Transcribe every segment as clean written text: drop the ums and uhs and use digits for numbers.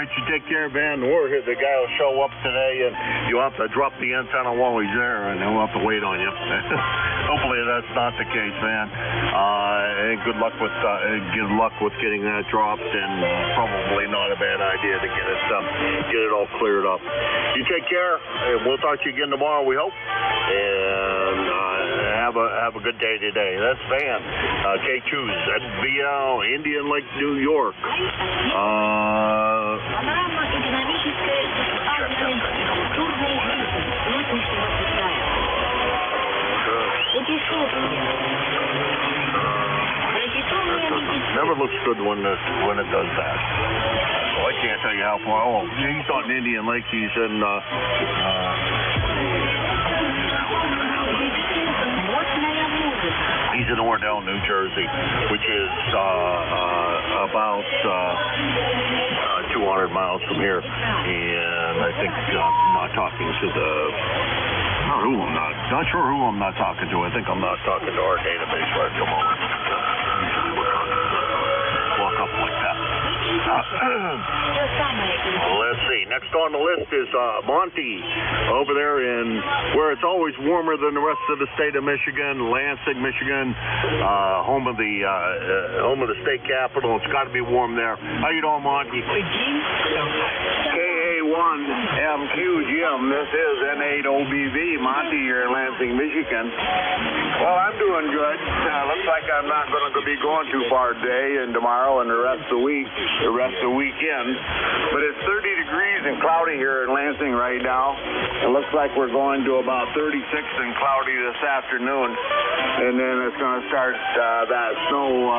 right, you take care, man. The guy will show up today, and you'll have to drop the antenna while he's there, and he'll have to wait on you. Hopefully that's not the case, man. And good luck with getting that dropped, and probably not a bad idea to get it all cleared up. You take care, and we'll talk to you again tomorrow, we hope. And have a good day today. That's Van, K2's ZBL, Indian Lake, New York. Never looks good when it does that. So I can't tell you how far. Oh, he's not in Indian Lake. He's in. He's in Ordell, New Jersey, which is about 200 miles from here. And I think I'm not talking to the. Not sure who I'm not talking to. I think I'm not talking to our database right at the moment. Walk up like that. Let's see. Next on the list is Monty over there in where it's always warmer than the rest of the state of Michigan, Lansing, Michigan, home of the state capital. It's got to be warm there. How you doing, Monty? KA1MQ Jim. This is N8OBV Monty here in Lansing, Michigan. Well, I'm doing good. Looks like I'm not going to be going too far today and tomorrow and the rest of the weekend. But it's 30 degrees and cloudy here in Lansing right now. It looks like we're going to about 36 and cloudy this afternoon. And then it's going to start that snow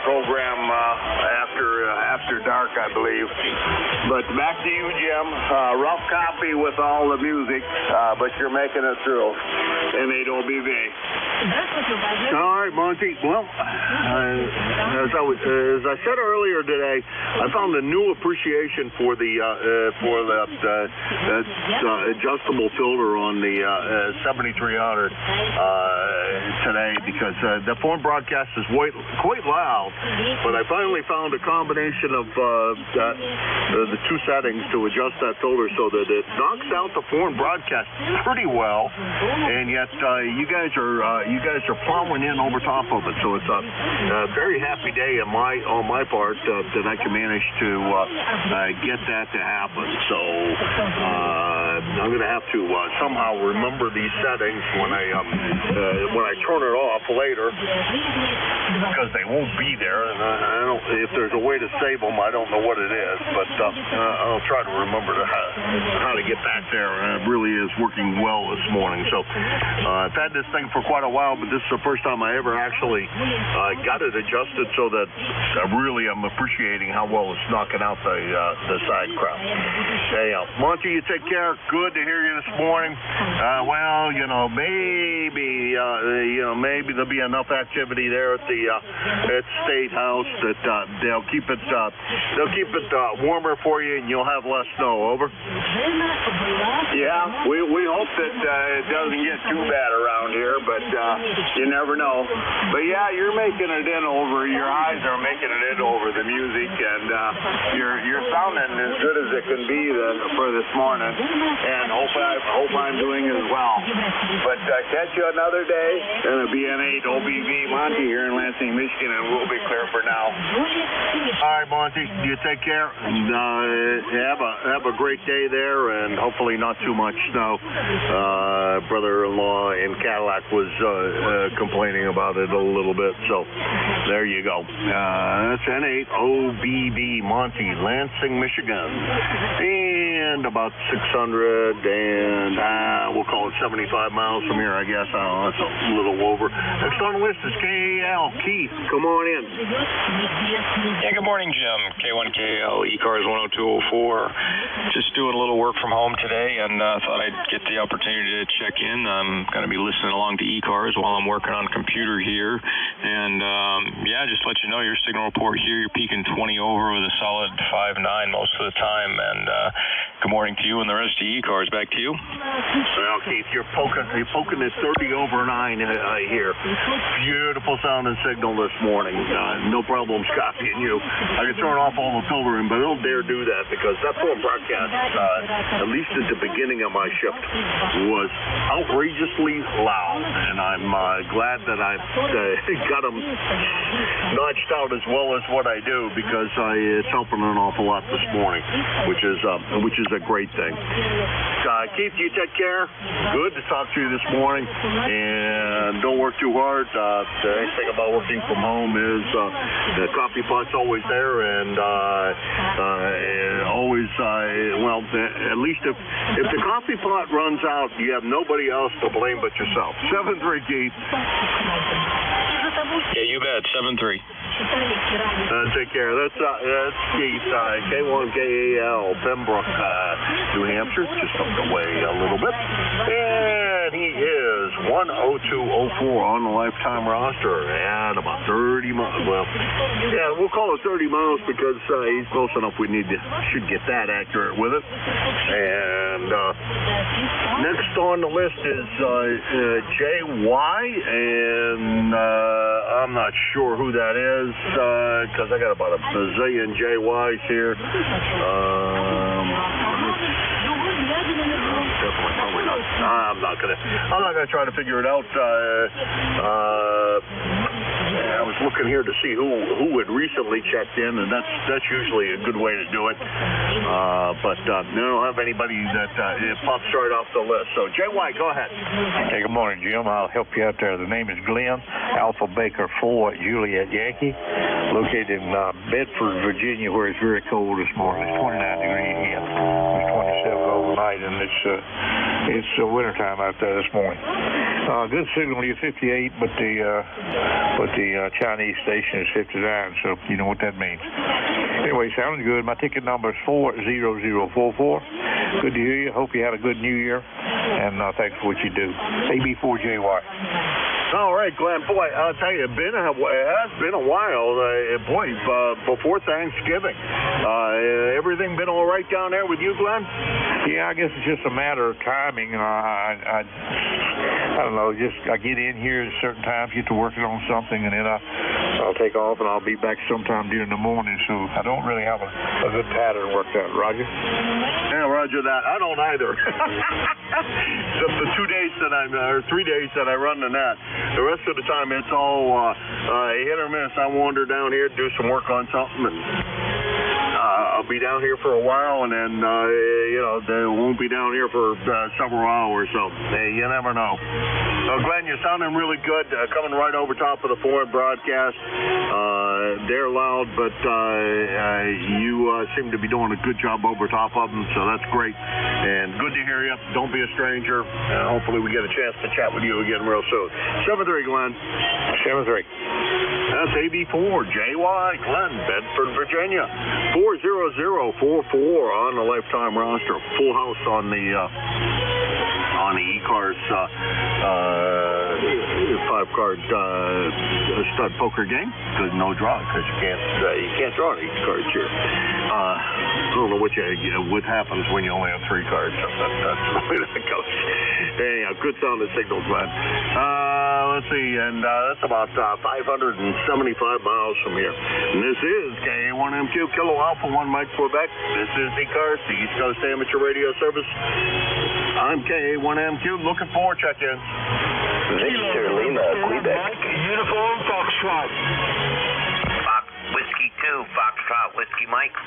program after dark, I believe. But back to you, Jim. Rough copy with all the music, but you're making it through. N8OBV. All right, Monty. Well, as I said earlier today, I found a new appreciation for that adjustable filter on the 7300 today, because the phone broadcast is quite loud. But I finally found a combination of the two settings to adjust that filter so that it knocks out the foreign broadcast pretty well, and yet you guys are plowing in over top of it. So it's a very happy day on my part that I can manage to get that to happen. So I'm going to have to somehow remember these settings when I turn it off later, because they won't be there. And I don't. If there's a way to save them, I don't know what it is, but I'll try to remember how to get back there. It really is working well this morning. So I've had this thing for quite a while, but this is the first time I ever actually got it adjusted so that I really am appreciating how well it's knocking out the side crowd. Hey, Monty, you take care. Good to hear you this morning. Well, maybe there'll be enough activity there at the State House that they'll keep it warmer for you, and you'll have less snow. Over. Yeah, we hope that it doesn't get too bad around here, but you never know. But yeah, you're making it in over. Your eyes are making it in over the music, and you're sounding as good as it can be for this morning. And hope I'm doing as well. But catch you another day. It'll be N8OBV Monty here in Lansing, Michigan, and we'll be clear for now. All right, Monty, you take care, and have a great day there, and hopefully not too much snow. Brother-in-law in Cadillac was complaining about it a little bit, so there you go. That's N8OBV Monty, Lansing, Michigan, and about 600 and we'll call it 75 miles from here, I guess. I don't know, that's a little over. Next on the list is KAL. Keith, come on in. Yeah, good morning, Jim. K1KL, ECARS 10204. Just doing a little work from home today, and thought I'd get the opportunity to check in. I'm going to be listening along to ECARS while I'm working on a computer here. And, just let you know, your signal report here, you're peaking 20 over with a solid 5.9 most of the time. And Good morning to you and the rest of ECARS. Back to you. Well, Keith, you're poking this 30 over 9 here. Beautiful sound and signal this morning. No problems copying you. I can turn off all the filtering, but I don't dare do that because that phone broadcast, at least at the beginning of my shift, was outrageously loud. And I'm glad that I've got them notched out as well as what I do because it's helping an awful lot this morning, which is a great thing. Keith, you take care. Good to talk to you this morning, and don't work too hard. The nice thing about working from home is the coffee pot's always there, and always, well, at least if the coffee pot runs out, you have nobody else to blame but yourself. 7-3, Keith. Yeah, you bet. 7-3. Take care. That's Keith, K1KAL, Pembroke, New Hampshire, just up the way a little bit. And he is 10204 on the lifetime roster and about 30 miles. Well, yeah, we'll call it 30 miles because he's close enough. We should get that accurate with it. And next on the list is JY, and I'm not sure who that is because I got about a bazillion JYs here. I'm not gonna try to figure it out. I was looking here to see who had recently checked in, and that's usually a good way to do it. But I don't have anybody that pops right off the list. So JY, go ahead. Hey, good morning, Jim. I'll help you out there. The name is Glenn, Alpha Baker 4 Juliet Yankee, located in Bedford, Virginia, where it's very cold this morning. It's 29 degrees here. It's 27 overnight, and it's wintertime out there this morning. Good signal, you're 58, but the Chinese station is 59, so you know what that means. Anyway, sounding good. My ticket number is 40044. Good to hear you. Hope you had a good New Year, and thanks for what you do. AB4JY. All right, Glenn. Boy, I'll tell you, it has been a while. Boy, before Thanksgiving. Everything been all right down there with you, Glenn? Yeah, I guess it's just a matter of timing. I don't know. I get in here at certain times, get to working on something, and then I'll take off, and I'll be back sometime during the morning. So I don't really have a good pattern worked out. Roger? Yeah, Roger that. I don't either. Except the 2 days or 3 days that I run the net. The rest of the time, it's all hit or miss. I wander down here, do some work on something, and I'll be down here for a while, and then, they won't be down here for several hours, so you never know. Glenn, you're sounding really good, coming right over top of the foreign broadcast. They're loud, but you seem to be doing a good job over top of them, so that's great. And good to hear you. Don't be a stranger. Hopefully we get a chance to chat with you again real soon. 7-3, Glenn. 7-3. That's AB4, JY, Glenn, Bedford, Virginia. 40044 on the lifetime roster. Full house on the ECARS 5-card stud poker game. Because no draw, because you can't draw an ECARS here. I don't know what happens when you only have 3 cards. So that's the way that goes. Anyhow, good sound and signal, Glenn. Let's see, and that's about 575 miles from here. And this is KA1MQ, Kilo Alpha 1 Mike Quebec. This is ECARS, the East Coast Amateur Radio Service. I'm KA1MQ, looking for check-ins. Victor Lima, Quebec. Uniform Foxtrot. Whiskey 2, Foxtrot, Whiskey Mike.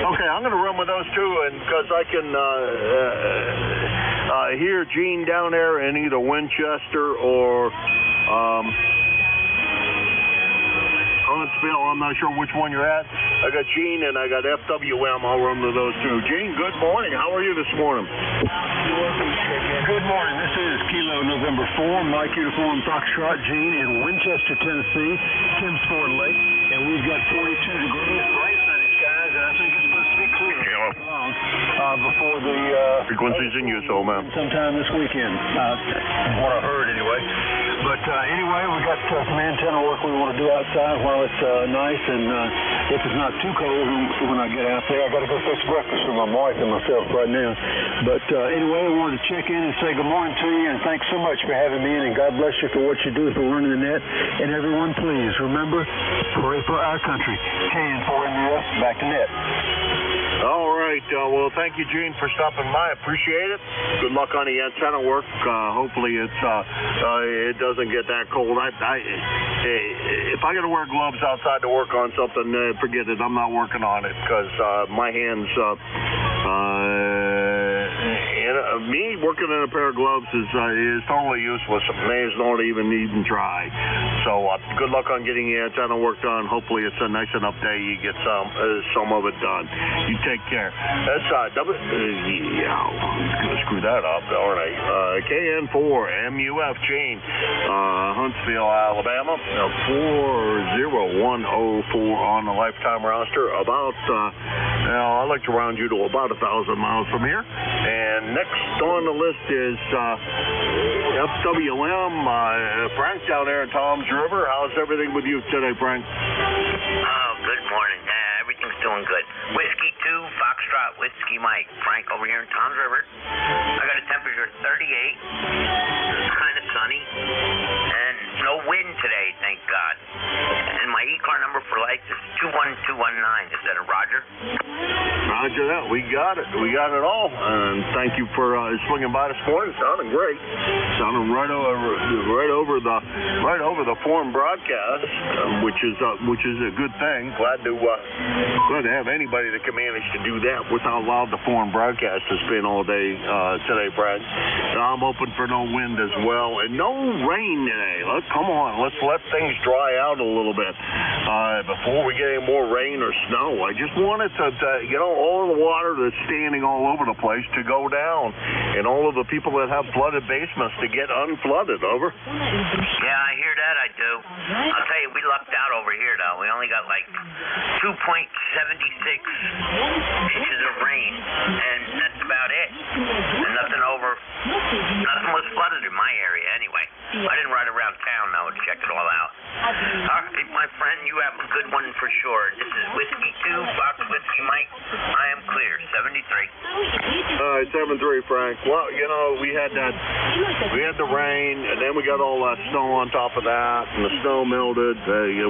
Okay, I'm going to run with those two, and because I can hear Gene down there in either Winchester or Huntsville. I'm not sure which one you're at. I got Gene and I got FWM. I'll run with those two. Gene, good morning. How are you this morning? Good morning. This is Kilo November 4, Mike Uniform Foxtrot, Gene in Winchester, Tennessee, Tim's Ford Lake, and we've got 42 degrees, bright sunny skies, and I think it's supposed to be clear before the frequencies in use, old man. Sometime this weekend, what I heard anyway. But anyway, we got some antenna work we want to do outside while it's nice, and if it's not too cold when I get out there. I got to go fix breakfast for my wife and myself right now. But anyway, I wanted to check in and say good morning to you, and thanks so much for having me in, and God bless you for what you do for learning the net. And everyone, please remember, pray for our country. KN4MUF, back to net. All right. Well, thank you, Gene, for stopping by. Appreciate it. Good luck on the antenna work. Hopefully it doesn't get that cold. If I got to wear gloves outside to work on something, forget it. I'm not working on it because my hands. Me working in a pair of gloves is totally useless. May as well not even try. So good luck on getting the antenna work done. Hopefully it's a nice enough day you get some of it done. You take care. That's I'm gonna screw that up, aren't I? KN4MUF Gene, Huntsville, Alabama, 40104 on the lifetime roster. About I'd like to round you to about 1,000 miles from here. And next on the list is FWM, Frank down there in Tom's River. How's everything with you today, Frank? Oh, good morning. Everything's doing good. Whiskey 2, Foxtrot, Whiskey Mike. Frank over here in Tom's River. I got a temperature of 38. It's kind of sunny. And no wind today, thank God. And my ECAR number for life is 21219. Is that a Roger? Roger that. We got it. We got it all. And thank you for swinging by this morning. Sounding great. Sounding right over the foreign broadcast, which is a good thing. Glad to have anybody that can manage to do that without loud the foreign broadcast has been all day today, Brad. I'm hoping for no wind as well and no rain today. Come on, let's let things dry out a little bit before we get any more rain or snow. I just want it to all the water that's standing all over the place to go down, and all of the people that have flooded basements to get unflooded. Over. Yeah, I hear that. I do. I'll tell you, we lucked out over here, though. We only got like 2.76 inches of rain, and that's about it. And nothing was flooded in my area anyway. I didn't ride around town, though, and check it all out. All right, my friend, you have a good one for sure. This is Whiskey 2, Fox Whiskey Mike. I am clear, 73. All right, 73, Frank. Well, we had the rain, and then we got all that snow on top of that, and the snow melted.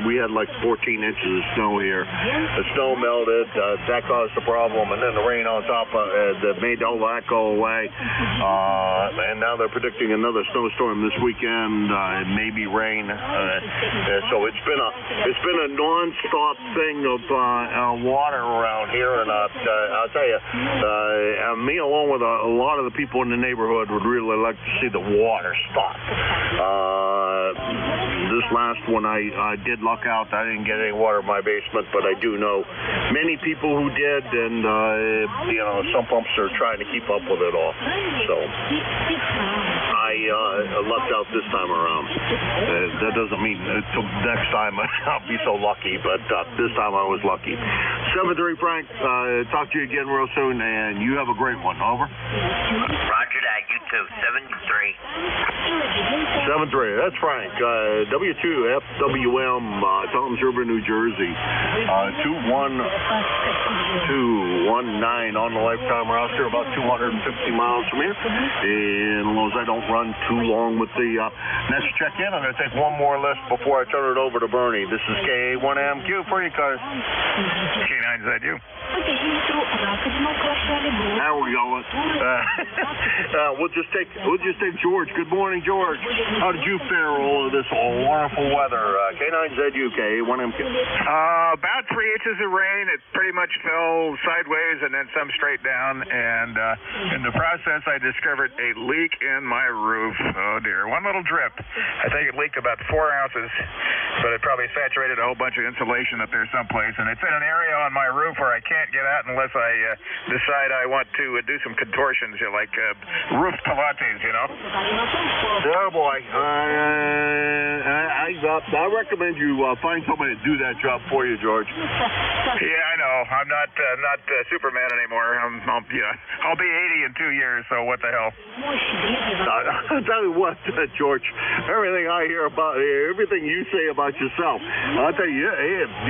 We had like 14 inches of snow here. The snow melted. That caused a problem, and then the rain on top that made all that go away. And now they're predicting another snowstorm this weekend. Maybe rain. So it's been a non-stop thing of water around here, and I'll tell you, me along with a lot of the people in the neighborhood would really like to see the water stop. This last one I did luck out. I didn't get any water in my basement, but I do know many people who did, and some pumps are trying to keep up with it all. So I lucked out this time around. That doesn't mean next time I'll be so lucky, but this time I was lucky. 7-3, Frank. Talk to you again real soon, and you have a great one. Over. Roger that. You too. 73. 7-3. That's Frank. W2FWM, Tom's River, New Jersey. 21219 on the lifetime roster, about 250 miles from here. And as long as I don't run too long with the next check-in, I'm going to take one more list before I turn it over to Bernie. This is K1MQ for ECARS. K9ZU. How are we going? We'll just take George. Good morning, George. How did you fare all of this wonderful weather? K9ZU, K1MQ. About 3 inches of rain. It pretty much fell sideways and then some straight down. And in the process, I discovered a leak in my roof. Oh dear, one little drip. I think it leaked about 4 ounces, but it probably saturated a whole bunch of insulation up there someplace. And it's in an area on my roof where I can't get out unless I decide I want to do some contortions, like roof Pilates, Yeah, boy. I recommend you find somebody to do that job for you, George. Yeah, I know. I'm not Superman anymore. I'll be 80 in 2 years, so what the hell? I'll tell you what, George, everything I hear about, everything you say about yourself, I'll tell you,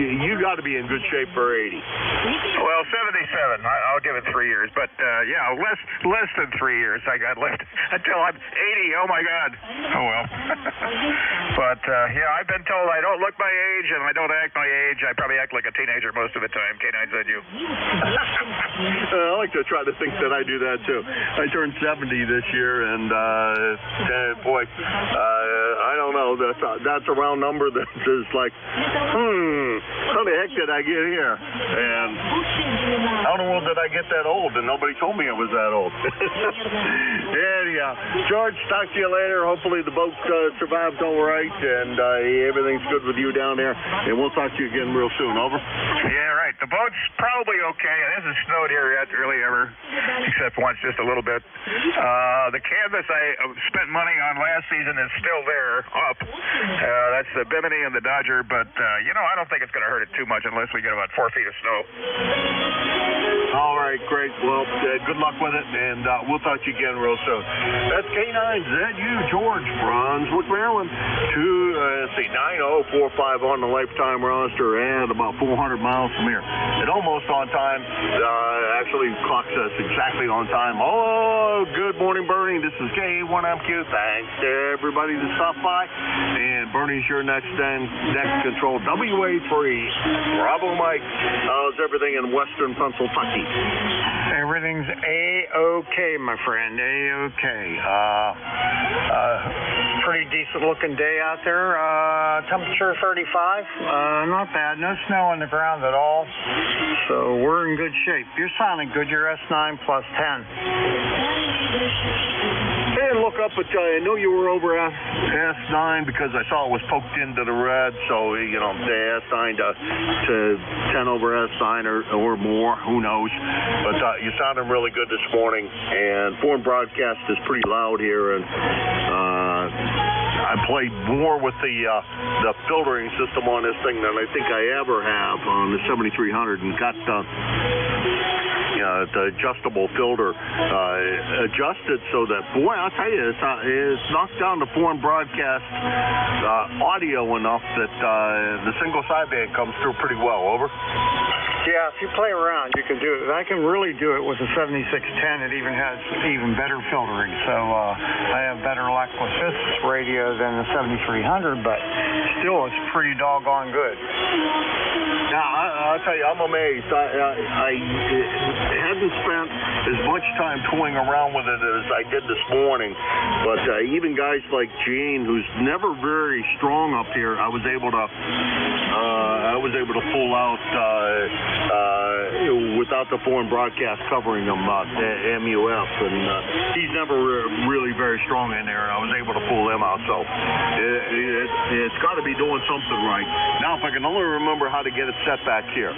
you got to be in good shape for 80. Well, 77. I'll give it 3 years, but less than 3 years I got left until I'm 80. Oh my God. Oh well. But I've been told I don't look my age and I don't act my age. I probably act like a teenager most of the time. K9 said you. I like to try to think that I do that too. I turned 70 this year, and boy, I don't know. That's a round number that is like, how the heck did I get here? And how in the world did I get that old? And nobody told me I was that old. Anyhow, George, talk to you later. Hopefully the boat survived all right, and everything's good with you down there. And we'll talk to you again real soon. Over. Yeah, right. The boat's probably okay. It hasn't snowed here yet, really, ever, except once, just a little bit. The canvas I spent money on last season is still there, up. That's the Bimini and the Dodger, but, I don't think it's going to hurt it too much unless we get about 4 feet of snow. All right, great. Well, good luck with it, and we'll talk to you again real soon. That's K9ZU, George, Brunswick, Maryland. 904.5 on the lifetime roster and about 400 miles from here. And almost on time. Actually clocks us exactly on time. Oh, good morning, Bernie. This is K1MQ. Thanks to everybody that stopped by. And Bernie's your next control. WA3. Bravo, Mike. How's everything in Western Pennsylvania? Everything's A-OK, my friend. A-OK. Pretty decent looking day out there. Temperature 35. Not bad. No snow on the ground at all. So we're in good shape. You're sounding good. You're S9 plus 10. Hey, look up at, I know you were over at S9 because I saw it was poked into the red, so, the S9 to 10 over S9 or more, who knows. But you sounded really good this morning, and foreign broadcast is pretty loud here, and I played more with the filtering system on this thing than I think I ever have on the 7300, and got the adjustable filter adjusted so that, boy, I'll tell you, it's knocked down the foreign broadcast audio enough that the single sideband comes through pretty well. Over. Yeah, if you play around, you can do it. I can really do it with the 7610. It even has even better filtering. So I have better luck with this radio than the 7300, but still, it's pretty doggone good. Now, I'll tell you, I'm amazed. I hadn't spent as much time toying around with it as I did this morning, but even guys like Gene, who's never very strong up here, I was able to pull out without the foreign broadcast covering them, MUF, and he's never really very strong in there, and I was able to pull them out. So it's got to be doing something right. Now, if I can only remember how to get it set back here.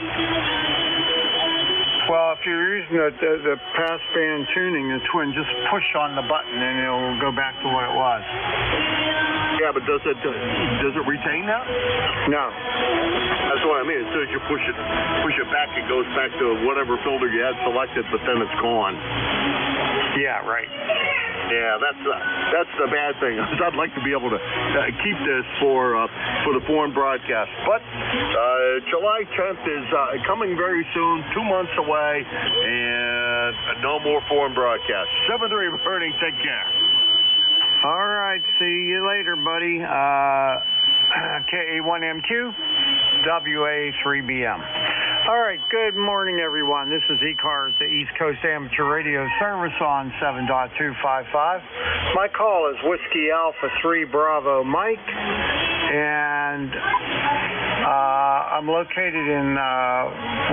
Well, if you're using the passband tuning, the twin, just push on the button and it'll go back to what it was. Yeah, but does it retain that? No. That's what I mean. As soon as you push it back, it goes back to whatever filter you had selected, but then it's gone. Yeah, right. Yeah, that's the bad thing. I'd like to be able to keep this for the foreign broadcast. But July 10th is coming very soon, 2 months away, and no more foreign broadcasts. 7-3 returning. Take care. All right. See you later, buddy. KA1MQ, WA3BM. All right, good morning, everyone. This is ECARS, the East Coast Amateur Radio Service on 7.255. My call is Whiskey Alpha 3 Bravo Mike, and I'm located in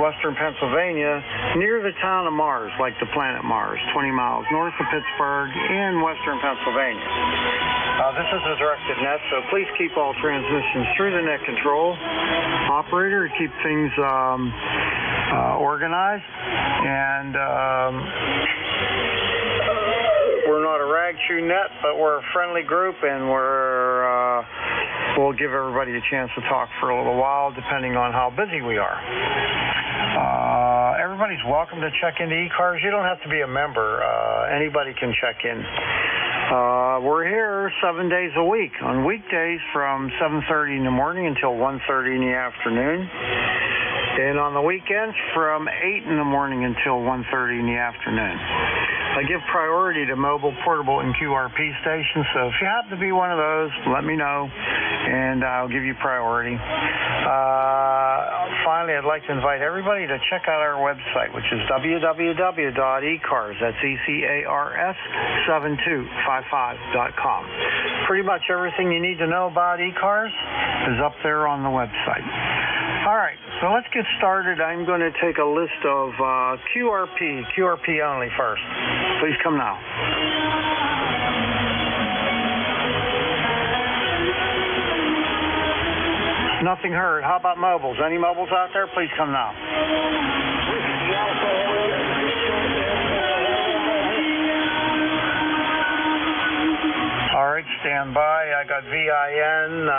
western Pennsylvania, near the town of Mars, like the planet Mars, 20 miles north of Pittsburgh in western Pennsylvania. This is a directed net, so please keep all transmissions through the net control operator to keep things organized. And we're not a rag chew net, but we're a friendly group, and we'll give everybody a chance to talk for a little while, depending on how busy we are. Everybody's welcome to check into ECARS. You don't have to be a member. Anybody can check in. We're here 7 days a week. On weekdays from 7:30 in the morning until 1:30 in the afternoon. And on the weekends from 8 in the morning until 1:30 in the afternoon. I give priority to mobile, portable, and QRP stations, so if you happen to be one of those, let me know, and I'll give you priority. Finally, I'd like to invite everybody to check out our website, which is www.ecars, that's ECARS 7255.com. Pretty much everything you need to know about ECARS is up there on the website. All right, so let's get started. I'm going to take a list of QRP only first. Please come now. Nothing heard. How about mobiles? Any mobiles out there? Please come now. All right, stand by. I got VIN.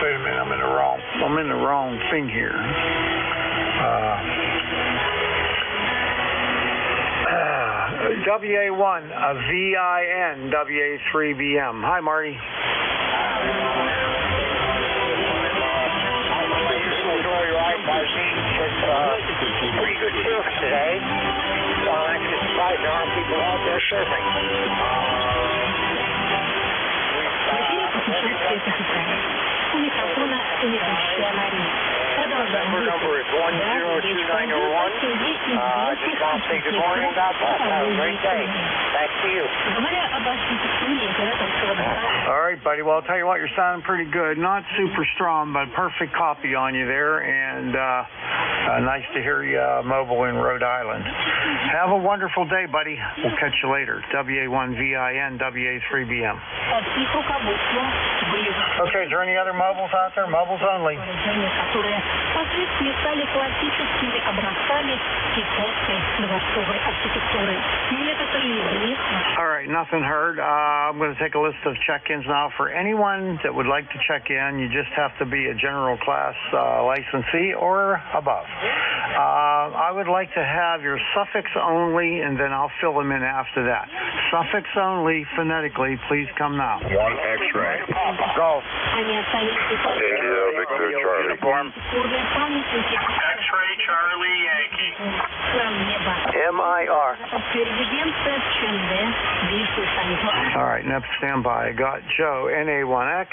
Wait a minute, I'm in the wrong thing here. WA1, VIN, WA3BM. Hi, Marty. Pretty good surf today. Well, actually, surprised there aren't people out there surfing. Number is 10291. Just want to say good morning. God bless. Have a great day. Back to you. All right, buddy. Well, I'll tell you what, you're sounding pretty good. Not super strong, but perfect copy on you there, and nice to hear you mobile in Rhode Island. Have a wonderful day, buddy. We'll catch you later. WA1VIN, WA3BM. Okay, is there any other mobiles out there? Mobiles only. All right, nothing heard. I'm going to take a list of check-ins now. For anyone that would like to check in, you just have to be a general class licensee or above. I would like to have your suffix only, and then I'll fill them in after that. Suffix only, phonetically, please come now. 1 X-ray. Golf. India, Victor, Charlie. Uniform. X-ray, Charlie, Yankee. MIR. All right, next standby. I got Joe, NA1X.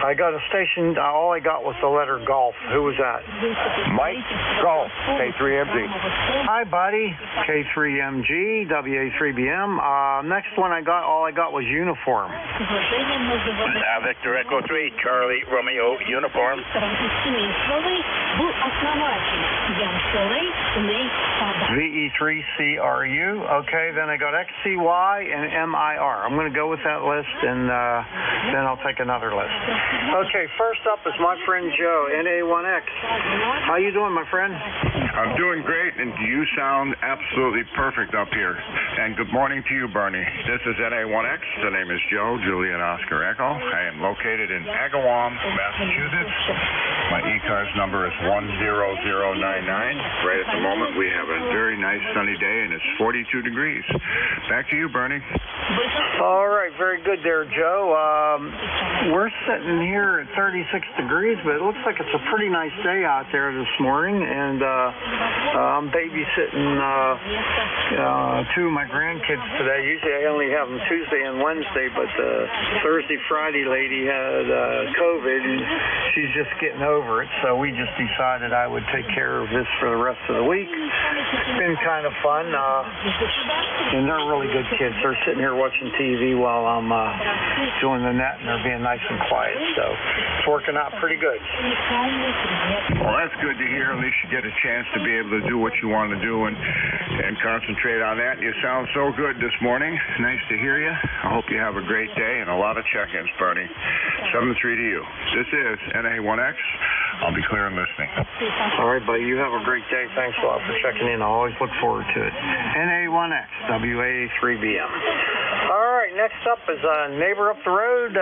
I got a station, all I got was the letter golf. Who was that? Mike, Golf, K3MG. Hi, buddy. K3MG, WA3BM. Next one all I got was uniform. Victor, Echo 3, Charlie, Romeo, uniform. VE3CRU. Okay, then I got XCY and MIR. I'm going to go with that list, and then I'll take another list. Okay, first up is my friend Joe, NA1X. How you doing, my friend? I'm doing great, and you sound absolutely perfect up here. And good morning to you, Bernie. This is NA1X. The name is Joe, Julian Oscar Echo. I am located in Agawam, Massachusetts. My ECARS number is 10099. Right at the moment, we have a very nice sunny day, and it's 42 degrees. Back to you, Bernie. All right, very good there, Joe. We're sitting here at 36 degrees, but it looks like it's a pretty nice day out there this morning, and I'm babysitting two of my grandkids today. Usually I only have them Tuesday and Wednesday, but the Thursday, Friday lady had COVID, and she's just getting over it, so we just decided I would take care of this for the rest of the week. It's been kind of fun, and they're really good kids. They're sitting here watching TV while I'm doing the net, and they're being nice and quiet, so it's working out pretty good. Well, that's good to hear. At least you get a chance to be able to do what you want to do and concentrate on that. You sound so good this morning. Nice to hear you. I hope you have a great day and a lot of check-ins, Bernie. 7-3 to you. This is NA1X. I'll be clear and listening. All right, buddy. You have a great day. Thanks a lot for checking in. I always look forward to it. NA1X, WA3BM. All right, right, next up is a neighbor up the road,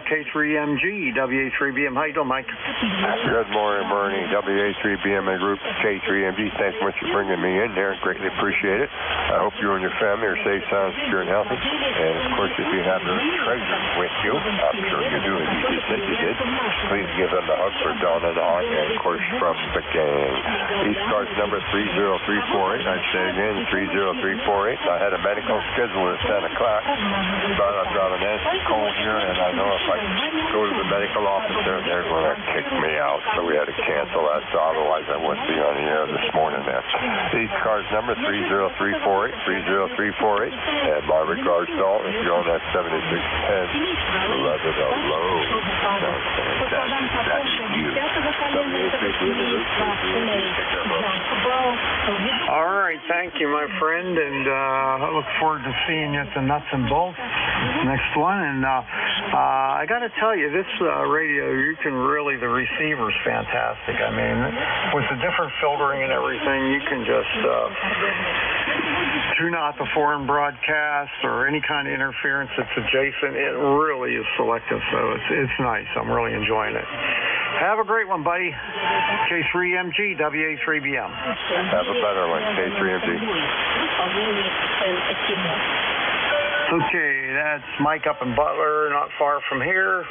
K3MG, WA3BM. How you doing, Mike? Good morning, Bernie. WA3BM and Group K3MG. Thanks so much for bringing me in there. Greatly appreciate it. I hope you and your family are safe, sound, secure, and healthy. And, of course, if you have those treasures with you, I'm sure you do, as you just said you did, please give them a hug for Dawn and On, and, of course, from the gang. ECARS number 30348. I say again, 30348. I had a medical schedule at 10 o'clock, but I've got an nasty cold here, and I know if I go to the medical office, they're going to kick me out, so we had to cancel that, so otherwise I wouldn't be on the air this morning there. ECARS number 30348, 30348, and my regards to all, if you're on that 7610, let it low. That's you. All right, thank you, my friend, and I look forward to seeing you at the Nuts and Bolts next one. And I got to tell you, this radio, you can really, the receiver's fantastic. I mean, with the different filtering and everything, you can just tune out the foreign broadcast or any kind of interference that's adjacent. It really is selective, so it's nice. I'm really enjoying it. Have a great one, buddy. K3MG, WA3BM. Have a better one, K3MG. Okay, that's Mike up in Butler, not far from here.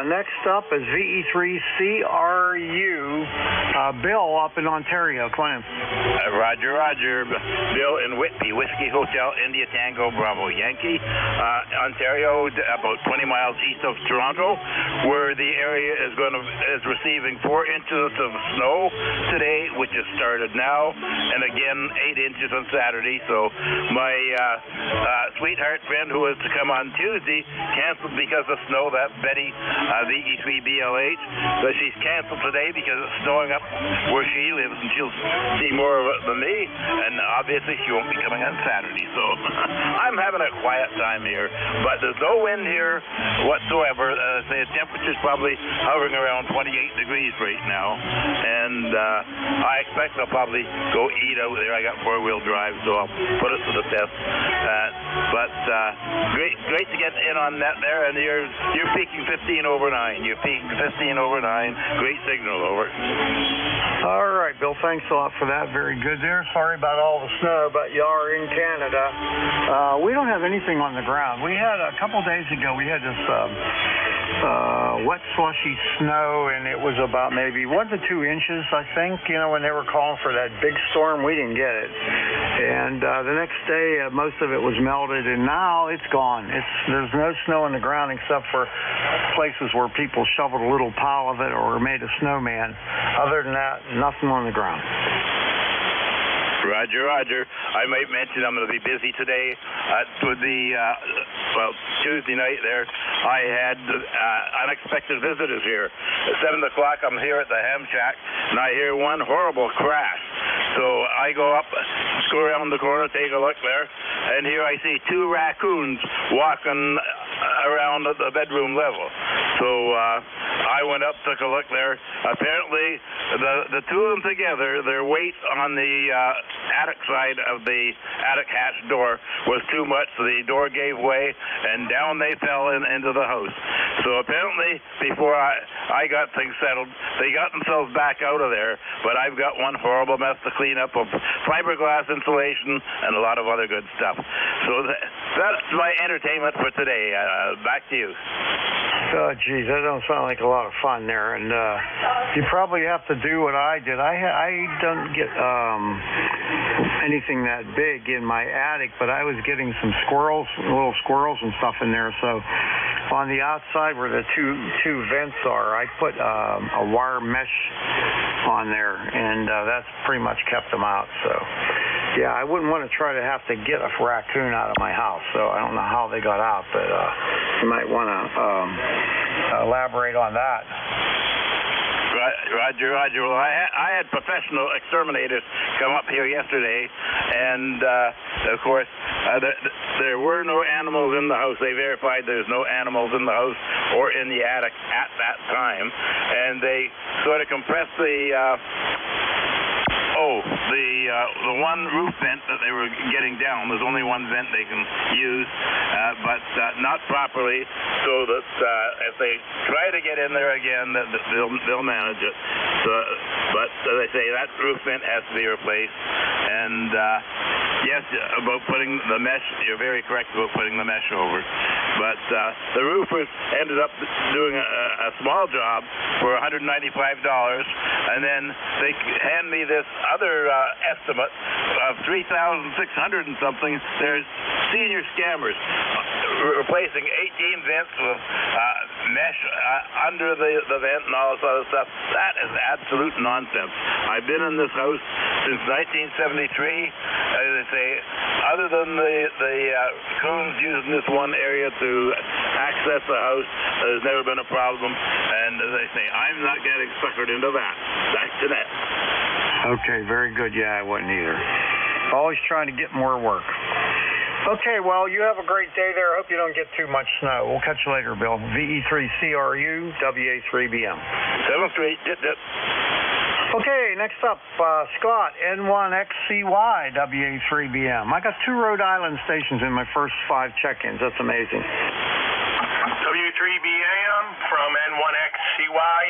Next up is VE3CRU, Bill up in Ontario. Come on in. Roger. Bill in Whitby, Whiskey Hotel, India Tango Bravo Yankee, Ontario, about 20 miles east of Toronto, where the area is receiving 4 inches of snow today, which has started now, and again 8 inches on Saturday. So my sweetheart friend who was to come on Tuesday canceled because of snow. That Betty, VE3BLH, so she's canceled today because it's snowing up where she lives, and she'll see more of it than me, and obviously she won't be coming on Saturday. So I'm having a quiet time here, but there's no wind here whatsoever. The temperature's probably hovering around 28 degrees right now, and I expect I'll probably go eat out there. I got 4-wheel drive, so I'll put it to the test. But great to get in on that there, and you're peaking 15 over 9. You're peaking 15 over 9. Great signal, over. All right, Bill, thanks a lot for that. Very good there. Sorry about all the snow, but you are in Canada. We don't have anything on the ground. We had a couple days ago, we had this wet, slushy snow, and it was about maybe 1 to 2 inches, I think, when they were calling for that big storm. We didn't get it. And the next day, most of it was melted, and now it's gone. There's no snow on the ground except for places where people shoveled a little pile of it or made a snowman. Other than that, nothing on the ground. Roger. I might mention I'm going to be busy today. Tuesday night there, I had unexpected visitors here. At 7 o'clock, I'm here at the ham shack, and I hear one horrible crash. So I go up, go around the corner, take a look there, and here I see 2 raccoons walking around at the bedroom level. So I went up, took a look there. Apparently, the 2 of them together, their weight on the attic side of the attic hatch door was too much, so the door gave way, and down they fell into the house. So apparently, before I got things settled, they got themselves back out of there, but I've got one horrible mess to clean up of fiberglass insulation and a lot of other good stuff. So that's my entertainment for today. Back to you. Oh, geez, that don't sound like a lot of fun there, and you probably have to do what I did. I don't get anything that big in my attic, but I was getting some little squirrels and stuff in there, so on the outside where the two vents are, I put a wire mesh on there, and that's pretty much kept them out. So yeah, I wouldn't want to try to have to get a raccoon out of my house, so I don't know how they got out, but you might want to elaborate on that. Roger. Well, I had professional exterminators come up here yesterday, and of course, there were no animals in the house. They verified there's no animals in the house or in the attic at that time, and they sort of compressed the the one roof vent that they were getting down. There's only one vent they can use, but not properly, so that if they try to get in there again, they'll manage it. So, but as I say, that roof vent has to be replaced. And yes, about putting the mesh, you're very correct about putting the mesh over. But the roofers ended up doing a small job for $195, and then they hand me this other estimate of $3,600 and something. There's senior scammers replacing 18 vents with mesh under the vent and all this other stuff. That is absolute nonsense. I've been in this house since 1973. As I say, other than the coons using this one area to access the house, there's never been a problem. And as I say, I'm not getting suckered into that. Back to that. Okay, very good. Yeah, I wouldn't either. Always trying to get more work. Okay, well, you have a great day there. I hope you don't get too much snow. We'll catch you later, Bill. VE3CRU, WA3BM. 7th Street, dip. Okay, next up, Scott, N1XCY, WA3BM. I got 2 Rhode Island stations in my first 5 check-ins. That's amazing. W3BAM from N1XCY,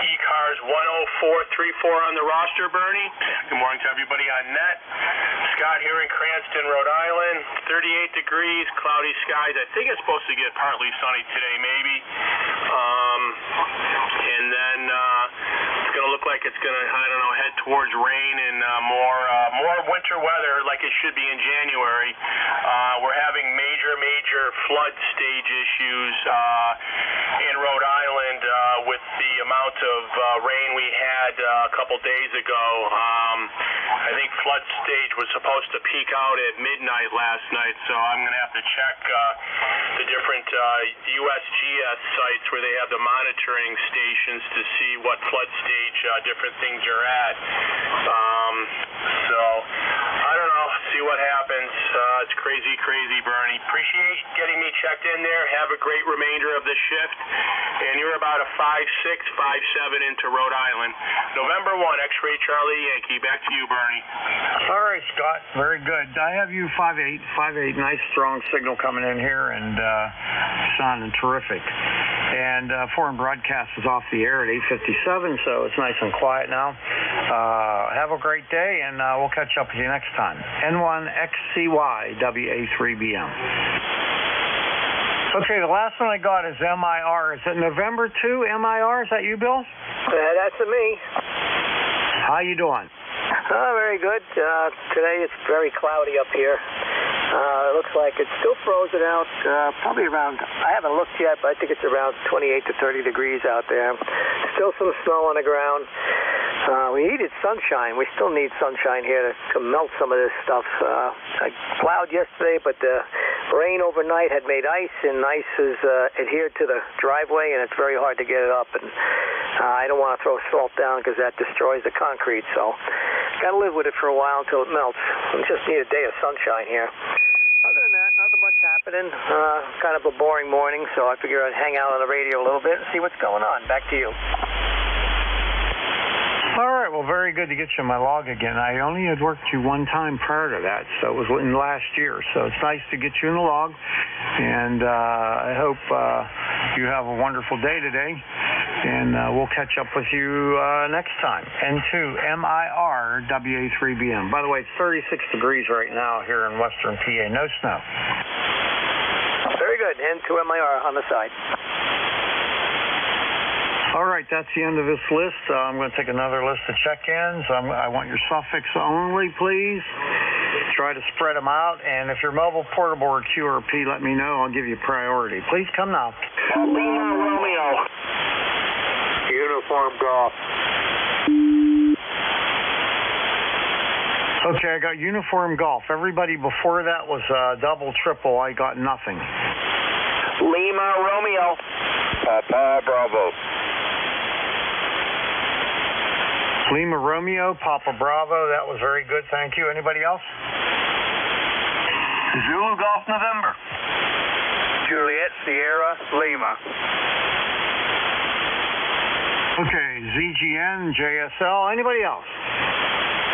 ECARS 10434 on the roster, Bernie. Good morning to everybody on net. Scott here in Cranston, Rhode Island. 38 degrees, cloudy skies. I think it's supposed to get partly sunny today, maybe. And then it's going to look like it's going to, I don't know, head towards rain and more winter weather like it should be in January. We're having major flood stage issues in Rhode Island with the amount of rain we had a couple days ago. I think flood stage was supposed to peak out at midnight last night, so I'm going to have to check the different USGS sites where they have the monitoring stations to see what flood stage different things are at. So I don't know, see what happens. It's crazy, Bernie. Appreciate getting me checked in there. Have a great remainder of the shift. And you're about a 5-6, 5-7 into Rhode Island. November 1, X-Ray Charlie Yankee. Back to you, Bernie. All right, Scott. Very good. I have you 5-8. Nice, strong signal coming in here and sounding terrific. And foreign broadcast is off the air at 8:57, so it's nice and quiet now. Have a great day, and we'll catch up with you next time. N1XCY, WA3BM. Okay, the last one I got is MIR. Is it November 2, MIR? Is that you, Bill? That's me. How you doing? Very good. Today it's very cloudy up here. It looks like it's still frozen out, probably around, I haven't looked yet, but I think it's around 28 to 30 degrees out there. Still some snow on the ground. We needed sunshine. We still need sunshine here to melt some of this stuff. I plowed yesterday, but the rain overnight had made ice, and ice is adhered to the driveway, and it's very hard to get it up. And I don't want to throw salt down because that destroys the concrete, so got to live with it for a while until it melts. We just need a day of sunshine here. Other than that, nothing much happening. Kind of a boring morning, so I figured I'd hang out on the radio a little bit and see what's going on. Back to you. All right, well, very good to get you in my log again. I only had worked you one time prior to that, so it was in last year. So it's nice to get you in the log, and I hope you have a wonderful day today, and we'll catch up with you next time. N2 MIR WA3BM. By the way, it's 36 degrees right now here in western PA. No snow. Very good. N2 MIR on the side. All right, that's the end of this list. I'm going to take another list of check-ins. I want your suffix only, please. Try to spread them out. And if you're mobile, portable, or QRP, let me know. I'll give you priority. Please come now. Lima Romeo. Uniform Golf. Okay, I got uniform golf. Everybody before that was double, triple. I got nothing. Lima Romeo. Papa Bravo. Lima Romeo, Papa Bravo. That was very good. Thank you. Anybody else? Zulu Golf November. Juliet Sierra Lima. Okay, ZGN, JSL. Anybody else?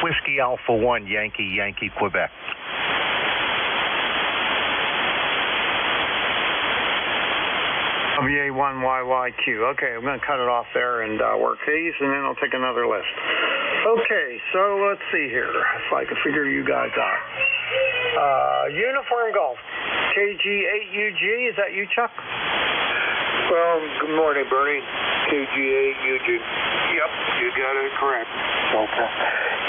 Whiskey Alpha 1, Yankee, Quebec. WA1YYQ. Okay, I'm going to cut it off there and work these, and then I'll take another list. Okay, so let's see here, if I can figure you guys out. Uniform Golf, KG8UG, is that you, Chuck? Well, good morning, Bernie. KG8UG. Yep, you got it correct. Okay.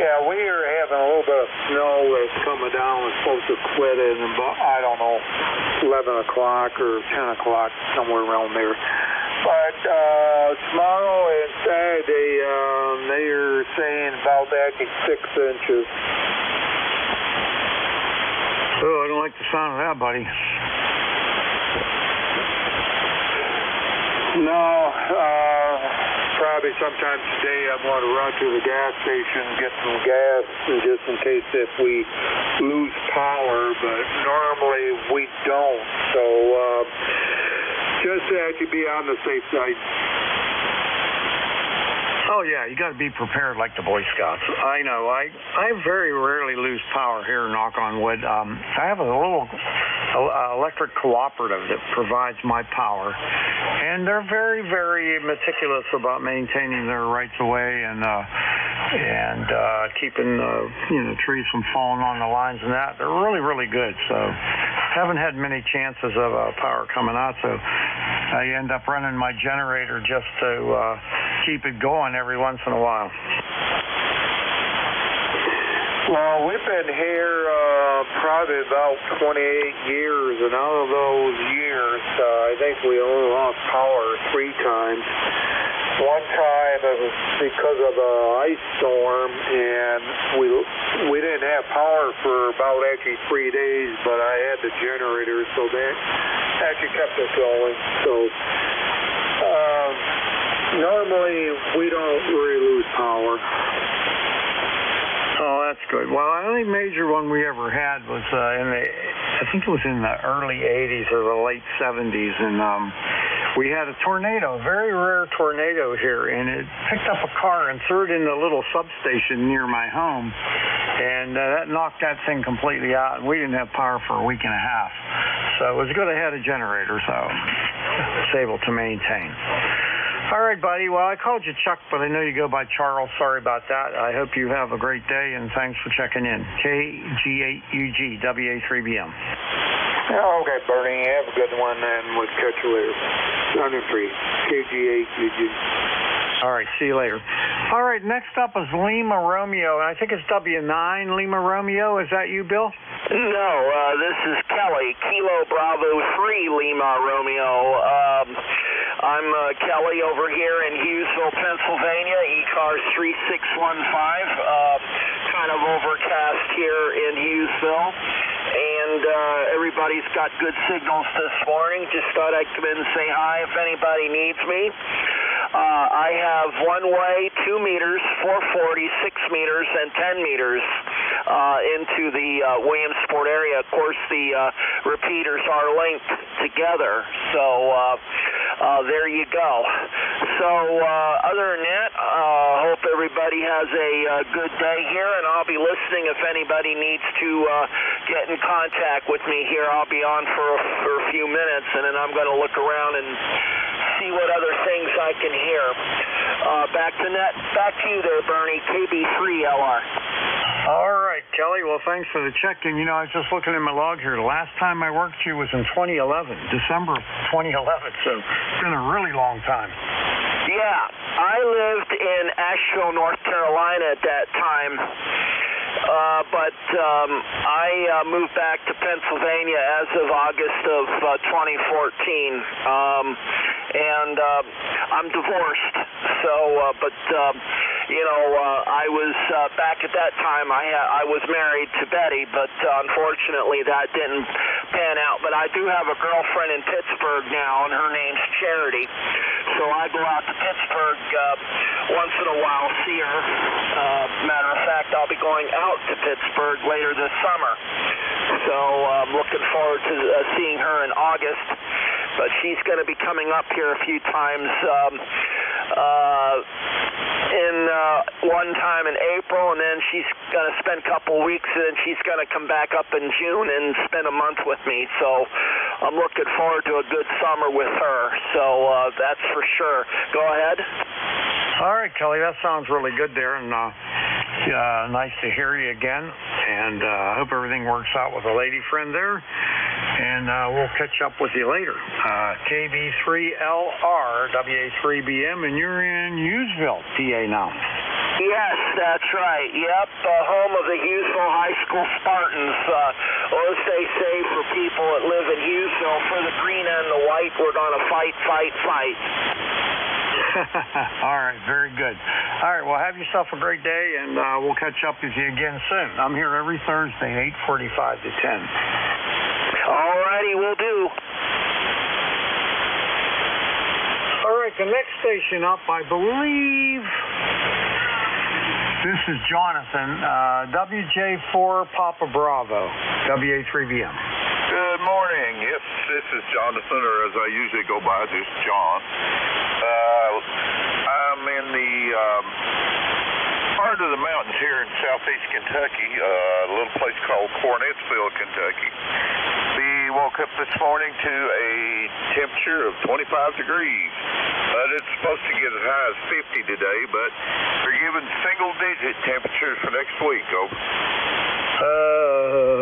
Yeah, we are having a little bit of snow that's coming down. It's supposed to quit in about, I don't know, 11 o'clock or 10 o'clock, somewhere around there. But tomorrow and Saturday, they are saying about actually 6 inches. Oh, I don't like the sound of that, buddy. No, probably sometime today I'm going to run to the gas station and get some gas just in case if we lose power, but normally we don't. So just to actually be on the safe side. Oh, yeah, you got to be prepared like the Boy Scouts. I know. I very rarely lose power here, knock on wood. I have a little electric cooperative that provides my power, and they're very, very meticulous about maintaining their rights of way and keeping trees from falling on the lines and that. They're really, really good. So haven't had many chances of power coming out, so I end up running my generator just to keep it going every once in a while. Well, we've been here probably about 28 years, and out of those years, I think we only lost power 3 times. One time it was because of an ice storm, and we didn't have power for about actually 3 days, but I had the generator, so that actually kept us going. So normally we don't really lose power. Oh, that's good. Well, the only major one we ever had was I think it was in the early 80s or the late 70s, and we had a tornado, a very rare tornado here, and it picked up a car and threw it in a little substation near my home, and that knocked that thing completely out, and we didn't have power for a week and a half. So it was good I had a generator, so I was able to maintain. All right, buddy. Well, I called you Chuck, but I know you go by Charles. Sorry about that. I hope you have a great day, and thanks for checking in. KG8UG, WA3BM. Okay, Bernie. Have a good one, and we'll catch you later. Under 3, KG8UG. All right, see you later. All right, next up is Lima Romeo. I think it's W9 Lima Romeo. Is that you, Bill? No, this is Kelly, Kilo Bravo 3 Lima Romeo. I'm Kelly over here in Hughesville, Pennsylvania, ECARS 3615. Kind of overcast here in Hughesville, and everybody's got good signals this morning. Just thought I'd come in and say hi if anybody needs me. I have 1-way, 2 meters, 440, 6 meters, and 10 meters into the Williamsport area. Of course, the repeaters are linked together, so there you go. So other than that, hope everybody has a good day here, and I'll be listening if anybody needs to get in contact with me here. I'll be on for a few minutes, and then I'm going to look around and see what other things I can hear. Back to you there, Bernie, KB3LR. All right, Kelly. Well, thanks for the check-in. You know, I was just looking at my log here. The last time I worked here was in 2011, December of 2011, so it's been a really long time. Yeah, I lived in Asheville, North Carolina at that time, but I moved back to Pennsylvania as of August of 2014, and I'm divorced, so, I was back at that time, I was married to Betty, but unfortunately that didn't pan out, but I do have a girlfriend in Pittsburgh now, and her name's Charity, so I go out to Pittsburgh once in a while, see her. Matter of fact, I'll be going out to Pittsburgh later this summer, so I'm looking forward to seeing her in August, but she's going to be coming up here a few times one time in April, and then she's going to spend a couple weeks, and then she's going to come back up in June and spend a month with me. So I'm looking forward to a good summer with her. So that's for sure. Go ahead. All right, Kelly, that sounds really good there, and nice to hear you again. And I hope everything works out with a lady friend there. And we'll catch up with you later. KB3LR, WA3BM, and you're in Hughesville, PA now. Yes, that's right. Yep, home of the Hughesville High School Spartans. OSA for people that live in Hughesville. For the green and the white, we're going to fight. All right, very good. All right, well, have yourself a great day, and we'll catch up with you again soon. I'm here every Thursday, 8:45 to 10. All righty, will do. All right, the next station up, I believe, this is Jonathan, WJ4 Papa Bravo, WA3BM. Good morning. Yep, this is Jonathan, or as I usually go by, just John. I'm in the part of the mountains here in southeast Kentucky, a little place called Cornetsville, Kentucky. We woke up this morning to a temperature of 25 degrees. But it's supposed to get as high as 50 today, but they're giving single-digit temperatures for next week. Over.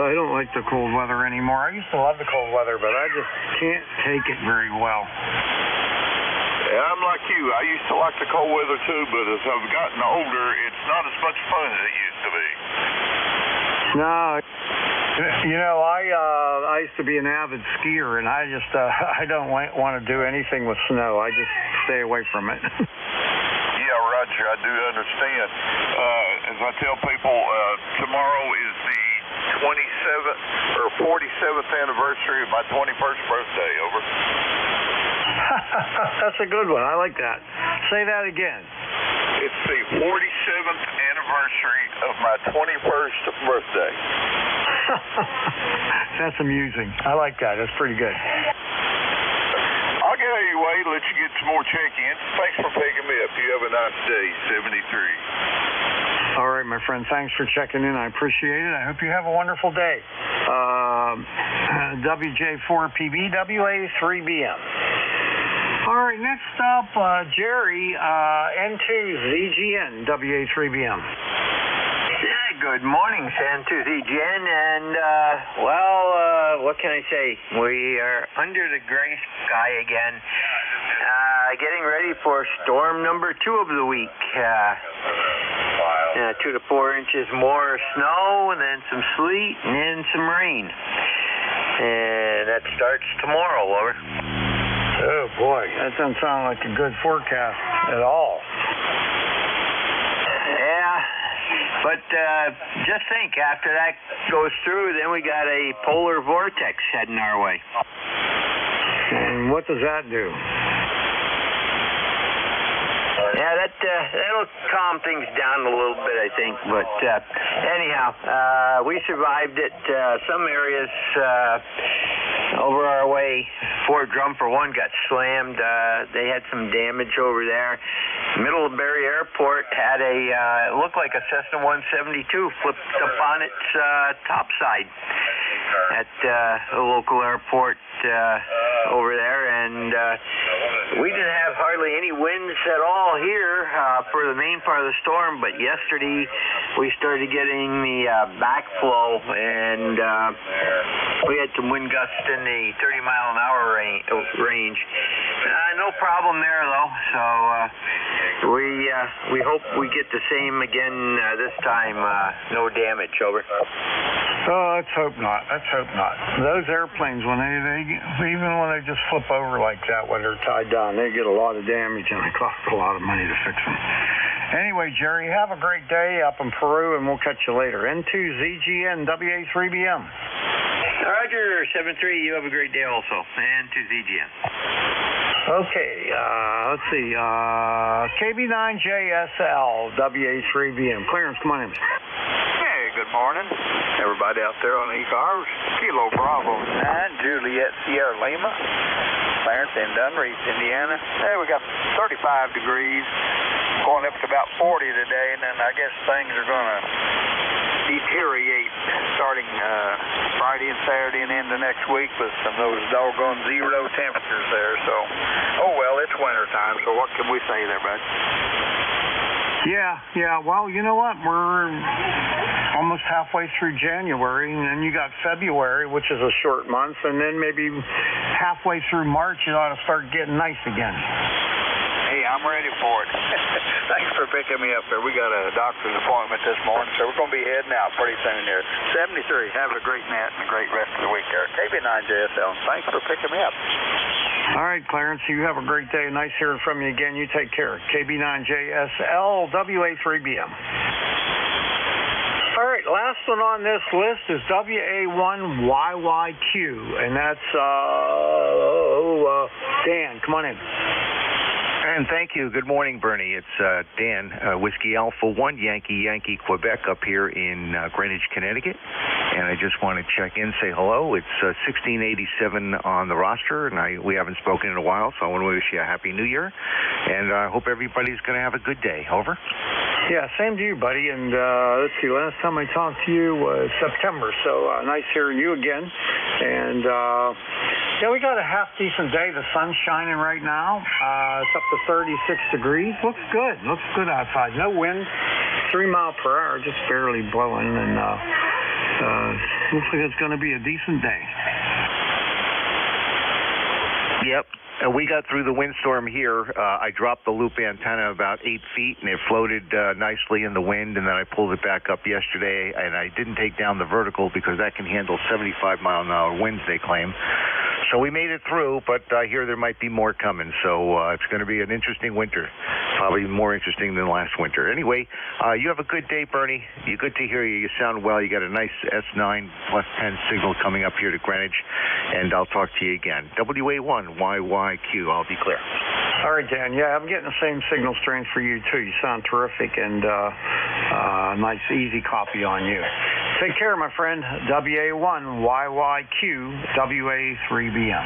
I don't like the cold weather anymore. I used to love the cold weather, but I just can't take it very well. Yeah, I'm like you. I used to like the cold weather too, but as I've gotten older, it's not as much fun as it used to be. No, you know, I used to be an avid skier, and I just I don't want to do anything with snow. I just stay away from it. Yeah, Roger, I do understand. As I tell people, tomorrow is the 27th or 47th anniversary of my 21st birthday. Over. That's a good one. I like that. Say that again. It's the 47th anniversary of my 21st birthday. That's amusing. I like that. That's pretty good. I'll get out of your way to let you get some more check-ins. Thanks for picking me up. You have a nice day, 73. All right, my friend. Thanks for checking in. I appreciate it. I hope you have a wonderful day. WJ4PB, WA3BM. All right, next up, Jerry, N2ZGN, WA3BM. Good morning, N2ZGN, and, what can I say? We are under the gray sky again, getting ready for storm number 2 of the week. 2 to 4 inches more snow, and then some sleet, and then some rain. And that starts tomorrow, over. Oh, boy, that doesn't sound like a good forecast at all. Yeah, but just think, after that goes through, then we got a polar vortex heading our way. And what does that do? Yeah, that'll calm things down a little bit, I think. But anyhow, we survived it. Some areas over our way, Fort Drum for one got slammed. They had some damage over there. Middle of Barrie Airport had it looked like a Cessna 172 flipped up on its top side at a local airport over there, and we didn't have hardly any winds at all here for the main part of the storm, but yesterday we started getting the backflow, and we had some wind gusts in the 30-mile-an-hour range. No problem there, though, so we hope we get the same again this time. No damage, over. Oh, let's hope not. Let's hope not. Those airplanes, when they even when they just flip over like that when they're tied down, they get a lot of damage, and it costs a lot of money to fix them. Anyway, Jerry, have a great day up in Peru, and we'll catch you later. N2ZGN, WA3BM. Roger, 73. You have a great day also. N2ZGN. Okay, let's see. KB9JSL, WA3BM. Clarence, come on in. Hey, good morning. Everybody out there on ECARS. Kilo Bravo 9, Juliet Sierra Lima. Clarence in Dunreach, Indiana. Hey, we got 35 degrees, going up to about 40 today, and then I guess things are going to deteriorate starting Friday and Saturday and into next week with some of those doggone zero temperatures there. So, oh well, it's winter time, so what can we say there, bud? Yeah. Well, you know what? We're almost halfway through January, and then you got February, which is a short month, and then maybe halfway through March, it ought to start getting nice again. Hey, I'm ready for it. Thanks for picking me up there. We got a doctor's appointment this morning, so we're going to be heading out pretty soon here. 73. Have a great night and a great rest of the week there. KB9JSL, thanks for picking me up. All right, Clarence, you have a great day. Nice hearing from you again. You take care. KB9JSL, WA3BM. All right, last one on this list is WA1YYQ, and that's, Dan. Come on in. And thank you. Good morning, Bernie. It's Dan, Whiskey Alpha 1, Yankee, Quebec, up here in Greenwich, Connecticut. And I just want to check in, say hello. It's 1687 on the roster, and we haven't spoken in a while, so I want to wish you a Happy New Year. And I hope everybody's going to have a good day. Over. Yeah, same to you, buddy. And let's see, last time I talked to you was September, so nice hearing you again. And yeah, we got a half-decent day. The sun's shining right now. It's up to 36 degrees. Looks good outside. No wind, 3 miles per hour, just barely blowing. And looks like it's going to be a decent day. Yep. We got through the windstorm here. I dropped the loop antenna about 8 feet, and it floated nicely in the wind, and then I pulled it back up yesterday, and I didn't take down the vertical because that can handle 75-mile-an-hour winds, they claim. So we made it through, but I hear there might be more coming, so it's going to be an interesting winter, probably more interesting than last winter. Anyway, you have a good day, Bernie. Good to hear you. You sound well. You got a nice S9 plus 10 signal coming up here to Greenwich, and I'll talk to you again. WA1YYQ, I'll be clear. All right, Dan. Yeah, I'm getting the same signal strength for you, too. You sound terrific, and nice, easy copy on you. Take care, my friend. WA1YYQ, WA3BM.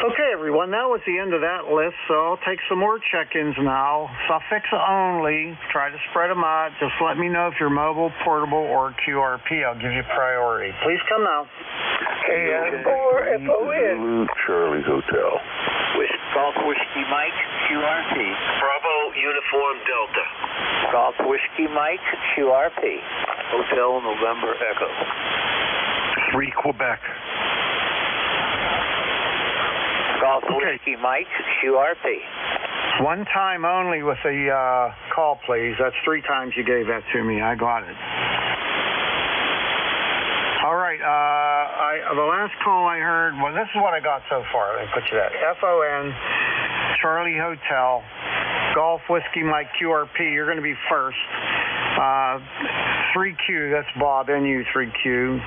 Okay, everyone, that was the end of that list, so I'll take some more check-ins now. Suffix only. Try to spread them out. Just let me know if you're mobile, portable, or QRP. I'll give you priority. Please come now. KN4FON. Charlie Hotel. Golf Whiskey Mike, QRP. Bravo Uniform Delta. Golf Whiskey Mike, QRP. Hotel November Echo. 3 Quebec. Golf Whiskey Mike, QRP. One time only with the call, please. That's 3 times you gave that to me. I got it. All right. The last call I heard, well, this is what I got so far. Let me put you that. FON, Charlie Hotel, Golf Whiskey Mike QRP. You're going to be first. 3Q, that's Bob, NU3Q.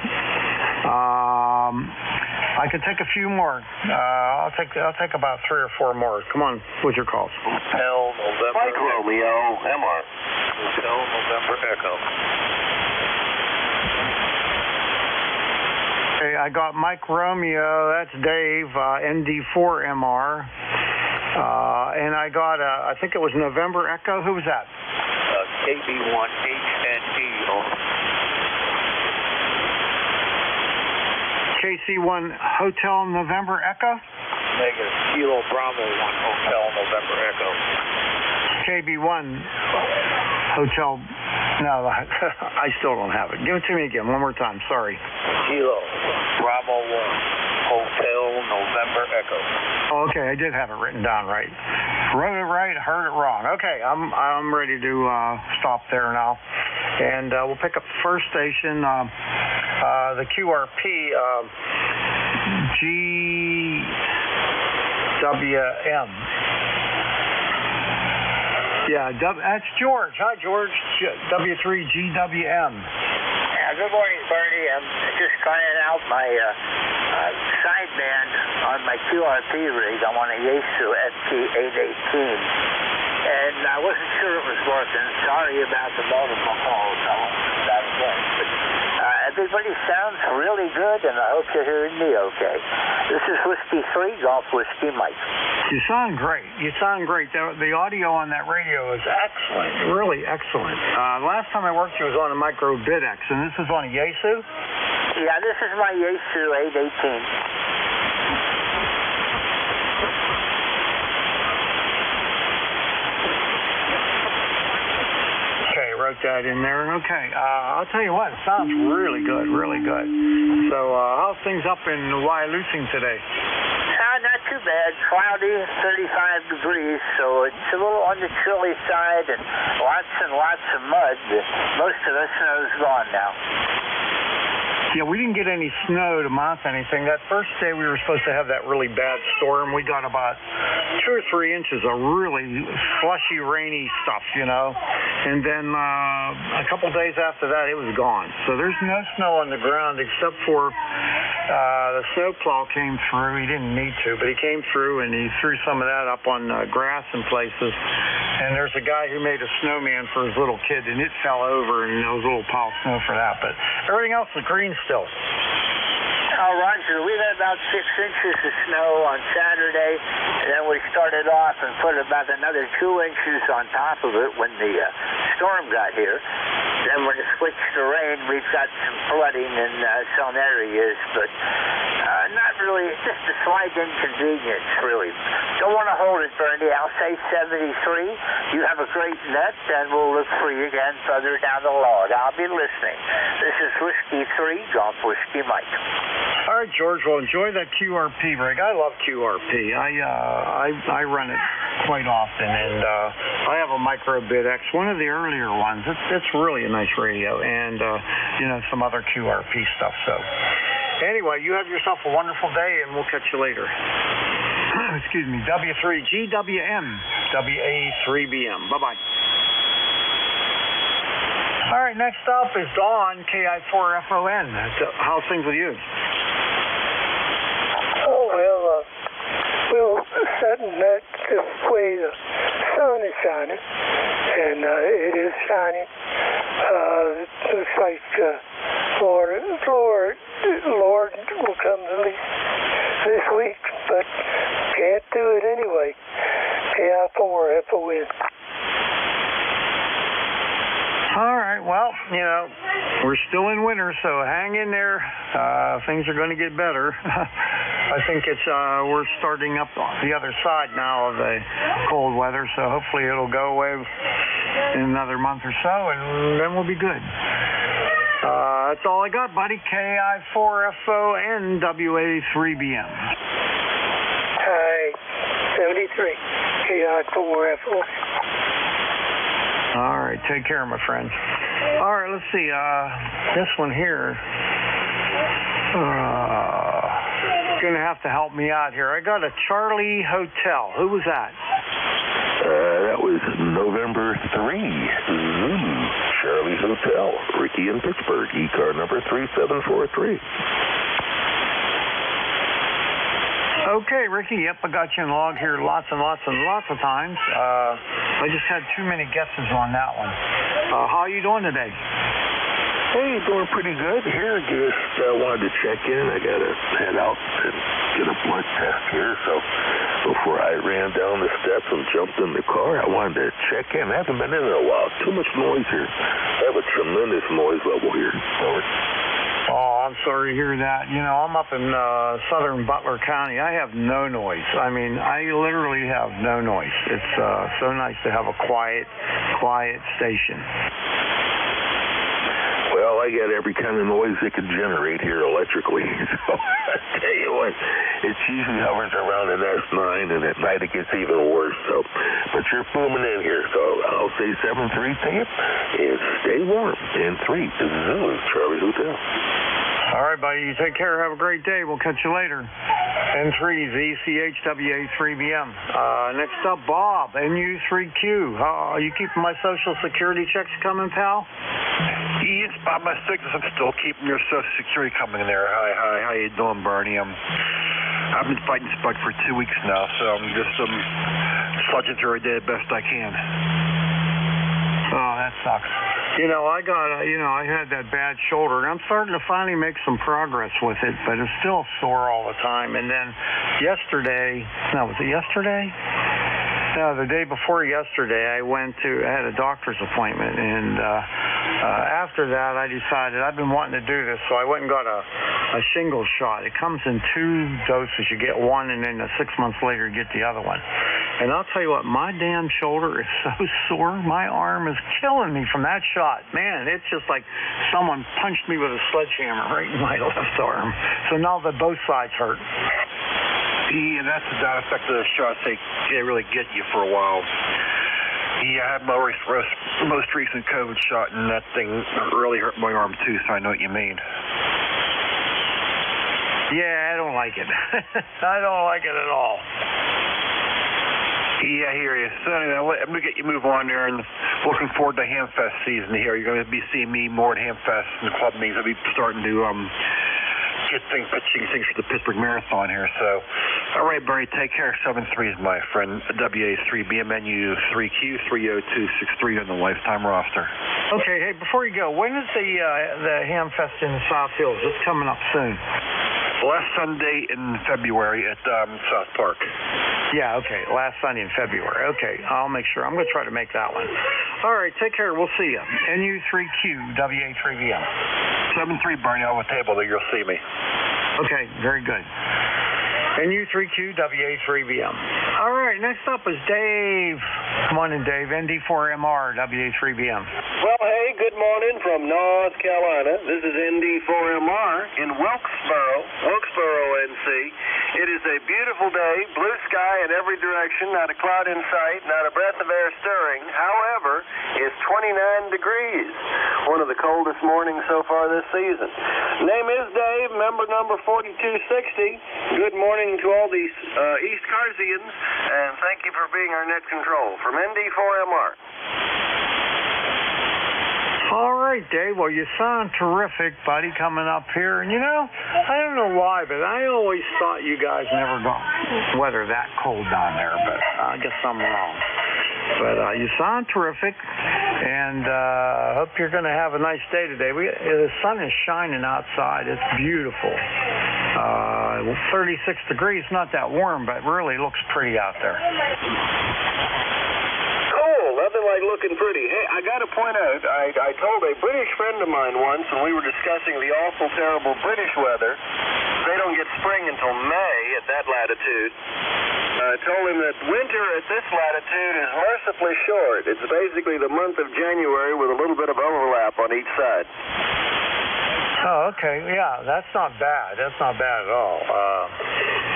I can take a few more. I'll take about 3 or 4 more. Come on, with your calls. Hotel November. Mike Romeo, MR. Hotel November Echo. Okay, I got Mike Romeo. That's Dave, ND4MR. And I got, I think it was November Echo. Who was that? KB1HNE. KC1 Hotel November Echo? Negative. Kilo Bravo 1 Hotel November Echo. KB1 Hotel. No, I still don't have it. Give it to me again, one more time. Sorry. Kilo Bravo 1 Hotel November Echo. Oh, okay, I did have it written down right. Wrote it right, heard it wrong. Okay, I'm ready to stop there now. And we'll pick up the first station, the QRP, GWM. Yeah, that's George. Hi, George. W3GWM. Good morning, Bernie. I'm just trying out my sideband on my QRP rig. I'm on a Yaesu ST818. And I wasn't sure it was working. Sorry about the multiple calls. That again. But everybody sounds really good, and I hope you're hearing me okay. This is Whiskey 3, Golf Whiskey Mike. You sound great. You sound great. The audio on that radio is excellent, really excellent. Last time I worked, you was on a Micro Bid-X, and this is on a Yaesu? Yeah, this is my Yaesu 818. Wrote that in there. Okay, I'll tell you what, it sounds really good, really good. So, how's things up in Wyalusing today? Not too bad. Cloudy, 35 degrees, so it's a little on the chilly side and lots of mud. Most of the snow's gone now. Yeah, we didn't get any snow to mount anything. That first day we were supposed to have that really bad storm. We got about 2 or 3 inches of really slushy, rainy stuff, you know. And then a couple days after that, it was gone. So there's no snow on the ground except for the snowplow came through. He didn't need to, but he came through and he threw some of that up on grass in places. And there's a guy who made a snowman for his little kid, and it fell over, and there was a little pile of snow for that. But everything else is green still. Oh, Roger, we had about 6 inches of snow on Saturday, and then we started off and put about another 2 inches on top of it when the storm got here. Then when it switched to rain, we've got some flooding in some areas, but not really, just a slight inconvenience, really. Don't want to hold it, Bernie. I'll say 73. You have a great net, and we'll look for you again further down the road. I'll be listening. This is Whiskey 3, Golf Whiskey Mike. All right, George. Well, enjoy that QRP rig. I love QRP. I run it quite often, and I have a Micro Bid-X, one of the earlier ones. It's really a nice radio, and you know, some other QRP stuff. So anyway, you have yourself a wonderful day, and we'll catch you later. Excuse me. W3GWM WA3BM. Bye bye. All right, next up is Dawn, KI4FON. How's things with you? Oh, well, sudden that this way the sun is shining, and it is shining. It looks like Lord will come to least this week, but can't do it anyway. KI4FON. All right, well, you know, we're still in winter, so hang in there. Things are going to get better. I think we're starting up the other side now of the cold weather, so hopefully it'll go away in another month or so, and then we'll be good. That's all I got, buddy. KI4FON WA3BM. Hi, 73, KI4FON. All right, take care, my friend. All right, let's see. This one here. Going to have to help me out here. I got a Charlie Hotel. Who was that? That was November 3. Charlie's Hotel, Ricky in Pittsburgh, ECAR number 3743. Okay, Ricky. Yep, I got you in log here lots and lots of times. I just had too many guesses on that one. How are you doing today? Hey, doing pretty good here. Just wanted to check in. I got to head out and get a blood test here. So before I ran down the steps and jumped in the car, I wanted to check in. I haven't been in a while. Too much noise here. I have a tremendous noise level here. Oh, I'm sorry to hear that. You know, I'm up in southern Butler County. I have no noise. I mean, I literally have no noise. It's so nice to have a quiet station. Well, I got every kind of noise it could generate here electrically. So I tell you what, it usually hovers around an S9, and at night it gets even worse. So, but you're booming in here, so I'll say 7-3 to you, and stay warm. And 3, this is Charlie Hotel. All right, buddy. You take care. Have a great day. We'll catch you later. N3 ZCHWA3BM. Next up, Bob, NU3Q. You keeping my Social Security checks coming, pal? Yes, Bob, my sickness. I'm still keeping your Social Security coming in there. Hi. How you doing, Bernie? I've been fighting this bug for 2 weeks now, so I'm just sludging through it the best I can. Oh, that sucks. You know, I had that bad shoulder, and I'm starting to finally make some progress with it, but it's still sore all the time. And then was it yesterday? No, the day before yesterday, I had a doctor's appointment, and after that, I decided I've been wanting to do this, so I went and got a shingle shot. It comes in 2 doses. You get one, and then 6 months later, you get the other one. And I'll tell you what, my damn shoulder is so sore. My arm is killing me from that shot. Man, it's just like someone punched me with a sledgehammer right in my left arm. So now both sides hurt. Yeah, that's the side effect of the shots. They really get you for a while. Yeah, I had my most recent COVID shot, and that thing really hurt my arm too, so I know what you mean. Yeah, I don't like it. I don't like it at all. Yeah, I hear you. So anyway, let me get you move on there, and looking forward to Hamfest season here. You're going to be seeing me more at Hamfest and the club meetings. I'll be starting to pitching things for the Pittsburgh Marathon here. So, all right, Barry, take care. 7-3 is my friend. WA3 BMNU 3Q 30263 on the lifetime roster. Okay, hey, before you go, when is the Hamfest in the South Hills? It's coming up soon. Last Sunday in February at South Park. Yeah, okay. Last Sunday in February. Okay, I'll make sure. I'm going to try to make that one. All right, take care. We'll see you. NU3Q, WA3VM. 7-3, Barney, on the table there. You'll see me. Okay, very good. NU3Q, WA3VM. All right, next up is Dave. Come on in, Dave. ND4MR, WA3VM. Well, hey, good morning from North Carolina. This is ND4MR in Wilkesboro, NC. It is a beautiful day, blue sky in every direction, not a cloud in sight, not a breath of air stirring. However, it's 29 degrees, one of the coldest mornings so far this season. Name is Dave, member number 4260. Good morning to all these ECARSians, and thank you for being our net control from ND4MR. All right, Dave. Well, you sound terrific, buddy, coming up here. And, I don't know why, but I always thought you guys never got weather that cold down there, but I guess I'm wrong. But you sound terrific, and I hope you're going to have a nice day today. The sun is shining outside. It's beautiful. 36 degrees, not that warm, but really looks pretty out there. Nothing like looking pretty. Hey, I got to point out, I told a British friend of mine once when we were discussing the awful, terrible British weather, they don't get spring until May at that latitude. I told him that winter at this latitude is mercifully short. It's basically the month of January with a little bit of overlap on each side. Oh, okay. Yeah, that's not bad. That's not bad at all.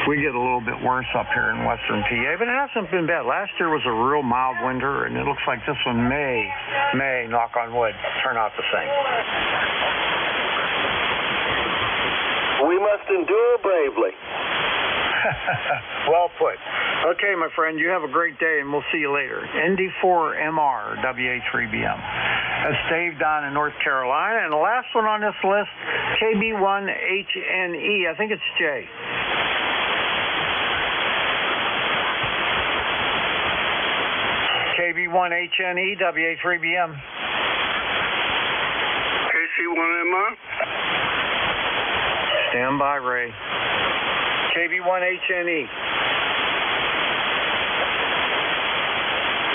We get a little bit worse up here in western PA, but it hasn't been bad. Last year was a real mild winter, and it looks like this one may, knock on wood, turn out the same. We must endure bravely. Well put. Okay, my friend, you have a great day, and we'll see you later. ND4MR, WA3BM. That's Dave down in North Carolina. And the last one on this list, KB1HNE. I think it's Jay. KB1HNE, WA3BM. KC1MR. Stand by, Ray. KB1HNE.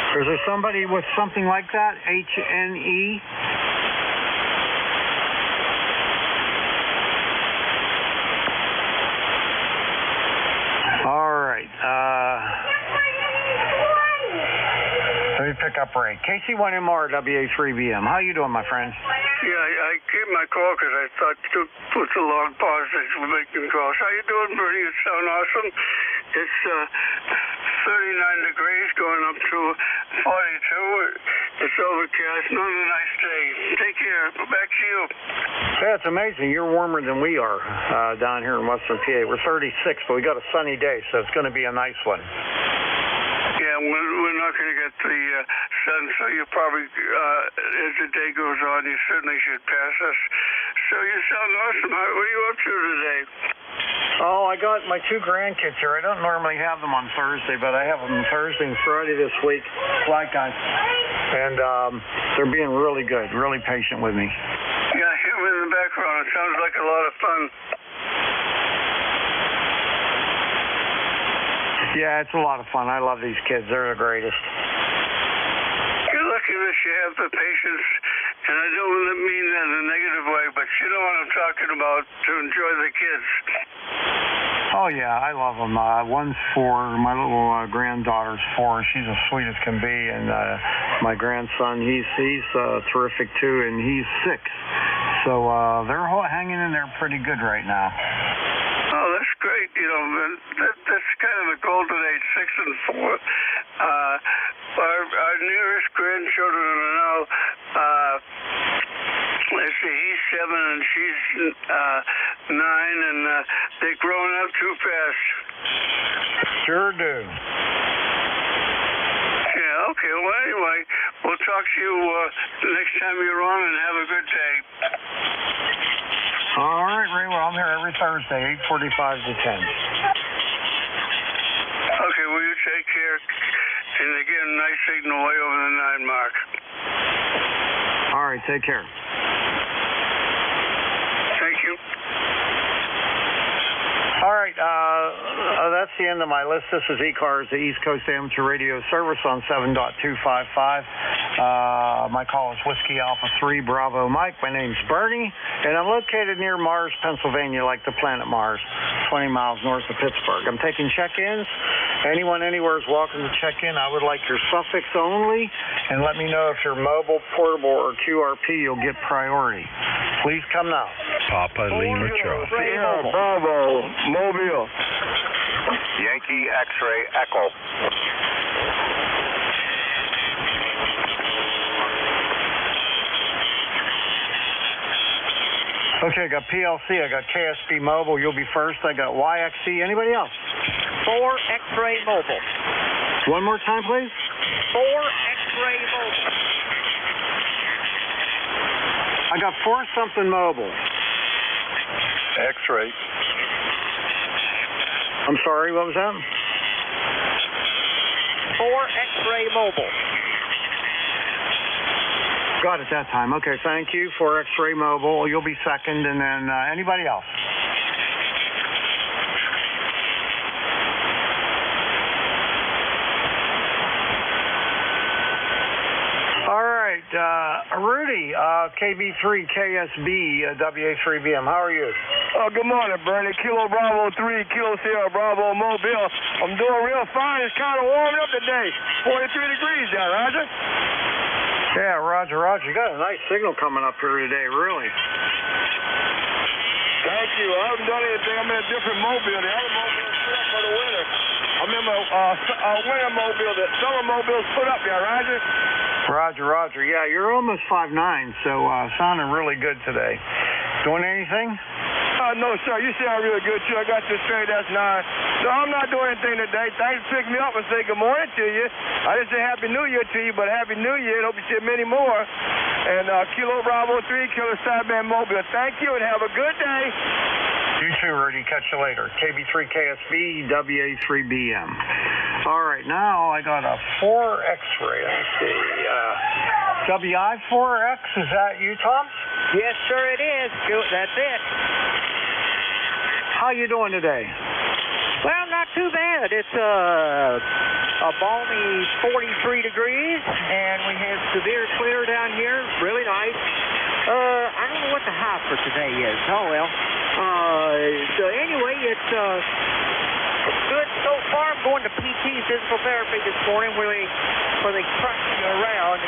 Is there somebody with something like that? HNE? All right. Let me pick up Ray. KC1MR, WA3BM. How you doing, my friend? Yeah, I gave my call because I thought to put a long pause as we're making calls. How you doing, Bernie? You sound awesome. It's 39 degrees going up to 42. It's overcast. Another nice day. Take care. Back to you. Yeah, it's amazing. You're warmer than we are down here in western PA. We're 36, but we got a sunny day, so it's going to be a nice one. Yeah, we're not going to get the sun, so you probably, as the day goes on, you certainly should pass us. So you sound awesome. What are you up to today? Oh, I got my 2 grandkids here. I don't normally have them on Thursday, but I have them Thursday and Friday this week. Bye, guys. And they're being really good, really patient with me. Yeah, I hear it in the background. It sounds like a lot of fun. Yeah, it's a lot of fun. I love these kids. They're the greatest. You're lucky that you have the patience, and I don't mean that in a negative way, but you know what I'm talking about, to enjoy the kids. Oh, yeah, I love them. One's 4. My little granddaughter's 4. She's as sweet as can be. And my grandson, he's terrific, too, and he's 6. So they're hanging in there pretty good right now. Oh, that's great. You know, that's kind of a golden age, 6 and 4. Our nearest grandchildren are now, let's see, he's 7 and she's 9, and they've grown up too fast. Sure do. Yeah, okay. Well, anyway, we'll talk to you next time you're on, and have a good day. All right, Ray. Well, I'm here every Thursday, 8:45 to 10. Okay, well, you take care. And again, nice signal way over the 9 mark. All right, take care. Thank you. All right, that's the end of my list. This is ECARS, the East Coast Amateur Radio Service on 7.255. My call is Whiskey Alpha 3 Bravo Mike. My name's Bernie, and I'm located near Mars, Pennsylvania, like the planet Mars, 20 miles north of Pittsburgh. I'm taking check-ins. Anyone anywhere is welcome to check in. I would like your suffix only, and let me know if you're mobile, portable, or QRP. You'll get priority. Please come now. Papa Lima Charlie. Sierra Bravo, Mobile. Yankee X-ray Echo. Okay, I got PLC, I got KSB Mobile. You'll be first. I got YXC. Anybody else? 4 X-ray Mobile. One more time, please. 4 X-ray Mobile. I got 4 something mobile. X-ray. I'm sorry, what was that? 4 X-ray Mobile. Got it that time. Okay, thank you. 4 X-ray Mobile. You'll be second, and then anybody else? All right, Rudy, KB3 KSB WA3BM. How are you? Good morning, Bernie. Kilo Bravo 3, Kilo Sierra Bravo Mobile. I'm doing real fine. It's kind of warming up today. 43 degrees down, Roger. Yeah, Roger. You got a nice signal coming up here today, really. Thank you. I haven't done anything. I'm in a different mobile. The other mobile is put up for the winter. I'm in my winter mobile. The summer mobile's put up there, Roger. Roger. Yeah, you're almost 5'9", so sounding really good today. Doing anything? No, sir. You sound really good, too. I got you straight. That's 9. No, I'm not doing anything today. Thanks for picking me up and say good morning to you. I didn't say Happy New Year to you, but Happy New Year. Hope you see many more. And Kilo Bravo 3, Kilo Sideband Mobile. Thank you and have a good day. You too, Rudy. Catch you later. KB3 KSB, WA3BM. All right, now I got a 4 X-ray. Let me see. WI4X, is that you, Tom? Yes, sir, it is. That's it. How you doing today? Well, not too bad. It's a balmy 43 degrees, and we have severe clear down here. Really nice. I don't know what the high for today is. Oh, well. So anyway, it's good so far. I'm going to PT, physical therapy, this morning where they crush you around.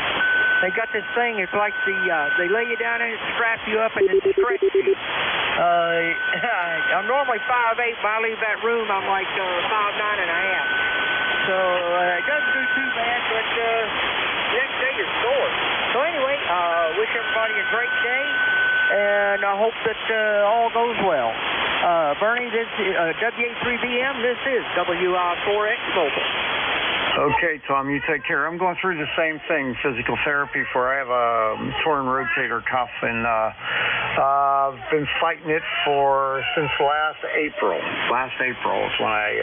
They got this thing, it's like they lay you down and strap you up and then stretch you. I'm normally 5'8", but I leave that room, I'm like 5'9 and a half. So it doesn't do too bad, but the next day is sore. So anyway, wish everybody a great day, and I hope that all goes well. Bernie, this is WA3BM, this is WI4X Mobile. Okay, Tom, you take care. I'm going through the same thing, physical therapy, for I have a torn rotator cuff, and I've been fighting it since last April. Last April is when I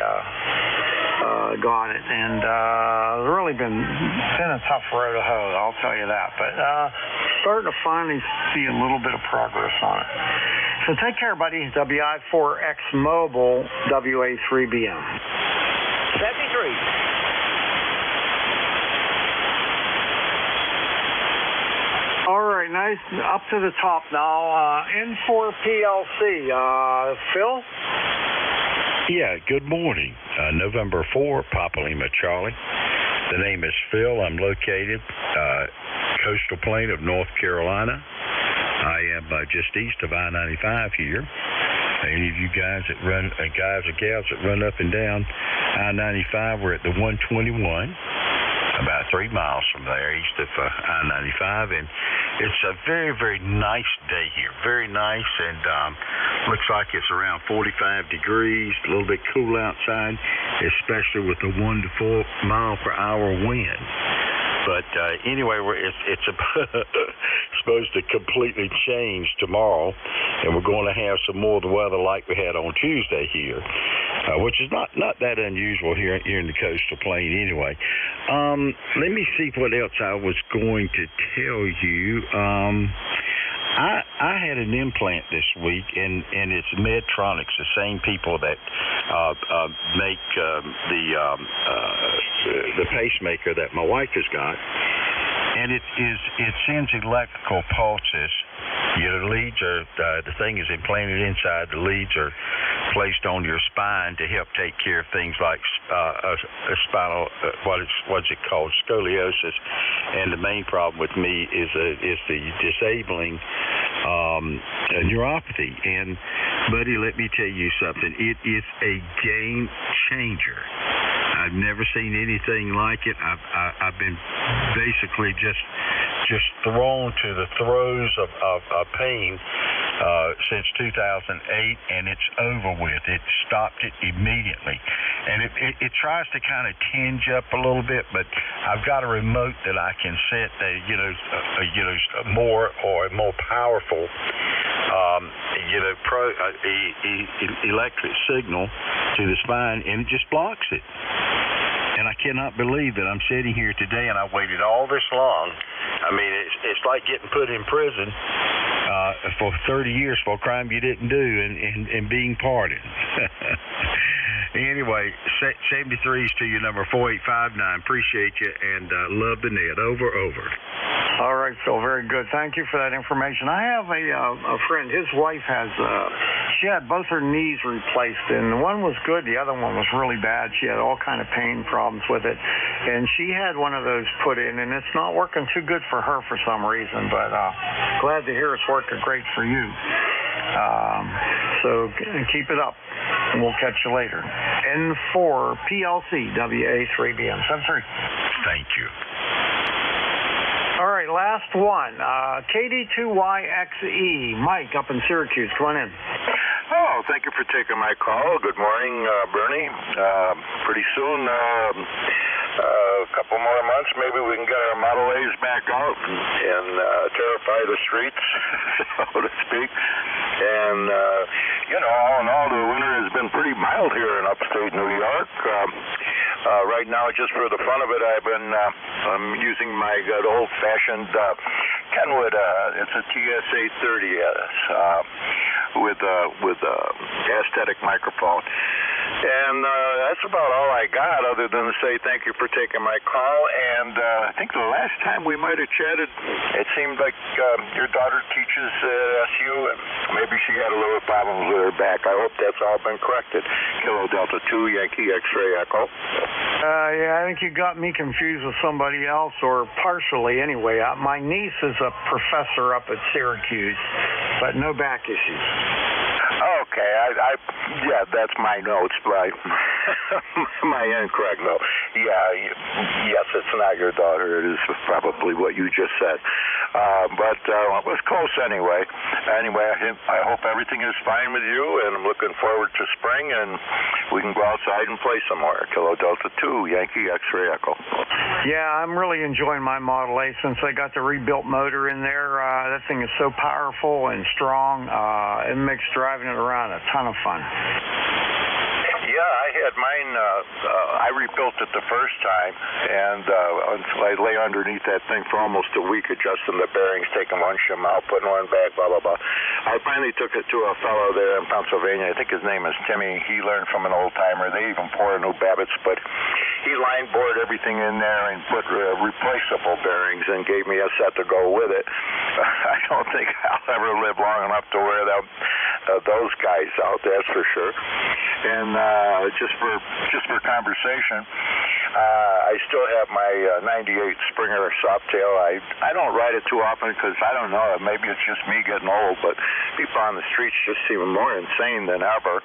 got it, and it's really been a tough road to hoe, I'll tell you that. But starting to finally see a little bit of progress on it. So take care, buddy. WI4X Mobile, WA3BM. 73. All right, nice. Up to the top now. N4 PLC. Phil? Yeah, good morning. November 4, Papa Lima Charlie. The name is Phil. I'm located coastal plain of North Carolina. I am just east of I-95 here. Any of you guys or gals that run up and down I-95, we're at the 121. About 3 miles from there, east of I-95, and it's a very, very nice day here. Very nice, and looks like it's around 45 degrees, a little bit cool outside, especially with the 1 to 4 mile per hour wind. But anyway, it's supposed to completely change tomorrow, and we're going to have some more of the weather like we had on Tuesday here, which is not that unusual here in the coastal plain anyway. Let me see what else I was going to tell you. I had an implant this week, and it's Medtronics, the same people that make the pacemaker that my wife has got, and it sends electrical pulses. Your leads are the thing is implanted inside. The leads are placed on your spine to help take care of things like a spinal what's it called, scoliosis, and the main problem with me is the disabling neuropathy. And buddy, let me tell you something. It is a game changer. I've never seen anything like it. I've been basically just thrown to the throes of pain since 2008, and it's over with. It stopped it immediately, and it tries to kind of tinge up a little bit, but I've got a remote that I can set a more powerful electric signal to the spine, and it just blocks it. And I cannot believe that I'm sitting here today and I waited all this long. I mean, it's like getting put in prison for 30 years for a crime you didn't do and being pardoned. Anyway, 73s to you, number 4859. Appreciate you, and love the net. Over. All right, Phil, very good. Thank you for that information. I have a friend. His wife she had both her knees replaced, and one was good. The other one was really bad. She had all kind of pain problems with it, and she had one of those put in, and it's not working too good for her for some reason, but glad to hear it's working great for you. So keep it up, and we'll catch you later. N4 PLC, WA3BM. 73. Thank you. All right, last one. KD2YXE. Mike up in Syracuse. Come on in. Oh, thank you for taking my call. Good morning, Bernie. Pretty soon, a couple more months, maybe we can get our Model A's back out and terrify the streets, so to speak. And, all in all, the winter has been pretty mild here in upstate New York. Right now, just for the fun of it, I'm using my good old-fashioned Kenwood. It's a TSA 30S with a aesthetic microphone. And that's about all I got, other than to say thank you for taking my call. And I think the last time we might have chatted, it seemed like your daughter teaches SU, and maybe she had a little problems with her back. I hope that's all been corrected. Kilo Delta 2, Yankee X-ray Echo. Yeah, I think you got me confused with somebody else, or partially anyway. My niece is a professor up at Syracuse, but no back issues. Okay, yeah, that's my notes, but my incorrect note. Yeah, yes, it's not your daughter. It is probably what you just said. But it was close anyway. Anyway, I hope everything is fine with you, and I'm looking forward to spring, and we can go outside and play somewhere. Kilo Delta 2, Yankee X-ray Echo. Yeah, I'm really enjoying my Model A since I got the rebuilt motor in there. That thing is so powerful and strong. It makes driving it around a ton of fun. Yeah, I had mine, I rebuilt it the first time, and I lay underneath that thing for almost a week adjusting the bearings, taking one shim out, putting one back, blah, blah, blah. I finally took it to a fellow there in Pennsylvania. I think his name is Timmy. He learned from an old-timer. They even pour new Babbitts, but he line bored everything in there and put replaceable bearings and gave me a set to go with it. I don't think I'll ever live long enough to wear those guys out, that's for sure. And just for conversation, I still have my 98 Springer Softail. I don't ride it too often because I don't know, maybe it's just me getting old, but people on the streets just seem more insane than ever.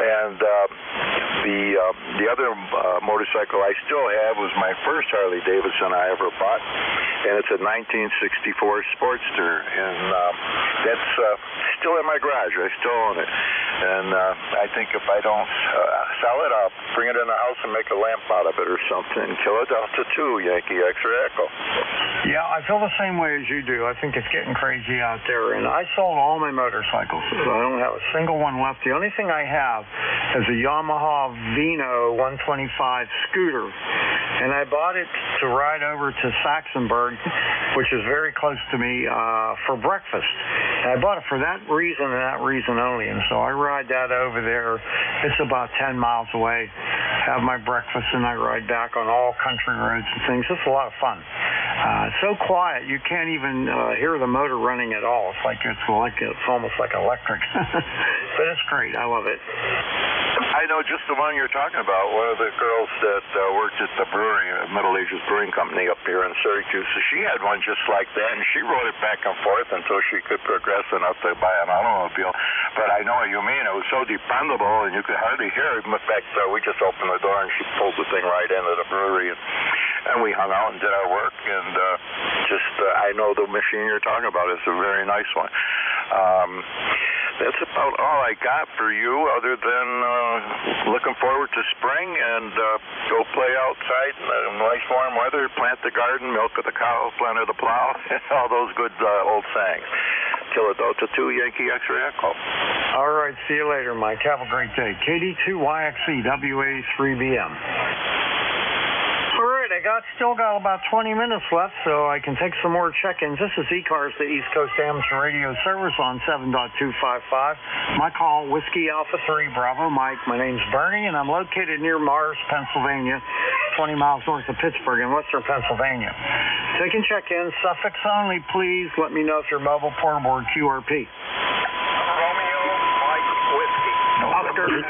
And the other motorcycle I still have was my first Harley Davidson I ever bought, and it's a 1964 Sportster, and that's still in my garage. I still own it, and I think if I don't sell it, I'll bring it in the house and make a lamp out of it or something. Philadelphia 2, Yankee X-ray Echo. Yeah, I feel the same way as you do. I think it's getting crazy out there, and I sold all my motorcycles. I don't have a single one left. The only thing I have is a Yamaha Vino 125 scooter, and I bought it to ride over to Saxonburg, which is very close to me, for breakfast. And I bought it for that reason and that reason only, and so I ride that over there. It's about 10 miles away. Have my breakfast, and I ride back on all country roads and things. It's a lot of fun. So quiet, you can't even hear the motor running at all. It's almost like electric. But it's great. I love it. I know just the one you're talking about. One of the girls that worked at the brewery, Middle Ages Brewing Company up here in Syracuse, so she had one just like that, and she rode it back and forth until she could progress enough to buy an automobile. But I know what you mean. It was so dependable, and you could hardly hear it. In fact, we just opened the door, and she pulled the thing right into the brewery, and we hung out and did our work. And I know the machine you're talking about is a very nice one. That's about all I got for you, other than looking forward to spring and go play outside in nice warm weather, plant the garden, milk of the cow, plant of the plow, all those good old sayings. Philadelphia 2, Yankee X-ray Echo. All right, see you later, Mike. Have a great day. KD2YXE, WA3BM. All right, I still got about 20 minutes left, so I can take some more check-ins. This is ECARS, the East Coast Amateur Radio Service on 7.255. My call, Whiskey Alpha 3, Bravo Mike. My name's Bernie, and I'm located near Mars, Pennsylvania, 20 miles north of Pittsburgh in western Pennsylvania. Taking check-ins, suffix only, please. Let me know if you're mobile, portable, or QRP. Romeo, Mike, Whiskey. Oscar, 1,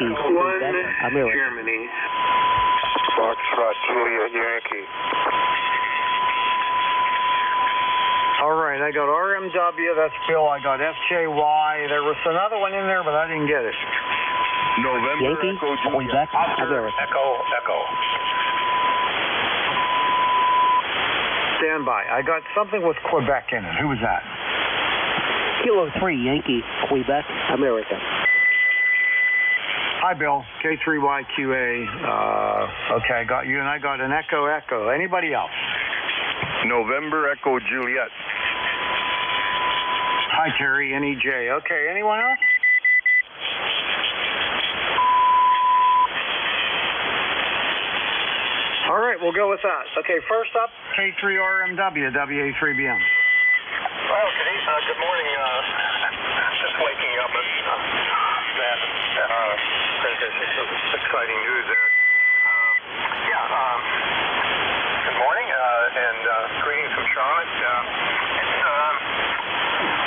Germany. Foxtrot, Juliet, Yankee. All right, I got RMW, that's Bill. I got FJY. There was another one in there, but I didn't get it. November, Yankee, Echo, Quebec, America. Echo. Stand by. I got something with Quebec in it. Who was that? Kilo 3, Yankee, Quebec, America. Hi, Bill. K3YQA. Okay, I got you, and I got an Echo. Anybody else? November, Echo, Juliet. Hi, Terry, NEJ. Okay, anyone else? All right, we'll go with that. Okay, first up, K3RMW, WA3BM. Well, good morning. Just waking up. There's exciting news there. Good morning, and greetings from Charlotte. It's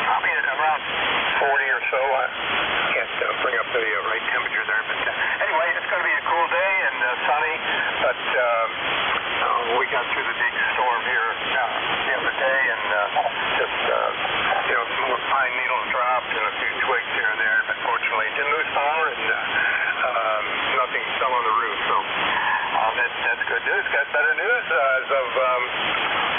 probably at around 40 or so. I can't bring up the right temperature there, but anyway, it's going to be a cool day and sunny. But we got through the big storm here the other day, and just some more pine needles dropped and a few twigs here and there. Unfortunately, didn't lose power, and nothing fell on the roof. So that's good news. Got better news. As of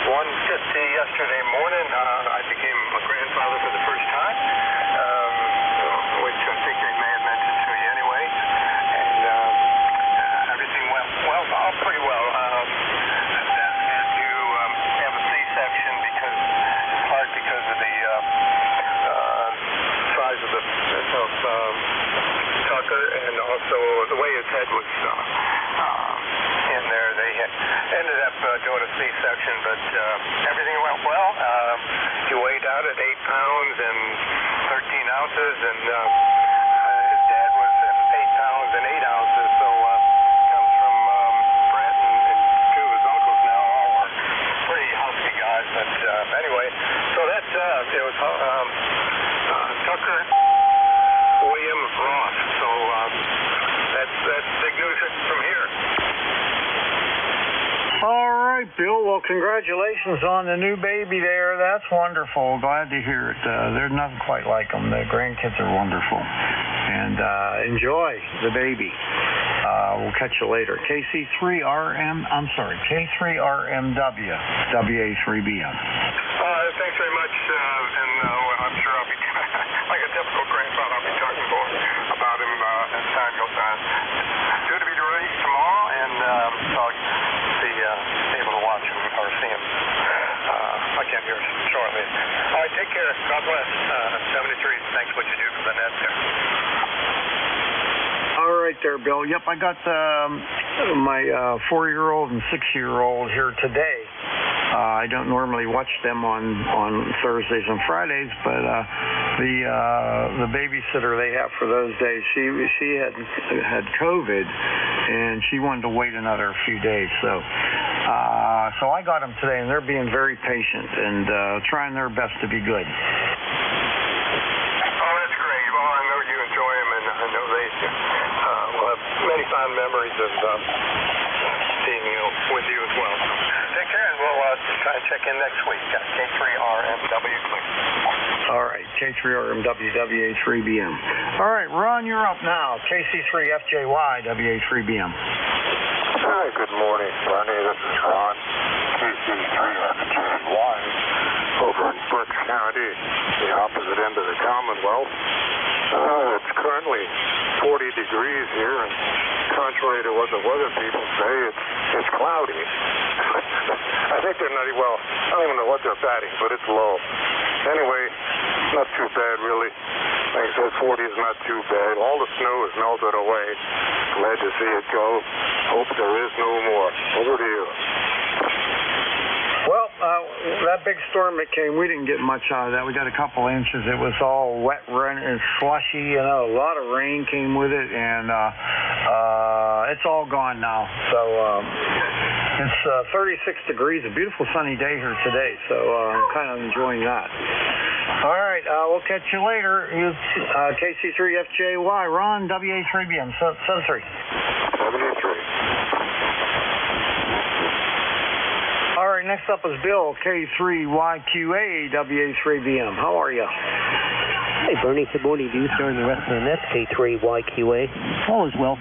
1:50 yesterday morning, I became a grandfather for the first time, which I think they may have mentioned to you anyway. And everything went pretty well. Had to have a C-section because it's hard because of the size of Tucker, and also the way his head was But anyway, so that's it was Tucker William Ross. So that's big news from here. All right, Bill. Well, congratulations on the new baby there. That's wonderful. Glad to hear it. There's nothing quite like them. The grandkids are wonderful. And enjoy the baby. We'll catch you later. K3RMW, WA3BM. Thanks very much, and I'm sure I'll be, like a typical grandfather, I'll be talking more about him as time goes on. It's due to be released tomorrow, and so I'll be able to watch him or see him again here shortly. All right, take care. God bless. 73. Thanks for what you do for the net there. All right there, Bill. Yep, I got my 4-year-old and 6-year-old here today. I don't normally watch them on Thursdays and Fridays, but the babysitter they have for those days, she had COVID, and she wanted to wait another few days. So I got them today, and they're being very patient and trying their best to be good. Many fond memories of seeing you with you as well. So take care, and we'll try and check in next week. K3RMW. All right, K3RMW, WA3BM. All right, Ron, you're up now. KC3FJY, WA3BM. Hi, good morning, Ronnie. This is Ron, KC3FJY, over in Berks County, the opposite end of the Commonwealth. It's currently 40 degrees here, and contrary to what the weather people say, it's cloudy. I think they're not, well, I don't even know what they're batting, but it's low. Anyway, not too bad, really. Like I said, 40 is not too bad. All the snow is melted away. Glad to see it go. Hope there is no more. Over to you. Well, that big storm that came, we didn't get much out of that. We got a couple inches. It was all wet and slushy. You know, a lot of rain came with it, and it's all gone now. So it's 36 degrees, a beautiful sunny day here today. So I'm kind of enjoying that. All right, we'll catch you later. KC3FJY, Ron, WA3BM, 73. 73. All right, next up is Bill, K3YQA, WA3BM. How are you? Hey, Bernie. Good morning to you, sir, and the rest of the net, K3YQA. All is well.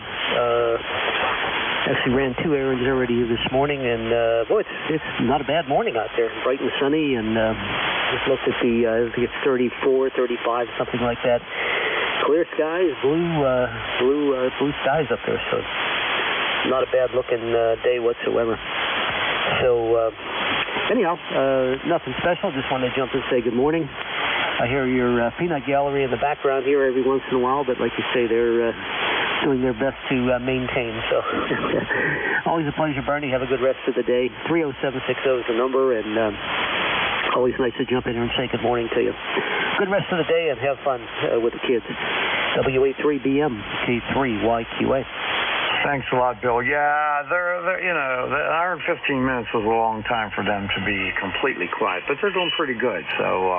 Actually ran 2 errands already this morning, and boy, it's not a bad morning out there. Bright and sunny, and just looked at the, I think it's 34, 35, something like that. Clear skies, blue skies up there, so not a bad looking day whatsoever. So, anyhow, nothing special. Just wanted to jump in and say good morning. I hear your peanut gallery in the background here every once in a while, but like you say, they're doing their best to maintain. So, always a pleasure, Bernie. Have a good rest of the day. 30760 is the number, and always nice to jump in here and say good morning to you. Good rest of the day, and have fun with the kids. WA3BM, K3YQA. Thanks a lot, Bill. Yeah, they're you know, the hour and 15 minutes was a long time for them to be completely quiet, but they're doing pretty good. So,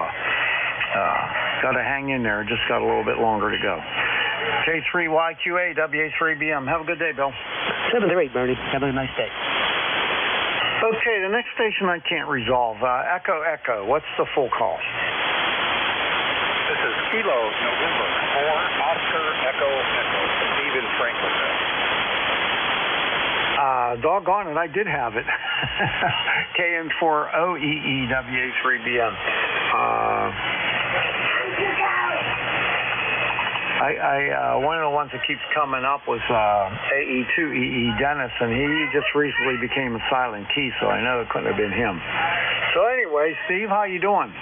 got to hang in there. Just got a little bit longer to go. K3YQA, WA3BM. Have a good day, Bill. 7-8, Bernie. Have a nice day. Okay, the next station I can't resolve. Echo. What's the full call? This is Kilo November 4 Oscar Echo Steve in Franklinville. Doggone it, I did have it. KN4OEE WA3BM. One of the ones that keeps coming up was AE2EE Dennis, and he just recently became a silent key, so I know it couldn't have been him. So anyway, Steve, how you doing?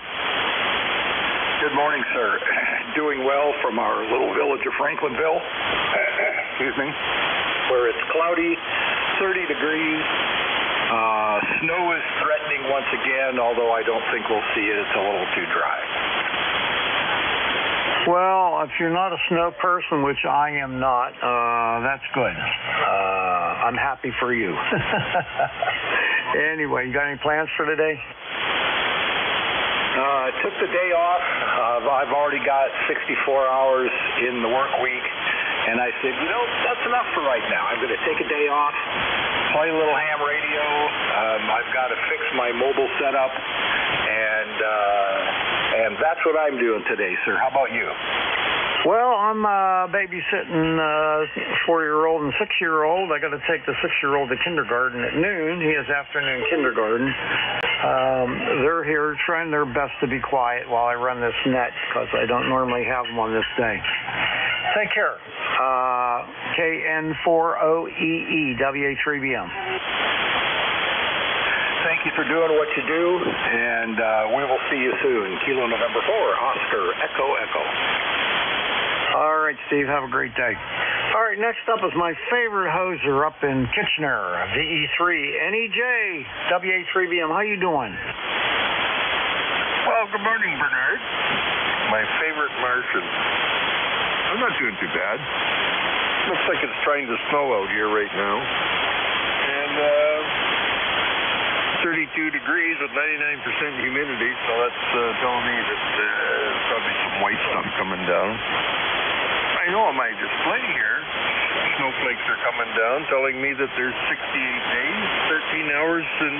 Good morning, sir. Doing well from our little village of Franklinville. Excuse me. Where it's cloudy, 30 degrees. Snow is threatening once again, although I don't think we'll see it. It's a little too dry. Well, if you're not a snow person, which I am not, that's good. I'm happy for you. Anyway, you got any plans for today? Took the day off. I've already got 64 hours in the work week, and I said, that's enough for right now. I'm going to take a day off, play a little ham radio. I've got to fix my mobile setup, and that's what I'm doing today, sir. How about you? Well, I'm babysitting a 4-year-old and 6-year-old. I got to take the 6-year-old to kindergarten at noon. He has afternoon kindergarten. They're here trying their best to be quiet while I run this net because I don't normally have them on this day. Take care. KN40EE, WA3BM. Thank you for doing what you do, and we will see you soon. Kilo November 4, Oscar, Echo, Echo. All right, Steve, have a great day. All right, next up is my favorite hoser up in Kitchener, VE3, NEJ, WA3BM. How you doing? Well, good morning, Bernard. My favorite Martian. I'm not doing too bad. Looks like it's trying to snow out here right now. And 32 degrees with 99% humidity, so that's telling me that there's probably some white stuff coming down. I know on my display here, snowflakes are coming down, telling me that there's 68 days, 13 hours, and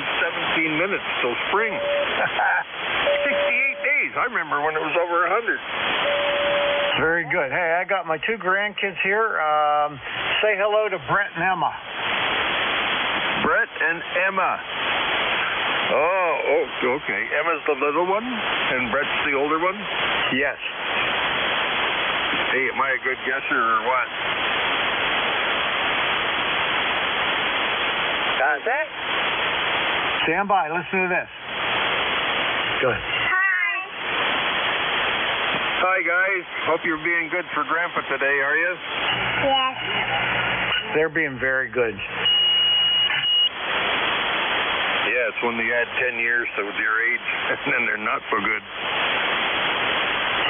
17 minutes till spring. 68 days. I remember when it was over 100. Very good. Hey, I got my 2 grandkids here. Say hello to Brett and Emma. Brett and Emma. Oh, okay. Emma's the little one, and Brett's the older one? Yes. Hey, am I a good guesser or what? That? Stand by. Listen to this. Good. Hi, guys. Hope you're being good for Grandpa today, are you? Yes. They're being very good. Yeah, it's when they add 10 years to your age, and then they're not so good.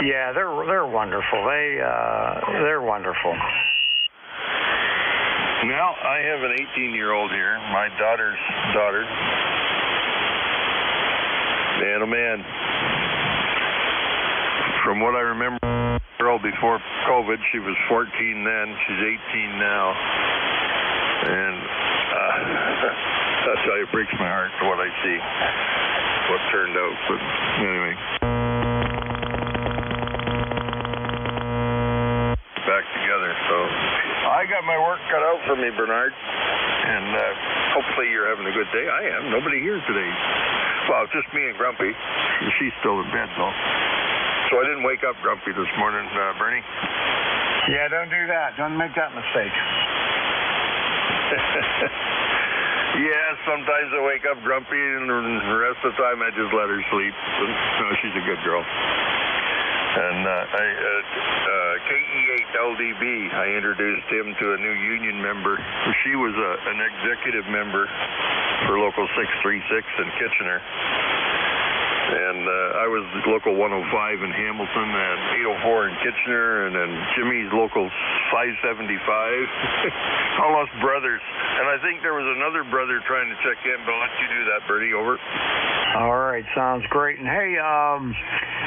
Yeah, they're wonderful. They're wonderful. Well, I have an 18-year-old here, my daughter's daughter. Man, oh man. From what I remember, girl before COVID, she was 14 then. She's 18 now. And that's how it breaks my heart for what I see, what turned out. But anyway. Back together. So I got my work cut out for me, Bernard. And hopefully you're having a good day. I am. Nobody here today. Well, just me and Grumpy. She's still in bed, though. So I didn't wake up Grumpy this morning, Bernie. Yeah, don't do that. Don't make that mistake. Yeah, sometimes I wake up Grumpy, and the rest of the time I just let her sleep. No, she's a good girl. And KE8LDB, I introduced him to a new union member. She was an executive member for Local 636 in Kitchener. And I was Local 105 in Hamilton and 804 in Kitchener, and then Jimmy's Local 575. All us brothers. And I think there was another brother trying to check in, but I'll let you do that, Bertie. Over. All right, sounds great. And hey,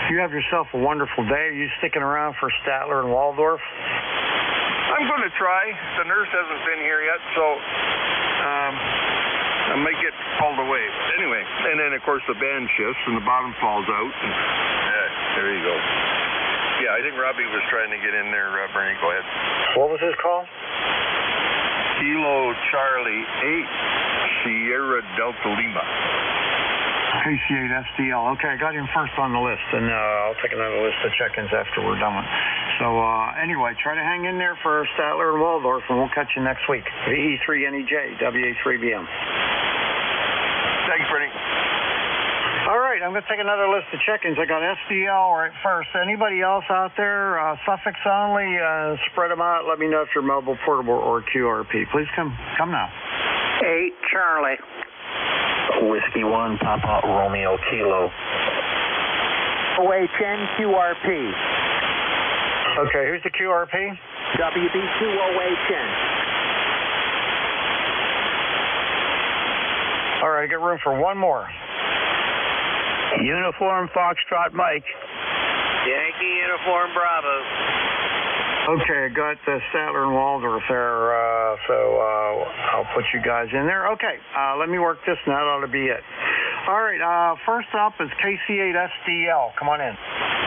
you have yourself a wonderful day. Are you sticking around for Statler and Waldorf? I'm going to try. The nurse hasn't been here yet, so I might get pulled away. But anyway, and then, of course, the band shifts and the bottom falls out. And, yeah, there you go. Yeah, I think Robbie was trying to get in there. Bernie, go ahead. What was his call? Kilo Charlie 8 Sierra Delta Lima. KC8 SDL. Okay, I got him first on the list, and I'll take another list of check-ins after we're done with. So anyway, try to hang in there for Statler and Waldorf, and we'll catch you next week. VE3NEJ, WA3BM. Thanks, Bernie. All right, I'm going to take another list of check-ins. I got SDL right first. Anybody else out there, suffix only, spread them out. Let me know if you're mobile, portable, or QRP. Please come now. 8 Charlie. Whiskey 1, Papa Romeo Kilo. OH10 QRP. Okay, who's the QRP? WB2 OH10. All right, I got room for one more. Uniform Foxtrot Mike. Yankee Uniform Bravo. Okay, I got Statler and Waldorf there, so I'll put you guys in there. Okay, let me work this, and that ought to be it. All right, first up is KC8SDL. Come on in.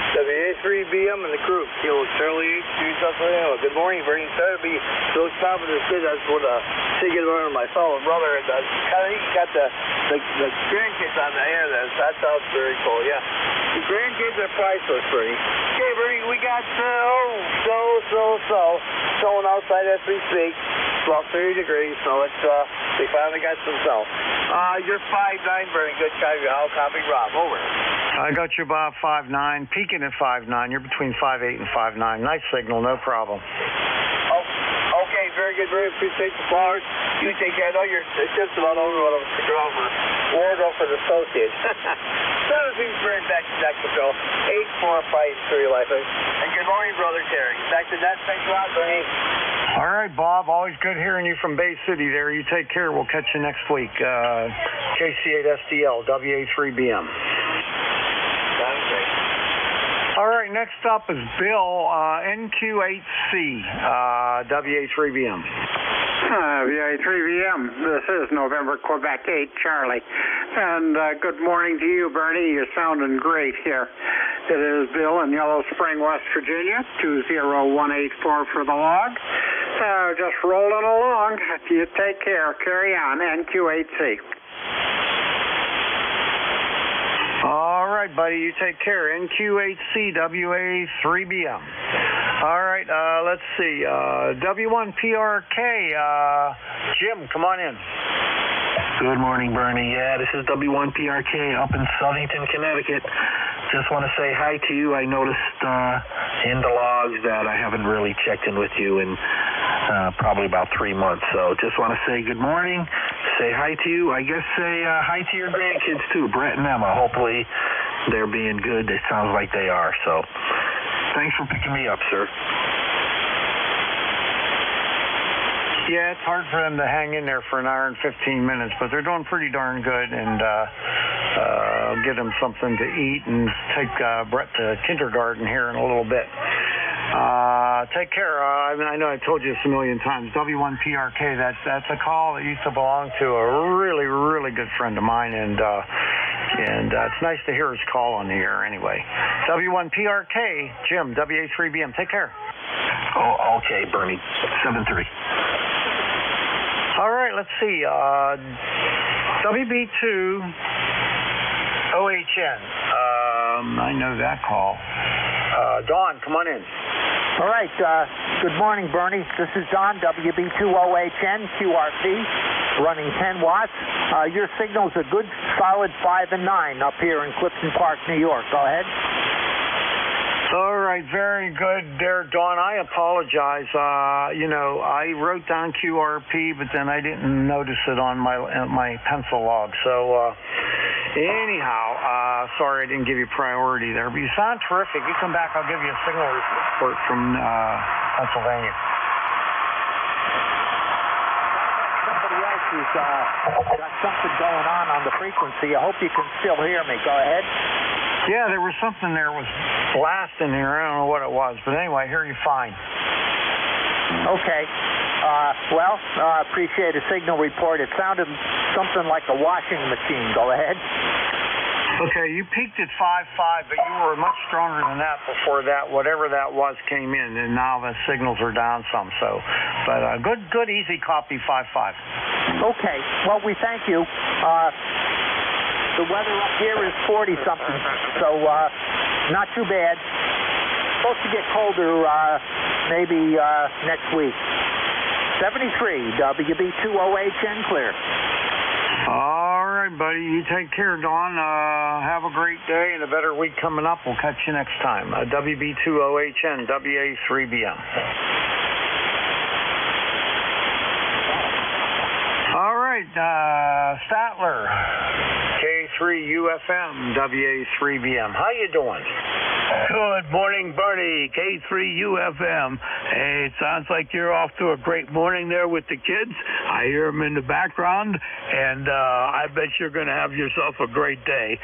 WA3BM and the crew. Kilo Charlie 2 South Orlando. Good morning, Bernie. Sorry to be so top of the city. I just want to say good morning to my fellow brother. And kind of got the grandkids on the air there, so that sounds very cool. Yeah, the grandkids are priceless, Bernie. Okay, Bernie, we got snowing outside as we speak. It's about 30 degrees, so it's we finally got some snow. You're 5'9", Bernie. Good copy. How copy, Rob? Over. I got you about 5'9", peaking at 5'9". You're between 5'8" and 5'9". Nice signal, no problem. Oh, okay, very good. Very appreciate the flowers. You take care. I know you're just about over what I'm sticking around for Wardrobe for the Associates. 17 Spirit back to Deck Patrol. 845 life. And good morning, Brother Terry. Back to that. Thanks a lot, Bernie. All right, Bob. Always good hearing you from Bay City there. You take care. We'll catch you next week. KC8SDL, WA3BM. All right, next up is Bill, NQ8C, WA3BM. VA3VM, this is November Quebec 8 Charlie. And good morning to you, Bernie. You're sounding great here. It is Bill in Yellow Spring, West Virginia, 20184 for the log. Just rolling along. You take care. Carry on. NQ8C. All right, buddy. You take care. NQ8C, WA3BM. All right, let's see. W1PRK, Jim, come on in. Good morning, Bernie. Yeah, this is W1PRK up in Southington, Connecticut. Just want to say hi to you. I noticed in the logs that I haven't really checked in with you in probably about 3 months. So just want to say good morning, say hi to you. I guess say hi to your grandkids too, Brett and Emma. Hopefully they're being good. It sounds like they are. So thanks for picking me up, sir. Yeah, it's hard for them to hang in there for an hour and 15 minutes, but they're doing pretty darn good, and I'll get them something to eat and take Brett to kindergarten here in a little bit. Take care. I know I told you this a million times. W1PRK, that's a call that used to belong to a really, really good friend of mine, and it's nice to hear his call on the air anyway. W1PRK, Jim, WA3BM. Take care. Oh, okay, Bernie. 7-3. All right, let's see. WB2 OHN. I know that call. Dawn, come on in. All right. Good morning, Bernie. This is Don, WB2OHN, QRP, running 10 watts. Your signal's a good, solid 5 and 9 up here in Clifton Park, New York. Go ahead. All right, very good there, Dawn. I apologize. I wrote down QRP, but then I didn't notice it on my pencil log. So, anyhow, sorry I didn't give you priority there. But you sound terrific. You come back, I'll give you a signal report from Pennsylvania. Somebody else who's got something going on the frequency. I hope you can still hear me. Go ahead. Yeah, there was something there was blasting here. I don't know what it was, but anyway, I hear you fine. Okay. Appreciate a signal report. It sounded something like a washing machine. Go ahead. Okay, you peaked at 5.5, but you were much stronger than that before that. Whatever that was came in, and now the signals are down some. So, but good, easy copy 5.5. Okay. Well, we thank you. The weather up here is 40-something, so not too bad. Supposed to get colder maybe next week. 73, WB2OHN clear. All right, buddy. You take care, Dawn. Have a great day and a better week coming up. We'll catch you next time. WB2OHN, WA3BM. All right, Statler. K3UFM, WA3BM. How you doing? Good morning, Bernie, K3UFM. Hey, it sounds like you're off to a great morning there with the kids. I hear them in the background, and I bet you're going to have yourself a great day.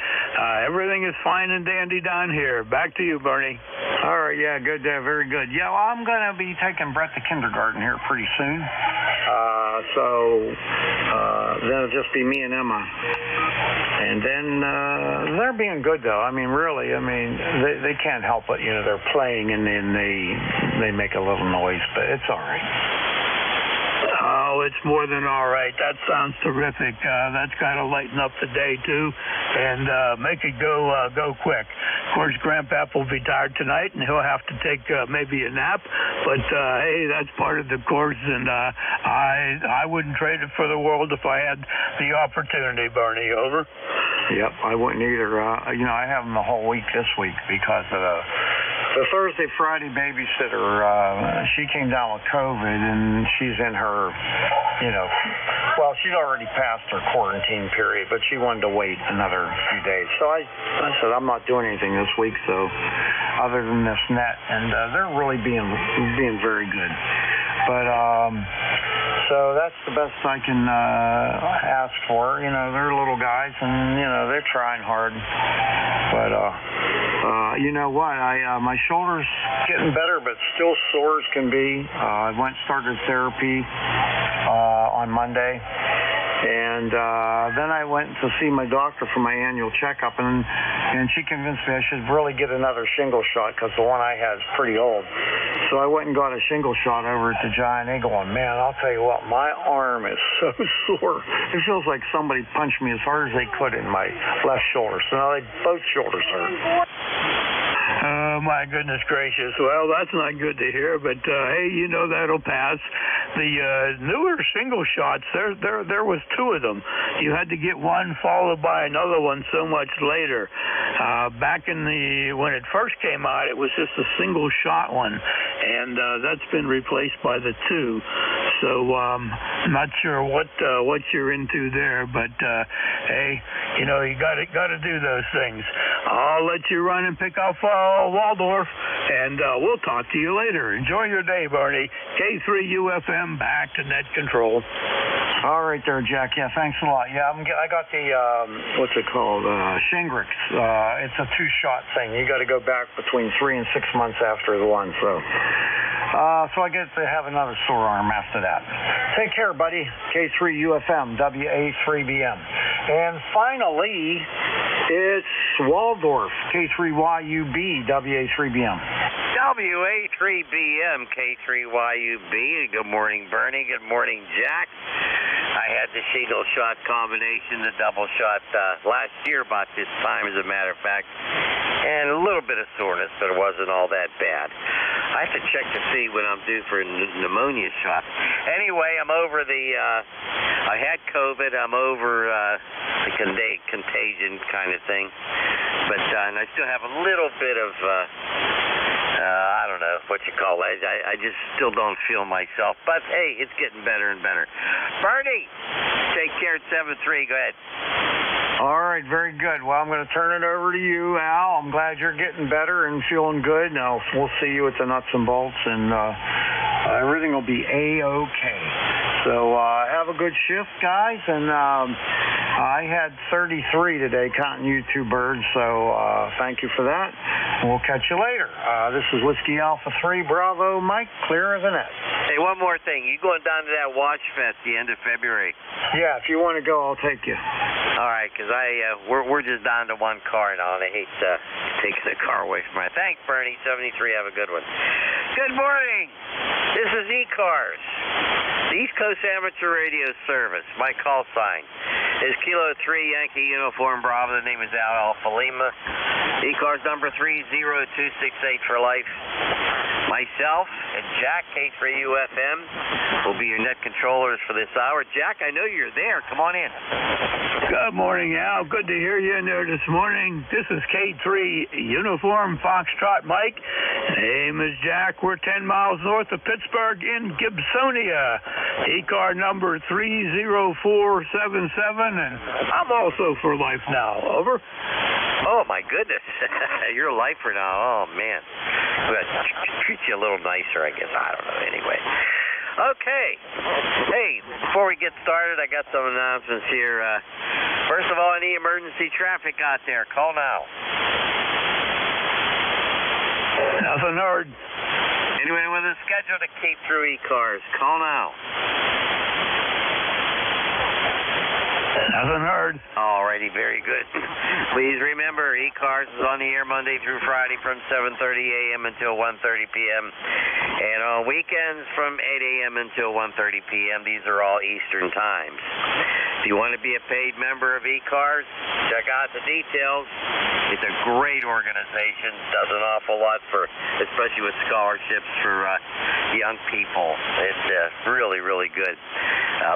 Everything is fine and dandy down here. Back to you, Bernie. All right, yeah, good, very good. Yeah, well, I'm going to be taking Brett to kindergarten here pretty soon. Then it'll just be me and Emma. And then they're being good, though. I mean, really, they can't help it. You know, they're playing and then they make a little noise, but it's all right. Oh, it's more than all right. That sounds terrific. That's got to lighten up the day, too, and make it go quick. Of course, Grandpap will be tired tonight, and he'll have to take maybe a nap, but, hey, that's part of the course, and I wouldn't trade it for the world if I had the opportunity, Bernie. Over. Yep, I wouldn't either. I have them the whole week this week because of the Thursday, Friday babysitter. She came down with COVID, and she's in her, she's already passed her quarantine period, but she wanted to wait another few days. So I said, I'm not doing anything this week, so other than this net, and they're really being very good. But so that's the best I can ask for. You know, they're little guys, and they're trying hard. But you know what? My shoulder's getting better, but still sore as can be. I started therapy on Monday. And then I went to see my doctor for my annual checkup, and she convinced me I should really get another shingle shot because the one I had is pretty old. So I went and got a shingle shot over at the Giant Eagle, and man, I'll tell you what, my arm is so sore. It feels like somebody punched me as hard as they could in my left shoulder. So now both shoulders hurt. Oh, my goodness gracious. Well, that's not good to hear, but, hey, that'll pass. The newer single shots, there was two of them. You had to get one followed by another one so much later. Back when it first came out, it was just a single shot one, and that's been replaced by the two. So I'm not sure what you're into there, but, hey, you got to do those things. I'll let you run and pick off Waldorf, and we'll talk to you later. Enjoy your day, Barney. K3UFM back to net control. All right there, Jack. Yeah, thanks a lot. Yeah, I got the, what's it called, Shingrix. It's a two-shot thing. You got to go back between 3 and 6 months after the one, so I get to have another sore arm after that. Take care, buddy. K3UFM, WA3BM. And finally, it's Waldorf, K3YUB, WA3BM. WA3BM, K3YUB. Good morning, Bernie. Good morning, Jack. I had the shingle shot combination, the double shot last year about this time, as a matter of fact, and a little bit of soreness, but it wasn't all that bad. I have to check to see when I'm due for a pneumonia shot. Anyway, I'm over I had COVID. I'm over the contagion kind of thing, but and I still have a little bit of I don't know what you call it. I just still don't feel myself. But, hey, it's getting better and better. Bernie, take care at 7-3. Go ahead. All right, very good. Well, I'm going to turn it over to you, Al. I'm glad you're getting better and feeling good. Now, we'll see you at the nuts and bolts, and everything will be A-okay. So have a good shift, guys. And I had 33 today, counting you two birds, so thank you for that. And we'll catch you later. This is Whiskey Alpha 3 Bravo Mike, clear as a net. Hey, one more thing. You going down to that Watch Fest the end of February? Yeah, if you want to go, I'll take you. All right, because we're just down to one car now, and I hate taking the car away from me. Thanks, Bernie. 73. Have a good one. Good morning. This is ECARS, the East Coast Amateur Radio Service. My call sign is Kilo 3 Yankee Uniform Bravo. The name is Al Alpha Lima. ECARS number 30268 for life. Myself and Jack, K3UFM, will be your net controllers for this hour. Jack, I know you're there. Come on in. Good morning, Al. Good to hear you in there this morning. This is K3 Uniform Foxtrot Mike. Name is Jack. We're 10 miles north of Pittsburgh in Gibsonia. ECAR number 30477, and I'm also for life now. Over. Oh, my goodness. You're a lifer now. Oh, man. We're going to treat you a little nicer, I guess. I don't know. Anyway. Okay. Hey, before we get started, I got some announcements here. First of all, any emergency traffic out there, call now. Nothing heard. Anyone with a schedule to keep through ECARS, call now. Nothing heard. Alrighty, very good. Please remember, ECARS is on the air Monday through Friday from 7:30 a.m. until 1:30 p.m. and on weekends from 8 a.m. until 1:30 p.m. These are all Eastern times. If you want to be a paid member of ECARS, check out the details. It's a great organization. Does an awful lot for, especially with scholarships for young people. It's really, really good.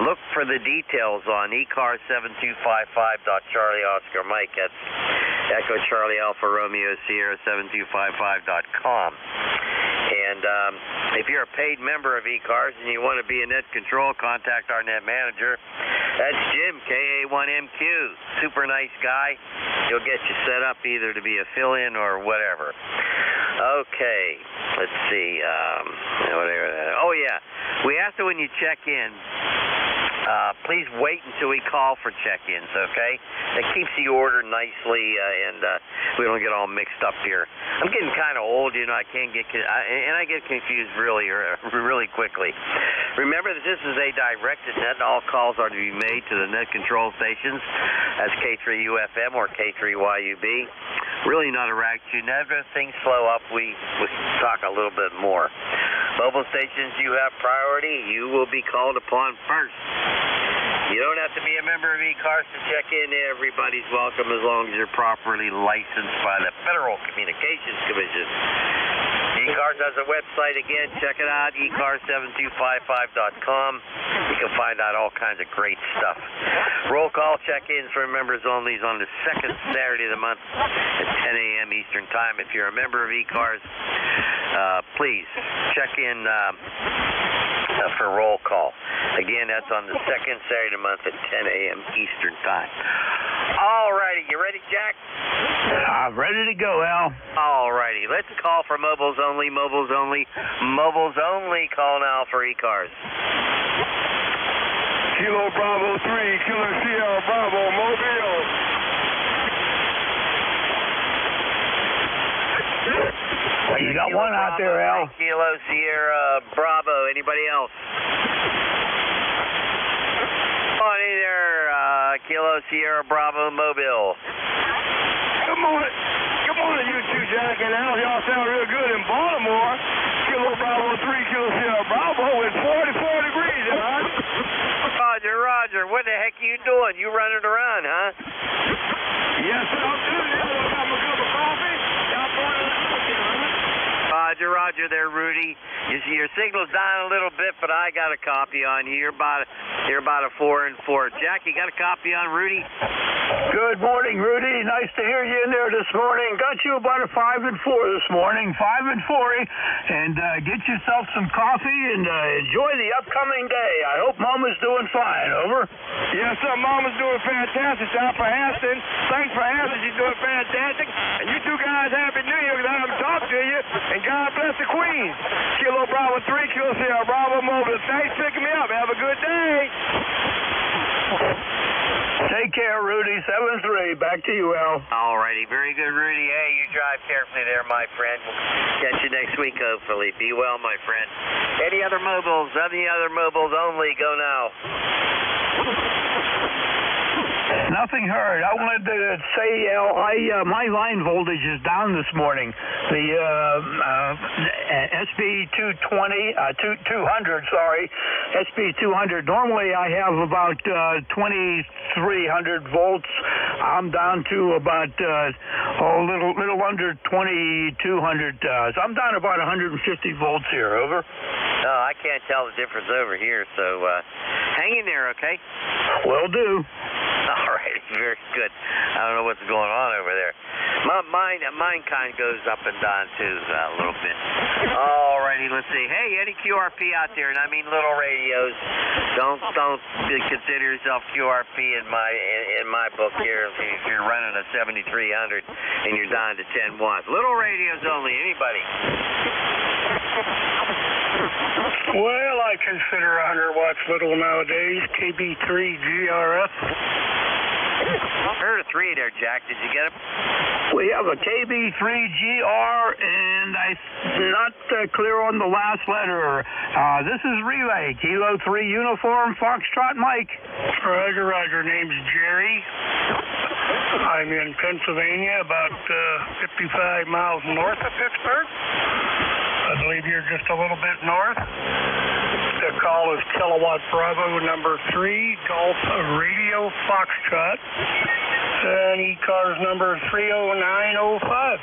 Look for the details on ECARS7255.Charlie Oscar Mike. That's Echo Charlie Alpha Romeo Sierra 7255.com. And if you're a paid member of ECARS and you want to be a net control, contact our net manager. That's Jim, KA1MQ. Super nice guy. He'll get you set up either to be a fill-in or whatever. Okay, let's see. Oh, yeah. We ask that when you check in, please wait until we call for check-ins, okay? That keeps the order nicely, and we don't get all mixed up here. I'm getting kind of old, you know. I can't get, and I get confused really quickly. Remember that this is a directed net, and all calls are to be made to the net control stations. That's K3UFM or K3YUB. Really not a rack to never. Things slow up, we talk a little bit more. Mobile stations, you have priority. You will be called upon first. You don't have to be a member of ECARS to check in. Everybody's welcome as long as you're properly licensed by the Federal Communications Commission. ECARS has a website again. Check it out, ECARS7255.com. You can find out all kinds of great stuff. Roll call check-ins for members only is on the second Saturday of the month at 10 a.m. Eastern Time. If you're a member of ECARS, please check in for roll call. Again, that's on the second Saturday of the month at 10 a.m. Eastern Time. All righty, you ready, Jack? I'm ready to go, Al. All righty, let's call for mobiles only, mobiles only, mobiles only. Call now for ECARS. Kilo Bravo 3, Killer Sierra Bravo, Mobile. You got one out there, Al. Kilo Sierra Bravo. Anybody else? On either Kilo Sierra Bravo Mobile. Good morning. Good morning, you two, Jack and Al. Y'all sound real good in Baltimore. Kilo Bravo 3, Kilo Sierra Bravo with 44 degrees, huh? Roger, what the heck are you doing? You running around, huh? Yes, sir. I'm doing it. I got my cup of coffee. Y'all pouring it out here, huh? Roger there, Rudy. Your signal's down a little bit, but I got a copy on you. You're about a 4 and 4. Jack, you got a copy on Rudy? Good morning, Rudy. Nice to hear you in there this morning. Got you about a 5 and 4 this morning, 5 and 4, and get yourself some coffee and enjoy the upcoming day. I hope Mama's doing fine. Over. Yes, sir. Mama's doing fantastic. Out for asking. Thanks for asking. She's doing fantastic. And you two guys, Happy New Year, because I haven't talked to you. And God bless the Queen. Kilo Bravo 3, Kilo Sierra Bravo Mobile. Thanks for picking me up. Have a good day. Take care, Rudy. 7-3. Back to you, Al. All righty. Very good, Rudy. Hey, you drive carefully there, my friend. We'll catch you next week, hopefully. Be well, my friend. Any other mobiles only, go now. Nothing heard. I wanted to say, Al, my line voltage is down this morning. The SB220, 200, sorry, SB200. Normally I have about 2,300 volts. I'm down to about little under 2,200. So I'm down about 150 volts here. Over. No, I can't tell the difference over here. So hang in there, okay? Will do. All right, very good. I don't know what's going on over there. Mine kind of goes up and down too a little bit. All right. righty, let's see. Hey, any QRP out there, and I mean little radios. Don't consider yourself QRP in my book here if you're running a 7300 and you're down to 10 watts. Little radios only. Anybody? Well, I consider 100 watts little nowadays. KB3 GRF. Heard of 3 there, Jack. Did you get it? We have a KB3GR, and I'm not clear on the last letter. This is Relay, Kilo 3 Uniform, Foxtrot Mike. Roger, roger. Name's Jerry. I'm in Pennsylvania, about 55 miles north of Pittsburgh. I believe you're just a little bit north. The call is Kilowatt Bravo number 3, Golf Radio Foxtrot, and ECARS number 30905.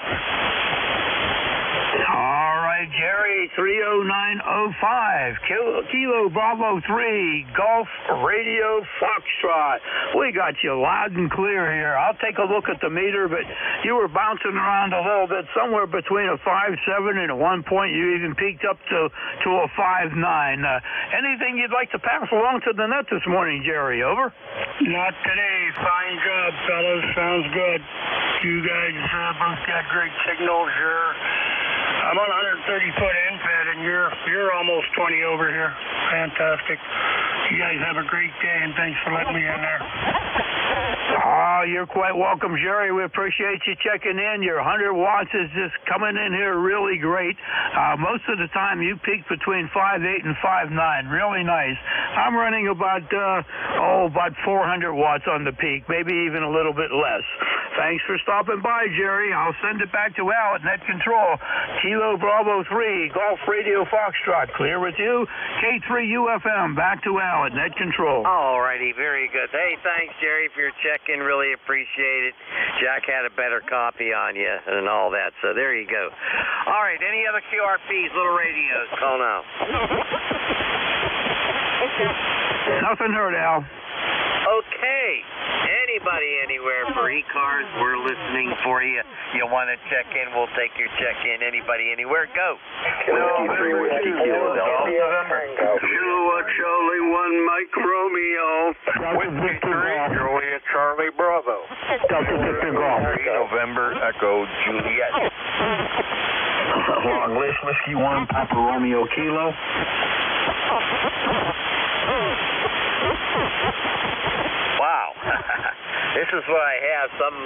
All right, Jerry, 30905, Kilo Bravo 3, Golf Radio Foxtrot. We got you loud and clear here. I'll take a look at the meter, but you were bouncing around a little bit, somewhere between a 5.7 and at one point you even peaked up to a 5.9. Anything you'd like to pass along to the net this morning, Jerry? Over? Not today. Fine job, fellas. Sounds good. You guys both got great signals. I'm on 130-foot end pad, and you're almost 20 over here. Fantastic. You guys have a great day, and thanks for letting me in there. Oh, you're quite welcome, Jerry. We appreciate you checking in. Your 100 watts is just coming in here really great. Most of the time, you peak between 5.8 and 5.9. Really nice. I'm running about 400 watts on the peak, maybe even a little bit less. Thanks for stopping by, Jerry. I'll send it back to Al at Net Control. Kilo Bravo 3, Golf Radio Foxtrot. Clear with you. K3UFM. Back to Al at Net Control. All righty, very good. Hey, thanks, Jerry, for your check-in. Really appreciate it. Jack had a better copy on you and all that, so there you go. All right, any other QRPs, little radios? Call now. Nothing heard, Al. Okay. Anybody anywhere for ECARS, we're listening for you. You want to check in, we'll take your check-in. Anybody anywhere, go. Whiskey Kilo November. Kilowatt Charlie 1 Mike Romeo. Whiskey 3 Juliet Charlie Bravo. Delta Victor Golf. November Echo Juliet. Long list, Whiskey 1 Papa Romeo Kilo. Wow. This is what I have. Some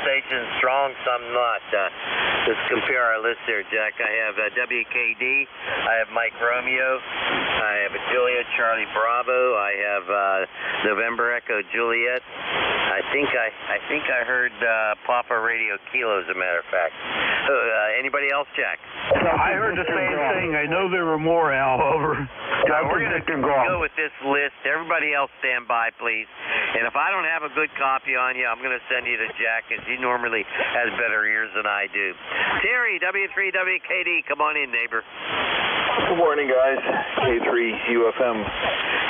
stations strong, some not. Let's compare our list there, Jack. I have WKD. I have Mike Romeo. I have a Juliet Charlie Bravo. I have November Echo Juliet. I think I heard Papa Radio Kilo, as a matter of fact. Anybody else, Jack? I heard the same thing. I know there were more, Al. Over. We're going to go with this list. Everybody else stand by, please. And if I don't have a good copy on you, I'm going to send you to Jack, because he normally has better ears than I do. Terry, W3WKD, come on in, neighbor. Good morning, guys. K3UFM,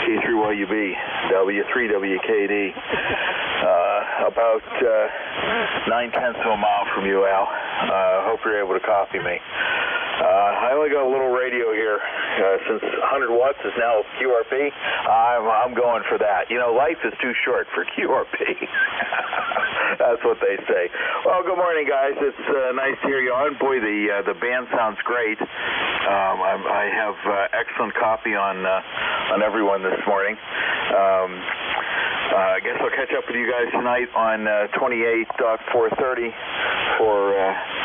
K3YUB, W3WKD. About 9/10 of a mile from you, Al. Hope you're able to copy me. I only got a little radio here. Since 100 watts is now QRP, I'm going for that. You know, life is too short for QRP. That's what they say. Well, good morning, guys. It's nice to hear you on. Boy, the band sounds great. I have excellent copy on everyone this morning. I guess I'll catch up with you guys tonight on 28.430 for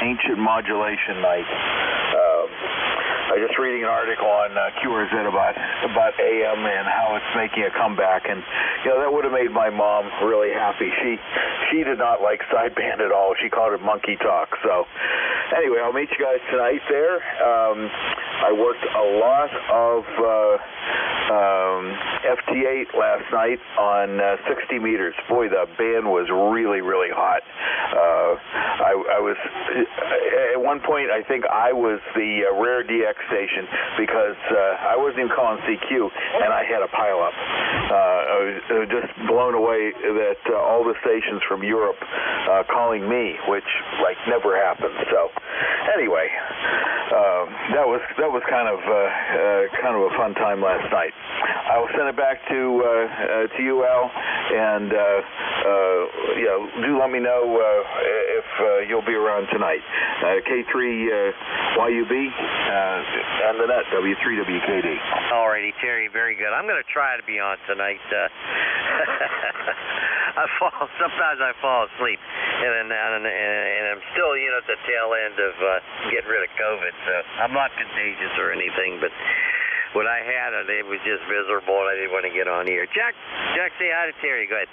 Ancient Modulation Night. I was just reading an article on QRZ about AM and how it's making a comeback, and you know that would have made my mom really happy. She did not like sideband at all. She called it monkey talk. So anyway, I'll meet you guys tonight there. I worked a lot of FT8 last night on 60 meters. Boy, the band was really, really hot. I was at one point, I think I was the rare DX station because I wasn't even calling CQ, and I had a pileup. I was just blown away that all the stations from Europe calling me, which like never happened. So anyway, that was kind of a fun time last night. I will send it back to you, Al, and do let me know if you'll be around tonight. K3 YUB and the net W3WKD. Alrighty, Terry, very good. I'm going to try to be on tonight. Sometimes I fall asleep, and I'm still, at the tail end of getting rid of COVID. So I'm not contagious or anything, but when I had it, it was just miserable, and I didn't want to get on here. Jack, say hi to Terry. Go ahead.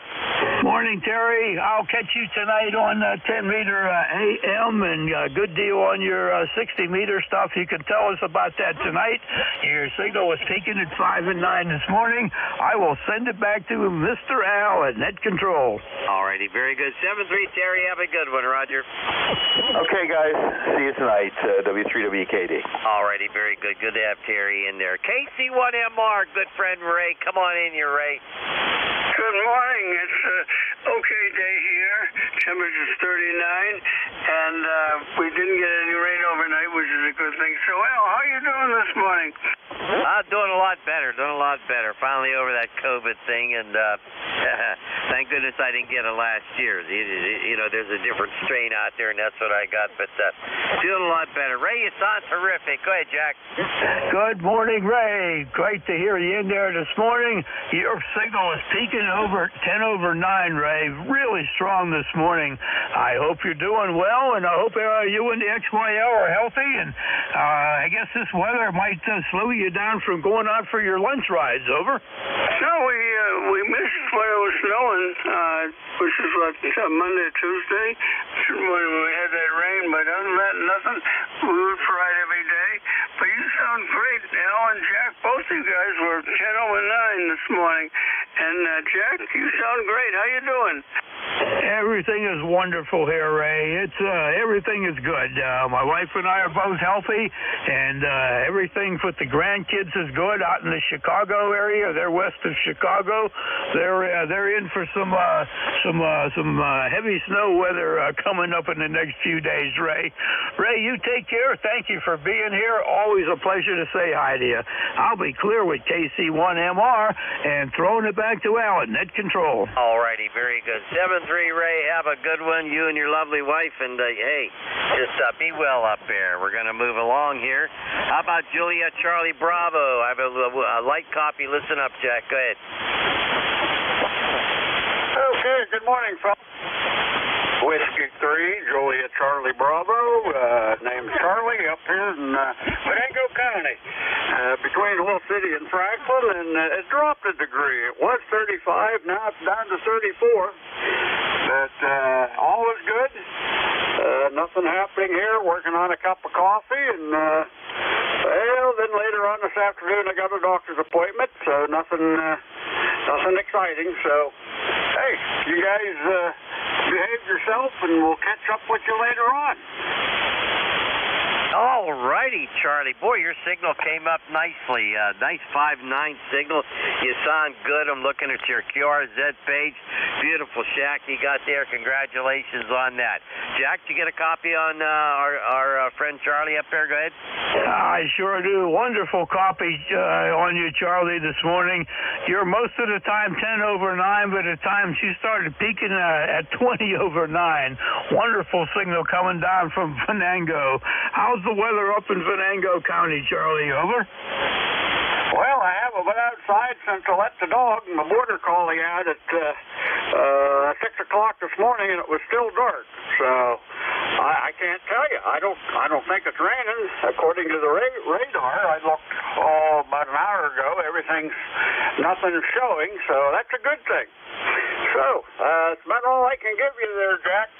Morning, Terry. I'll catch you tonight on 10-meter AM, and good deal on your 60-meter stuff. You can tell us about that tonight. Your signal was peaking at 5 and 9 this morning. I will send it back to Mr. Al at Net Control. Alrighty, very good. 7-3, Terry. Have a good one, Roger. Okay, guys. See you tonight, W3WKD. Alrighty, very good. Good to have Terry in there. KC1MR, good friend Ray. Come on in here, Ray. Good morning. It's an okay day here. Temperature's 39, and we didn't get any rain overnight, which is a good thing. So, Al, how are you doing this morning? I'm doing a lot better. Finally over that COVID thing, and thank goodness I didn't get it last year. There's a different strain out there, and that's what I got, but feeling a lot better. Ray, you sound terrific. Go ahead, Jack. Good morning, Ray. Great to hear you in there this morning. Your signal is peaking over 10 over 9, Ray. Really strong this morning. I hope you're doing well, and I hope you and the XYL are healthy, and I guess this weather might slow you down from going out for your lunch rides. Over. No, we missed when it was snowing, which is Monday, Tuesday, when we had that rain, but other than that, nothing. We would ride every day. But you sound great, Al and Jack. Both of you guys were 10 over 9 this morning. And Jack, you sound great. How you doing? Everything is wonderful here, Ray. Everything is good. My wife and I are both healthy, and everything with the grandkids is good out in the Chicago area. They're west of Chicago. They're in for some heavy snow weather coming up in the next few days, Ray. Ray, you take care. Thank you for being here. Always a pleasure to say hi to you. I'll be clear with KC1MR and throwing it back to Al at Net Control. Alrighty, very good. 7-3, Ray. Have a good one, you and your lovely wife, and hey, just be well up there. We're going to move along here. How about Juliet Charlie Bravo? I have a light copy. Listen up, Jack. Go ahead. Okay, good morning, folks. Whiskey 3, Juliet Charlie Bravo, named Charlie, up here in Venango County, between Hill City and Franklin, and it dropped a degree. It was 35, now it's down to 34, but all is good. Nothing happening here, working on a cup of coffee, and then later on this afternoon I got a doctor's appointment, so nothing exciting. So, hey, you guys behave yourself, and we'll catch up with you later on. All righty, Charlie. Boy, your signal came up nicely. Nice 5-9 signal. You sound good. I'm looking at your QRZ page. Beautiful shack you got there. Congratulations on that. Jack, did you get a copy on our friend Charlie up there? Go ahead. I sure do. Wonderful copy on you, Charlie, this morning. You're most of the time 10 over 9, but at times you started peaking at 20 over 9. Wonderful signal coming down from Venango. How's the weather up in Venango County, Charlie? Over. Well, I haven't been outside since I let the dog and the border collie out at 6 o'clock this morning, and it was still dark. So I can't tell you. I don't think it's raining. According to the radar, I looked about an hour ago. Nothing's showing, so that's a good thing. So it's about all I can give you there, Jack.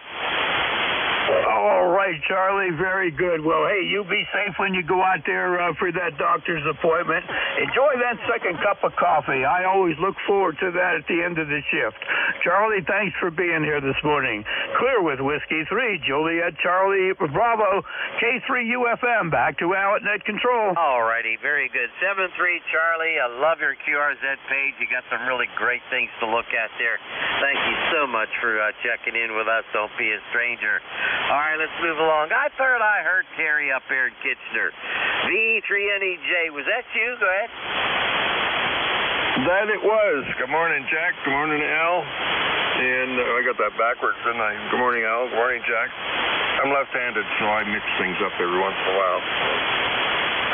All right, Charlie. Very good. Well, hey, you be safe when you go out there for that doctor's appointment. Enjoy that second cup of coffee. I always look forward to that at the end of the shift. Charlie, thanks for being here this morning. Clear with Whiskey 3, Juliet Charlie Bravo, K3 UFM. Back to Al at Net Control. All righty. Very good. 7-3, Charlie. I love your QRZ page. You got some really great things to look at there. Thank you so much for checking in with us. Don't be a stranger. All right, let's move along. I thought I heard Terry up there in Kitchener. V3NEJ, was that you? Go ahead. That it was. Good morning, Jack. Good morning, Al. And I got that backwards, didn't I? Good morning, Al. Good morning, Jack. I'm left-handed, so I mix things up every once in a while.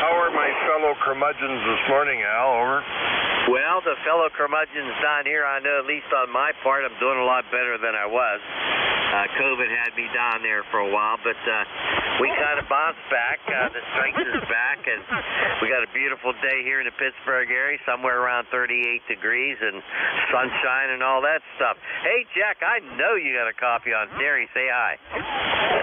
How are my fellow curmudgeons this morning, Al? Over. Well, the fellow curmudgeons down here, I know at least on my part, I'm doing a lot better than I was. COVID had me down there for a while, but we kind of bounced back. The strength is back, and we got a beautiful day here in the Pittsburgh area, somewhere around 38 degrees and sunshine and all that stuff. Hey, Jack, I know you got a copy on Terry. Say hi.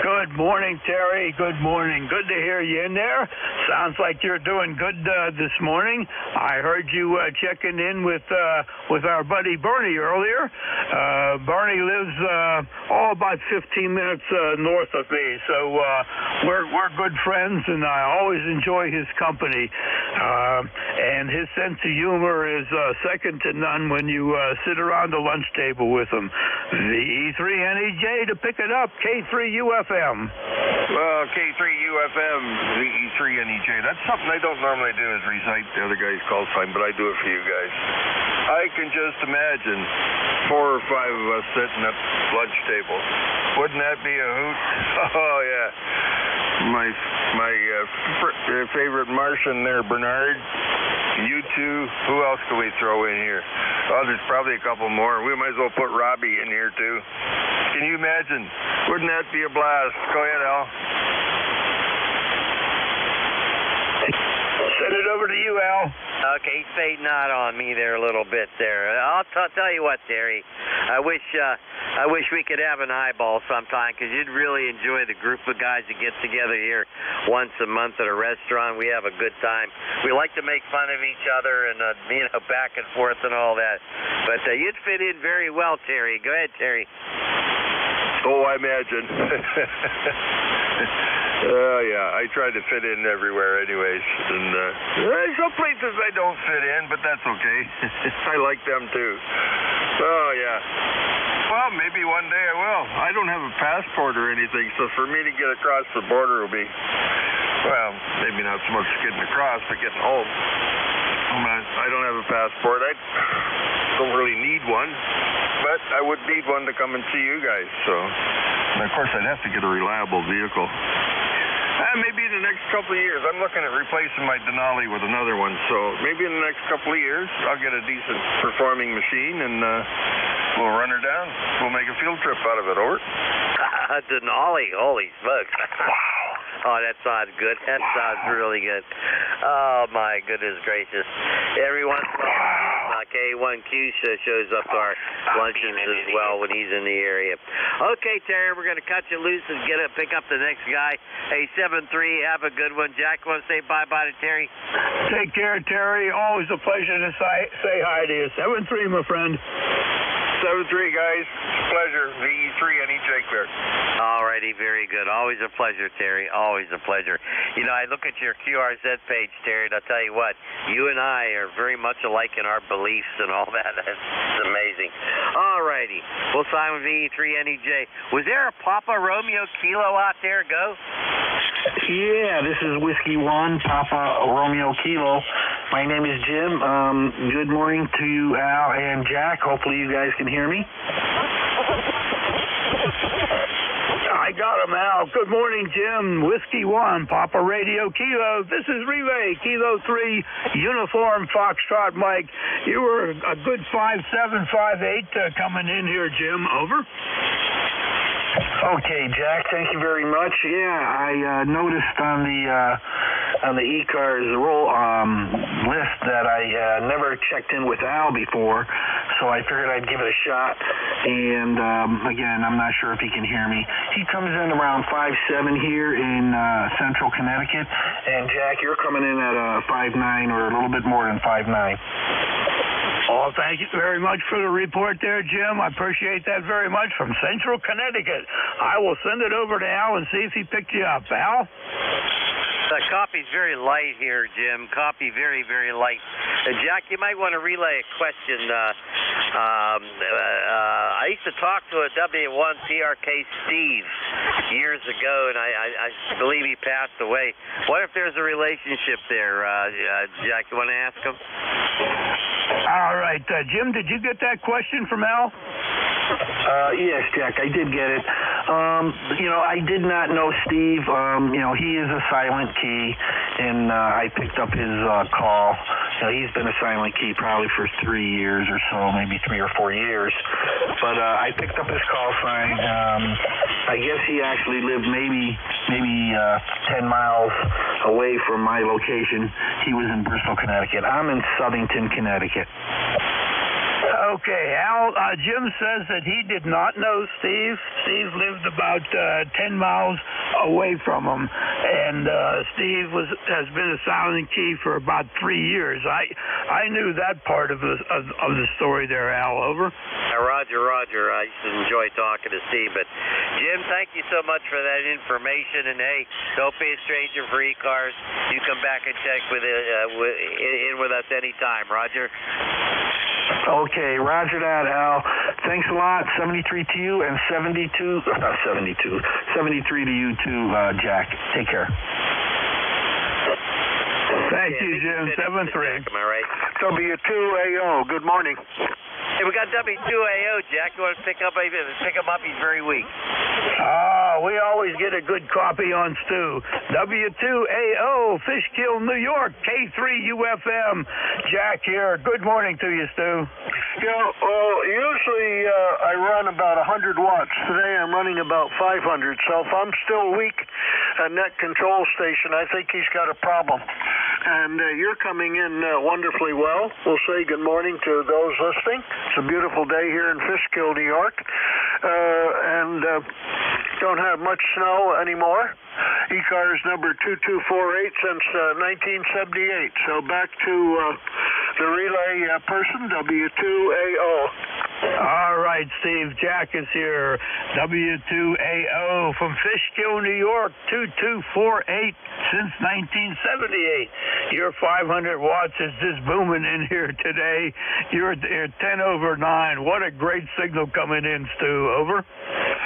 Good morning, Terry. Good morning. Good to hear you in there. Sounds like you're doing good this morning. I heard you checking in with our buddy Bernie earlier. Bernie lives about 15 minutes north of me, so we're good friends, and I always enjoy his company. And his sense of humor is second to none when you sit around the lunch table with him. The E3NEJ to pick it up, K3UFM. Well, K3UFM, the E3NEJ. That's something I don't normally do, is recite the other guy's call sign, but I do it for you guys. I can just imagine 4 or 5 of us sitting at the lunch table. Wouldn't that be a hoot? Oh, yeah. My favorite Martian there, Bernard. You two. Who else can we throw in here? Oh, there's probably a couple more. We might as well put Robbie in here, too. Can you imagine? Wouldn't that be a blast? Go ahead, Al. Send it over to you, Al. Okay, he's fading out on me there a little bit there. I'll tell you what, Terry. I wish we could have an eyeball sometime, because you'd really enjoy the group of guys that get together here once a month at a restaurant. We have a good time. We like to make fun of each other and back and forth and all that. But you'd fit in very well, Terry. Go ahead, Terry. Oh, I imagine. Oh, yeah, I try to fit in everywhere anyways. And some places I don't fit in, but that's okay. I like them too. Oh, yeah. Well, maybe one day I will. I don't have a passport or anything, so for me to get across the border will be, well, maybe not so much getting across, but getting home. I don't have a passport. I don't really need one, but I would need one to come and see you guys. So, and of course, I'd have to get a reliable vehicle. Maybe in the next couple of years. I'm looking at replacing my Denali with another one, so maybe in the next couple of years, I'll get a decent performing machine, and we'll run her down. We'll make a field trip out of it. Over. Denali, holy smokes. Oh, that sounds good. That sounds really good. Oh, my goodness gracious. Every once in a while, K1Q shows up to our luncheons as well when he's in the area. Okay, Terry, we're going to cut you loose and pick up the next guy. Hey, 7-3, have a good one. Jack, want to say bye-bye to Terry? Take care, Terry. Always a pleasure to say hi to you. 7-3, my friend. 7-3, guys. Pleasure. V3NEJ clear. All righty, very good. Always a pleasure, Terry. Always a pleasure. You know, I look at your QRZ page, Terry, and I'll tell you what, you and I are very much alike in our beliefs and all that. It's amazing. All righty. We'll sign with V3NEJ. Was there a Papa Romeo Kilo out there? Go. Yeah, this is Whiskey 1, Papa Romeo Kilo. My name is Jim. Good morning to you, Al and Jack. Hopefully you guys can hear me. I got him, Al. Good morning, Jim. Whiskey 1, Papa Radio Kilo. This is Relay, Kilo 3, Uniform Foxtrot Mike. You were a good 5'7", 5'8", coming in here, Jim. Over. Okay, Jack, thank you very much. Yeah, I noticed on the ECARS list that I never checked in with Al before, so I figured I'd give it a shot. And again, I'm not sure if he can hear me. He comes in around 5'7" here in central Connecticut, and Jack, you're coming in at 5'9" or a little bit more than 5'9". Oh, thank you very much for the report there, Jim. I appreciate that very much from Central Connecticut. I will send it over to Al and see if he picked you up. Al? The copy's very light here, Jim. Copy very, very light. Jack, you might want to relay a question. I used to talk to a W1PRK Steve years ago, and I believe he passed away. What if there's a relationship there, Jack? You want to ask him? All right. Jim, did you get that question from Al? Yes, Jack, I did get it. I did not know Steve. He is a silent key, and I picked up his call. He's been a silent key probably for 3 years or so, maybe 3 or 4 years. But I picked up his call sign. I guess he actually lived maybe 10 miles away from my location. He was in Bristol, Connecticut. I'm in Southington, Connecticut. Okay, Al, Jim says that he did not know Steve. Steve lived about 10 miles away from him, and Steve has been a silent key for about 3 years. I knew that part of the story there, Al. Over. Roger. I used to enjoy talking to Steve, but Jim, thank you so much for that information. And hey, don't be a stranger for ECARS. You come back and check in with us anytime, Roger. Okay, roger that, Al. Thanks a lot. 73 to you and 73 to you too, Jack. Take care. Thank you, Jim. 7-3. Am I right? W2AO, good morning. Hey, we got W2AO, Jack. You want to pick him up? He's very weak. We always get a good copy on Stu. W2AO, Fishkill, New York, K3UFM. Jack here. Good morning to you, Stu. Yeah, well, usually I run about 100 watts. Today I'm running about 500, so if I'm still weak at net control station, I think he's got a problem. And you're coming in wonderfully well. We'll say good morning to those listening. It's a beautiful day here in Fishkill, New York. And don't have much snow anymore. ECARS number 2248 since 1978. So back to the relay person, W2AO. All right, Steve. Jack is here. W2AO from Fishkill, New York, 2248 since 1978. Your 500 watts is just booming in here today. You're 10 over 9. What a great signal coming in, Stu. Over.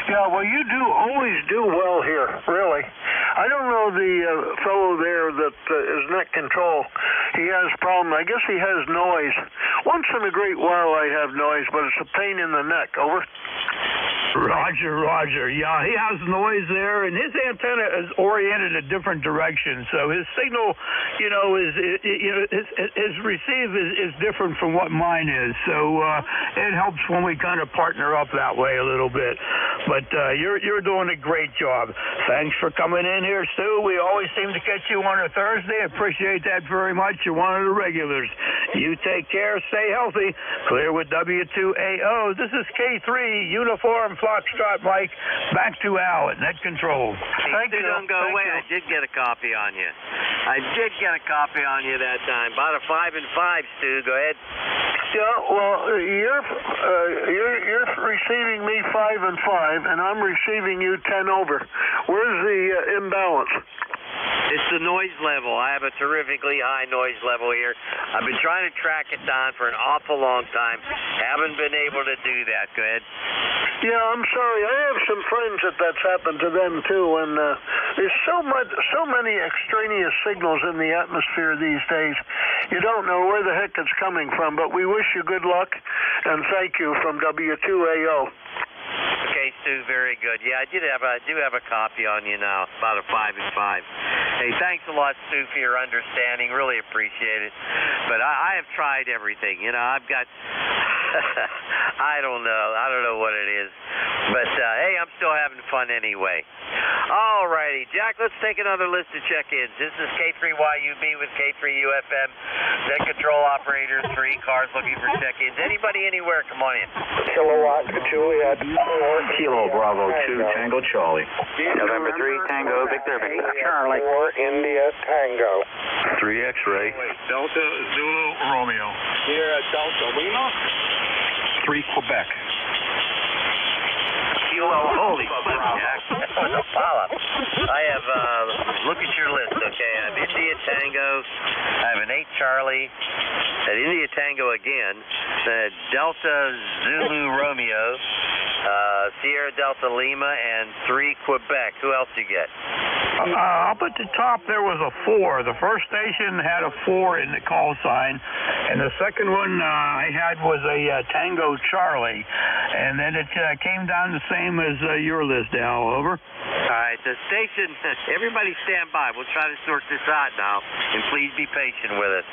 Yeah, well, you always do well here, really. I don't know the fellow there that is net control. He has a problem. I guess he has noise. Once in a great while I have noise, but it's a pain in the neck. Over. Roger. Yeah, he has noise there, and his antenna is oriented a different direction. So his signal, his receive is different from what mine is. So it helps when we kind of partner up that way a little bit. But you're doing a great job. Thanks for coming in here, Stu. We always seem to catch you on a Thursday. Appreciate that very much. You're one of the regulars. You take care. Stay healthy. Clear with W2AO. This is K3 Uniform Foxtrot Mike. Back to Al at Net Control. Thank you. Don't go away. I did get a copy on you. That time. About a 5 and 5, Stu. Go ahead. Yeah, well, you're receiving me 5 and 5, and I'm receiving you 10 over. Where's the imbalance? It's the noise level. I have a terrifically high noise level here. I've been trying to track it down for an awful long time. Haven't been able to do that. Go ahead. Yeah, I'm sorry. I have some friends that's happened to them too, and there's so many extraneous signals in the atmosphere these days. You don't know where the heck it's coming from, but we wish you good luck, and thank you from W2AO. Okay, Stu, very good. Yeah, I do have a copy on you now, about a 5 and 5. Hey, thanks a lot, Stu, for your understanding. Really appreciate it. But I have tried everything. I've got, I don't know what it is. But, hey, I'm still having fun anyway. All righty, Jack, let's take another list of check-ins. This is K3YUB with K3UFM. Net control operators for ECARS looking for check-ins. Anybody, anywhere, come on in. Kilowatt, Juliet. Kilo Bravo 2 Tango Charlie. November 3 Tango Victor Charlie. 4 India Tango. 3 X-ray. Delta Zulu Romeo. Here at Delta Lima. 3 Quebec. Kilo, holy fuck, Jack. that was a follow-up. I have, look at your list, okay? I have India Tango, I have an 8 Charlie, at India Tango again, Delta Zulu Romeo, Sierra Delta Lima, and 3 Quebec. Who else you get? Up at the top there was a 4. The first station had a 4 in the call sign, and the second one I had was a Tango Charlie, and then it came down the same as your list, Al. Over. All right, the station, everybody stand by. We'll try to sort this out now, and please be patient with us.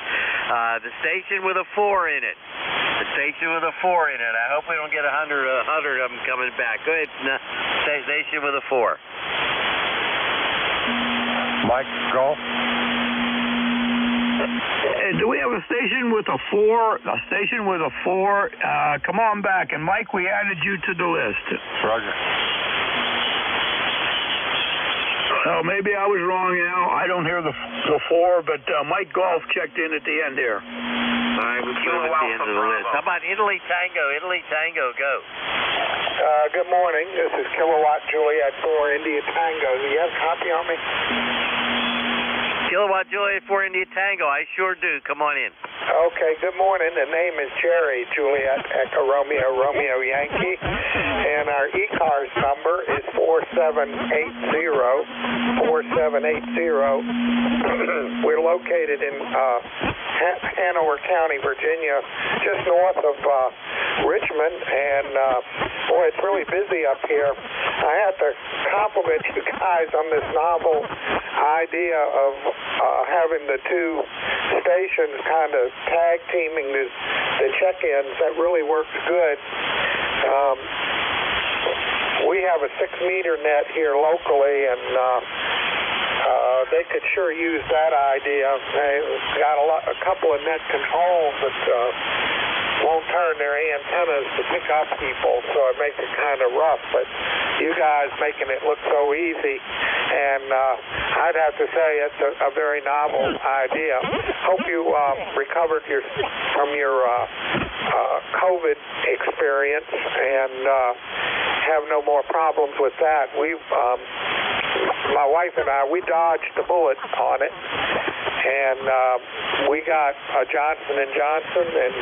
The station with a 4 in it. The station with a 4 in it. I hope we don't get 100 of them coming back. Go ahead, station with a 4. Mike, golf. Do we have a station with a 4? A station with a 4? Come on back. And Mike, we added you to the list. Roger. Oh, maybe I was wrong, Al. I don't hear the 4, but Mike Golf checked in at the end here. All right, we'll go at the end of the list. How about Italy Tango? Italy Tango, go. Good morning. This is Kilowatt Juliet 4 India Tango. Do you have a copy on me? Kilowatt Juliet 4 India Tango. I sure do. Come on in. Okay, good morning. The name is Jerry, Juliet Echo Romeo, Romeo Yankee. And our ECARS number is 4780. We're located in Hanover County, Virginia, just north of Richmond. And, boy, it's really busy up here. I have to compliment you guys on this novel idea of having the two stations kind of tag teaming the check-ins. That really works good. We have a 6-meter net here locally, and they could sure use that idea. They've got a couple of net controls that won't turn their antennas to pick up people, so it makes it kind of rough. But you guys making it look so easy, and I'd have to say it's a very novel idea. Hope you recovered from your COVID experience and have no more problems with that. My wife and I, we dodged the bullet on it, and we got Johnson & Johnson, and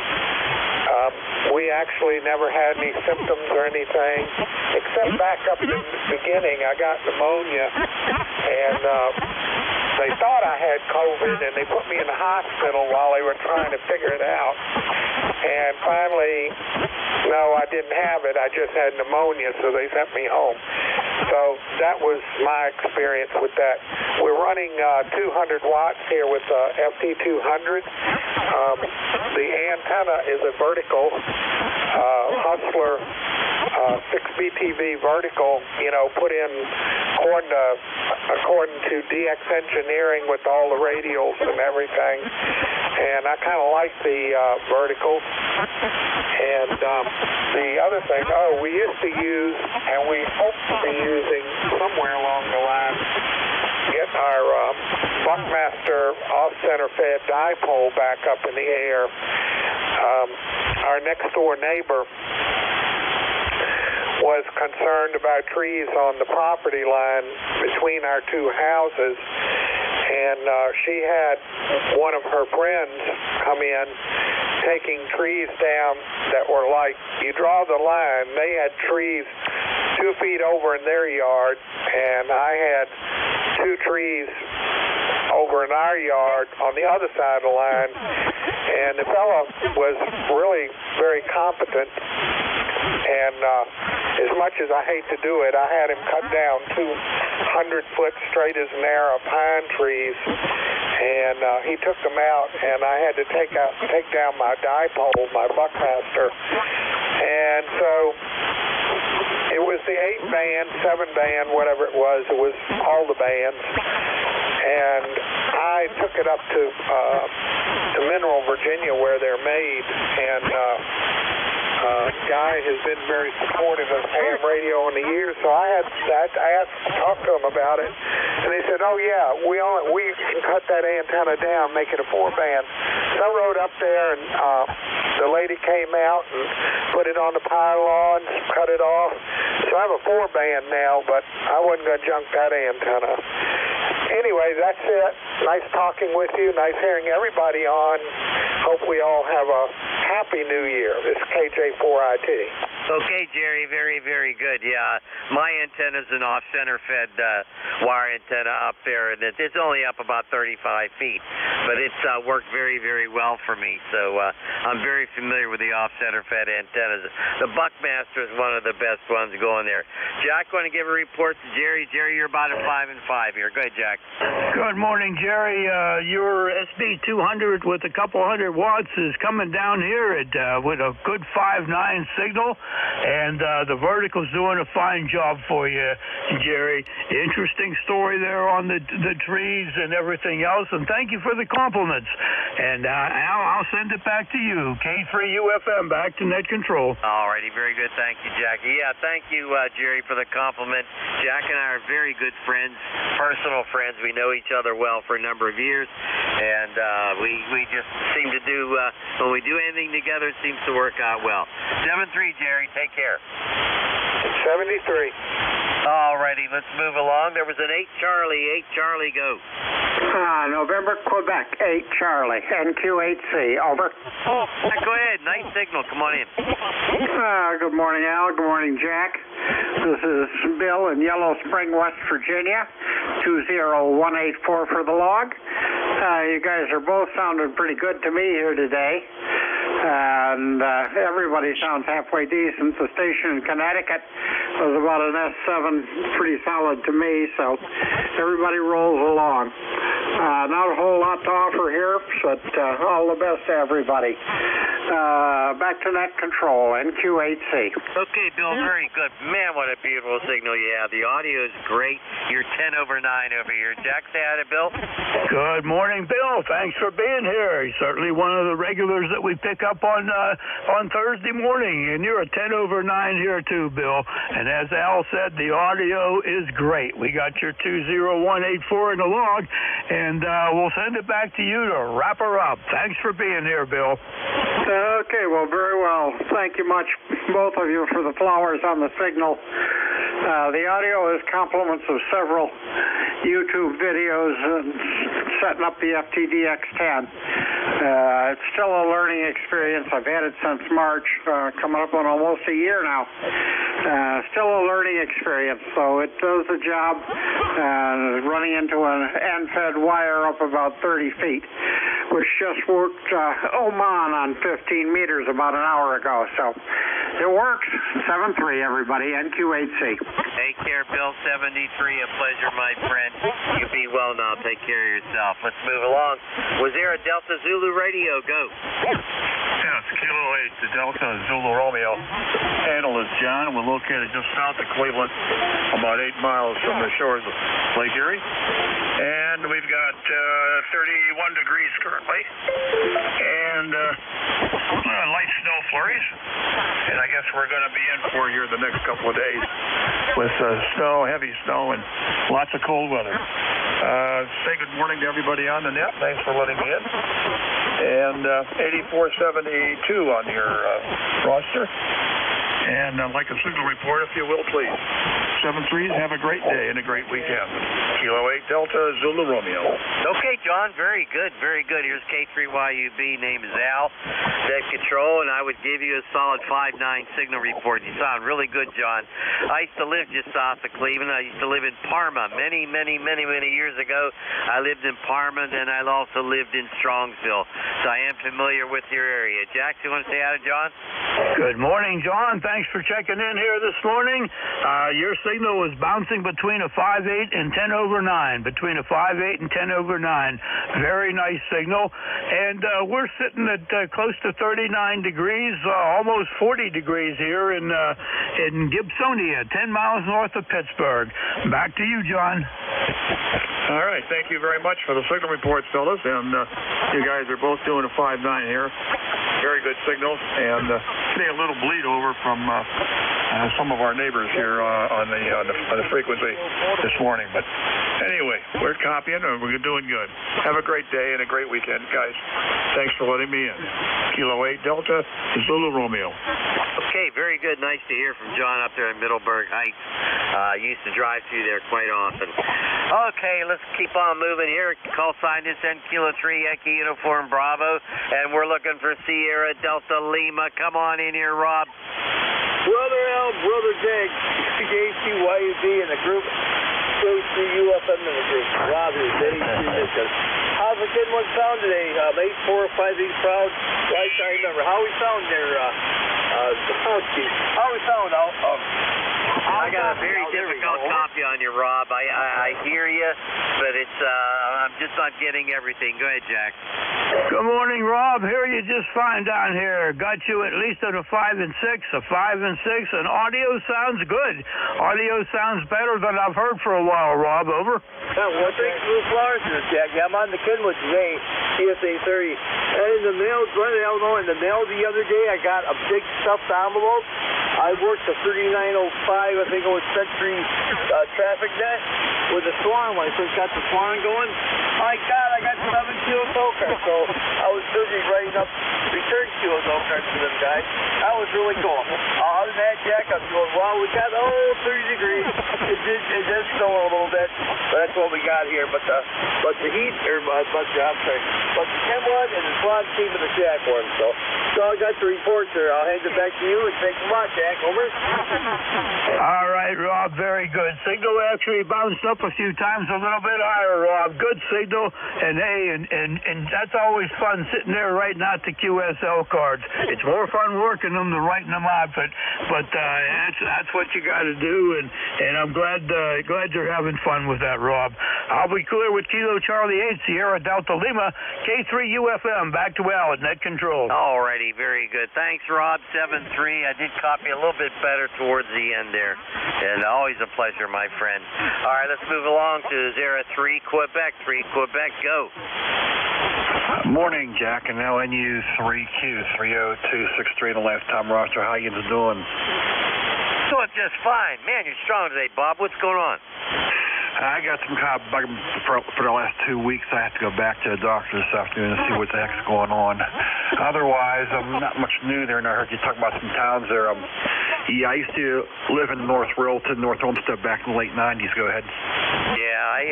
we actually never had any symptoms or anything, except back up in the beginning. I got pneumonia, and they thought I had COVID, and they put me in the hospital while they were trying to figure it out. And finally, no, I didn't have it. I just had pneumonia, so they sent me home. So that was my experience with that. We're running 200 watts here with FT200. The antenna is a vertical Hustler 6BTV vertical, put in according to DX Engineering with all the radials and everything. And I kind of like the verticals. And the other thing, we used to use, and we hope to be using somewhere along the line, get our Buckmaster off-center fed dipole back up in the air. Our next door neighbor was concerned about trees on the property line between our two houses, and she had one of her friends come in taking trees down that were like, you draw the line, they had trees 2 feet over in their yard, and I had 2 trees over in our yard on the other side of the line, and the fellow was really very competent. And as much as I hate to do it, I had him cut down 200-foot straight as an arrow pine trees, and he took them out, and I had to take down my dipole, my Buckmaster. And so it was the 8-band, 7-band, whatever it was all the bands. And I took it up to Mineral, Virginia, where they're made, and Guy has been very supportive of ham radio in the years, so I asked to talk to him about it, and he said, said, oh yeah, we can cut that antenna down, make it a 4-band. So I rode up there, and the lady came out and put it on the pylon, cut it off. So I have a 4-band now, but I wasn't going to junk that antenna. Anyway, that's it. Nice talking with you. Nice hearing everybody on. Hope we all have a happy new year. This is KJ4IT. Okay, Jerry, very, very good. Yeah, my antenna's an off-center fed wire antenna up there, and it's only up about 35 feet, but it's worked very, very well for me. So I'm very familiar with the off-center fed antennas. The Buckmaster is one of the best ones going there. Jack, want to give a report to Jerry? Jerry, you're about a 5 and 5 here. Go ahead, Jack. Good morning, Jerry. Your SB 200 with a couple hundred watts is coming down here with a good 5.9 signal. And the vertical's doing a fine job for you, Jerry. Interesting story there on the trees and everything else. And thank you for the compliments. And Al, I'll send it back to you. K3UFM, back to net control. All righty, very good. Thank you, Jackie. Yeah, thank you, Jerry, for the compliment. Jack and I are very good friends, personal friends. We know each other well for a number of years. And we just seem to do, when we do anything together, it seems to work out well. 7-3, Jerry. Take care. 73. All righty, let's move along. There was an 8 Charlie, go. November, Quebec, 8 Charlie, NQ8C, over. Go ahead, nice signal, come on in. Good morning, Al, good morning, Jack. This is Bill in Yellow Spring, West Virginia, 20184 for the log. You guys are both sounding pretty good to me here today. And everybody sounds halfway decent. The station in Connecticut was about an S7, pretty solid to me, so everybody rolls along. Not a whole lot to offer here, but all the best to everybody. Back to net control, NQ8C. Okay, Bill, very good. Man, what a beautiful signal you have. The audio is great. You're 10 over 9 over here. Jack, say hi to Bill. Good morning, Bill. Thanks for being here. He's certainly one of the regulars that we pick up on Thursday morning, and you're a 10 over 9 here too, Bill. And as Al said, the audio is great. We got your 20184 in the log, and we'll send it back to you to wrap her up. Thanks for being here, Bill. Okay, well, very well. Thank you much, both of you, for the flowers on the signal. The audio is compliments of several YouTube videos and setting up the FTDX10. It's still a learning experience. I've had it since March, coming up on almost a year now. Still a learning experience, so it does the job. Running into an end-fed wire up about 30 feet, which just worked Oman on 15 meters about an hour ago. So it works. 7-3, everybody. NQ8C. Take care, Bill. 73. A pleasure, my friend. You be well now. Take care of yourself. Let's move along. Was there a Delta Zulu radio? Go. Yes, Kilo 8 to Delta Zulu Romeo. Handle is John. We're located just south of Cleveland, about 8 miles from the shores of Lake Erie. And we've got 31 degrees currently. And light snow flurries. And I guess we're going to be in for here the next couple of days with snow, heavy snow, and lots of cold weather. Say good morning to everybody on the net. Thanks for letting me in. And 8472 on your roster. And I'd like a signal report, if you will, please. 7-3, have a great day and a great weekend. Kilo 8 Delta Zulu Romeo. Okay, John, very good, very good. Here's K3YUB, name is Al, Net Control, and I would give you a solid 5.9 signal report. You sound really good, John. I used to live just south of Cleveland. I used to live in Parma many years ago. I lived in Parma, then I also lived in Strongsville, so I am familiar with your area. Jack, you want to say hi to John? Good morning, John. Thanks for checking in here this morning. Your signal was bouncing between a 5.8 and 10 over 9. Between a 5.8 and 10 over 9. Very nice signal. And we're sitting at close to 39 degrees, almost 40 degrees here in Gibsonia, 10 miles north of Pittsburgh. Back to you, John. All right. Thank you very much for the signal reports, fellas. And you guys are both doing a 5.9 here. Very good signals. And getting a little bleed over from some of our neighbors here on the frequency this morning. But anyway, we're copying, and we're doing good. Have a great day and a great weekend, guys. Thanks for letting me in. Kilo 8 Delta, Zulu Romeo. Okay, very good. Nice to hear from John up there in Middleburg Heights. Used to drive through there quite often. Okay, let's keep on moving here. Call sign is N Kilo 3 Yankee Uniform Bravo, and we're looking for Sierra Delta Lima. Come on in here, Rob. Brother L, Brother Jag, JCYUB in the group, K3UFM in the group. Rob here, J3 How's the good one sound today? 8458 proud. Right, I remember. How we sound there, how we sound out? I got a very difficult copy on you, Rob. I hear you, but it's I'm just not getting everything. Go ahead, Jack. Good morning, Rob. Hear you just fine down here. Got you at least at a 5 and 6, a 5 and 6, and audio sounds good. Audio sounds better than I've heard for a while, Rob. Over. Well, thanks for the flowers here, Jack. Yeah, I'm on the Kenwood today, CSA 30. And in the mail, in the mail the other day, I got a big stuffed envelope. I worked the 3905, I think it was Century Traffic Net with the Swan when I first got the Swan going. My God, I got 7 kilo tow cards, so I was busy writing up return kilo tow cards for them guys. That was really cool. Other than that, Jack, I'm doing well. We got 30 degrees. It did snow a little bit, but that's what we got here. But the heat, but the Kenwood and the Swan team and the Jack one. So I got the reports there. I'll hand it back to you and thanks a lot, Jack. Over. All right, Rob, very good. Signal actually bounced up a few times, a little bit higher, Rob. Good signal, and hey, and that's always fun sitting there writing out the QSL cards. It's more fun working them than writing them out, but that's what you got to do, and I'm glad you're having fun with that, Rob. I'll be clear with Kilo Charlie 8 Sierra Delta Lima K3 UFM. Back to Al at Net Control. Alrighty, very good. Thanks, Rob. 7-3. I did copy a little bit better towards the end there, and always a pleasure, my friend. All right, let's move along to 03 Quebec. 3 Quebec, go. Morning, Jack, and LNU 3Q 30263 in the lifetime roster. How you doing? Doing just fine. Man, you're strong today, Bob. What's going on? I got some kind of bug for the last 2 weeks. I have to go back to the doctor this afternoon to see what the heck's going on. Otherwise, not much new there, and I heard you talk about some towns there. Yeah, I used to live in North Riddleton, North Olmsted back in the late 90s. Go ahead. Yeah,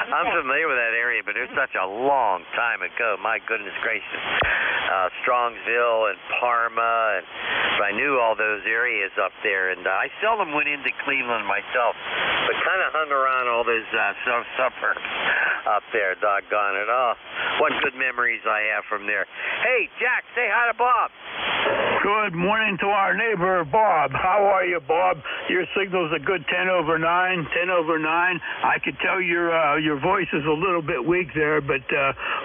I'm familiar with that area, but it was such a long time ago. My goodness gracious. Strongsville and Parma, but I knew all those areas up there, and I seldom went into Cleveland myself, but kind of hung around all those suburbs up there, doggone it. Oh, what good memories I have from there. Hey, Jack, say hi to Bob. Good morning to our neighbor, Bob. How are you, Bob? Your signal's a good 10 over 9. I could tell your voice is a little bit weak there, but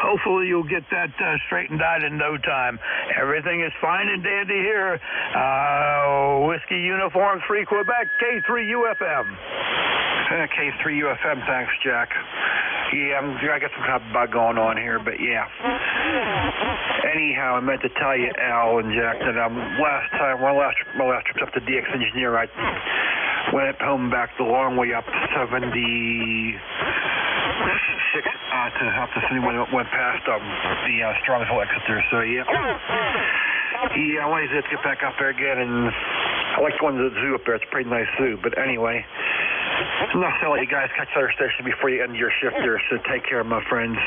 hopefully you'll get that straightened out in no time. Everything is fine and dandy here. Whiskey Uniform 3 Quebec, K3 UFM. K3 UFM, thanks, Jack. Yeah, I got some kind of bug going on here, but yeah. Anyhow, I meant to tell you, Al and Jack, that last time, my last trip up to DX Engineer, I went home back the long way up 76 to see when it went past the Strongsville exit there. So yeah, I wanted to get back up there again, and I like going to the zoo up there. It's a pretty nice zoo. But anyway, enough to let you guys catch the other station before you end your shift there. So take care, my friends.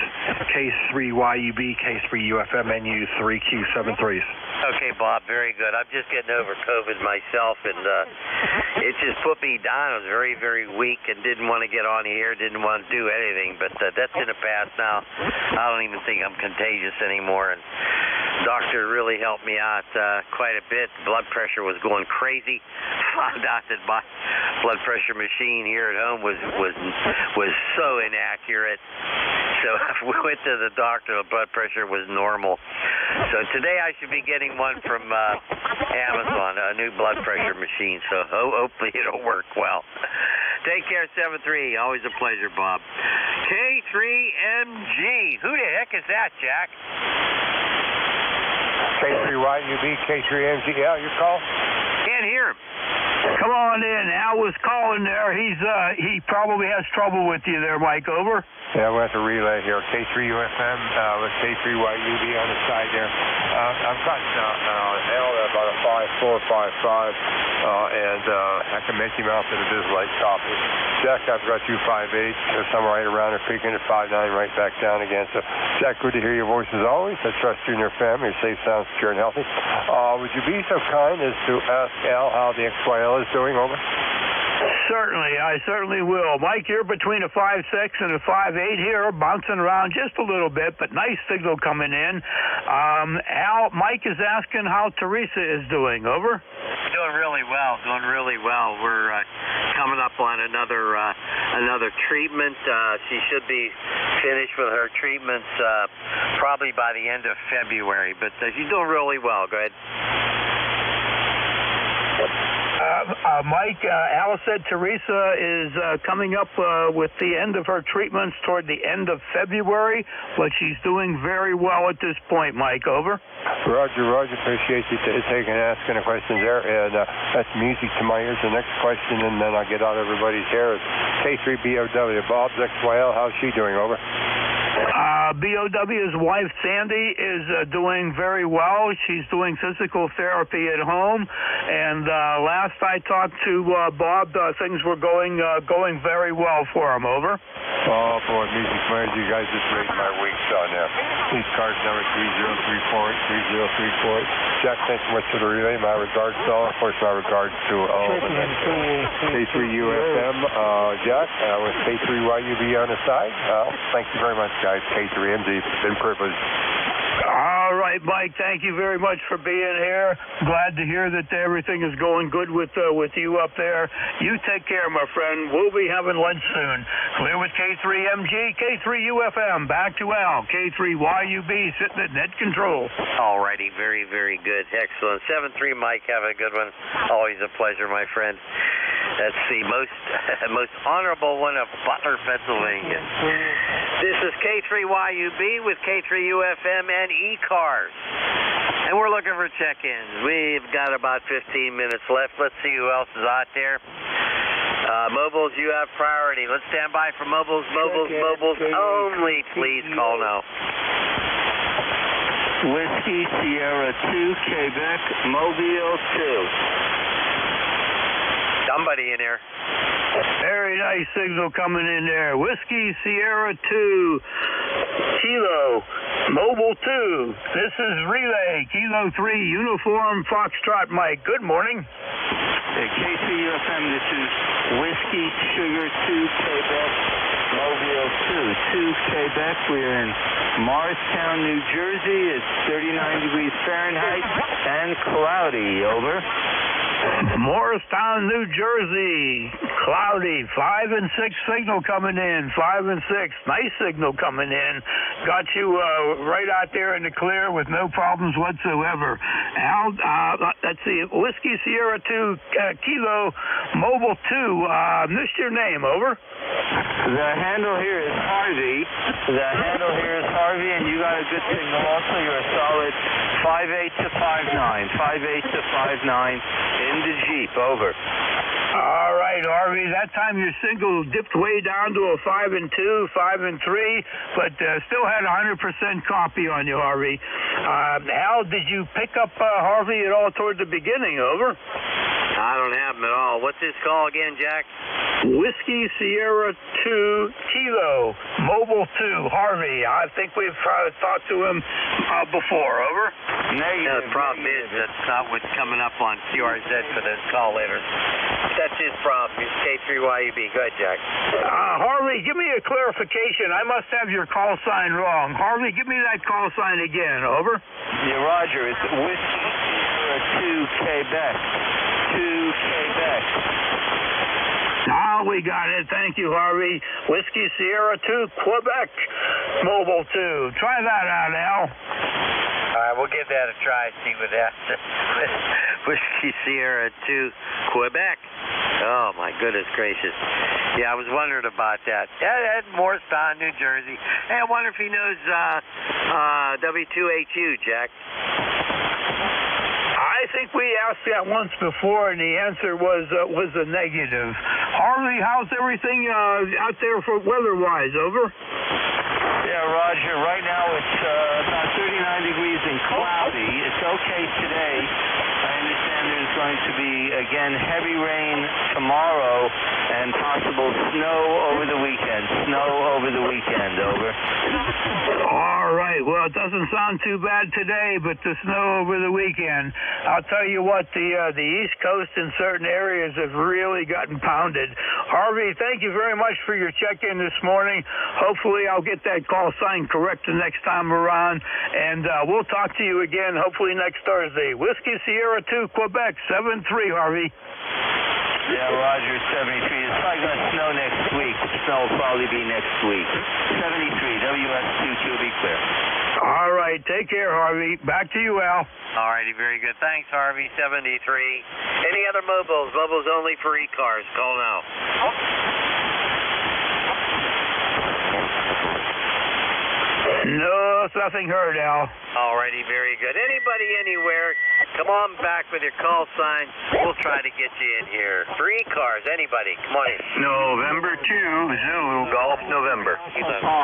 K3YUB, K3UFM, NU 3Q73s. Okay, Bob, very good. I'm just getting over COVID myself, and it just put me down. I was very, very weak and didn't want to get on here, didn't want to do anything, but that's in the past now. I don't even think I'm contagious anymore, and doctor really helped me out quite a bit. Blood pressure was going crazy. Found out that my blood pressure machine here at home was so inaccurate. So we went to the doctor. The blood pressure was normal. So today I should be getting one from Amazon, a new blood pressure machine. So hopefully it'll work well. Take care, 7-3. Always a pleasure, Bob. K3MG. Who the heck is that, Jack? K3YUB, K3MG. Yeah, your call? Can't hear him. storm. Come on in. Al was calling there. He probably has trouble with you there, Mike. Over. Yeah, we have to relay here. K3UFM with K3YUB on the side there. I've got Al at about a 5455, and I can make him out that it is light copy. Jack, I've got you 58. There's some right around there, peaking at 59, right back down again. So, Jack, good to hear your voice as always. I trust you and your family are safe, sound, secure, and healthy. Would you be so kind as to ask Al how the XYL is doing? Over. Certainly, I certainly will. Mike, you're between a 5.6 and a 5.8 here, bouncing around just a little bit, but nice signal coming in. Mike is asking how Teresa is doing. Over. Doing really well. We're coming up on another treatment. She should be finished with her treatments probably by the end of February, but she's doing really well. Go ahead. Mike, Al said Teresa is coming up with the end of her treatments toward the end of February, but she's doing very well at this point, Mike. Over. Roger, appreciate you asking the questions there, and that's music to my ears. The next question, and then I'll get out everybody's hair, is K3BOW. Bob's XYL, how's she doing? Over. BOW's wife, Sandy, is doing very well. She's doing physical therapy at home, and last I talked to Bob, things were going very well for him. Over. Oh, boy, music players, you guys just made my week on there. ECARS number 3034. Jack, thanks so much for the relay. My regards to all. Of course, my regards to all of the K3UFM. Jack, with K3YUB on the side. Thank you very much, guys. K3MG, been privileged. All right, Mike, thank you very much for being here. Glad to hear that everything is going good with you up there. You take care, my friend. We'll be having lunch soon. Clear with K3MG, K3UFM. Back to Al, K3YUB, sitting at net control. All righty, very, very good. Excellent. 7-3, Mike, have a good one. Always a pleasure, my friend. That's the most honorable one of Butler, Pennsylvania. This is K3YUB with K3UFM and ECARS. And we're looking for check-ins. We've got about 15 minutes left. Let's see who else is out there. Mobiles, you have priority. Let's stand by for mobiles only. Please call now. Whiskey Sierra 2, Quebec, Mobile 2. Somebody in there. Very nice signal coming in there. Whiskey Sierra 2, Kilo, Mobile 2. This is Relay, Kilo 3, Uniform Foxtrot Mike. Good morning. Hey, KCUFM, this is Whiskey Sugar 2, Quebec, Mobile 2 Quebec. We're in Morristown, New Jersey. It's 39 degrees Fahrenheit and cloudy. Over. Morristown, New Jersey, cloudy, 5 and 6 signal coming in, 5 and 6, nice signal coming in, got you right out there in the clear with no problems whatsoever. Al, let's see, Whiskey Sierra 2, Kilo, Mobile 2, missed your name, over. The handle here is Harvey, and you got a good signal also. You're a solid 5.8 to 5.9, 5.8 to 5.9 in the Jeep. Over. All right, Harvey. That time your signal dipped way down to a 5 and 2, 5 and 3, but still had 100% copy on you, Harvey. Al, did you pick up Harvey at all toward the beginning? Over. I don't have him at all. What's his call again, Jack? Whiskey Sierra 2, Kilo, Mobile 2, Harvey. I think we've talked to him before. Over. The problem is that's not what's coming up on QRZ for this call later. That's his problem. It's K3YUB. Go ahead, Jack. Harvey, give me a clarification. I must have your call sign wrong. Harvey, give me that call sign again. Over. Yeah, Roger. It's Whiskey Sierra 2, Quebec. 2 Quebec. Now we got it. Thank you, Harvey. Whiskey Sierra 2, Quebec, Mobile 2. Try that out, Al. All right, we'll give that a try, see what happens. Whiskey Sierra 2, Quebec. Oh, my goodness gracious. Yeah, I was wondering about that. Yeah, Morristown, New Jersey. Hey, I wonder if he knows I W2HU, Jack. think we asked that once before, and the answer was a negative. Harvey, how's everything out there for weather-wise? Over. Yeah, Roger. Right now it's about 39 degrees and cloudy. It's okay today. I understand there's going to be, again, heavy rain tomorrow and possible snow over the weekend. Snow over the weekend, over. All right. Well, it doesn't sound too bad today, but the snow over the weekend. I'll tell you what, the East Coast in certain areas have really gotten pounded. Harvey, thank you very much for your check-in this morning. Hopefully I'll get that call sign correct the next time around, and we'll talk to you again hopefully next Thursday. Whiskey Sierra 2, Quebec, 7-3, Harvey. Yeah, Roger, 73. It's probably going to snow next week. The snow will probably be next week. 73, WS2, be clear. All right, take care, Harvey. Back to you, Al. All righty, very good. Thanks, Harvey, 73. Any other mobiles? Mobiles only for ECARS. Call now. No, nothing heard, Al. All righty, very good. Anybody, anywhere, come on back with your call sign. We'll try to get you in here. For ECARS, anybody, come on in. November 2, Zulu, Golf, November.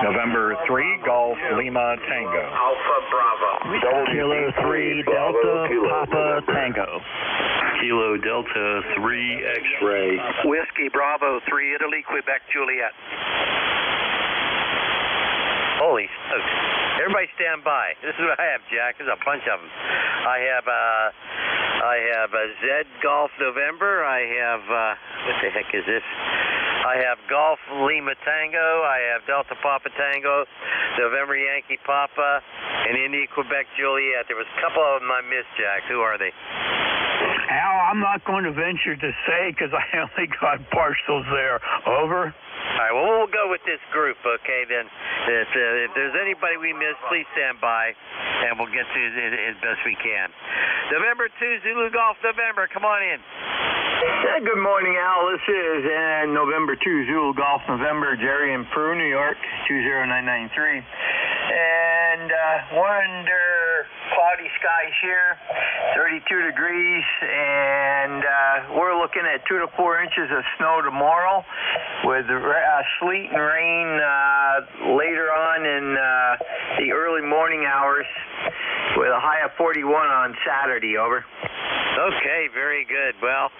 November 3, Golf, Lima, Tango. Alpha, Bravo. Kilo 3, Delta, Papa, Tango. Kilo Delta 3, X-ray. Whiskey, Bravo, 3, Italy, Quebec, Juliet. Holy smokes. Everybody stand by. This is what I have, Jack. There's a bunch of them. I have a Z Golf November. I have, what the heck is this? I have Golf Lima Tango. I have Delta Papa Tango, November Yankee Papa, and India Quebec Juliet. There was a couple of them I missed, Jack. Who are they? Al, I'm not going to venture to say because I only got partials there. Over. All right, well, we'll go with this group, okay, then. If there's anybody we missed, please stand by, and we'll get to it as best we can. November 2, Zulu Golf November. Come on in. Yeah, good morning, Al. This is November 2, Zulu Golf November, Jerry in Peru, New York, 20993. And we're under cloudy skies here, 32 degrees, and we're looking at 2 to 4 inches of snow tomorrow with sleet and rain later on in the early morning hours with a high of 41 on Saturday, over. Okay, very good. Well,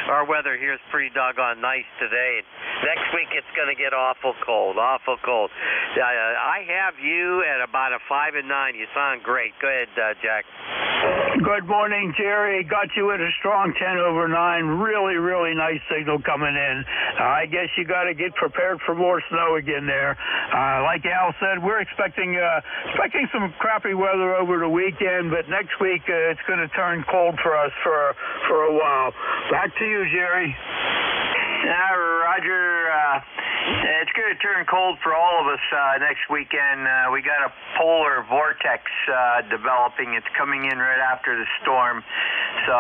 our weather here is pretty doggone nice today. Next week it's going to get awful cold, awful cold. I have you at about a 5 and 9. You sound great. Go ahead, Jack. Good morning, Jerry. Got you at a strong 10 over 9. Really, really nice signal coming in. I guess you got to get prepared for more snow again there. Like Al said, we're expecting some crappy weather over the weekend, but next week it's going to turn cold for us for a while. Back to you, Jerry. Roger, it's going to turn cold for all of us next weekend. We got a polar vortex developing. It's coming in right after the storm. So,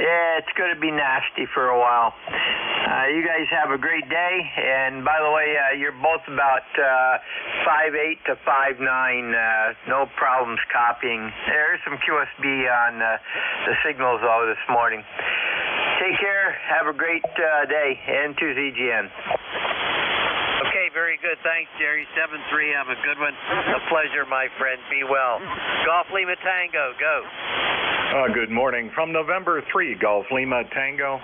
yeah, it's going to be nasty for a while. You guys have a great day. And by the way, you're both about 5'8" to 5'9". No problems copying. There's some QSB on the signals, though, this morning. Take care. Have a great day. And to ZGN. Okay, very good. Thanks, Jerry. 7-3. Have a good one. A pleasure, my friend. Be well. Golf Lima Tango. Go. Good morning. From November 3, Golf Lima Tango.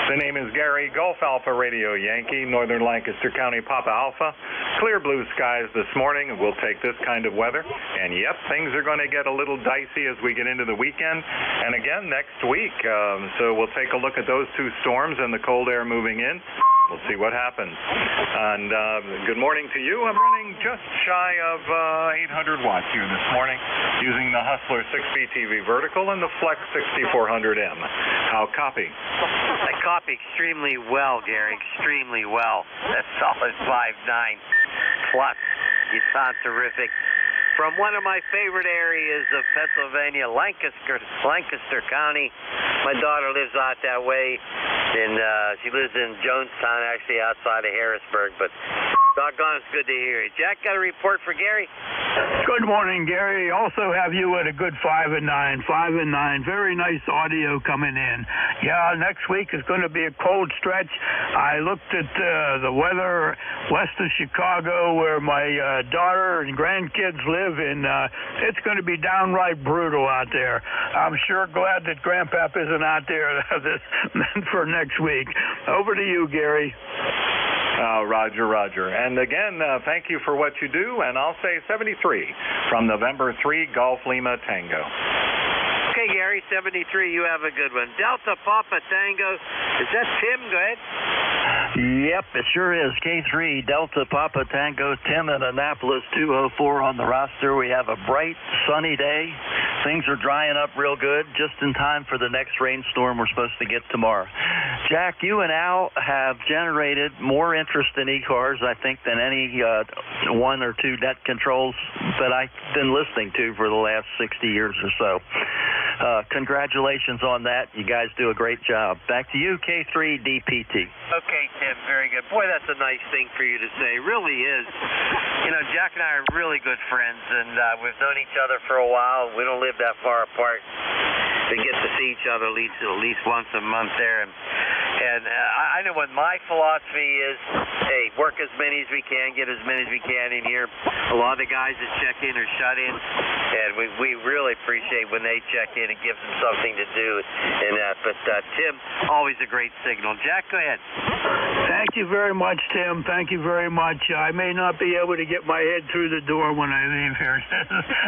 The name is Gary, Golf Alpha Radio Yankee, Northern Lancaster County Papa Alpha. Clear blue skies this morning. We'll take this kind of weather. And yep, things are going to get a little dicey as we get into the weekend. And again, next week. So we'll take a look at those two storms and the cold air moving in. We'll see what happens. And good morning to you. I'm running just shy of 800 watts here this morning using the Hustler 6BTV vertical and the Flex 6400M. How copy? I copy extremely well, Gary. Extremely well. That's solid 5'9". Plus, you sound terrific. From one of my favorite areas of Pennsylvania, Lancaster County. My daughter lives out that way, and she lives in Jonestown, actually outside of Harrisburg, but Doggone, it's good to hear you. Jack, got a report for Gary? Good morning, Gary. Also have you at a good 5 and 9. 5 and 9. Very nice audio coming in. Yeah, next week is going to be a cold stretch. I looked at the weather west of Chicago where my daughter and grandkids live, and it's going to be downright brutal out there. I'm sure glad that Grandpap isn't out there for next week. Over to you, Gary. Roger. And again, thank you for what you do, and I'll say 73 from November 3, Golf Lima Tango. Okay, Gary, 73, you have a good one. Delta Papa Tango, is that Tim? Go ahead. Yep, it sure is. K3, Delta Papa Tango, Tim in Annapolis, 204 on the roster. We have a bright, sunny day. Things are drying up real good, just in time for the next rainstorm we're supposed to get tomorrow. Jack, you and Al have generated more interest in ECARS, I think, than any one or two net controls that I've been listening to for the last 60 years or so. Congratulations on that. You guys do a great job. Back to you, K3 DPT. Okay, Tim, very good. Boy, that's a nice thing for you to say. It really is. You know, Jack and I are really good friends, and we've known each other for a while. We don't live that far apart. We get to see each other at least once a month there. And I know what my philosophy is. Hey, work as many as we can, get as many as we can in here. A lot of the guys that check in are shut in, and we really appreciate when they check in. It gives them something to do in that. But Tim, always a great signal. Jack, go ahead. Thank you very much, Tim. Thank you very much. I may not be able to get my head through the door when I leave here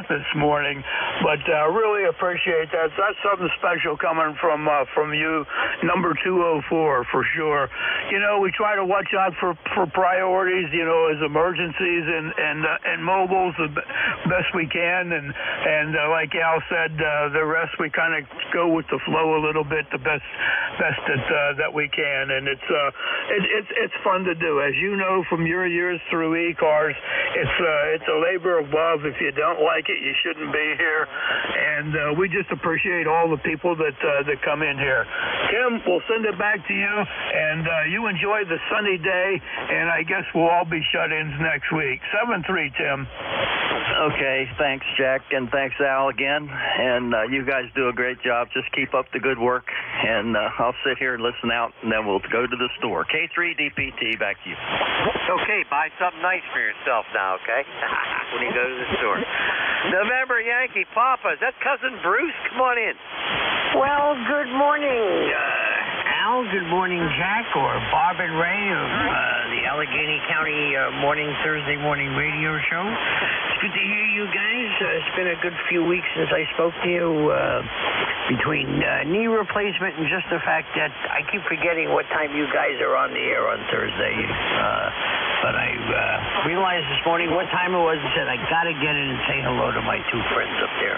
this morning, but really appreciate that. That's something special coming from you, number 204 for sure. You know, we try to watch out for priorities, you know, as emergencies and mobiles the best we can, and like Al said, the rest we kind of go with the flow a little bit, the best that we can, and it's fun to do. As you know from your years through ECARS, it's a labor of love. If you don't like it, you shouldn't be here, and we just appreciate all the people that come in here. Tim, we'll send it back to you, and you enjoy the sunny day, and I guess we'll all be shut-ins next week. 7-3, Tim. Okay, thanks, Jack, and thanks, Al, again. And you guys do a great job. Just keep up the good work, and I'll sit here and listen out, and then we'll go to the store. K3 DPT, back to you. Okay, buy something nice for yourself now, okay? When you go to the store. November Yankee Papa, is that Cousin Bruce? Come on in. Well, good morning, Al. Good morning, Jack, or Bob and Ray of the Allegheny County Thursday morning radio show. It's good to hear you guys. It's been a good few weeks since I spoke to you, between knee replacement and just the fact that I keep forgetting what time you guys are on the air on Thursday. But I realized this morning what time it was and said, I got to get in and say hello to my two friends up there.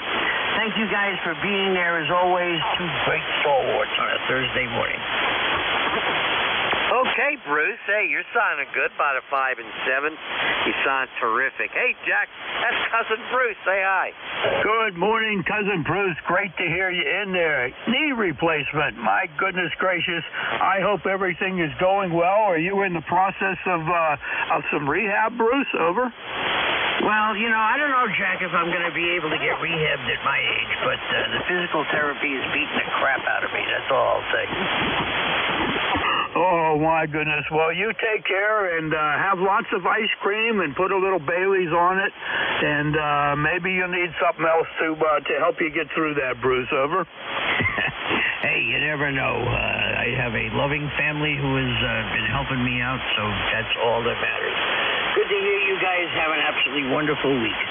Thank you guys for being there, as always. Two great stalwarts on a Thursday morning. Okay, Bruce. Hey, you're sounding good. About a 5 and 7. You sound terrific. Hey, Jack, that's Cousin Bruce. Say hi. Good morning, Cousin Bruce. Great to hear you in there. Knee replacement. My goodness gracious. I hope everything is going well. Are you in the process of some rehab, Bruce? Over. Well, you know, I don't know, Jack, if I'm going to be able to get rehabbed at my age, but the physical therapy is beating the crap out of me. That's all I'll say. Oh, my goodness. Well, you take care and have lots of ice cream and put a little Bailey's on it, and maybe you'll need something else to help you get through that, Bruce. Over. Hey, you never know. I have a loving family who has been helping me out, so that's all that matters. Good to hear you guys have an absolutely wonderful week.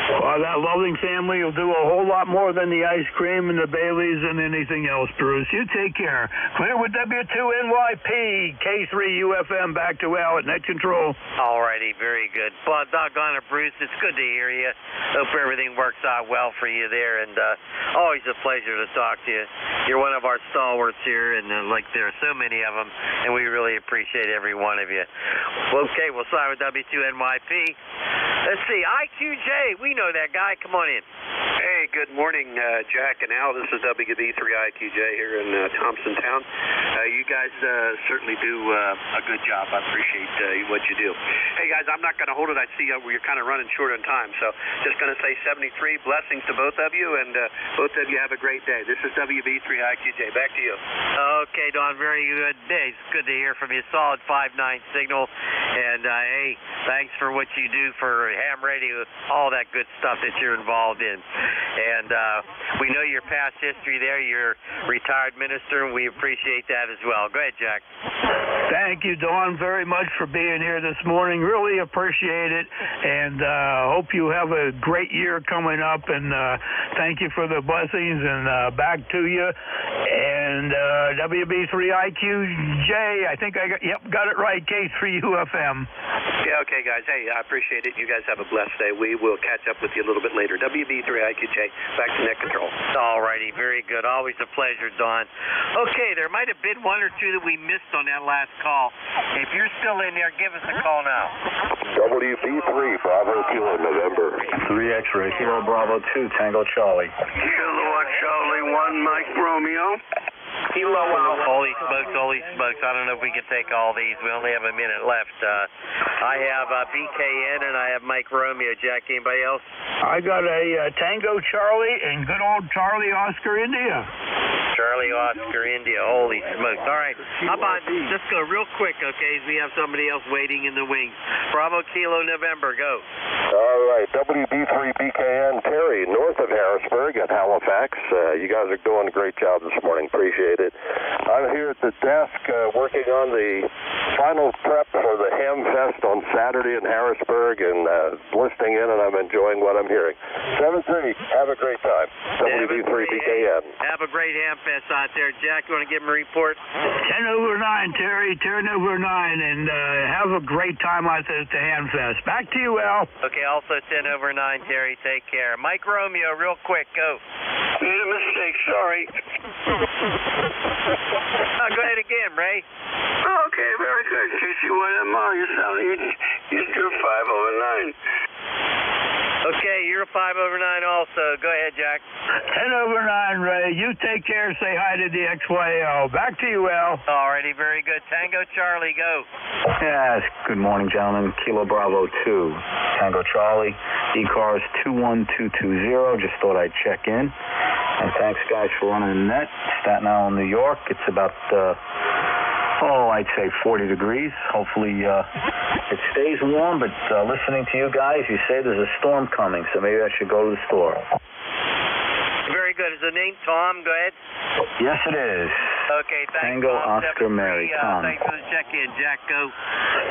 Well, that loving family will do a whole lot more than the ice cream and the Baileys and anything else, Bruce. You take care. Clear with W2NYP, K3 UFM, back to Al at Net Control. All righty, very good. Well, doggone it, Bruce, it's good to hear you. Hope everything works out well for you there, and always a pleasure to talk to you. You're one of our stalwarts here, and like there are so many of them, and we really appreciate every one of you. Well, okay, we'll start with W2NYP. Let's see, IQJ, we know that guy. Come on in. Hey, good morning, Jack and Al. This is WB3IQJ here in Thompsontown. You guys certainly do a good job. I appreciate what you do. Hey, guys, I'm not going to hold it. I see you're kind of running short on time, so just going to say 73 blessings to both of you, and both of you have a great day. This is WB3IQJ. Back to you. Okay, Don, very good day. It's good to hear from you. Solid 5-9 signal, and hey, thanks for what you do for ham radio, all that good stuff that you're involved in. And we know your past history there. You're a retired minister, and we appreciate that as well. Go ahead, Jack. Thank you, Don, very much for being here this morning. Really appreciate it, and hope you have a great year coming up, and thank you for the blessings, and back to you. And WB3IQJ, I think I got it right, K3UFM. Yeah, okay, guys. Hey, I appreciate it. You guys have a blessed day. We will catch up with you a little bit later. WB3IQJ, back to net control. All righty, very good. Always a pleasure, Don. Okay, there might have been one or two that we missed on that last call. If you're still in there, give us a call now. WB3, Bravo Kilo, November. 3 X-ray, Kilo Bravo 2, Tango Charlie. Kilo Charlie 1, Mike Romeo. Holy smokes. I don't know if we can take all these. We only have a minute left. I have BKN and I have Mike Romeo. Jack, anybody else? I got a Tango Charlie and good old Charlie Oscar India. Charlie Oscar India. Holy smokes. All right. How about, let's go real quick, okay? We have somebody else waiting in the wings. Bravo Kilo November, go. All right, WB3 BKN, Terry, north of Harrisburg at Halifax. You guys are doing a great job this morning. Appreciate it. I'm here at the desk working on the final prep for the Ham Fest on Saturday in Harrisburg and listening in, and I'm enjoying what I'm hearing. 7-3, have a great time. WB3 BKN. Have a great Ham Fest out there. Jack, you want to give him a report? 10/9, Terry, 10/9, and have a great time out there at the Ham Fest. Back to you, Al. Okay, also 10/9, Terry. Take care. Mike Romeo, real quick, go. Made a mistake, sorry. Go ahead again, Ray. Okay, very good. KC1MR, you're sounding, you're 5/9. Okay, you're a 5/9 also. Go ahead, Jack. 10/9, Ray. You take care. Say hi to the XYL. Back to you, Al. Alrighty, very good. Tango Charlie, go. Yes, good morning, gentlemen. Kilo Bravo 2, Tango Charlie, ECARS 21220. Just thought I'd check in. And thanks, guys, for running the net. Staten Island, New York. It's about, I'd say 40 degrees. Hopefully it stays warm, but listening to you guys, you say there's a storm coming, so maybe I should go to the store. Very good. Is the name Tom? Go ahead. Yes, it is. Okay, thanks, Tango Tom. Oscar Mary, Tom. Thanks for the check-in. Jack, go.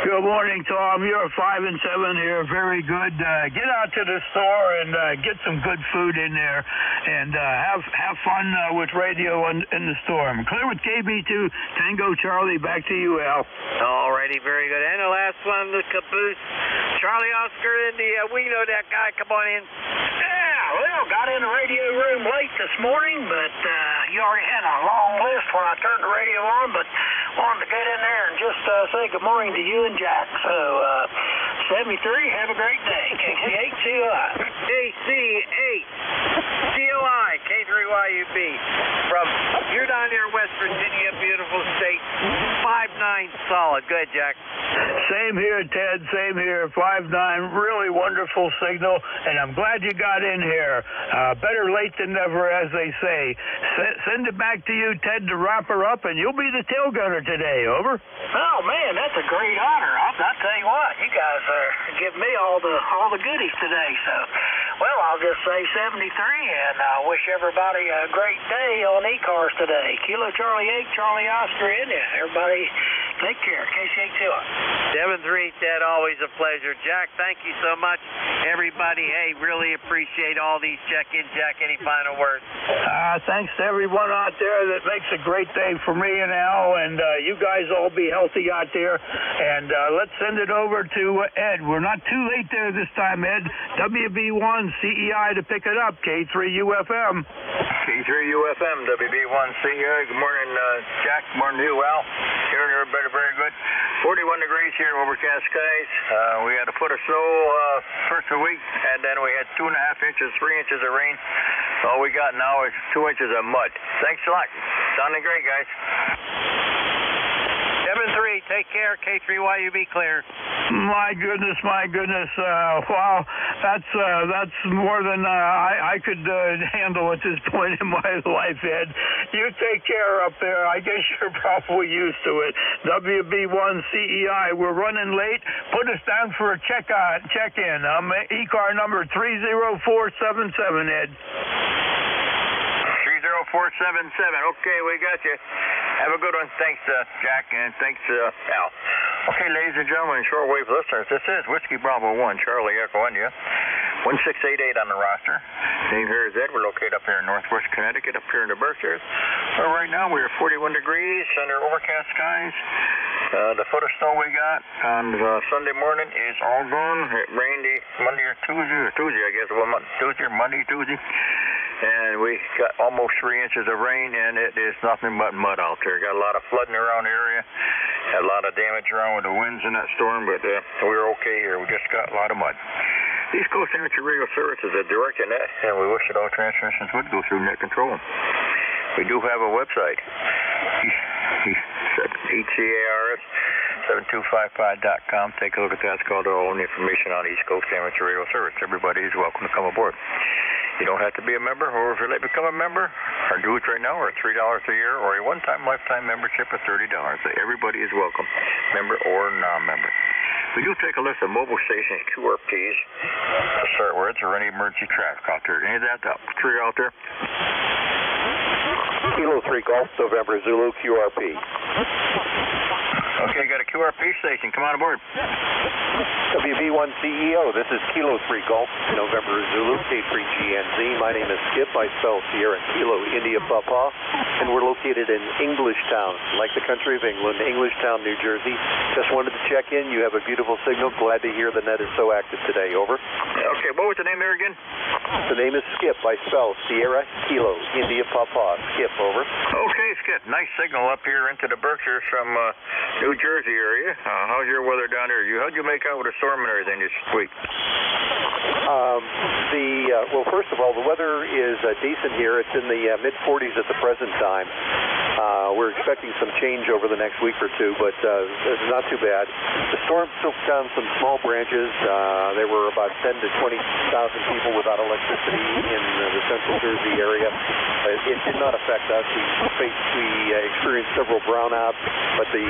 Good morning, Tom. You're 5-7 here. Very good. Get out to the store and get some good food in there, and have fun with radio in the store. I'm clear with KB2, Tango Charlie. Back to you, Al. Alrighty, very good. And the last one, the caboose, Charlie Oscar India. We know that guy. Come on in. Yeah, well, got in the radio room late this morning, but you already had a long list when I turned the radio on, but wanted to get in there and just say good morning to you and Jack. So, 73, have a great day. KC8 COI. KC8 COI, K3YUB. From, you're down there in West Virginia, beautiful state. 5-9 solid. Go ahead, Jack. Same here, Ted. Same here. 5-9. Really wonderful signal, and I'm glad you got in here. Better late than never, as they say. Send it back to you, Ted, to wrap her up, and you'll be the tail gunner today. Over. Oh man, that's a great honor. I'll tell you what, you guys give me all the goodies today. So, well, I'll just say 73, and I wish everybody a great day on ECARS today. Kilo Charlie 8, Charlie Oscar India. Everybody, take care. KC8 7-3, Ted, always a pleasure. Jack, thank you so much. Everybody, hey, really appreciate all these check-ins. Jack, any final words? Thanks to everyone out there that makes a great day for me and Al, and you guys all be healthy out there. And let's send it over to Ed. We're not too late there this time, Ed. WB1 CEI to pick it up. K3UFM. K3UFM, WB1 CEI. Good morning, Jack. Good morning to you, Al. Here in your better very good. 41 degrees here, overcast skies. We had a foot of snow first of the week, and then we had 2.5 inches, 3 inches of rain. All we got now is 2 inches of mud. Thanks a lot. Sounding great, guys. 7-3, take care. K3YUB clear. My goodness. Wow, that's more than I could handle at this point in my life, Ed. You take care up there. I guess you're probably used to it. WB1CEI, we're running late. Put us down for a check-in. ECAR number 30477, Ed. 30477. Okay, we got you. Have a good one. Thanks, Jack, and thanks, Al. Okay, ladies and gentlemen, shortwave listeners, this is Whiskey Bravo 1, Charlie Echo India, 1688 on the roster. Name here is Ed. We're located up here in northwest Connecticut, up here in the Berkshires. Right now we are 41 degrees under overcast skies. The foot of snow we got on Sunday morning is all gone. It rained Monday or Tuesday, I guess. Well, Tuesday. And we got almost 3 inches of rain, and it is nothing but mud out there. Got a lot of flooding around the area. Had a lot of damage around with the winds in that storm, but we're okay here. We just got a lot of mud. East Coast Amateur Radio Service is a direct net, and we wish that all transmissions would go through net control. We do have a website, ECARS 7255.com. Take a look at that. It's called all the information on East Coast Amateur Radio Service. Everybody is welcome to come aboard. You don't have to be a member, or if you'd like to become a member, our dues right now are $3 a year, or a one-time lifetime membership of $30. Everybody is welcome, member or non-member. We do take a list of mobile stations, QRPs, to start with, or any emergency traffic out there. Any of that three out there? Kilo 3 Golf, November Zulu, QRP. Okay, got a QRP station. Come on aboard. WB1CEO, this is Kilo 3 Golf, November Zulu, K3GNZ. My name is Skip. I spell Sierra Kilo India Papa, and we're located in Englishtown, like the country of England, Englishtown, New Jersey. Just wanted to check in. You have a beautiful signal. Glad to hear the net is so active today. Over. Okay, what was the name there again? The name is Skip. I spell Sierra Kilo India Papa. Skip, over. Okay, Skip. Nice signal up here into the Berkshires from New Jersey area. How's your weather down there? How'd you make out with a storm and everything this week? Well, first of all, the weather is decent here. It's in the mid-40s at the present time. We're expecting some change over the next week or two, but it's not too bad. The storm took down some small branches. There were about 10 to 20,000 people without electricity in the central Jersey area. It did not affect us. We experienced several brownouts, but the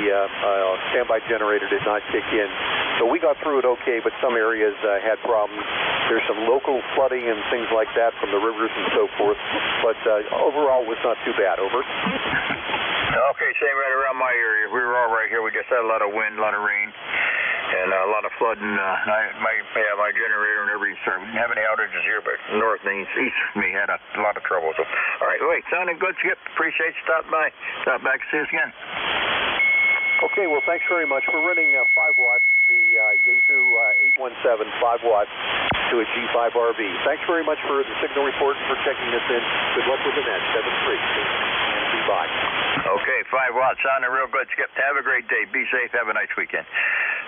standby generator did not kick in. So we got through it okay, but some areas had problems. There's some local flooding and things like that from the rivers and so forth, but overall it was not too bad. Over. Okay, same right around my area. We were all right here. We just had a lot of wind, a lot of rain, and a lot of flooding. My generator and everything started. We didn't have any outages here, but north and east of me had a lot of trouble. So, all right, wait, sounding good, Skip. Appreciate you stopping by. Stop back and see us again. Okay, well, thanks very much. We're running 5 watts, the Yaesu 817 5 watts to a G5RV. Thanks very much for the signal report and for checking this in. Good luck with the net, 7-3. And bye. Okay, 5 watts. Sounding real good, Skip. Have a great day. Be safe. Have a nice weekend.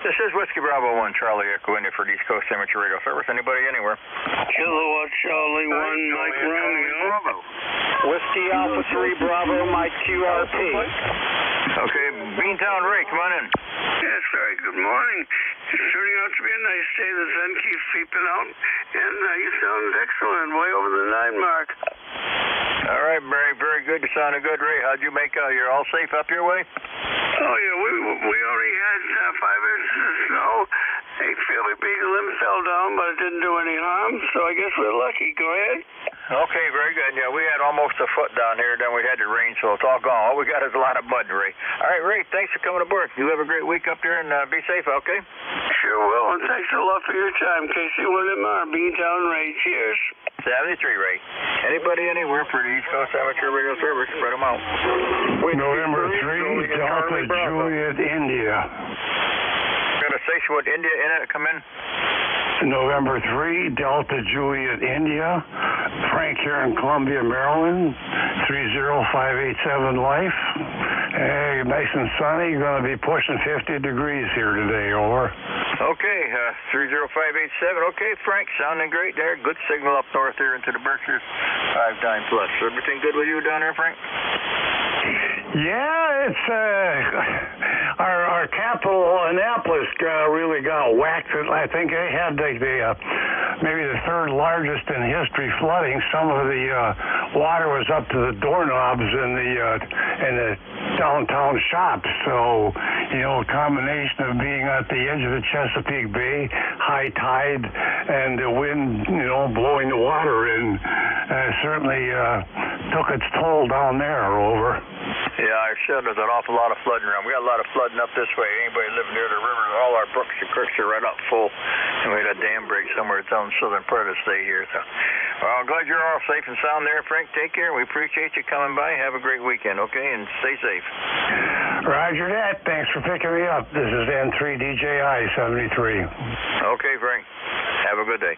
This is Whiskey Bravo 1, Charlie Echo India for the East Coast Amateur Radio Service. Anybody anywhere? Kilowatt Charlie 1, Mike Romeo. Whiskey Alpha 3 Bravo, Mike QRP. Okay, Beantown Ray, come on in. Yes, very good morning. It's turning out to be a nice day. The sun keeps peeping out, and you sound excellent, way over the 9 mark. All right, very, very good. You sounded good, Ray. How'd you make out? You're all safe up your way? Oh, yeah, we already had 5 inches of snow. A fairly big limb fell down, but it didn't do any harm, so I guess we're lucky. Go ahead. Okay, very good. Yeah, we had almost a foot down here, then we had the rain, so it's all gone. All we got is a lot of mud, Ray. All right, Ray, thanks for coming aboard. You have a great week up there, and be safe, okay? Sure will, and thanks a lot for your time. KC1MR, Beantown Ray. Cheers. 73, Ray. Anybody anywhere for the East Coast Amateur Radio Service, spread them out. November 3, Delta Juliet, India. Got a station with India in it, come in. November 3, Delta Juliet, India. Frank here in Columbia, Maryland. 30587 Life. Hey, nice and sunny. Going to be pushing 50 degrees here today, over. Okay, 30587. Okay, Frank, sounding great there. Good signal up north here into the Berkshires. 5 plus. Everything good with you down there, Frank? Yeah, it's our capital, Annapolis, really got whacked. I think they had maybe the third largest in history flooding. Some of the water was up to the doorknobs in the downtown shops. So, a combination of being at the edge of the Chesapeake Bay, high tide, and the wind, blowing the water in, certainly took its toll down there, over. Yeah, I said there's an awful lot of flooding around. We got a lot of flooding up this way. Anybody living near the river, all our brooks and creeks are right up full. And we had a dam break somewhere down the southern part of the state here. So, well, I'm glad you're all safe and sound there, Frank. Take care. We appreciate you coming by. Have a great weekend, okay? And stay safe. Roger that. Thanks for picking me up. This is N3DJI 73. Okay, Frank. Have a good day.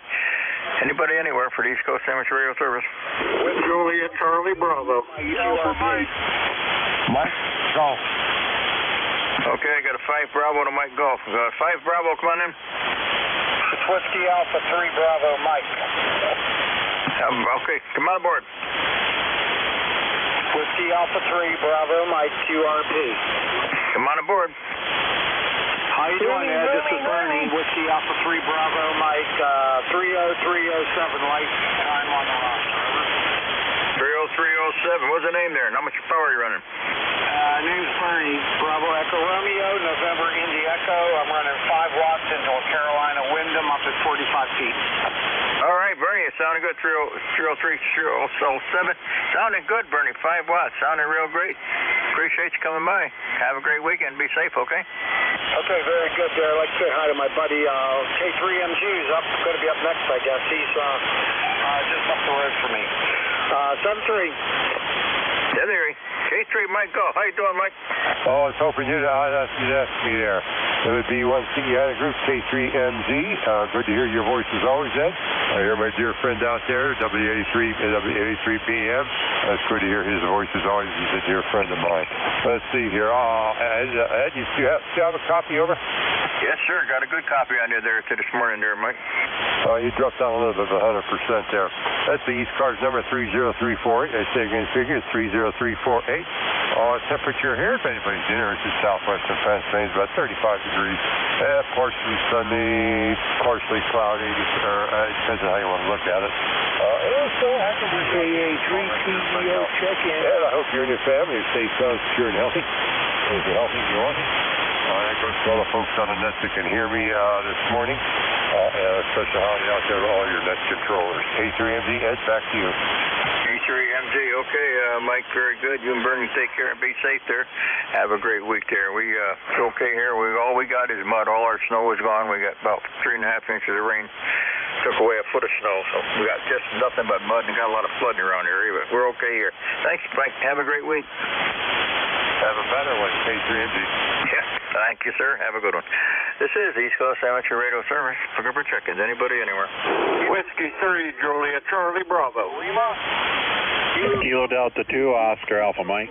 Anybody anywhere for the East Coast Sandwich Radio Service? With Juliet Charlie Bravo. Mike Golf. Okay, I got a 5 Bravo to Mike Golf. 5 Bravo, come on in. It's Whiskey Alpha 3 Bravo, Mike. Okay, come on aboard. Whiskey Alpha 3 Bravo, Mike, QRP. Come on aboard. How you doing, Ed? This is Bernie. Whiskey Alpha 3 Bravo, Mike, 30307, light time on the roster. 30307. What's the name there? And how much power are you running? Name's Bernie. Bravo Echo Romeo, November Indy Echo. I'm running 5 watts into a Carolina Wyndham up at 45 feet. All right, Bernie, it sounded good. 30307. Sounding good, Bernie. 5 watts. Sounding real great. Appreciate you coming by. Have a great weekend. Be safe, okay? Okay, very good there. I'd like to say hi to my buddy K3MG, who's going to be up next, I guess. He's just up the road from me. 7-3. 7-3. K3, Mike Golf. How you doing, Mike? Oh, I was hoping you'd ask me there. It would be one CEO group, K3MG. Good to hear your voice as always, Ed. I hear my dear friend out there, W83BM. It's good to hear his voice as always. He's a dear friend of mine. Let's see here. Ed, you still have a copy over? Yes, sir. Got a good copy on you there this morning there, Mike. You dropped down a little bit of 100% there. That's the ECARS number 30348. I say again, figure it's 30348. Temperature here, if anybody's interested, southwestern Pennsylvania is about 35 degrees. Partially sunny, partially cloudy. Depends on how you want to look at it. KA3TGO check-in. And I hope you and your family are safe, secure, and healthy. As healthy as you want. That goes to all the folks on the net that can hear me this morning. And especially howdy out there to all your net controllers. K3MG, Ed, back to you. K3MG, okay, Mike, very good. You and Bernie take care and be safe there. Have a great week there. It's okay here. All we got is mud. All our snow is gone. We got about 3.5 inches of rain. Took away a foot of snow, so we got just nothing but mud and got a lot of flooding around here, but we're okay here. Thanks, Mike. Have a great week. Have a better one, K3MG. Yeah, thank you, sir. Have a good one. This is East Coast Amateur Radio Service. Looking for check-ins. Anybody, anywhere? Whiskey 3, Juliet Charlie Bravo. Kilo Delta 2, Oscar Alpha Mike.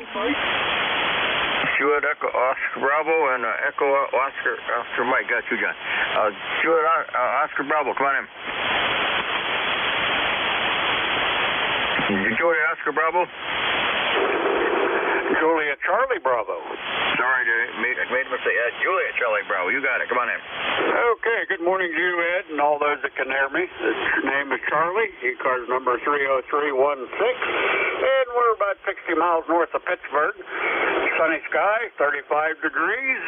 Stuart Echo Oscar Bravo and Echo Oscar Mike. Got you, John. Stuart Oscar Bravo, come on in. Juliet Oscar Bravo. Juliet Charlie Bravo. Sorry, I made a mistake. Juliet Charlie Bravo. You got it. Come on in. Okay, good morning to you, Ed, and all those that can hear me. His name is Charlie. ECARS number 30316. And we're about 60 miles north of Pittsburgh. Sunny sky, 35 degrees.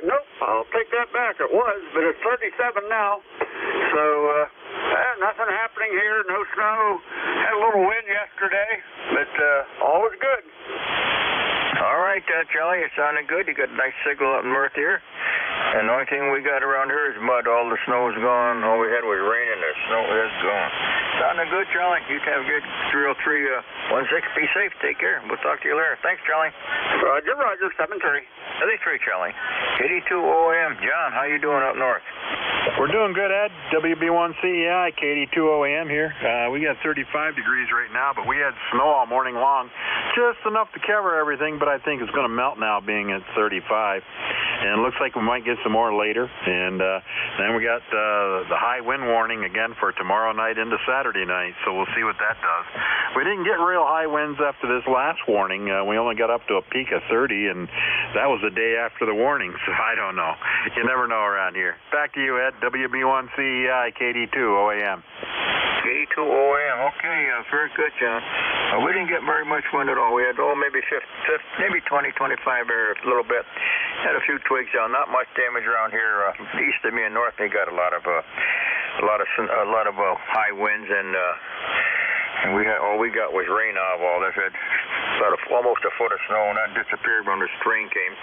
Nope, I'll take that back. It was, but it's 37 now. So, nothing happening here. No snow. Had a little wind yesterday, but all was good. All right, Charlie, you're sounding good. You got a nice signal up north here. And the only thing we got around here is mud. All the snow's gone. All we had was rain, and the snow is gone. Sounding good, Charlie. You have a good 30316. Be safe. Take care. We'll talk to you later. Thanks, Charlie. Roger, 73. 73, Charlie. 82 OAM. John, how you doing up north? We're doing good, Ed. WB1CEI, KD2OAM here. We got 35 degrees right now, but we had snow all morning long. Just enough to cover everything, but I think it's going to melt now being at 35. And it looks like we might get some more later. And then we got the high wind warning again for tomorrow night into Saturday night, so we'll see what that does. We didn't get real high winds after this last warning. We only got up to a peak of 30, and that was the day after the warning, so I don't know. You never know around here. Back to you, Ed. WB1CEI, KD2OAM. KD2OAM. Okay, very good, John. We didn't get very much wind at all. We had maybe 20, 25 there, a little bit. Had a few twigs down. Not much damage around here. East of me and north, we got a lot of high winds, and we had all we got was rain out of all this. Had almost a foot of snow, and that disappeared when the rain came.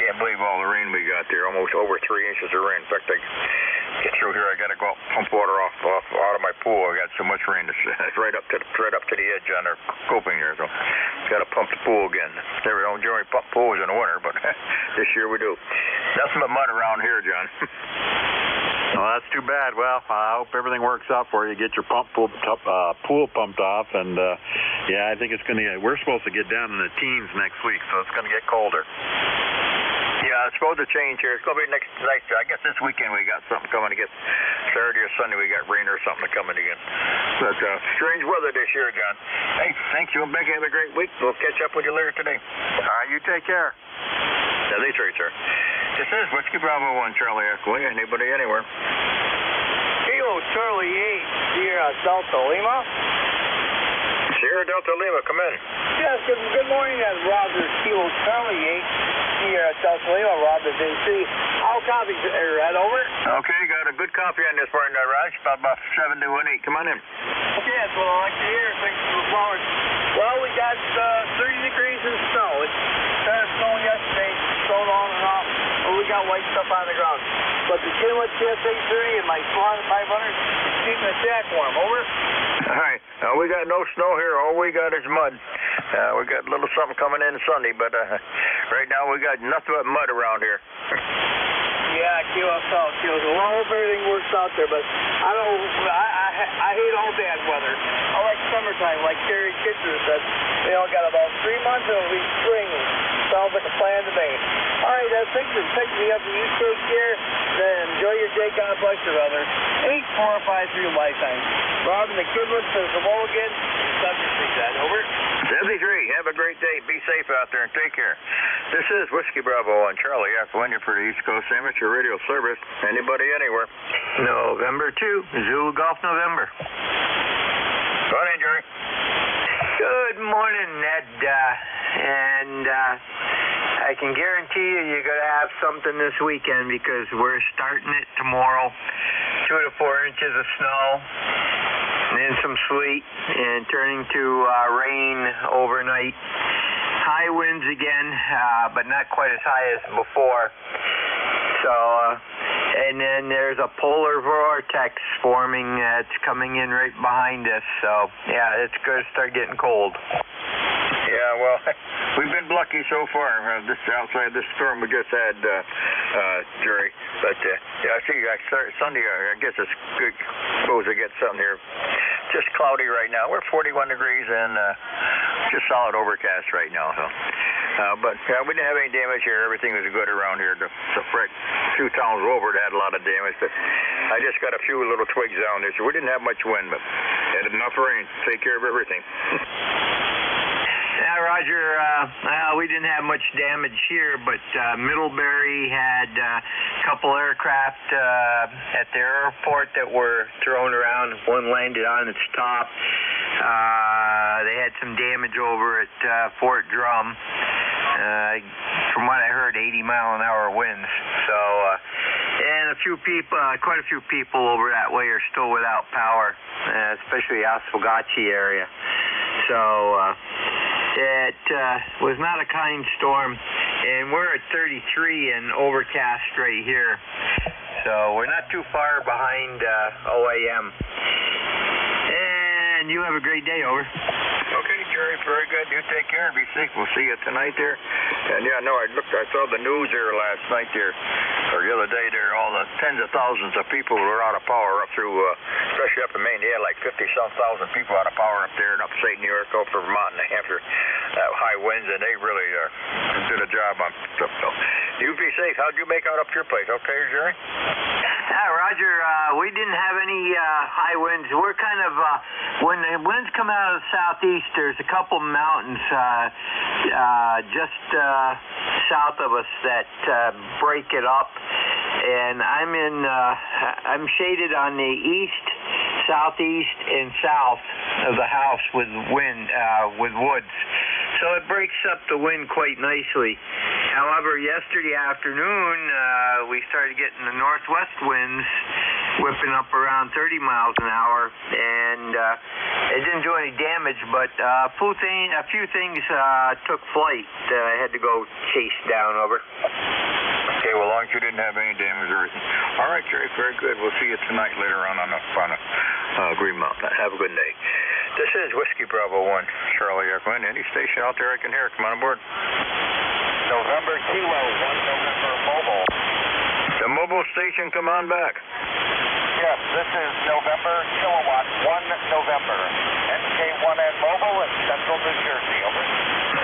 Can't believe all the rain we got there. Almost over 3 inches of rain. In fact, I get through here, I got to go pump water off out of my pool. I got so much rain it's right up to the edge on our coping here. So got to pump the pool again. Never don't generally pump pools in the winter, but this year we do. Nothing but mud around here, John. Well, that's too bad. Well, I hope everything works out for you. Get your pool pumped off, and yeah, I think it's going to. We're supposed to get down in the teens next week, so it's going to get colder. Yeah, it's supposed to change here. It's going to be next. I guess this weekend we got something coming to get. Saturday or Sunday we got rain or something coming again. But strange weather this year, John. Hey, thanks you, and Becky. Have a great week. We'll catch up with you later today. All right, you take care. Yeah, that's right, sir. This is Whiskey Bravo 1, Charlie Echo. Anybody anywhere? Kilo Charlie 8, Sierra Delta Lima. Sierra Delta Lima, come in. Yes, good morning. That's Roger Kilo Charlie 8, Sierra Delta Lima, Roger JC. All copies are right over. Okay, got a good copy on this morning, Raj. About 7 to 1-8. Come on in. Okay, that's what I like to hear. Thanks for the flowers. Well, we got 30 degrees in snow. It started snowing yesterday, snowed on and off. Well, we got white stuff on the ground. But the Kinlet TSA-30 and my Swan 500 is keeping the shack warm. Over. All right. We got no snow here. All we got is mud. We got a little something coming in Sunday, but right now we got nothing but mud around here. Yeah, Kilo. Well, I hope everything works out there, but I don't. I hate all bad weather. I like summertime, like Terry Kitcher said. Got about 3 months, it'll be spring. Sounds like a plan to me. All right, thanks for picking me up. You take care, then enjoy your day. God bless your weather. 8453 lifetime. Robin, the Kidwood says hello again. 73, that over. 73. Have a great day. Be safe out there and take care. This is Whiskey Bravo on Charlie F. When you're for the East Coast Amateur Radio Service. Anybody anywhere? November 2, Zulu Golf November. Go ahead, Jerry. Good morning, Ned. And I can guarantee you're going to have something this weekend because we're starting it tomorrow. 2 to 4 inches of snow, and then some sleet, and turning to rain overnight. High winds again, but not quite as high as before. So, and then there's a polar vortex forming that's coming in right behind us. So, yeah, it's going to start getting cold. Yeah, well, we've been lucky so far. This outside this storm we just had, Jerry. But yeah, I see. Sunday, I guess it's good. Supposed to get something here. Just cloudy right now. We're 41 degrees and just solid overcast right now. So, but yeah, we didn't have any damage here. Everything was good around here. The few towns over had a lot of damage, but I just got a few little twigs down there. So we didn't have much wind, but had enough rain to take care of everything. Yeah, Roger, we didn't have much damage here, but Middlebury had a couple aircraft at the airport that were thrown around. One landed on its top. They had some damage over at Fort Drum. From what I heard, 80-mile-an-hour winds. So, and quite a few people over that way are still without power, especially the Oswegatchie area. So, it was not a kind storm, and we're at 33 and overcast right here. So we're not too far behind OAM. And you have a great day, over. Okay, Jerry, very good. You take care and be safe. We'll see you tonight there. And yeah, no, I saw the news there last night there, or the other day there, all the tens of thousands of people who were out of power up through, especially up in Maine. They had like 50-some thousand people out of power up there in upstate New York, over Vermont and New Hampshire. High winds, and they really did a job on stuff. So you be safe. How'd you make out up your place? Okay, Jerry? Roger, we didn't have any high winds. We're kind of, when the winds come out of the southeast, there's a couple mountains just south of us that break it up. And I'm shaded on the east, southeast, and south of the house with with woods. So it breaks up the wind quite nicely. However, yesterday afternoon, we started getting the northwest winds whipping up around 30 miles an hour, and it didn't do any damage, but a few things took flight that I had to go chase down, over. Okay, well, as long as you didn't have any damage or anything. All right, Jerry, very good. We'll see you tonight later on Green Mountain. Have a good day. This is Whiskey Bravo 1, Charlie Echo. Any station out there I can hear, come on aboard. November Kilo, 1 November Mobile. The mobile station, come on back. Yes, this is November Kilowatt, 1 November. NK1N Mobile in Central New Jersey, over.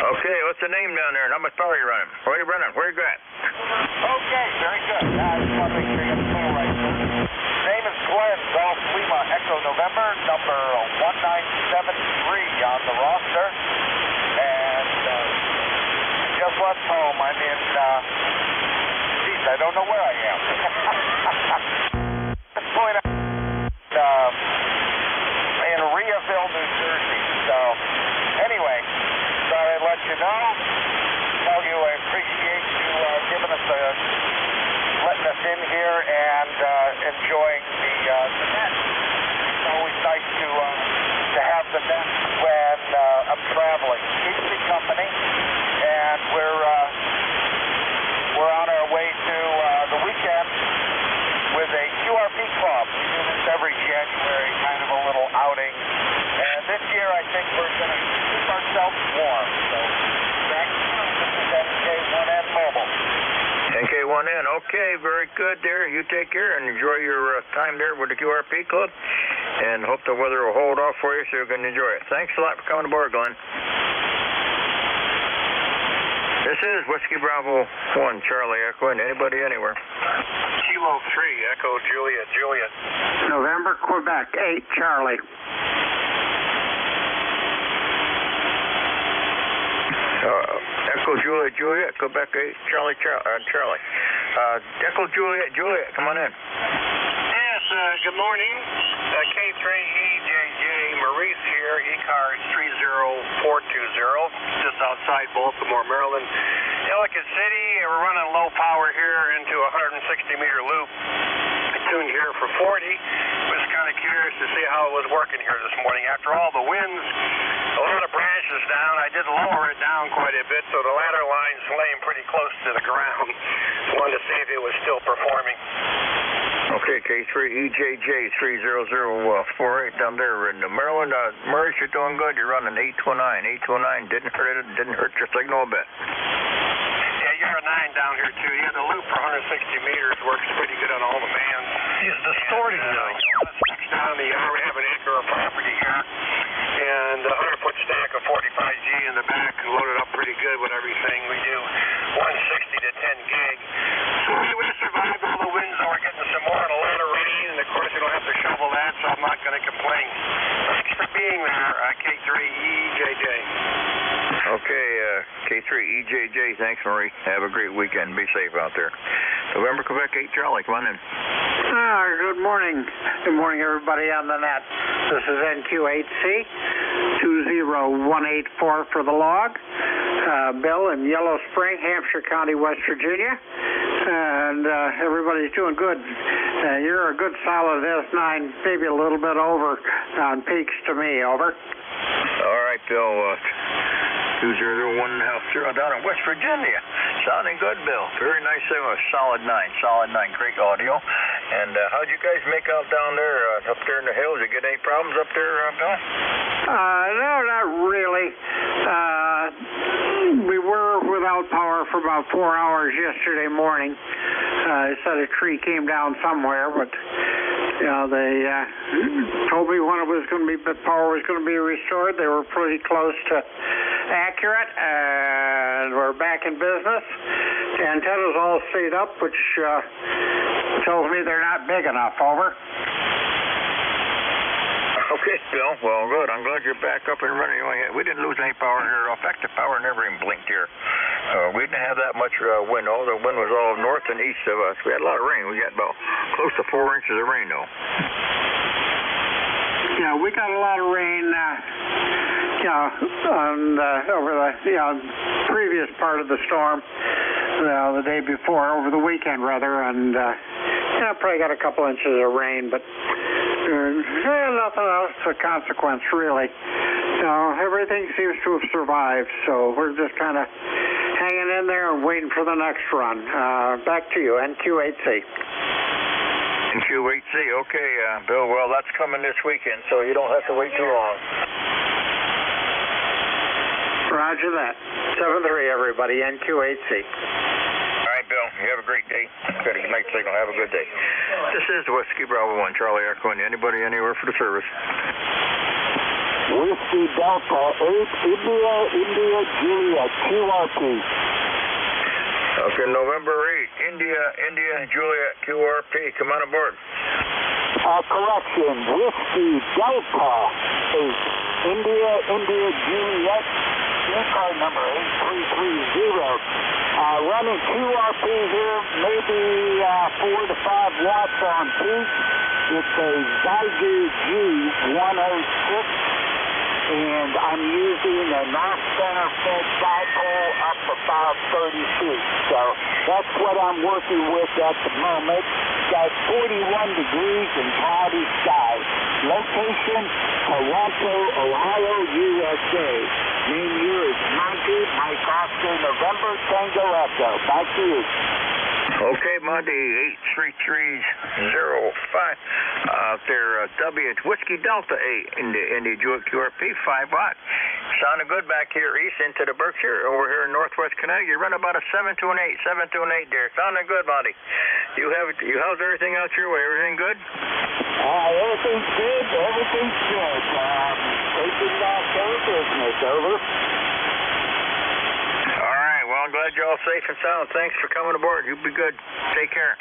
Okay, what's the name down there and how much power are you running? Where are you running? Where are you at? Okay, very good. I just want to make sure you have the full right. Name is Glenn, Golf Lima, Echo November, number 1973 on the roster. And just left home. I'm in, I don't know where I am. At this point, I'm in Riaville, New Jersey. So, anyway, thought I'd let you know. Tell you I appreciate you giving us letting us in here and enjoying the net. It's always nice to have the net when I'm traveling. Keeps me company, and we're on our way to the weekend with a QRP club. We do this every January, kind of a little outing. And this year, I think we're going to keep ourselves warm. So, thank you. This is NK1N Mobile. NK1N, okay, very good there. You take care and enjoy your time there with the QRP Club. And hope the weather will hold off for you so you can enjoy it. Thanks a lot for coming aboard, Glenn. This is Whiskey Bravo 1, Charlie Echo, and anybody anywhere. Kilo 3, Echo Juliet, Juliet. November, Quebec, 8, Charlie. Echo Juliet, Juliet, Quebec 8, Charlie. Echo Juliet, Juliet, come on in. Yes, good morning. K3EJJ, Maurice here, ECARS 30420, just outside Baltimore, Maryland. Ellicott City, we're running low power here into a 160-meter loop. Tuned here for 40. Was kind of curious to see how it was working here this morning. After all the winds, a lot of branches down, I did lower it down quite a bit, so the ladder line's laying pretty close to the ground. Wanted to see if it was still performing. Okay, K3EJJ 30048 down there in Maryland. Maurice, you're doing good. You're running 829. 829 didn't hurt your signal a bit. Yeah, you're a 9 down here too. Yeah, the loop for 160 meters works pretty good on all the bands. It's distorting though. Down the yard, we have an acre of property here, and a 100-foot stack of 45G in the back, loaded up pretty good with everything. We do 160 to 10 gig. So we survived all the winds, and we're getting some more and a lot of rain, and of course you don't have to shovel that, so I'm not going to complain. Thanks for being there, K3EJJ. Okay, K3EJJ, thanks, Marie. Have a great weekend. Be safe out there. November, Quebec 8, Charlie, come on in. Good morning. Good morning, everybody on the net. This is NQ8C, 20184 for the log. Bill in Yellow Spring, Hampshire County, West Virginia. And everybody's doing good. You're a good solid S9, maybe a little bit over on peaks to me, over. All right, Bill. 201.5 down in West Virginia. Sounding good, Bill. Very nice signal. Solid 9. Great audio. And how'd you guys make out down there, up there in the hills? Did you get any problems up there, Bill? No, not really. We were without power for about 4 hours yesterday morning. They said a tree came down somewhere, but they told me when the power was going to be restored. They were pretty close to accurate, and we're back in business. The antennas all stayed up, which tells me they're not big enough. Over. Okay, Bill. Well, good. I'm glad you're back up and running. We didn't lose any power here. In fact, the power never even blinked here. We didn't have that much wind. All the wind was all north and east of us. We had a lot of rain. We got about close to 4 inches of rain, though. Yeah, we got a lot of rain. Over the previous part of the storm, the day before, over the weekend rather, and probably got a couple inches of rain, but nothing else of consequence really. Everything seems to have survived, so we're just kind of hanging in there and waiting for the next run. Back to you, NQ8C. NQ8C, okay, Bill. Well, that's coming this weekend, so you don't have to wait too long. Roger that. 7-3, everybody. NQ8C. All right, Bill. You have a great day. Got a night signal. Have a good day. This is Whiskey Bravo 1, Charlie Echo. Anybody, anywhere for the service? Whiskey Delta 8, India, Julia, QRP. Okay, November 8, India, Juliet, QRP. Come on aboard. Correction. Whiskey Delta 8, India, Juliet. ECARS number 8330. Running QRP here, maybe 4 to 5 watts on peak. It's a Zyger G106, and I'm using a North Center fed dipole up about 30 feet. So that's what I'm working with at the moment. Got 41 degrees and cloudy skies. Location, Toronto, Ohio, USA. Name here is Monty, Mike Oscar, November, Tango Echo. Back to you. Okay, Monty, 83305 out there, Whiskey Delta 8 in the Juliet QRP, 5 watt. Sounding good back here east into the Berkshire, over here in northwest Connecticut. You run about a 7 to an 8 there. Sounding good, Monty. How's everything out your way? Everything good? Everything's good. Taking care of business. Over. All right. Well, I'm glad you're all safe and sound. Thanks for coming aboard. You be good. Take care.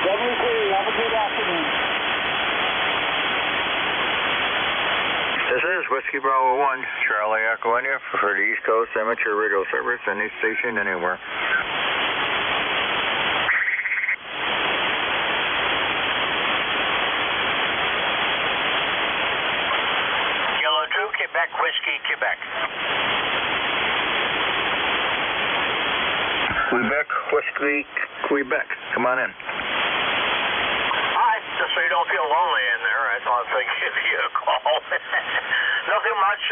73. Have a good afternoon. This is Whiskey Bravo 1, Charlie Echo on you for the East Coast Amateur Radio Service, any station anywhere. Yellow 2, Quebec, Whiskey, Quebec. Quebec, Whiskey, Quebec. Come on in. Hi, just so you don't feel lonely in there, I thought I'd give you a call. Nothing much.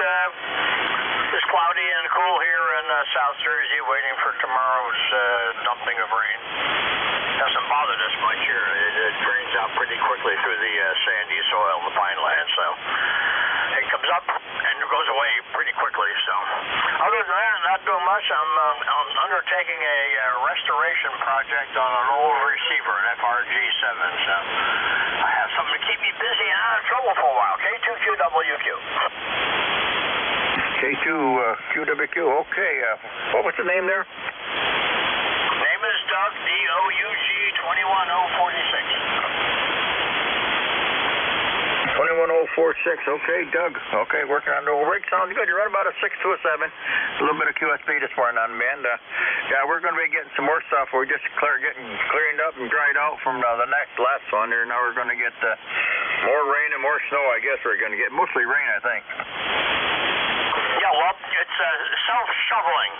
It's cloudy and cool here in South Jersey, waiting for tomorrow's dumping of rain. Doesn't bother us much here. It drains out pretty quickly through the sandy soil, the pine land, so it comes up and it goes away pretty quickly. So other than that, not doing much. I'm undertaking a restoration project on an old receiver, an FRG7. So I have something to keep me busy and out of trouble for a while. K2QWQ. K2QWQ. Okay. What was the name there? Name is Doug, DOUG 21046. 21046. Okay, Doug. Okay, working on the old rig. Sounds good. You're right about a 6 to a 7. A little bit of QSP this morning on band. Yeah, we're going to be getting some more stuff. We're just clearing up and dried out from the last one there. Now we're going to get more rain and more snow. I guess we're going to get mostly rain, I think. Yeah, well, it's self-shoveling.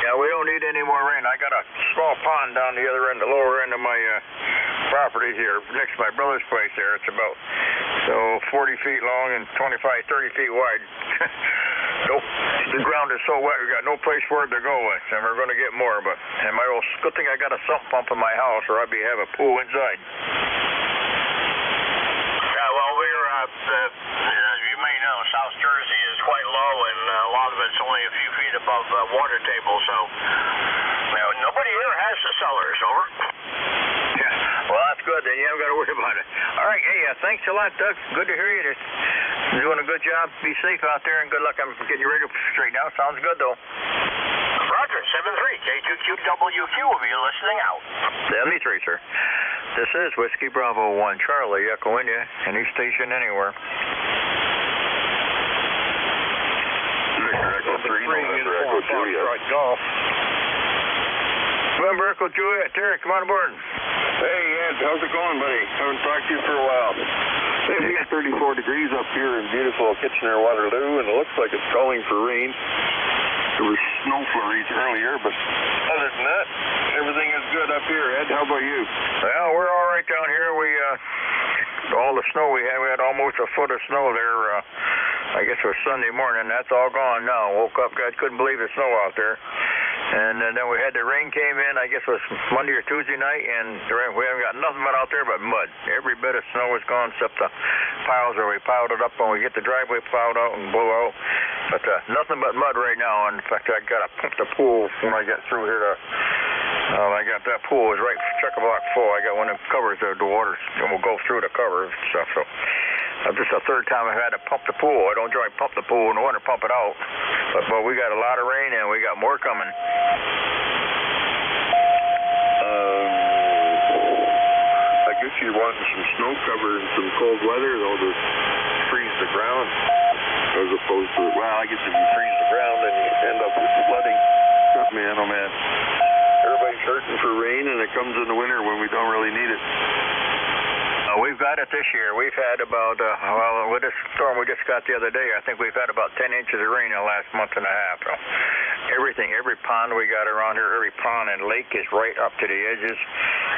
Yeah, we don't need any more rain. I got a small pond down the other end, the lower end of my property here, next to my brother's place there. It's about 40 feet long and 25, 30 feet wide. nope. The ground is so wet, we got no place for it to go, and we're going to get more. But and my old good thing I got a sump pump in my house, or I'd have a pool inside. Yeah, well, we're as you may know, South Jersey is quite low, and a lot of it's only a few feet above water table. So, nobody here has the cellars. Over. Yeah. Well, that's good. Then you haven't got to worry about it. All right. Hey, thanks a lot, Doug. Good to hear you. You're doing a good job. Be safe out there, and good luck. I'm getting your radio straight now. Sounds good, though. Roger. 73 K2QWQ will be listening out. 73, sir. This is Whiskey Bravo 1 Charlie, Echo India, any station anywhere. Victor Echo 3, November Echo Juliet. Golf. November Echo Juliet, Terry, come on aboard. Hey, Ed, how's it going, buddy? Haven't talked to you for a while. Hey, it's 34 degrees up here in beautiful Kitchener, Waterloo, and it looks like it's calling for rain. There was snow flurries earlier, but other than that, everything is good up here. Ed, how about you? Well, we're all right down here. All the snow we had almost a foot of snow there. I guess it was Sunday morning. That's all gone now. Woke up, God, couldn't believe the snow out there. And then we had the rain came in, I guess it was Monday or Tuesday night, and we haven't got nothing but out there but mud. Every bit of snow is gone except the piles where we piled it up when we get the driveway plowed out and blow out. But nothing but mud right now. And in fact, I got to pump the pool when I get through here. I got that pool is right chock-a-block full. I got one of them covers there, the water, and we'll go through the cover and stuff. So this is the third time I've had to pump the pool. I don't enjoy pump the pool in the winter, pump it out. But we got a lot of rain and we got more coming. I guess you're wanting some snow cover and some cold weather, though, to freeze the ground, as opposed to, well, I guess if you freeze the ground, then you end up with flooding. Man, oh man. Everybody's hurting for rain, and it comes in the winter when we don't really need it. We've got it this year. We've had about, with this storm we just got the other day, I think we've had about 10 inches of rain in the last month and a half. So everything, every pond we got around here, every pond and lake is right up to the edges.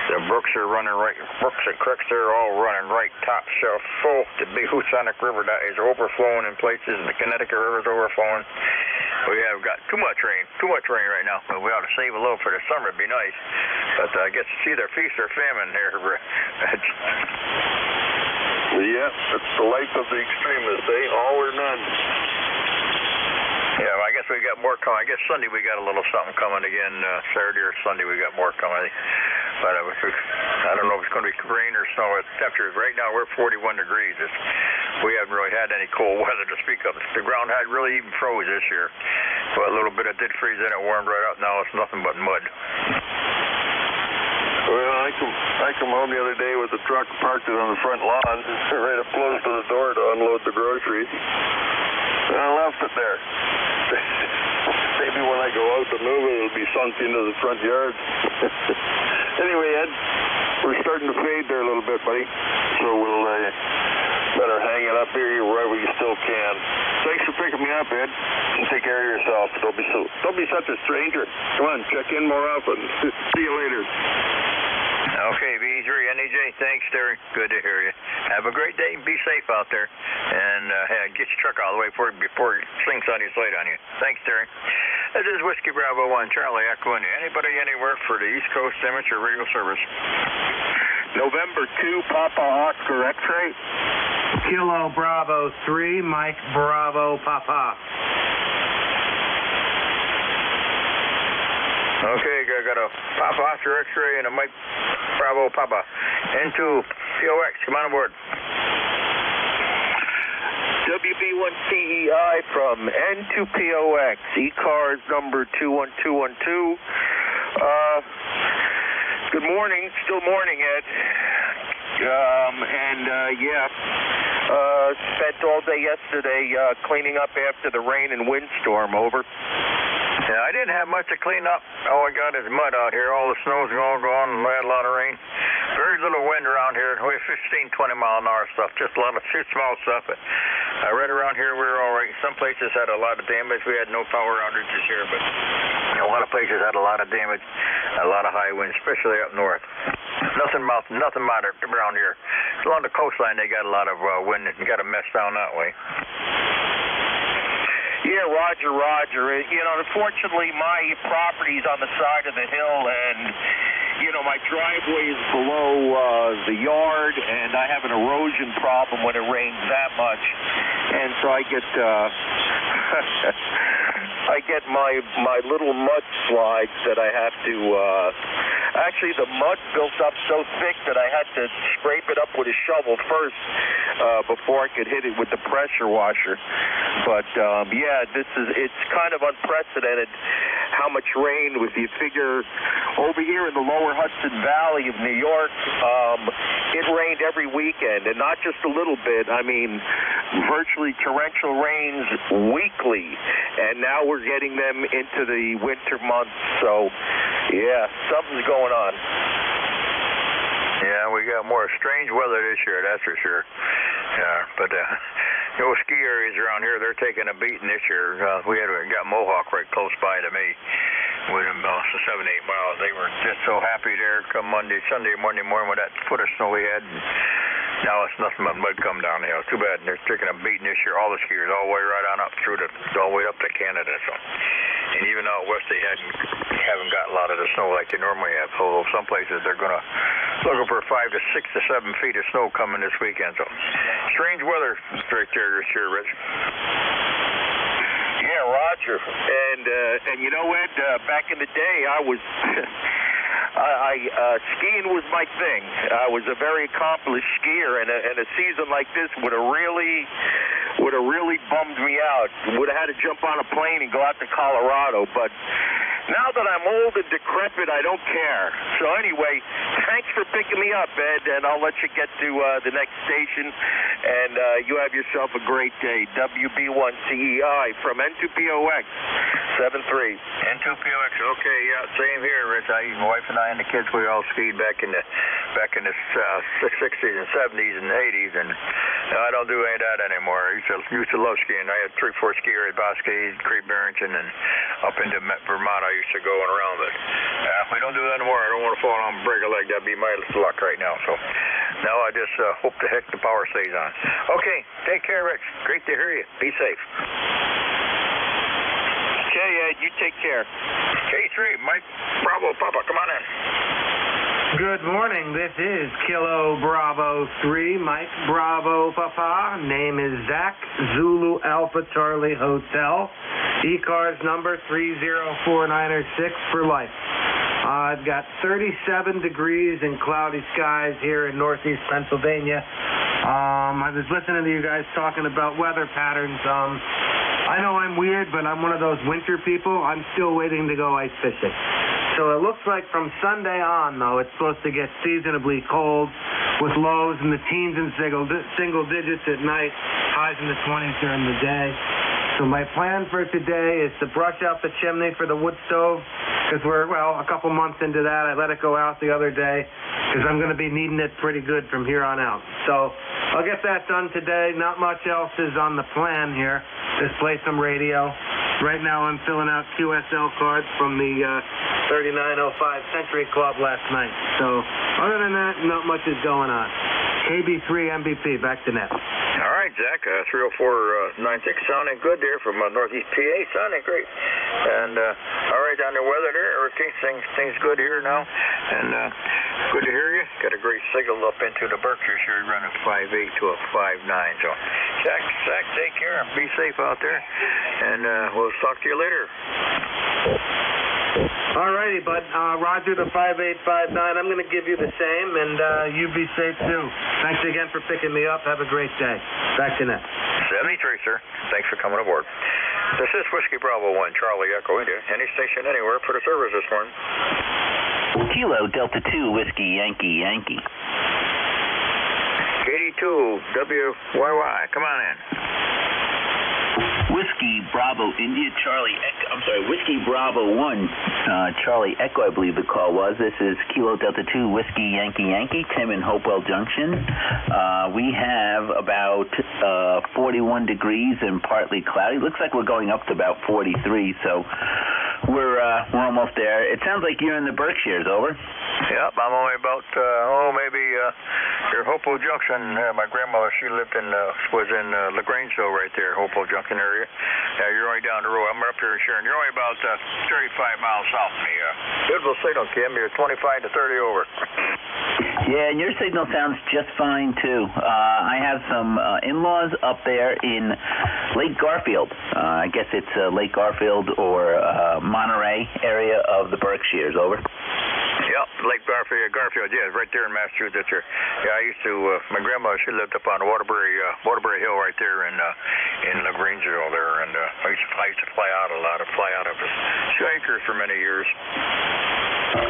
The brooks are running right, brooks and creeks, they're all running right top shelf full. The big Housatonic River that is overflowing in places, and the Connecticut River is overflowing. We have got too much rain right now. But we ought to save a little for the summer. It'd be nice. But I guess it's either feast or famine there. Yeah, it's the life of the extremists, all or none. Yeah, well, I guess we got more coming. I guess Sunday we got a little something coming again. Saturday or Sunday we got more coming. But I don't know if it's going to be rain or snow. The temperatures right now we're 41 degrees. We haven't really had any cold weather to speak of. The ground had really even froze this year. So a little bit of did freeze in, it warmed right up. Now it's nothing but mud. Well, I come home the other day with the truck parked on the front lawn, right up close to the door to unload the groceries. And I left it there. Maybe when I go out to move it, it'll be sunk into the front yard. Anyway, Ed, we're starting to fade there a little bit, buddy. So we'll better hang it up here where we still can. Thanks for picking me up, Ed. And take care of yourself. Don't be such a stranger. Come on, check in more often. See you later. Okay, B3, NEJ, thanks, Terry. Good to hear you. Have a great day and be safe out there. And get your truck out of the way before it sinks on your slate on you. Thanks, Terry. This is Whiskey Bravo 1, Charlie Echo India. Anybody anywhere for the East Coast Amateur Radio Service? November 2, Papa Oscar X-ray. Kilo Bravo 3, Mike Bravo Papa. Okay, I got a Papa Oscar X-ray and a Mike Bravo Papa. N2 POX, come on aboard. WB1CEI from N2POX, ECARS number 21212. Good morning, still morning, Ed. Spent all day yesterday cleaning up after the rain and windstorm, over. Yeah, I didn't have much to clean up. All I got is mud out here. All the snow's all gone and we had a lot of rain. Very little wind around here. We have 15, 20 mile an hour stuff. Just a lot of small stuff. But right around here we were all right. Some places had a lot of damage. We had no power outages here, but a lot of places had a lot of damage, a lot of high winds, especially up north. Nothing moderate around here. Along the coastline they got a lot of wind and got a mess down that way. Yeah, Roger. You know, unfortunately, my property's on the side of the hill, and, you know, my driveway is below the yard, and I have an erosion problem when it rains that much. And so I get my little mud slides that I have to, actually the mud built up so thick that I had to scrape it up with a shovel first before I could hit it with the pressure washer. But yeah, it's kind of unprecedented how much rain. If you figure over here in the lower Hudson Valley of New York, it rained every weekend, and not just a little bit. I mean, virtually torrential rains weekly, and now we're getting them into the winter months. So yeah, something's going on. Yeah, we got more strange weather this year, that's for sure. Yeah, but the old ski areas around here, they're taking a beating this year. We got Mohawk right close by to me, within about 7-8 miles. They were just so happy there come Sunday, Monday morning with that foot of snow we had. And now it's nothing but mud come down the hill. Too bad. They're taking a beating this year. All the skiers, all the way right on up through all the way up to Canada. So, and even out west, they haven't got a lot of the snow like they normally have. So some places they're gonna looking for 5 to 6 to 7 feet of snow coming this weekend. So strange weather right there this year, Rich. Yeah, Roger. And you know, Ed, back in the day, I was skiing was my thing. I was a very accomplished skier, and a season like this would have really bummed me out. Would have had to jump on a plane and go out to Colorado. But now that I'm old and decrepit, I don't care. So anyway, thanks for picking me up, Ed, and I'll let you get to the next station. And you have yourself a great day. WB1CEI from N2POX 73. N2POX. Okay, yeah, same here, Rich. My wife and I and the kids, we all skied back in the 60s and 70s and 80s, and I don't do any of that anymore. I used to love skiing. I had 3-4 ski areas, Bosque, Great Barrington, and up into Vermont I used to go around. But we don't do that anymore. I don't want to fall on and break a leg. That'd be my luck right now. So now I just hope the heck the power stays on. Okay, take care, Rich. Great to hear you. Be safe. Okay, Ed, you take care. K3, Mike Bravo Papa, come on in. Good morning. This is Kilo Bravo 3, Mike Bravo Papa. Name is Zach, Zulu Alpha Charlie Hotel. ECARS number 304906 for life. I've got 37 degrees and cloudy skies here in northeast Pennsylvania. I was listening to you guys talking about weather patterns. I know I'm weird, but I'm one of those winter people. I'm still waiting to go ice fishing. So it looks like from Sunday on, though, it's supposed to get seasonably cold with lows in the teens and single digits at night, highs in the 20s during the day. So my plan for today is to brush out the chimney for the wood stove, because we're, a couple months into that. I let it go out the other day because I'm going to be needing it pretty good from here on out. So I'll get that done today. Not much else is on the plan here. Just play some radio. Right now I'm filling out QSL cards from the 3905 Century Club last night. So other than that, not much is going on. KB3 MVP, back to net. All right, Zach, 30496, sounding good there from Northeast PA, sounding great. And all right, on the weather there, okay, things good here now, and good to hear you. Got a great signal up into the Berkshires here, running 5.8 to a 5.9. So, Zach, take care, be safe out there, and we'll talk to you later. All righty, bud. Roger, the 5859. I'm going to give you the same, and you be safe, too. Thanks again for picking me up. Have a great day. Back to net. 73, sir. Thanks for coming aboard. This is Whiskey Bravo 1, Charlie Echo India. Any station anywhere for the service this morning. Kilo Delta 2, Whiskey Yankee Yankee. 82 WYY. Come on in. Whiskey Bravo India Charlie Echo, Whiskey Bravo 1 Charlie Echo, I believe the call was. This is Kilo Delta 2 Whiskey Yankee Yankee, Tim in Hopewell Junction. We have about 41 degrees and partly cloudy. Looks like we're going up to about 43, so we're almost there. It sounds like you're in the Berkshires, over. Yep, I'm only about, maybe near Hopewell Junction. My grandmother, she lived was in LaGrangeville right there, Hopewell Junction area. Yeah, you're only down the road. I'm up here in Sharon. You're only about 35 miles south of me. Beautiful signal, Kim. You're 25 to 30 over. Yeah, and your signal sounds just fine, too. I have some in-laws up there in Lake Garfield. I guess it's Lake Garfield or Monterey area of the Berkshires. Over. Yep, Lake Garfield, yeah, right there in Massachusetts. Yeah, I used to, my grandmother, she lived up on Waterbury Hill right there in LaGrangeville there, and I used to fly out of Shakers for many years.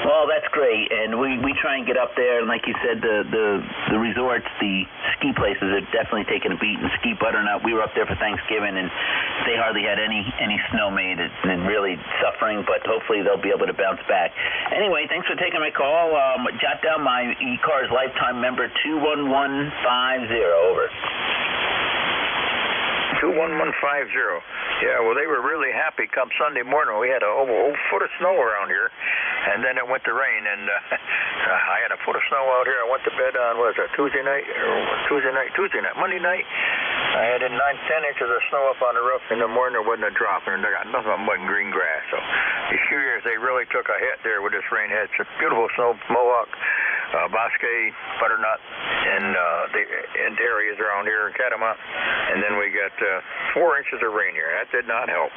Well, that's great, and we try and get up there, and like you said, the resorts, the ski places are definitely taking a beat, and Ski Butternut, we were up there for Thanksgiving, and they hardly had any snow made, and really suffering, but hopefully they'll be able to bounce back. Anyway, thanks for taking my call. Jot down my ECARS lifetime member 21150. Over. 21150. Yeah, well, they were really happy come Sunday morning. We had a whole foot of snow around here, and then it went to rain, and I had a foot of snow out here. I went to bed on, Monday night. I had 9-10 inches of snow up on the roof. In the morning, there wasn't a drop, and I got nothing but green grass. So these few years, they really took a hit there with this rain. Had some beautiful snow, Mohawk, Bosque, Butternut, and the areas around here in Catamount. And then we got 4 inches of rain here. That did not help.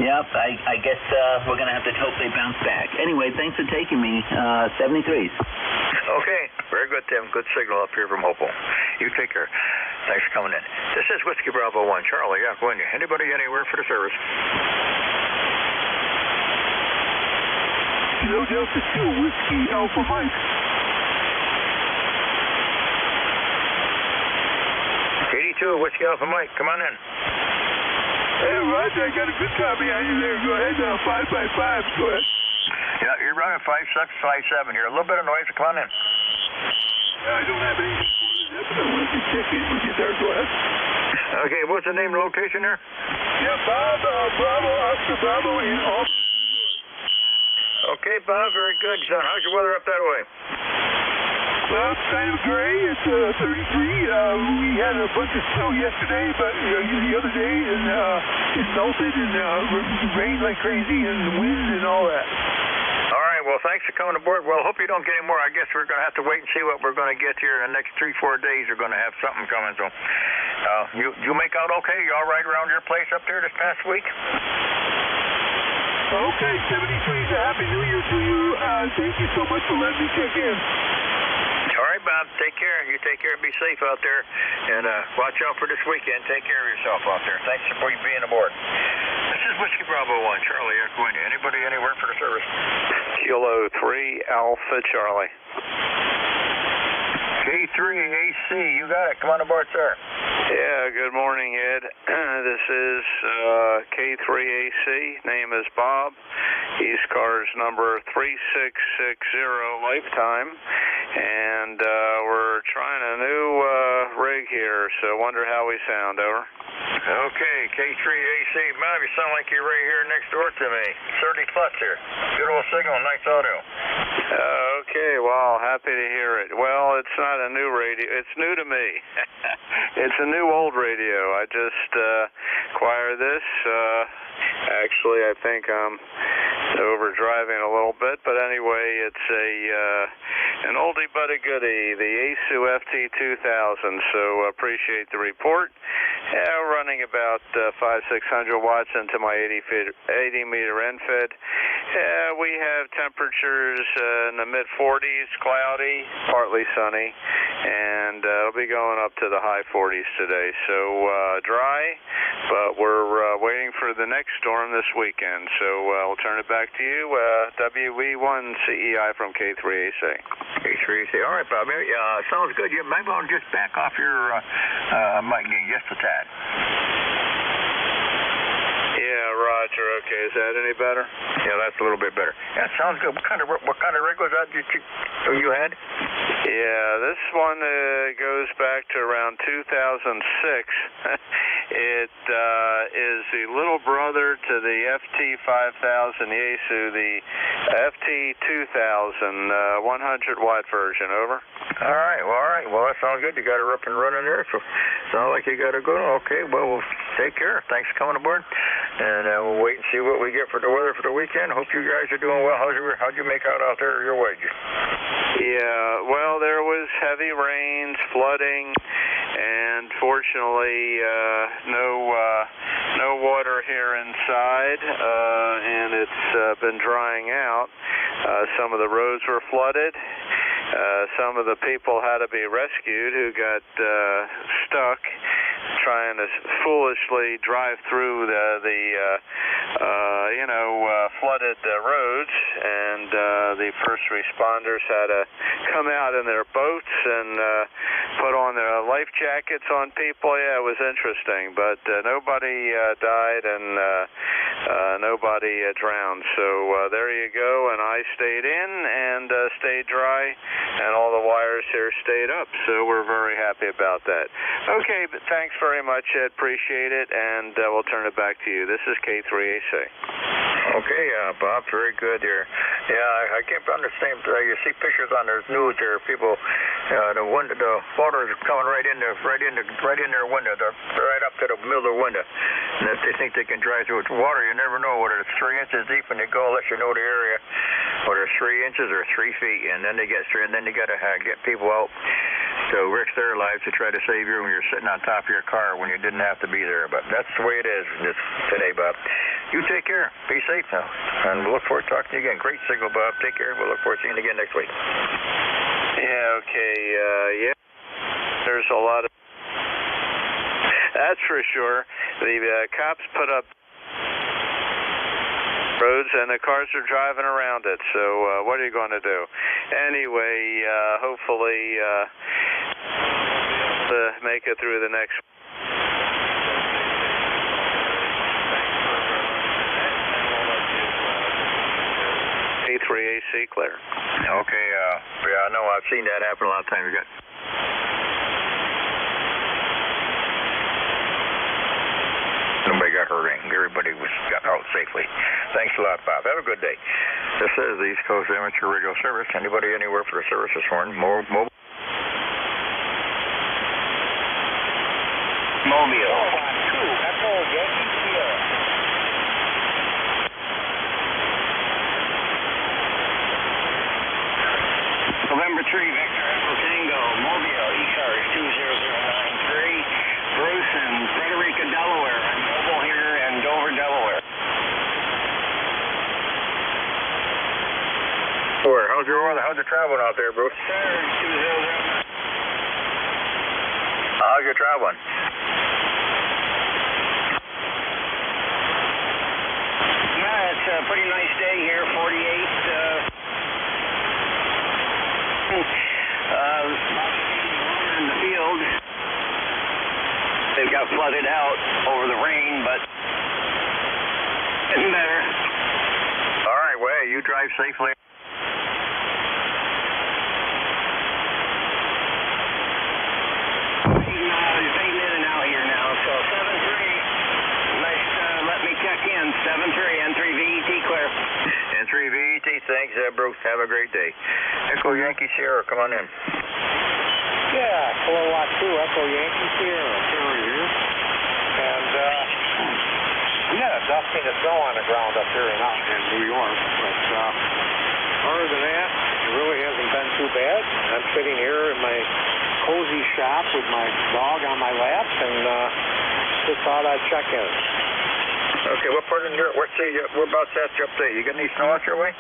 Yep, I guess we're going to have to hope they bounce back. Anyway, thanks for taking me. 73s. Okay, very good, Tim. Good signal up here from Hopewell. You take care. Thanks for coming in. This is Whiskey Bravo 1. Charlie, Yakwinia. Anybody anywhere for the service? Kilo Delta 2, Whiskey Alpha Mike. 82, Whiskey Alpha Mike. Come on in. Hey, Roger, I got a good copy on you there. Go ahead, 555. Go ahead. Yeah, you're running 5657 here. A little bit of noise. Come on in. I don't have any. I want to check in with you there. Go ahead. Okay, what's the name and location there? Yeah, Bob, Bravo, Oscar Bravo in Austin. Okay, Bob, very good, son. How's your weather up that way? Well, it's kind of gray. It's 33. We had a bunch of snow yesterday, but the other day, and it melted and rained like crazy, and the wind and all that. All right, well, thanks for coming aboard. Well, hope you don't get any more. I guess we're going to have to wait and see what we're going to get here in the next 3-4 days. We're going to have something coming. So, you make out okay? You all right around your place up there this past week? Okay, 73. Happy New Year to you. Thank you so much for letting me check in. All right, Bob. Take care. You take care and be safe out there. And watch out for this weekend. Take care of yourself out there. Thanks for being aboard. This is Whiskey Bravo 1. Charlie, Yakwinia. Anybody anywhere for the service? Kilo 3 Alpha Charlie. K3 AC. You got it. Come on aboard, sir. Yeah, good morning, Ed. This is K3 AC. Name is Bob. ECARS number 3660 lifetime. And we're trying a new rig here, so wonder how we sound. Over. Okay, K3 AC. Bob, you sound like you're right here next door to me. 30 plus here. Good old signal. Nice audio. Okay, well, happy to hear it. Well, it's not a new radio. It's new to me. It's a new old radio. I just acquired this. Actually, I think I'm overdriving a little bit, but anyway, it's an oldie but a goodie, the ASU FT2000. So appreciate the report. Running about 500-600 watts into my 80-meter end-fed. We have temperatures in the mid-40s, cloudy, partly sunny, and it'll be going up to the high 40s today. So dry, but we're waiting for the next storm this weekend. So I'll turn it back to you. WE1CEI from K3AC. K3AC. All right, Bob. Sounds good. You might want to just back off your mic just a tad. Yeah, Roger. Okay, is that any better? Yeah, that's a little bit better. Yeah, sounds good. What kind of rig was that you had? Yeah, this one goes back to around 2006. It is the little brother to the FT5000 Yaesu, the FT2000 100-watt version. Over. All right. Well, that sounds good. You got her up and running there, so sounds like you got to go. Okay. Well, we'll take care. Thanks for coming aboard, and we'll wait and see what we get for the weather for the weekend. Hope you guys are doing well. How'd you make out there your way? Yeah. Well, there was heavy rains, flooding, and fortunately, no water here inside, and it's been drying out. Some of the roads were flooded. Some of the people had to be rescued who got stuck trying to foolishly drive through the flooded roads, and the first responders had to come out in their boats and put on their life jackets on people. Yeah, it was interesting, but nobody died and nobody drowned. So there you go, and I stayed in and stayed dry, and all the wires here stayed up, so we're very happy about that. Okay, but thanks very much, Ed. Appreciate it, and we'll turn it back to you. This is K3AC. Okay, Bob, very good here. Yeah, I can't understand. You see pictures on the news there. People, the water is coming right in their window, right up to the middle of the window. And if they think they can drive through it, water, you never know whether it's 3 inches deep when you go, unless you know the area, whether it's 3 inches or 3 feet, and then they get through, and then you got to get people out to risk their lives to try to save you when you're sitting on top of your car when you didn't have to be there. But that's the way it is today, Bob. You take care. Be safe now. And we'll look forward to talking to you again. Great signal, Bob. Take care. We'll look forward to seeing you again next week. Yeah, okay. Yeah. There's a lot of... That's for sure. The cops put up roads, and the cars are driving around it. So what are you going to do? Anyway, hopefully to make it through the next... K3AC clear. Okay, yeah, I know. I've seen that happen a lot of times. Nobody got hurt. Everybody got out safely. Thanks a lot, Bob. Have a good day. This is the East Coast Amateur Radio Service. Anybody anywhere for the service this morning? Mobile. November 3, Victor Echo Tango, Mobile, ECARS 20093, Bruce in Frederica, Delaware. I'm mobile here in Dover, Delaware. How's your weather? How's your traveling out there, Bruce? How's your traveling? Yeah, it's a pretty nice day here, 48. In the field, they've got flooded out over the rain, but getting better. All right, well, you drive safely. He's fading in and out here now, so 7-3. Nice, let me check in. 7-3, N3VET clear. N3VET, thanks, Bruce. Have a great day. Echo Yankee Sierra, come on in. Yeah, Kilowatt 2, Echo Yankee Sierra. Here. And we had a dusting of snow on the ground up here in New York, but other than that, it really hasn't been too bad. I'm sitting here in my cozy shop with my dog on my lap, and just thought I'd check in. Okay, what part of New York? We're about to ask you up there. You got any snow out your way?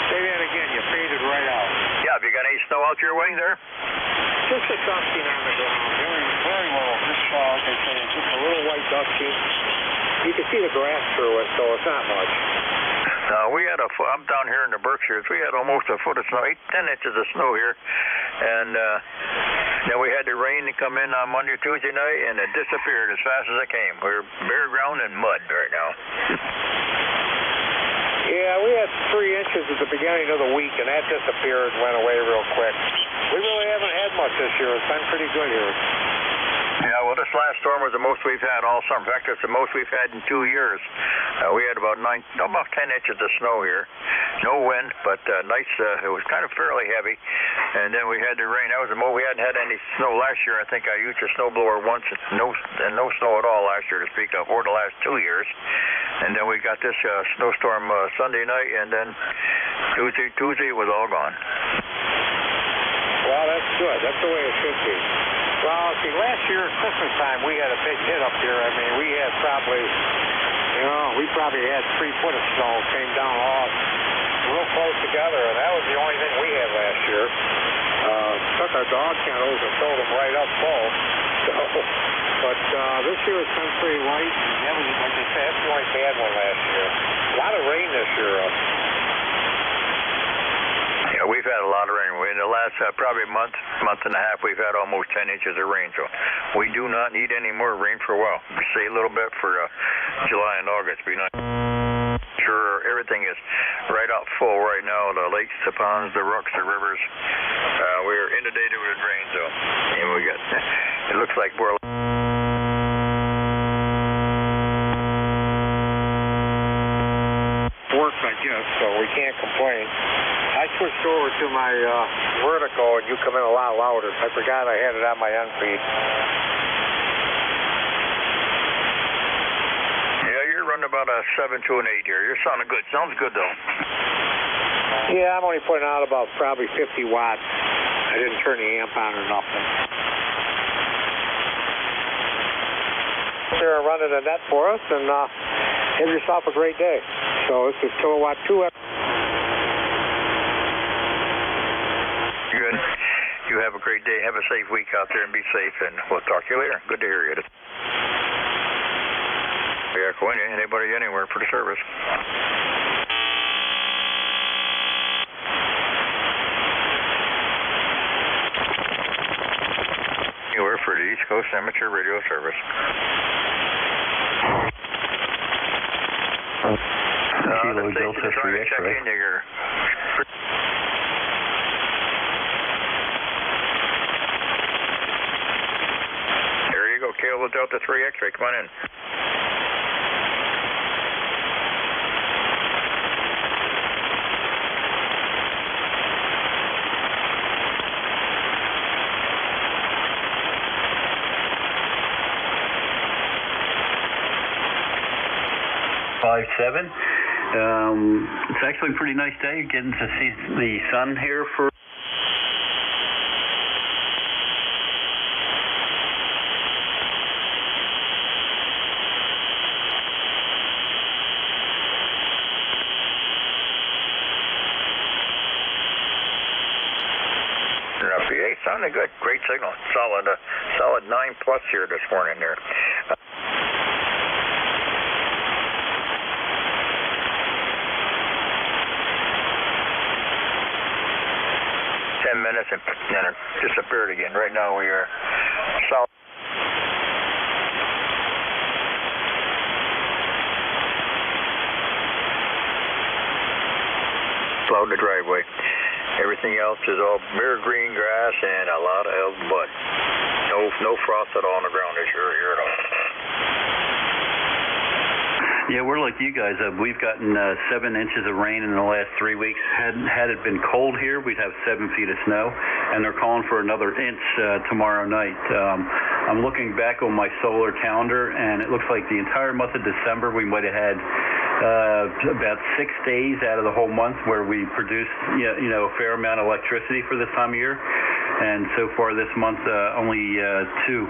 Say that again. You faded right out. Yeah, have you got any snow out your way there? Just a dusting on the ground. Very little. Just, like I say, just a little white dusting. You can see the grass through it, so it's not much. We had I'm down here in the Berkshires. We had almost a foot of snow, 10 inches of snow here. And then we had the rain to come in on Monday, Tuesday night, and it disappeared as fast as it came. We're bare ground and mud right now. Yeah, we had 3 inches at the beginning of the week, and that disappeared and went away real quick. We really haven't had much this year. It's been pretty good here. this last storm was the most we've had all summer. In fact, it's the most we've had in 2 years. We had about 10 inches of snow here. No wind, but nice. It was kind of fairly heavy. And then we had the rain. That was the most. We hadn't had any snow last year. I think I used a snowblower once, and no snow at all last year to speak of, or the last 2 years. And then we got this snowstorm Sunday night, and then Tuesday it was all gone. Well, that's good. That's the way it should be. Well, see, last year at Christmas time, we had a big hit up here. I mean, we had probably, we probably had 3 foot of snow came down all real close together, and that was the only thing we had last year. Took our dog kennels and filled them right up full. So, but this year it's been pretty light. And that was, like I said, that's the only bad one last year. A lot of rain this year. Yeah, we've had a lot of rain. In the last probably month and a half, we've had almost 10 inches of rain. So we do not need any more rain for a while. We say a little bit for July and August. Be nice. Sure, everything is right out full right now. The lakes, the ponds, the rooks, the rivers. We're inundated with rain, so and we got. It looks like we're. Works, I guess, so we can't complain. I switched over to my vertical, and you come in a lot louder. I forgot I had it on my unfeed. Running about a 7 to an 8 here. You're sounding good. Sounds good though. Yeah, I'm only putting out about probably 50 watts. I didn't turn the amp on or nothing. They're running a net for us, and have yourself a great day. So this is Kilowatt 2. Good. You have a great day. Have a safe week out there and be safe, and we'll talk to you later. Good to hear you. Yeah, anybody anywhere for the service. Anywhere for the East Coast Amateur Radio Service. Kilo Delta 3 X-ray. There you go, Kilo Delta 3 X-ray. Come on in. It's actually a pretty nice day. Getting to see the sun here for. Sounding good. Great signal. Solid 9+ here this morning there. 10 minutes and then it disappeared again. Right now we are solid. Plowed the driveway. Everything else is all mere green grass and a lot of elk bud. No frost at all on the ground this year here at all. Yeah, we're like you guys. We've gotten 7 inches of rain in the last 3 weeks. Had it been cold here, we'd have 7 feet of snow, and they're calling for another inch tomorrow night. I'm looking back on my solar calendar, and it looks like the entire month of December we might have had about 6 days out of the whole month where we produced a fair amount of electricity for this time of year. And so far this month, only two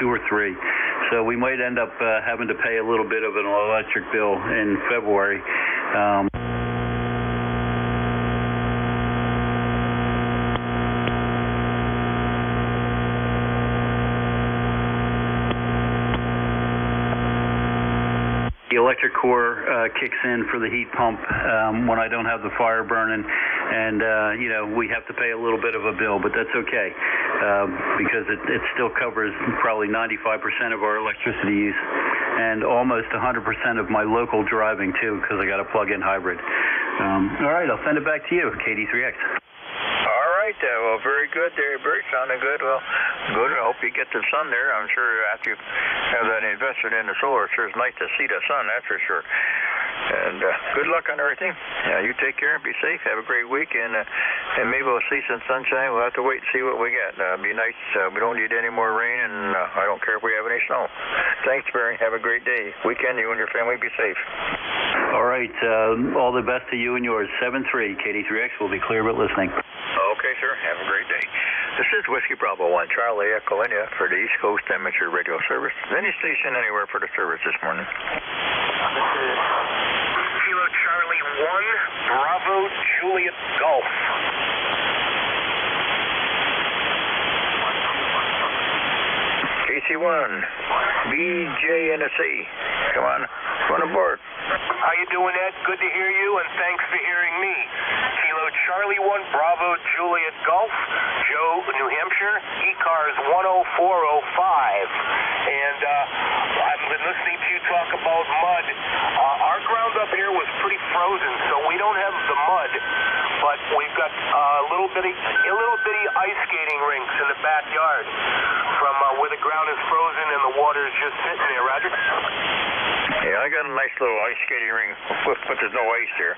or three. So we might end up having to pay a little bit of an electric bill in February. The electric core kicks in for the heat pump when I don't have the fire burning, and we have to pay a little bit of a bill, but that's okay because it still covers probably 95% of our electricity use and almost 100% of my local driving too, because I got a plug-in hybrid. All right, I'll send it back to you, KD3X. All right. right. Well, very good there, Bert. Sounding good. Well, good. I hope you get the sun there. I'm sure after you have that invested in the solar, it sure is nice to see the sun, that's for sure. And good luck on everything. You take care and be safe. Have a great week, and maybe we'll see some sunshine. We'll have to wait and see what we get. Be nice. We don't need any more rain, and I don't care if we have any snow. Thanks, Barry. Have a great day. Weekend. You and your family be safe. All right. All the best to you and yours. 7-3. KD3X will be clear but listening. Okay, sir. Have a great day. This is Whiskey Bravo 1, Charlie Echo India for the East Coast Amateur Radio Service. Any station anywhere for the service this morning. This is Kilo Charlie 1, Bravo Juliet Golf. KC1, BJNC. Come on, run aboard. How you doing, Ed? Good to hear you, and thanks for hearing me. Kilo Charlie 1, Bravo Juliet Golf, Joe, New Hampshire, ECARS 10405. And I've been listening to you talk about mud. Our ground up here was pretty frozen, so we don't have the mud, but we've got little bitty ice skating rinks in the backyard from where the ground is frozen and the water is just sitting there, Roger? Yeah, I got a nice little ice skating ring, but there's no ice there.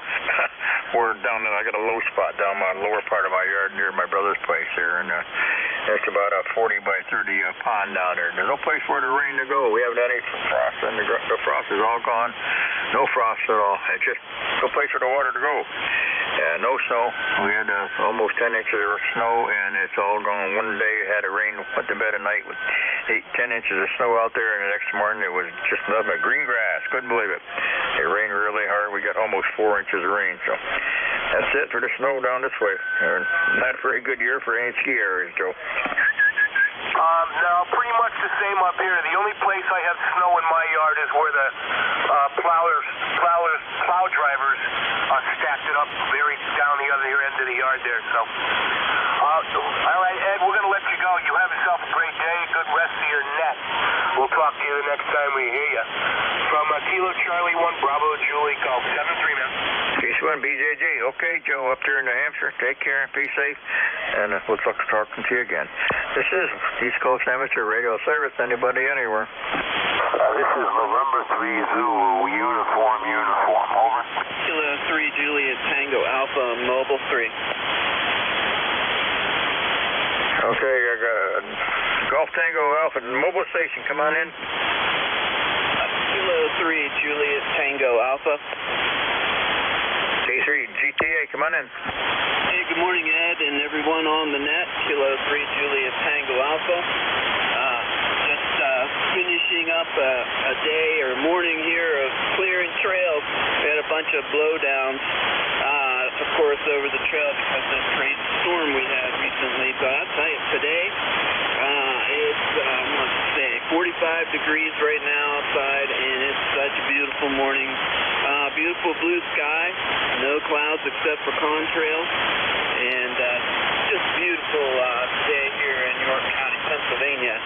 We're down there. I got a low spot down my lower part of my yard near my brother's place there, and it's about a 40 by 30 pond down there. There's no place for the rain to go. We haven't had any frost, and the frost is all gone. No frost at all. It's just no place for the water to go. No snow. We had almost 10 inches of snow, and it's all gone. One day it had a rain, went to bed at night with 10 inches of snow out there, and the next morning it was just nothing but green grass. Couldn't believe it. It rained really hard. We got almost 4 inches of rain, so that's it for the snow down this way. Not a very good year for any ski areas, Joe. No, pretty much the same up here. The only place I have snow in my yard is where the plow drivers stacked it up very down the other end of the yard there. So, all right, Ed, we're going to let you go. You have yourself a great day. Good rest of your net. We'll talk to you the next time we hear you. From Kilo Charlie 1, Bravo Julie, Golf 7-3, man. KC1 BJJ. Okay, Joe, up there in New Hampshire. Take care and be safe. And we'll talk to you again. This is East Coast Amateur Radio Service. Anybody, anywhere. This is November 3 Zulu, uniform, over. Kilo 3 Juliet Tango Alpha, Mobile 3. Okay, I got Golf Tango Alpha, mobile station. Come on in. Kilo 3 Juliet Tango Alpha. K3 GTA, come on in. Hey, good morning, Ed, and everyone on the net. Kilo 3 Juliet Tango Alpha. Finishing up a day or morning here of clearing trails. We had a bunch of blowdowns, of course, over the trail because of the crazy storm we had recently. But I'll tell you, today it's, 45 degrees right now outside, and it's such a beautiful morning. Beautiful blue sky, no clouds except for contrails, and just beautiful day here in York County, Pennsylvania.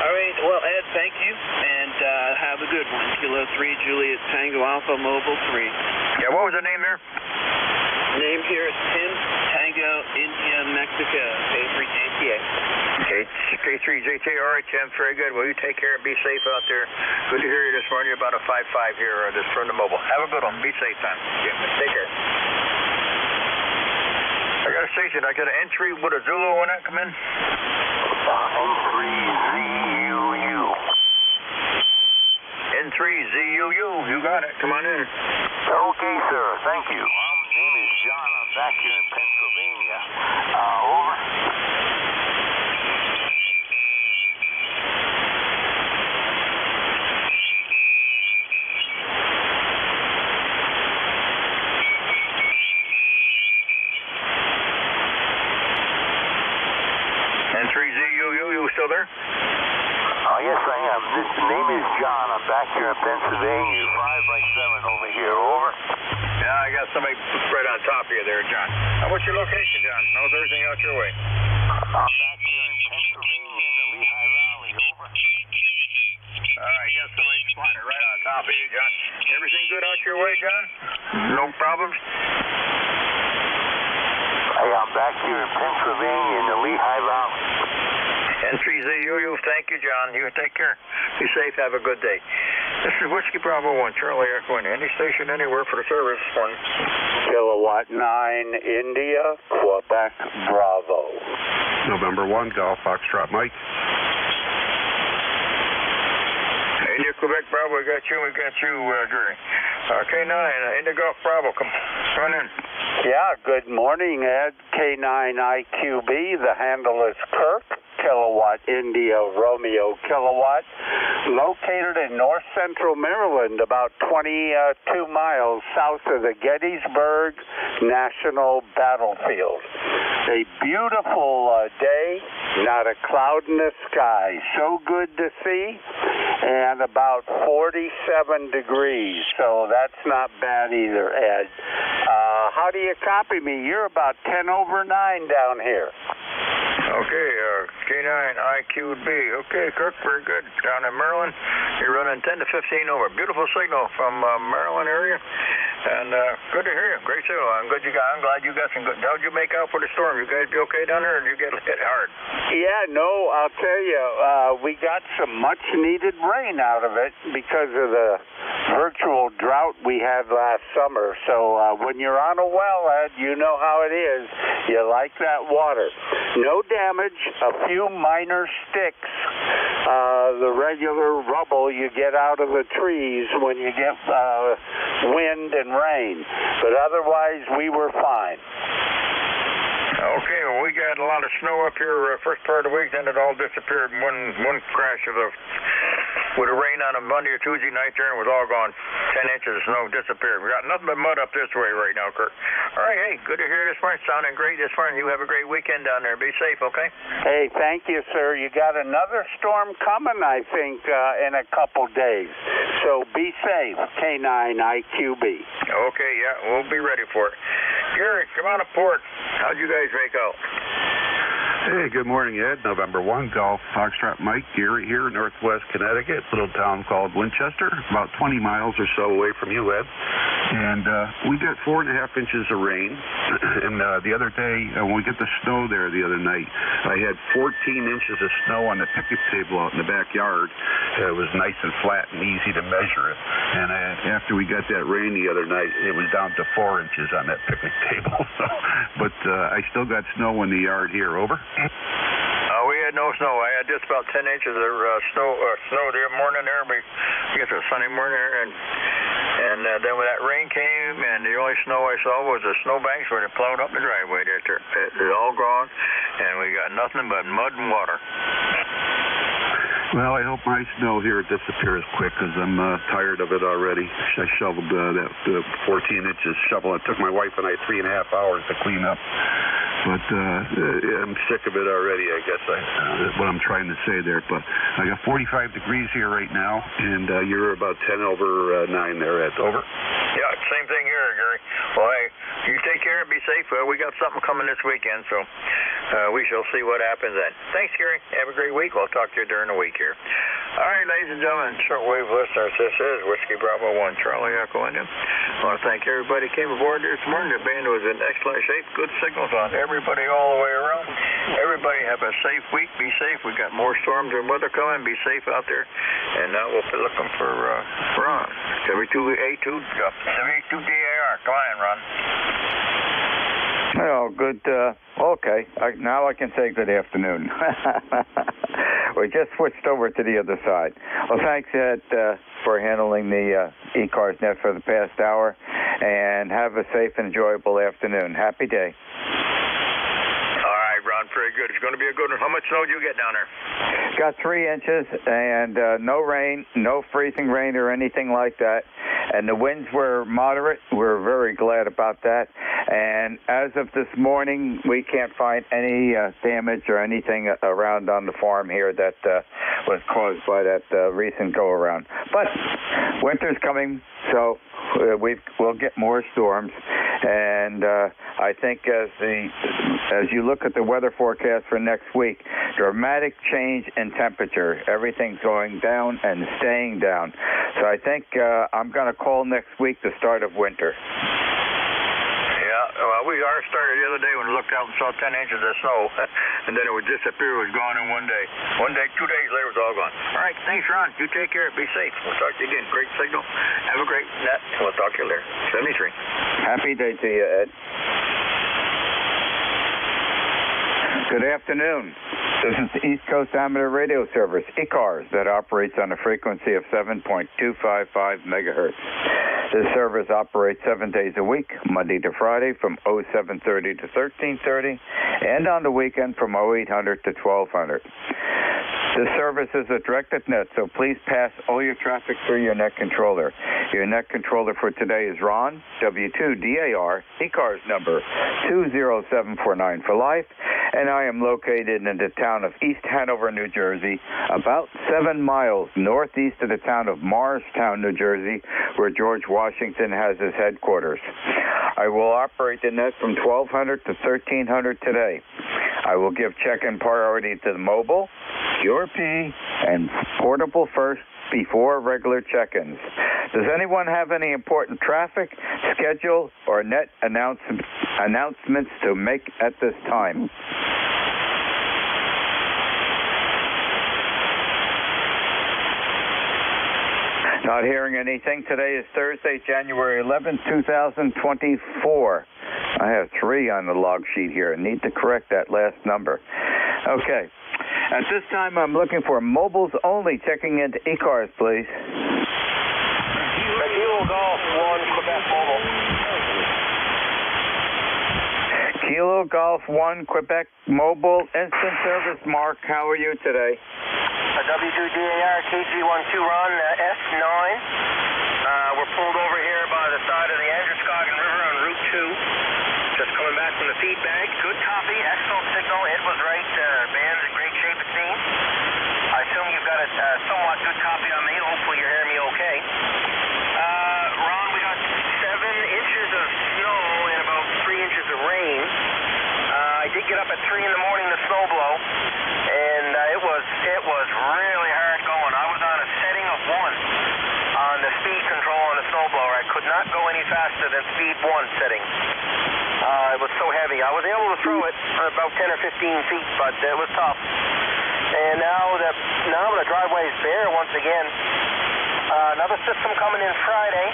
All right, well, Ed, thank you, and have a good one. Kilo 3 Juliet Tango Alpha Mobile 3. Yeah, what was the name there? Name here is Tim Tango India Mexico, K3JTA. K3JT, all right, Tim, very good. Well, you take care and be safe out there. Good to hear you this morning about a 5.5 here this from the mobile. Have a good one. Be safe, Tom. Yeah, take care. I got a station. I got an entry with a Zulu on that. Come in. N3ZUU. N3ZUU. You got it. Come on in. Okay, sir. Thank you. My name is John. I'm back here in Pennsylvania. Over. N3ZUU. You still there? Yes, I am. This name is John. I'm back here in Pennsylvania. 5x7 over here. Over. Yeah, I got somebody right on top of you there, John. What's your location, John? How's everything out your way? I'm back here in Pennsylvania in the Lehigh Valley. Over. All right, you got somebody spotted right on top of you, John. Everything good out your way, John? No problems? I'm back here in Pennsylvania in the Lehigh Valley. N3ZUU, thank you, John. You take care. Be safe. Have a good day. This is Whiskey Bravo 1, Charlie Echo, in any station anywhere for the service this morning. Kilowatt 9, India, Quebec, Bravo. November 1, Golf Foxtrot Mike. India, Quebec, Bravo, we got you, Gary. K9, India Golf Bravo, come on in. Yeah, good morning, Ed. K9IQB, the handle is Kirk. Kilowatt India Romeo Kilowatt, located in north central Maryland, about 22 miles south of the Gettysburg National Battlefield. A beautiful day, not a cloud in the sky, so good to see, and about 47 degrees, so that's not bad either, Ed. How do you copy me? You're about 10 over 9 down here. Okay, K9IQB. Okay, Kirk, very good. Down in Maryland, you're running 10 to 15 over. Beautiful signal from Maryland area. And good to hear you. Great signal. I'm glad you got some good. How'd you make out for the storm? You guys be okay down there, or did you get hit hard? Yeah, no, I'll tell you, we got some much needed rain out of it because of the virtual drought we had last summer. So when you're on a well, Ed, you know how it is. You like that water. No damage, a few minor sticks, the regular rubble you get out of the trees when you get wind and rain. But otherwise, we were fine. Okay, well, we got a lot of snow up here first part of the week, then it all disappeared in one crash of with the rain on a Monday or Tuesday night there, and it was all gone. 10 inches of snow disappeared. We got nothing but mud up this way right now, Kurt. All right, hey, good to hear this morning. Sounding great this morning. You have a great weekend down there. Be safe, okay? Hey, thank you, sir. You got another storm coming, I think, in a couple days. So be safe, K9IQB. Okay, yeah, we'll be ready for it. Gary, come on aboard. How'd you guys make out? Hey, good morning, Ed. November 1, Golf Foxtrot Mike, Gary here, Northwest Connecticut, little town called Winchester, about 20 miles or so away from you, Ed. And we got 4.5 inches of rain. And the other day, when we get the snow there the other night, I had 14 inches of snow on the picnic table out in the backyard. It was nice and flat and easy to measure it. And after we got that rain the other night, it was down to 4 inches on that picnic table. But I still got snow in the yard here. Over. We had no snow. I had just about 10 inches of snow the morning there. I guess it was Sunday morning there, and then when that rain came, and the only snow I saw was the snowbanks where it plowed up the driveway there. It's all gone, and we got nothing but mud and water. Well, I hope my snow here disappears quick because I'm tired of it already. I shoveled that 14 inches shovel. It took my wife and I 3.5 hours to clean up. But I'm sick of it already, I guess, what I'm trying to say there. But I got 45 degrees here right now, and you're about 10 over 9 there, Ed. Over. Yeah, same thing here, Gary. Well, hey, you take care and be safe. We got something coming this weekend, so we shall see what happens then. Thanks, Gary. Have a great week. We'll talk to you during the week here. All right, ladies and gentlemen, shortwave listeners, this is Whiskey Bravo 1, Charlie Echo India. I want to thank everybody who came aboard this morning. The band was in excellent shape. Good signals on everybody all the way around. Everybody have a safe week. Be safe. We got more storms and weather coming. Be safe out there. And now we'll be looking for Ron. 72A2 DAR. Come on in, Ron. Well, good. Okay. Now I can say good afternoon. We just switched over to the other side. Well, thanks, Ed, for handling the ECARS net for the past hour. And have a safe and enjoyable afternoon. Happy day. Ron, very good. It's going to be a good one. How much snow did you get down there? Got 3 inches and no rain, no freezing rain or anything like that. And the winds were moderate. We're very glad about that. And as of this morning, we can't find any damage or anything around on the farm here that was caused by that recent go-around. But winter's coming, so we'll get more storms. And I think as you look at the weather forecast for next week, dramatic change in temperature. Everything's going down and staying down. So I think I'm going to call next week the start of winter. Yeah, Ours started the other day when we looked out and saw 10 inches of snow, and then it would disappear. It was gone in one day. 1 day, 2 days later, it was all gone. All right, thanks, Ron. You take care. Be safe. We'll talk to you again. Great signal. Have a great net, and we'll talk to you later. 73. Happy day to you, Ed. Good afternoon. This is the East Coast Amateur Radio Service, ECARS, that operates on a frequency of 7.255 megahertz. This service operates 7 days a week, Monday to Friday from 0730 to 1330, and on the weekend from 0800 to 1200. This service is a directed net, so please pass all your traffic through your net controller. Your net controller for today is Ron, W2DAR, ECARS number 20749 for life, and I am located in the town of East Hanover, New Jersey, about 7 miles northeast of the town of Morristown, New Jersey, where George Washington has his headquarters. I will operate the net from 1200 to 1300 today. I will give check-in priority to the mobile, QRP, and portable first before regular check-ins. Does anyone have any important traffic, schedule, or net announcements to make at this time? Not hearing anything. Today is Thursday, January 11th, 2024. I have 3 on the log sheet here. I need to correct that last number. Okay. At this time, I'm looking for mobiles only. Checking into ECARS, please. Kilo Golf 1, Quebec Mobile. Kilo Golf 1, Quebec Mobile. Instant service, Mark. How are you today? W2DAR KG12 Ron, S9. We're pulled over here by the side of the Androscoggin River on Route 2. Just coming back from the feedback. Good copy, excellent signal. It was right. Band's in great shape, it seems. I assume you've got a somewhat good copy on me. Hopefully you're hearing me okay. Ron, we got 7 inches of snow and about 3 inches of rain. I did get up at 3 in the morning to snow blow, and it was really hard going. I was on a setting of 1 on the speed control on the snowblower. I could not go any faster than speed 1 setting. It was so heavy. I was able to throw it about 10 or 15 feet, but it was tough. And now the driveway is bare once again. Another system coming in Friday.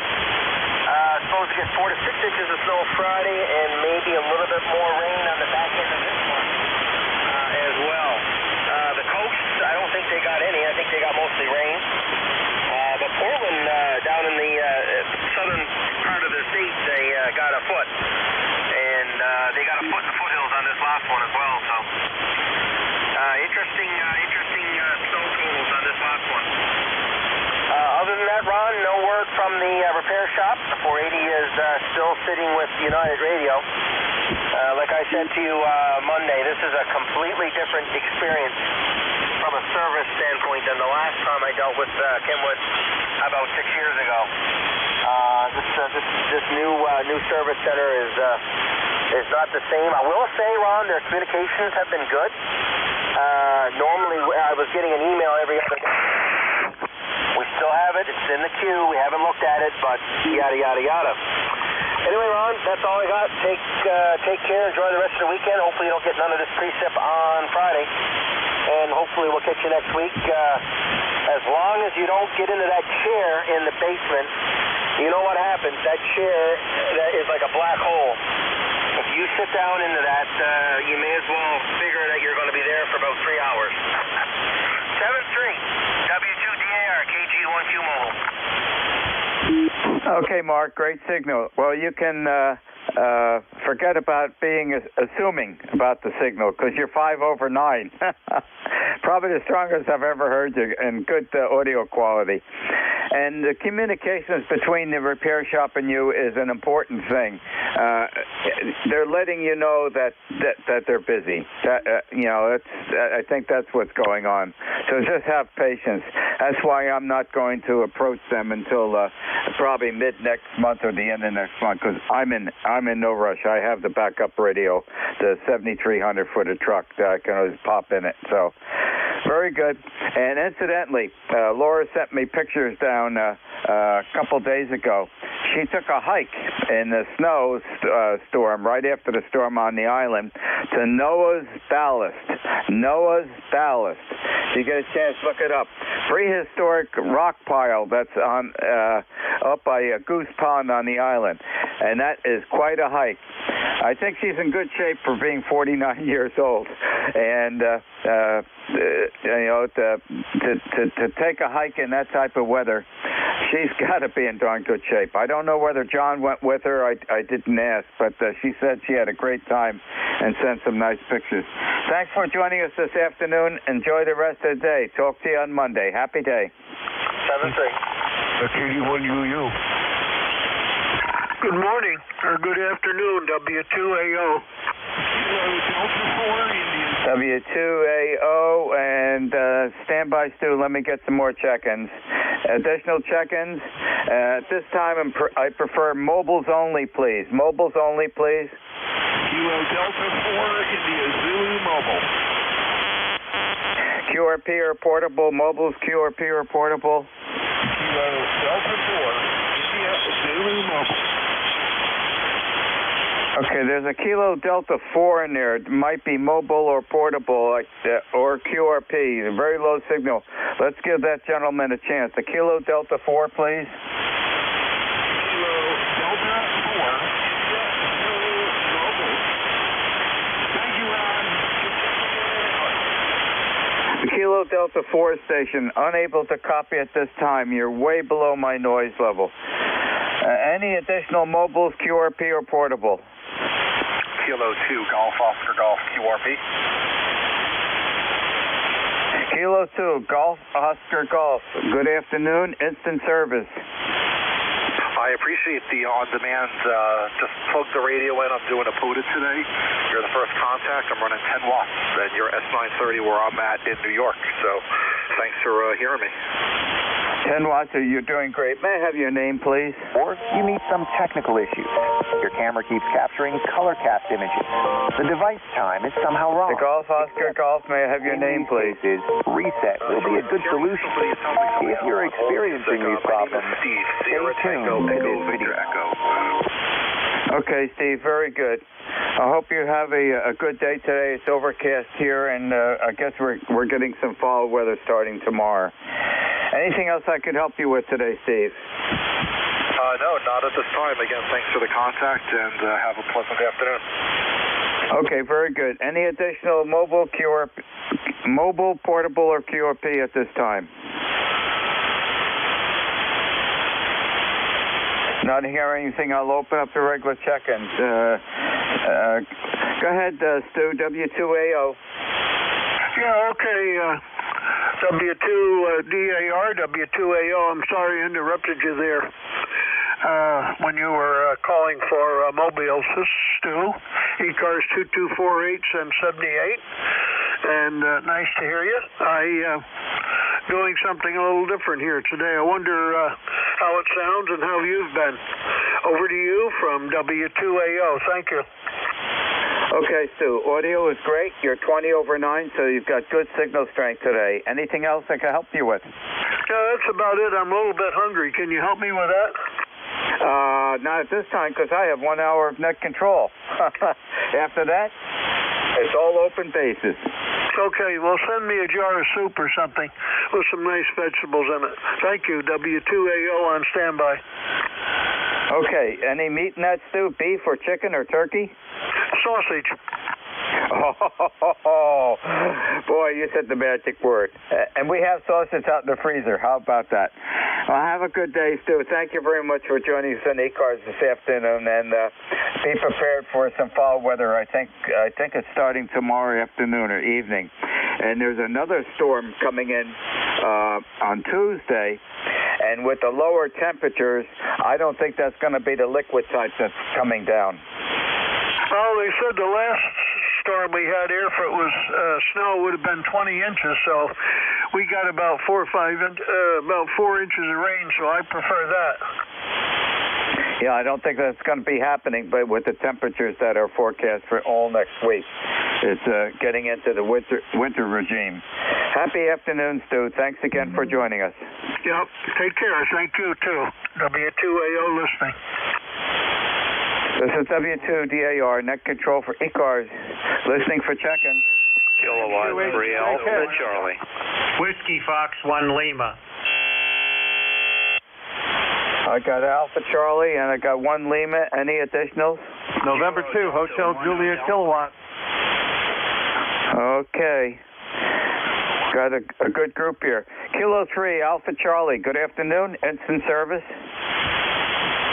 Supposed to get 4 to 6 inches of snow Friday, and maybe a little bit more rain on the back end of this one as well. The coast, I don't think they got any. I think they got mostly rain. But Portland, down in the southern part of the state, they got a foot. And they got a foot in the foothills on this last one as well. So interesting snow totals on this last one. Other than that, Ron, no word from the repair shop. The 480 is still sitting with United Radio. Like I said to you Monday, this is a completely different experience from a service standpoint than the last time I dealt with Kenwood about 6 years ago. This new service center is not the same. I will say, Ron, their communications have been good. Normally, I was getting an email every other day. We still have it. It's in the queue. We haven't looked at it, but yada, yada, yada. Anyway, Ron, that's all I got. Take care. Enjoy the rest of the weekend. Hopefully you don't get none of this precip on Friday. And hopefully we'll catch you next week. As long as you don't get into that chair in the basement, you know what happens. That chair that is like a black hole. If you sit down into that, you may as well figure that you're going to be there for about 3 hours. 7-3, W2DAR, KG12 Mobile. Okay, Mark, great signal. Well, you can forget about being assuming about the signal because you're 5 over 9. Probably the strongest I've ever heard you, and good audio quality. And the communications between the repair shop and you is an important thing. They're letting you know that they're busy. I think that's what's going on. So just have patience. That's why I'm not going to approach them until probably mid next month or the end of next month, because I'm in no rush. I have the backup radio, the 7,300 footer truck that I can always pop in it. So very good. And incidentally, Laura sent me pictures down a couple days ago. she took a hike in the snow storm, right after the storm on the island, to Noah's Ballast. Noah's Ballast. If you get a chance, look it up. Prehistoric rock pile that's on up by Goose Pond on the island. And that is quite a hike. I think she's in good shape for being 49 years old. And, you know, to take a hike in that type of weather, she's got to be in darn good shape. I don't know whether John went with her. I didn't ask, but she said she had a great time and sent some nice pictures. Thanks for joining us this afternoon. Enjoy the rest of the day. Talk to you on Monday. Happy day. 7-3. KD1UU. Good morning, or good afternoon, W2AO. W2AO, and stand by, Stu. Let me get some more check-ins. Additional check-ins. At this time, I prefer mobiles only, please. Mobiles only, please. Kilo Delta 4, India Zulu mobile. QRP or portable, mobiles, QRP or portable. Kilo Delta 4, India Zulu mobile. Okay, there's a Kilo Delta 4 in there. It might be mobile or portable, like or QRP, a very low signal. Let's give that gentleman a chance. A Kilo Delta 4, please. Kilo Delta 4, mobile. Thank you, Ron. The Kilo Delta 4 station, unable to copy at this time. You're way below my noise level. Any additional mobiles, QRP or portable? Kilo 2, Golf, Oscar Golf, QRP. Kilo 2, Golf, Oscar Golf. Good afternoon, instant service. I appreciate the on-demand, just plug the radio in. I'm doing a PUDA today. You're the first contact. I'm running 10 watts, and you're S930 where I'm at in New York. So thanks for hearing me. 10 watts, you're doing great. May I have your name, please? Or you meet some technical issues. Your camera keeps capturing color cast images. The device time is somehow wrong. The Golf, Oscar Golf, may I have your name, please? Reset will be a good solution. If you're experiencing these problems, stay tuned to this video. Okay, Steve, very good. I hope you have a good day today. It's overcast here, and I guess we're getting some fall weather starting tomorrow. Anything else I could help you with today, Steve? No, not at this time. Again, thanks for the contact, and have a pleasant afternoon. Okay, very good. Any additional mobile, portable, or QRP at this time? Not hearing anything. I'll open up the regular check-ins. Go ahead, Stu, W2AO. Yeah, okay. W2DAR, W2AO. I'm sorry I interrupted you there. When you were calling for mobiles, this is Stu, ECARS 2248 and 78, and nice to hear you. Doing something a little different here today. I wonder how it sounds and how you've been. Over to you from W2AO. Thank you. Okay, Stu, audio is great. You're 20 over 9, so you've got good signal strength today. Anything else I can help you with? Yeah, that's about it. I'm a little bit hungry. Can you help me with that? Not at this time, because I have 1 hour of net control. After that, it's all open bases. Okay, well, send me a jar of soup or something with some nice vegetables in it. Thank you, W2AO on standby. Okay, any meat in that stew? Beef or chicken or turkey? Sausage. Oh, boy, you said the magic word. And we have sausage out in the freezer. How about that? Well, have a good day, Stu. Thank you very much for joining us on ECARS this afternoon, and be prepared for some fall weather. I think it's starting tomorrow afternoon or evening. And there's another storm coming in on Tuesday, and with the lower temperatures, I don't think that's going to be the liquid type that's coming down. Well, they said the last storm we had here, if it was snow, would have been 20 inches, so we got about 4 inches of rain, so I prefer that. Yeah, I don't think that's going to be happening, but with the temperatures that are forecast for all next week, it's getting into the winter regime. Happy afternoon, Stu. Thanks again for joining us. Yep. Take care. Thank you, too. W2AO listening. This is W2DAR, net control for ECARS, listening for check-in. Kilowatt 3 Alpha Charlie. Whiskey Fox 1 Lima. I got Alpha Charlie and I got 1 Lima. Any additionals? November 2, Hotel Juliet Kilowatt. Okay. Got a good group here. Kilo 3 Alpha Charlie, good afternoon. Instant service.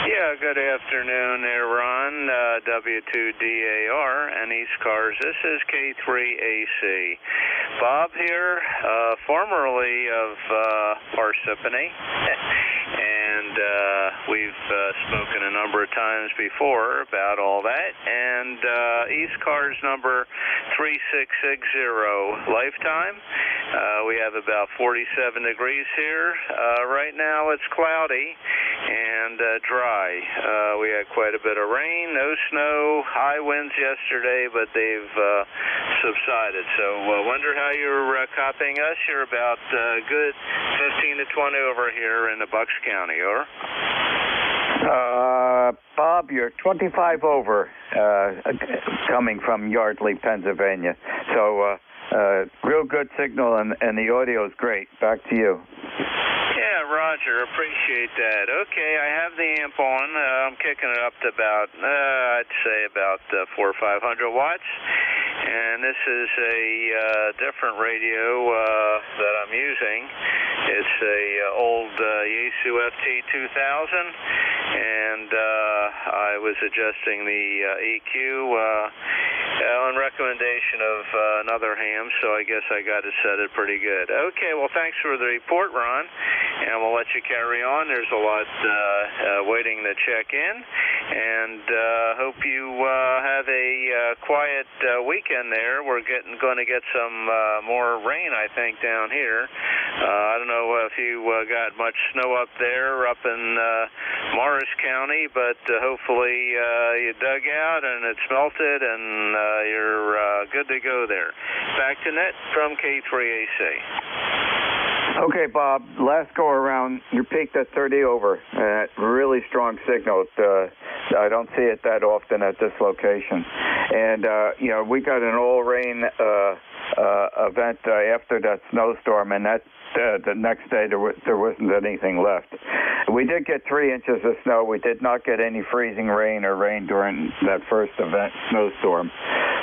Yeah, good afternoon there, Ron. W2DAR and ECARS. This is K3AC. Bob here, formerly of Parsippany. And we've spoken a number of times before about all that. And ECARS number 3660 lifetime. We have about 47 degrees here. Right now it's cloudy and dry. We had quite a bit of rain, no snow, high winds yesterday, but they've subsided. So wonder how you're copying us. You're about good 15 to 20 over here in the Bucks County, or? Bob, you're 25 over coming from Yardley, Pennsylvania. So real good signal, and the audio is great. Back to you. Yeah, Roger, appreciate that. Okay, I have the amp on. I'm kicking it up to about, I'd say about 400 or 500 watts. And this is a different radio that I'm using. It's a old Yaesu FT2000, and I was adjusting the EQ on recommendation of another ham, so I guess I got it set it pretty good. Okay, well, thanks for the report, Ron, and we'll let you carry on. There's a lot waiting to check in, and hope you have a quiet weekend there. We're going to get some more rain, I think, down here. I don't know if you got much snow up there, up in Morris County, but hopefully you dug out and it's melted and you're good to go there. Back to net from K3AC. Okay, Bob, last go around, you peaked at 30 over. Really strong signal. I don't see it that often at this location. And, you know, we got an all-rain event after that snowstorm, and that the next day there wasn't anything left. We did get 3 inches of snow. We did not get any freezing rain or rain during that first event, snowstorm.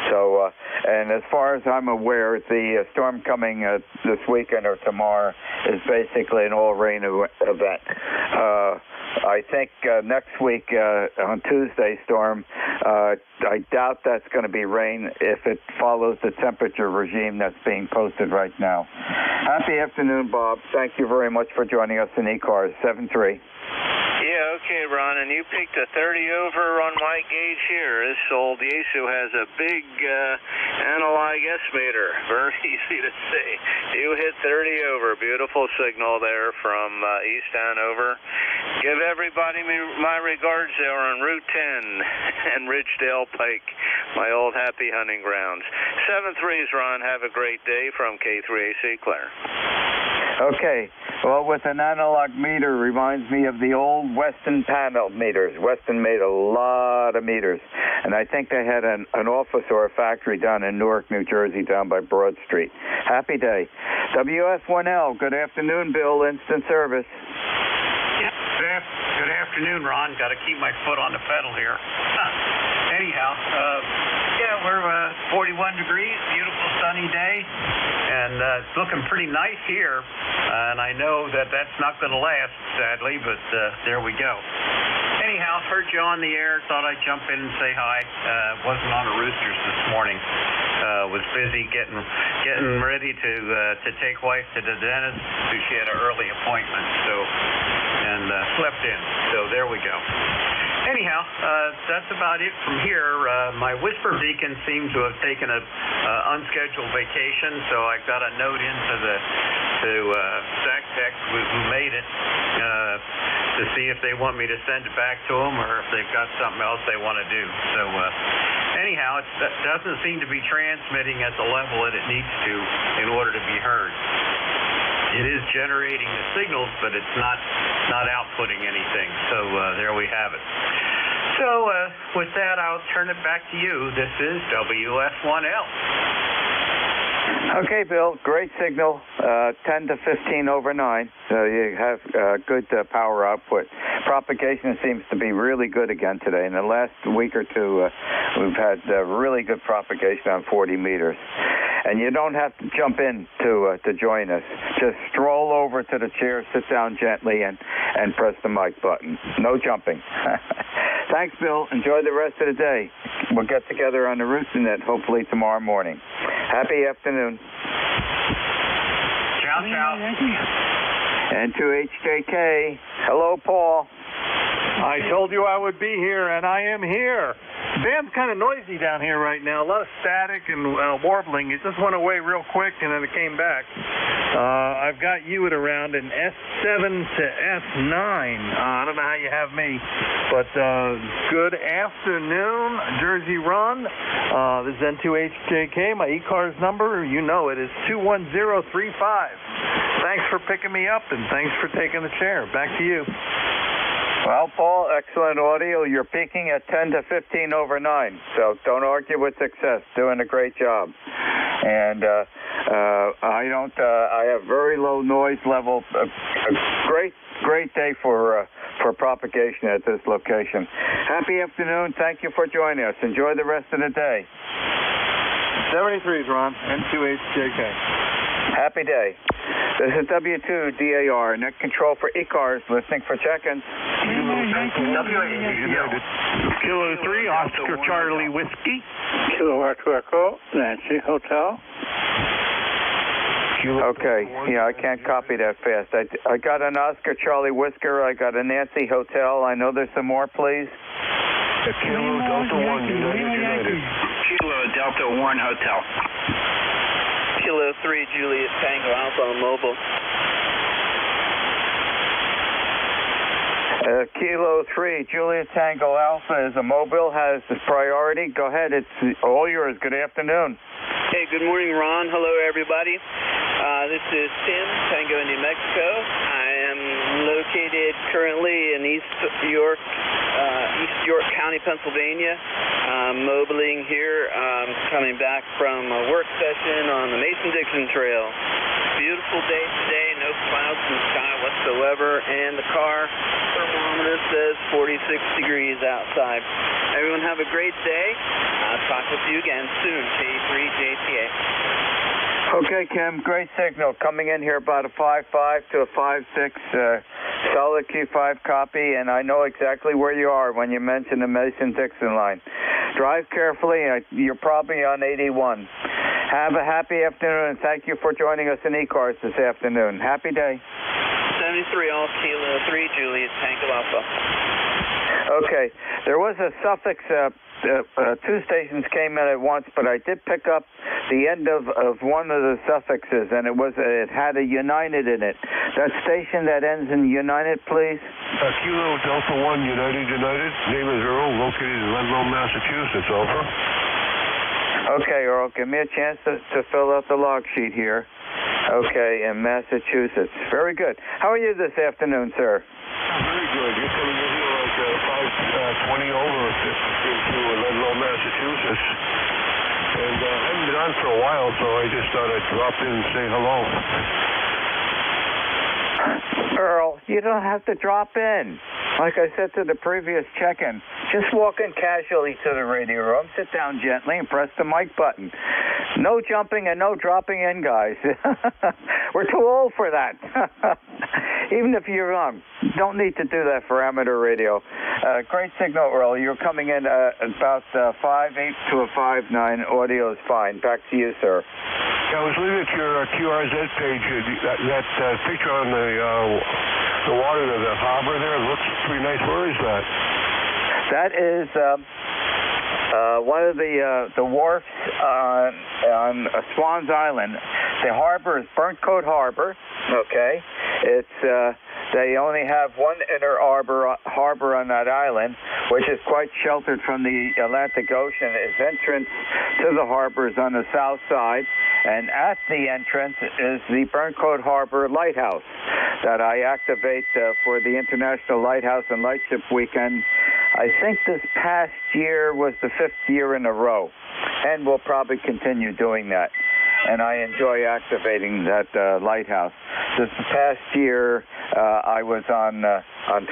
So, and as far as I'm aware, the storm coming this weekend or tomorrow is basically an all-rain event. I think next week on Tuesday storm, I doubt that's going to be rain if it follows the temperature regime that's being posted right now. Happy afternoon, Bob. Thank you very much for joining us in ECARS 73. Yeah, okay, Ron, and you picked a 30 over on my gauge here. This old Yaesu has a big analog S-meter. Very easy to see. You hit 30 over. Beautiful signal there from East Hanover. Give everybody my regards there on Route 10 and Ridgedale Pike, my old happy hunting grounds. 7-3s, Ron. Have a great day from K3AC, Claire. Okay. Well, with an analog meter reminds me of the old Weston panel meters. Weston made a lot of meters, and I think they had an office or a factory down in Newark, New Jersey, down by Broad Street. Happy day. WF1L, good afternoon, Bill, instant service. Good afternoon, Ron. Got to keep my foot on the pedal here. Anyhow, yeah, we're 41 degrees, beautiful sunny day, and it's looking pretty nice here. And I know that that's not going to last, sadly, but there we go. Anyhow, heard you on the air, thought I'd jump in and say hi. Wasn't on the Roosters this morning. Was busy getting ready to take wife to the dentist. So she had an early appointment, and slept in. So there we go. Anyhow, that's about it from here. My Whisper Beacon seems to have taken a unscheduled vacation, so I got a note into to Zach Tech, who made it, to see if they want me to send it back to them or if they've got something else they want to do. So anyhow, it doesn't seem to be transmitting at the level that it needs to in order to be heard. it is generating the signals, but it's not outputting anything. So there we have it. So with that, I'll turn it back to you. This is WF1L. Okay, Bill, great signal, 10 to 15 over 9, so you have good power output. Propagation seems to be really good again today. In the last week or two, we've had really good propagation on 40 meters. And you don't have to jump in to join us. Just stroll over to the chair, sit down gently, and press the mic button. No jumping. Thanks, Bill. Enjoy the rest of the day. We'll get together on the Roosternet hopefully tomorrow morning. Happy afternoon. Ciao, ciao. And to HJK. Hello, Paul. I told you I would be here, and I am here. Band's kind of noisy down here right now. A lot of static and warbling. It just went away real quick, and then it came back. I've got you at around an S7 to S9. I don't know how you have me, but good afternoon, Jersey Run. This is N2HJK. My ECARS number, you know it, is 21035. Thanks for picking me up, and thanks for taking the chair. Back to you. Well, Paul, excellent audio. You're peaking at 10 to 15 over 9, so don't argue with success. Doing a great job. And I have very low noise level. A great day for propagation at this location. Happy afternoon. Thank you for joining us. Enjoy the rest of the day. 73s, Ron. N2HJK. Happy day. This is W2DAR, net control for ECARS, listening for check-ins. Kilo 3, Oscar Charlie Whiskey. Kilo Echo, Nancy Hotel. Okay, yeah, I can't copy that fast. I got an Oscar Charlie Whisker, I got a Nancy Hotel. I know there's some more, please. Kilo Delta 1, United. Kilo Delta 1 Hotel. Kilo 3, Juliet Tango Alpha on mobile. Kilo 3, Juliet Tango Alpha is a mobile, has priority. Go ahead, it's all yours. Good afternoon. Hey, good morning, Ron. Hello, everybody. This is Tim, Tango, New Mexico. I am located currently in East York County, Pennsylvania. Mobiling here, coming back from a work session on the Mason-Dixon Trail. Beautiful day today, no clouds in the sky whatsoever, and the car thermometer says 46 degrees outside. Everyone have a great day. I'll talk with you again soon. K3JTA. Okay, Kim, great signal. Coming in here about a 5.5 to a 5.6, solid Q5 copy, and I know exactly where you are when you mention the Mason-Dixon line. Drive carefully. You're probably on 81. Have a happy afternoon, and thank you for joining us in ECARS this afternoon. Happy day. 73, all Kilo 3, Juliet Tango Alpha. Okay, there was a suffix, two stations came in at once, but I did pick up the end of one of the suffixes, and it had a United in it. That station that ends in United, please. Kilo Delta 1, United. Name is Earl, located in Ludlow, Massachusetts. Over. Okay, Earl, give me a chance to fill out the log sheet here. Okay, in Massachusetts. Very good. How are you this afternoon, sir? Very good. You're coming in here like 5:20 over into Ludlow, Massachusetts. And I haven't been on for a while, so I just thought I'd drop in and say hello. Earl, you don't have to drop in. Like I said to the previous check-in, just walk in casually to the radio room, sit down gently, and press the mic button. No jumping and no dropping in, guys. We're too old for that. Even if you're young, don't need to do that for amateur radio. Great signal, Earl. You're coming in about 5.8 to a 5.9. Audio is fine. Back to you, sir. I was looking at your QRZ page. That picture on the water, the harbor there, looks pretty nice. Where is that? That is one of the wharfs on Swans Island. The harbor is Burnt Coat Harbor. Okay, it's they only have one inner harbor on that island, which is quite sheltered from the Atlantic Ocean. Its entrance to the harbor is on the south side, And at the entrance is the Burncoat Harbor Lighthouse that I activate for the International Lighthouse and Lightship Weekend. I think this past year was the 5th year in a row, and we'll probably continue doing that. And I enjoy activating that lighthouse. This past year, I was on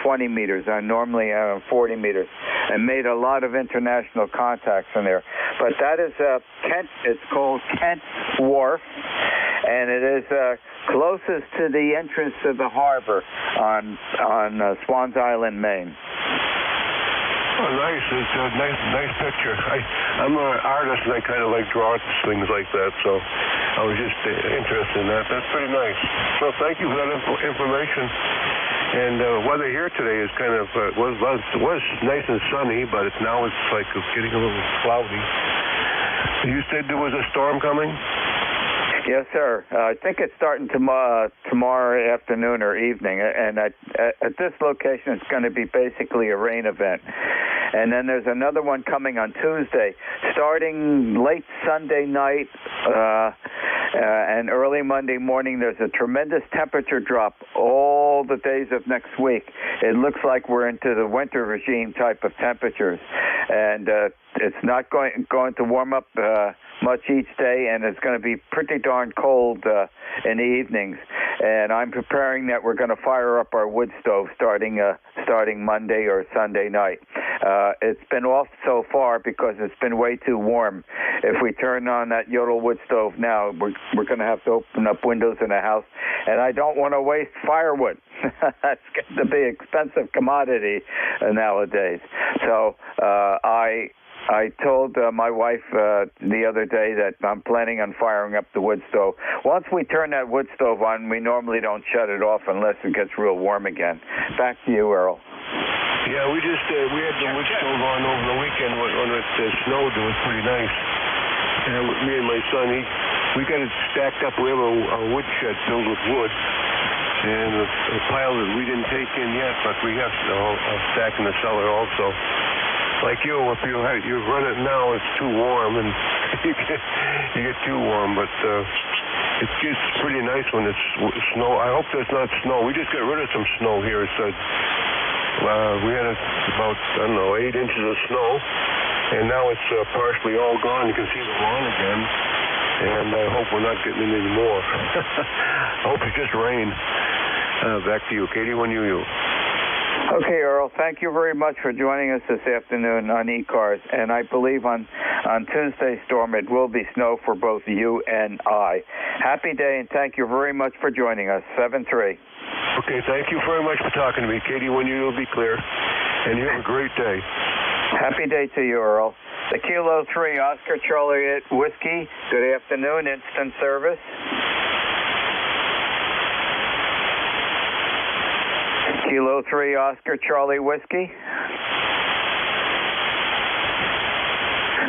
20 meters. I normally am on 40 meters, and made a lot of international contacts in there. But that is Kent. It's called Kent Wharf, and it is closest to the entrance to the harbor on Swans Island, Maine. Oh, nice. It's a nice picture. I'm an artist, and I kind of like drawing things like that, so I was just interested in that. That's pretty nice. Well, thank you for that information. And weather here today is kind of was nice and sunny, but it's like getting a little cloudy. You said there was a storm coming? Yes, sir. I think it's starting tomorrow afternoon or evening, and at this location, it's going to be basically a rain event. And then there's another one coming on Tuesday, starting late Sunday night and early Monday morning. There's a tremendous temperature drop all the days of next week. It looks like we're into the winter regime type of temperatures, and it's not going to warm up much each day, and it's going to be pretty darn cold in the evenings. And I'm preparing that we're going to fire up our wood stove starting Monday or Sunday night. It's been off so far because it's been way too warm. If we turn on that Yodel wood stove now, we're going to have to open up windows in the house, and I don't want to waste firewood. That's getting to be an expensive commodity nowadays. So I told my wife the other day that I'm planning on firing up the wood stove. Once we turn that wood stove on, we normally don't shut it off unless it gets real warm again. Back to you, Earl. Yeah, we had the wood stove on over the weekend when it snowed. It was pretty nice. And me and my son, we got it stacked up. We have a wood shed filled with wood, and a pile that we didn't take in yet, but we have a stack in the cellar also. Like you, if you run it now, it's too warm, and you get too warm. But it gets pretty nice when it's snow. I hope there's not snow. We just got rid of some snow here. We had about 8 inches of snow, and now it's partially all gone. You can see the lawn again, and I hope we're not getting any more. I hope it's just rain. Back to you, Katie, when you. Okay, Earl, thank you very much for joining us this afternoon on ECARS. And I believe on Tuesday's storm it will be snow for both you and I. Happy day, and thank you very much for joining us. 7-3. Okay, thank you very much for talking to me. Katie, when you'll be clear. And you have a great day. Happy day to you, Earl. The Kilo 3 Oscar Charlie Whiskey. Good afternoon, instant service. Kilo 3 Oscar Charlie Whiskey.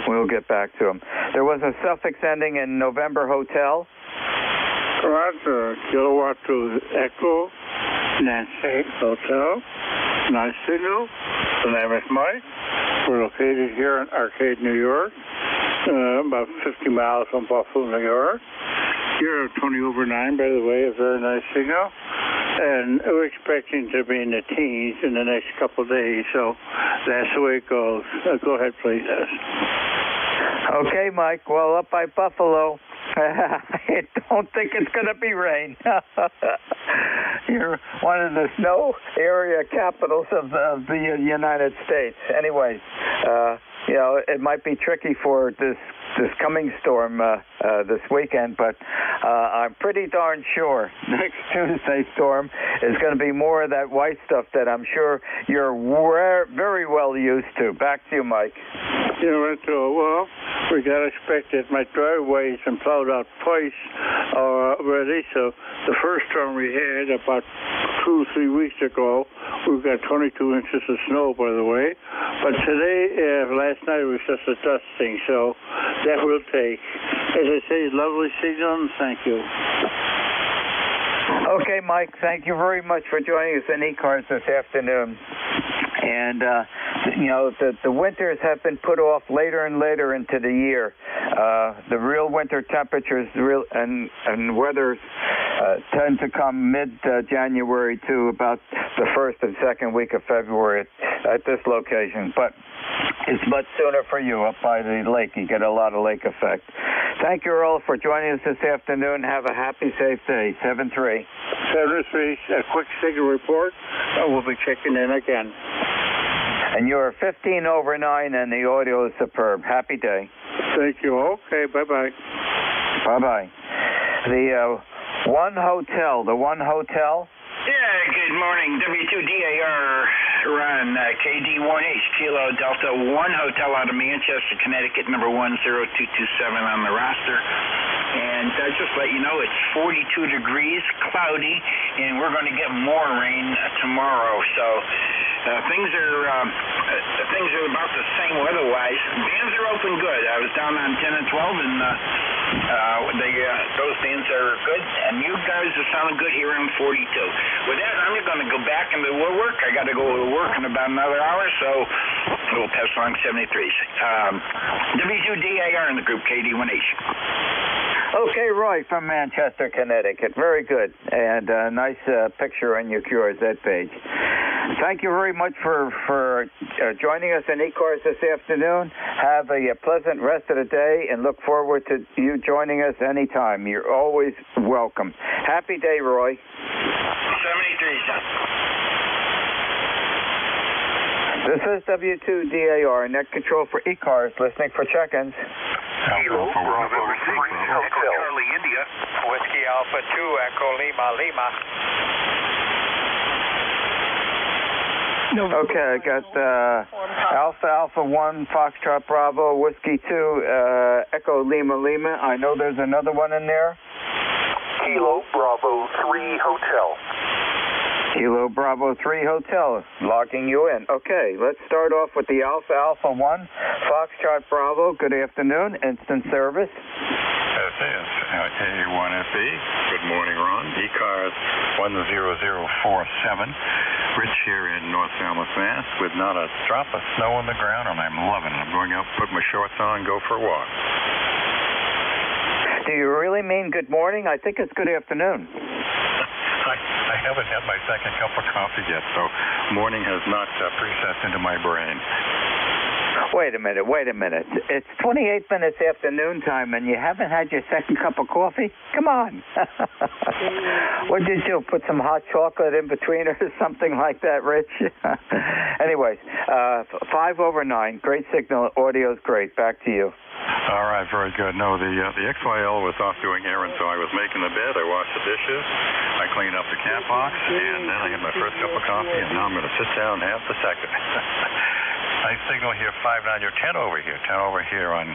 We'll get back to him. There was a suffix ending in November Hotel. Roger, Kilowatt to Echo, Nancy Hotel. Nice signal. The name is Mike. We're located here in Arcade, New York, about 50 miles from Buffalo, New York. Here at 20 over 9, by the way, a very nice signal. And we're expecting to be in the teens in the next couple of days, so that's the way it goes. Go ahead, please. Okay, Mike. Well, up by Buffalo, I don't think it's going to be rain. You're one of the snow area capitals of the United States. Anyways, it might be tricky for this coming storm this weekend, but I'm pretty darn sure next Tuesday's storm is going to be more of that white stuff that I'm sure you're very well used to. Back to you, Mike. Well, we got to expect it. My driveway's been plowed out twice already, so the first storm we had about 2 or 3 weeks ago, we've got 22 inches of snow, by the way. But today, last night, was just a dusting, so that will take. As I say, lovely signal, and thank you. Okay, Mike, thank you very much for joining us in ECARS this afternoon. And the winters have been put off later and later into the year. The real winter temperatures and weather tend to come mid-January to about the first and second week of February at this location. But it's much sooner for you up by the lake. You get a lot of lake effect. Thank you all for joining us this afternoon. Have a happy, safe day. 7-3. 7-3, a quick signal report. We'll be checking in again. And you're 15 over 9, and the audio is superb. Happy day. Thank you. Okay, bye-bye. Bye-bye. The One Hotel. Yeah, good morning. W2DAR, Ron, KD1H, Kilo Delta 1 Hotel out of Manchester, Connecticut, number 10227 on the roster. And just let you know, it's 42 degrees, cloudy, and we're going to get more rain tomorrow. So things are about the same weather-wise. Bands are open good. I was down on 10 and 12, and those bands are good. And you guys are sounding good here on 42. With that, I'm going to go back into work. I got to go to work in about another hour, so we'll pass along 73s. W2DAR in the group, KD1H. Okay, Roy from Manchester, Connecticut. Very good. And a nice picture on your QRZ page. Thank you very much for joining us in ECARS this afternoon. Have a pleasant rest of the day and look forward to you joining us anytime. You're always welcome. Happy day, Roy. 73, son. This is W2DAR, net control for ECARS, listening for check-ins. Kilo Bravo 3, Echo Charlie India, Whiskey Alpha 2, Echo Lima. Okay, I got Alpha 1, Foxtrot Bravo, Whiskey 2, Echo Lima. I know there's another one in there. Kilo Bravo 3 Hotel. Kilo Bravo 3 Hotel, logging you in. Okay, let's start off with the Alpha 1, Foxtrot Bravo. Good afternoon, instant service. This is A1FE. Good morning, Ron. ECARS 10047. Rich here in North Falmouth, Mass. with not a drop of snow on the ground, and I'm loving it. I'm going out, put my shorts on, go for a walk. Do you really mean good morning? I think it's good afternoon. I haven't had my second cup of coffee yet, so morning has not processed into my brain. Wait a minute. It's 28 minutes after noon time, and you haven't had your second cup of coffee? Come on. What did you do, put some hot chocolate in between or something like that, Rich? Anyways, 5 over 9, great signal, audio's great. Back to you. All right, very good. No, the XYL was off doing errands, so I was making the bed, I washed the dishes, I cleaned up the cat box, and then I had my first cup of coffee, and now I'm going to sit down and have the second. I signal here 5-9, you're 10 over here on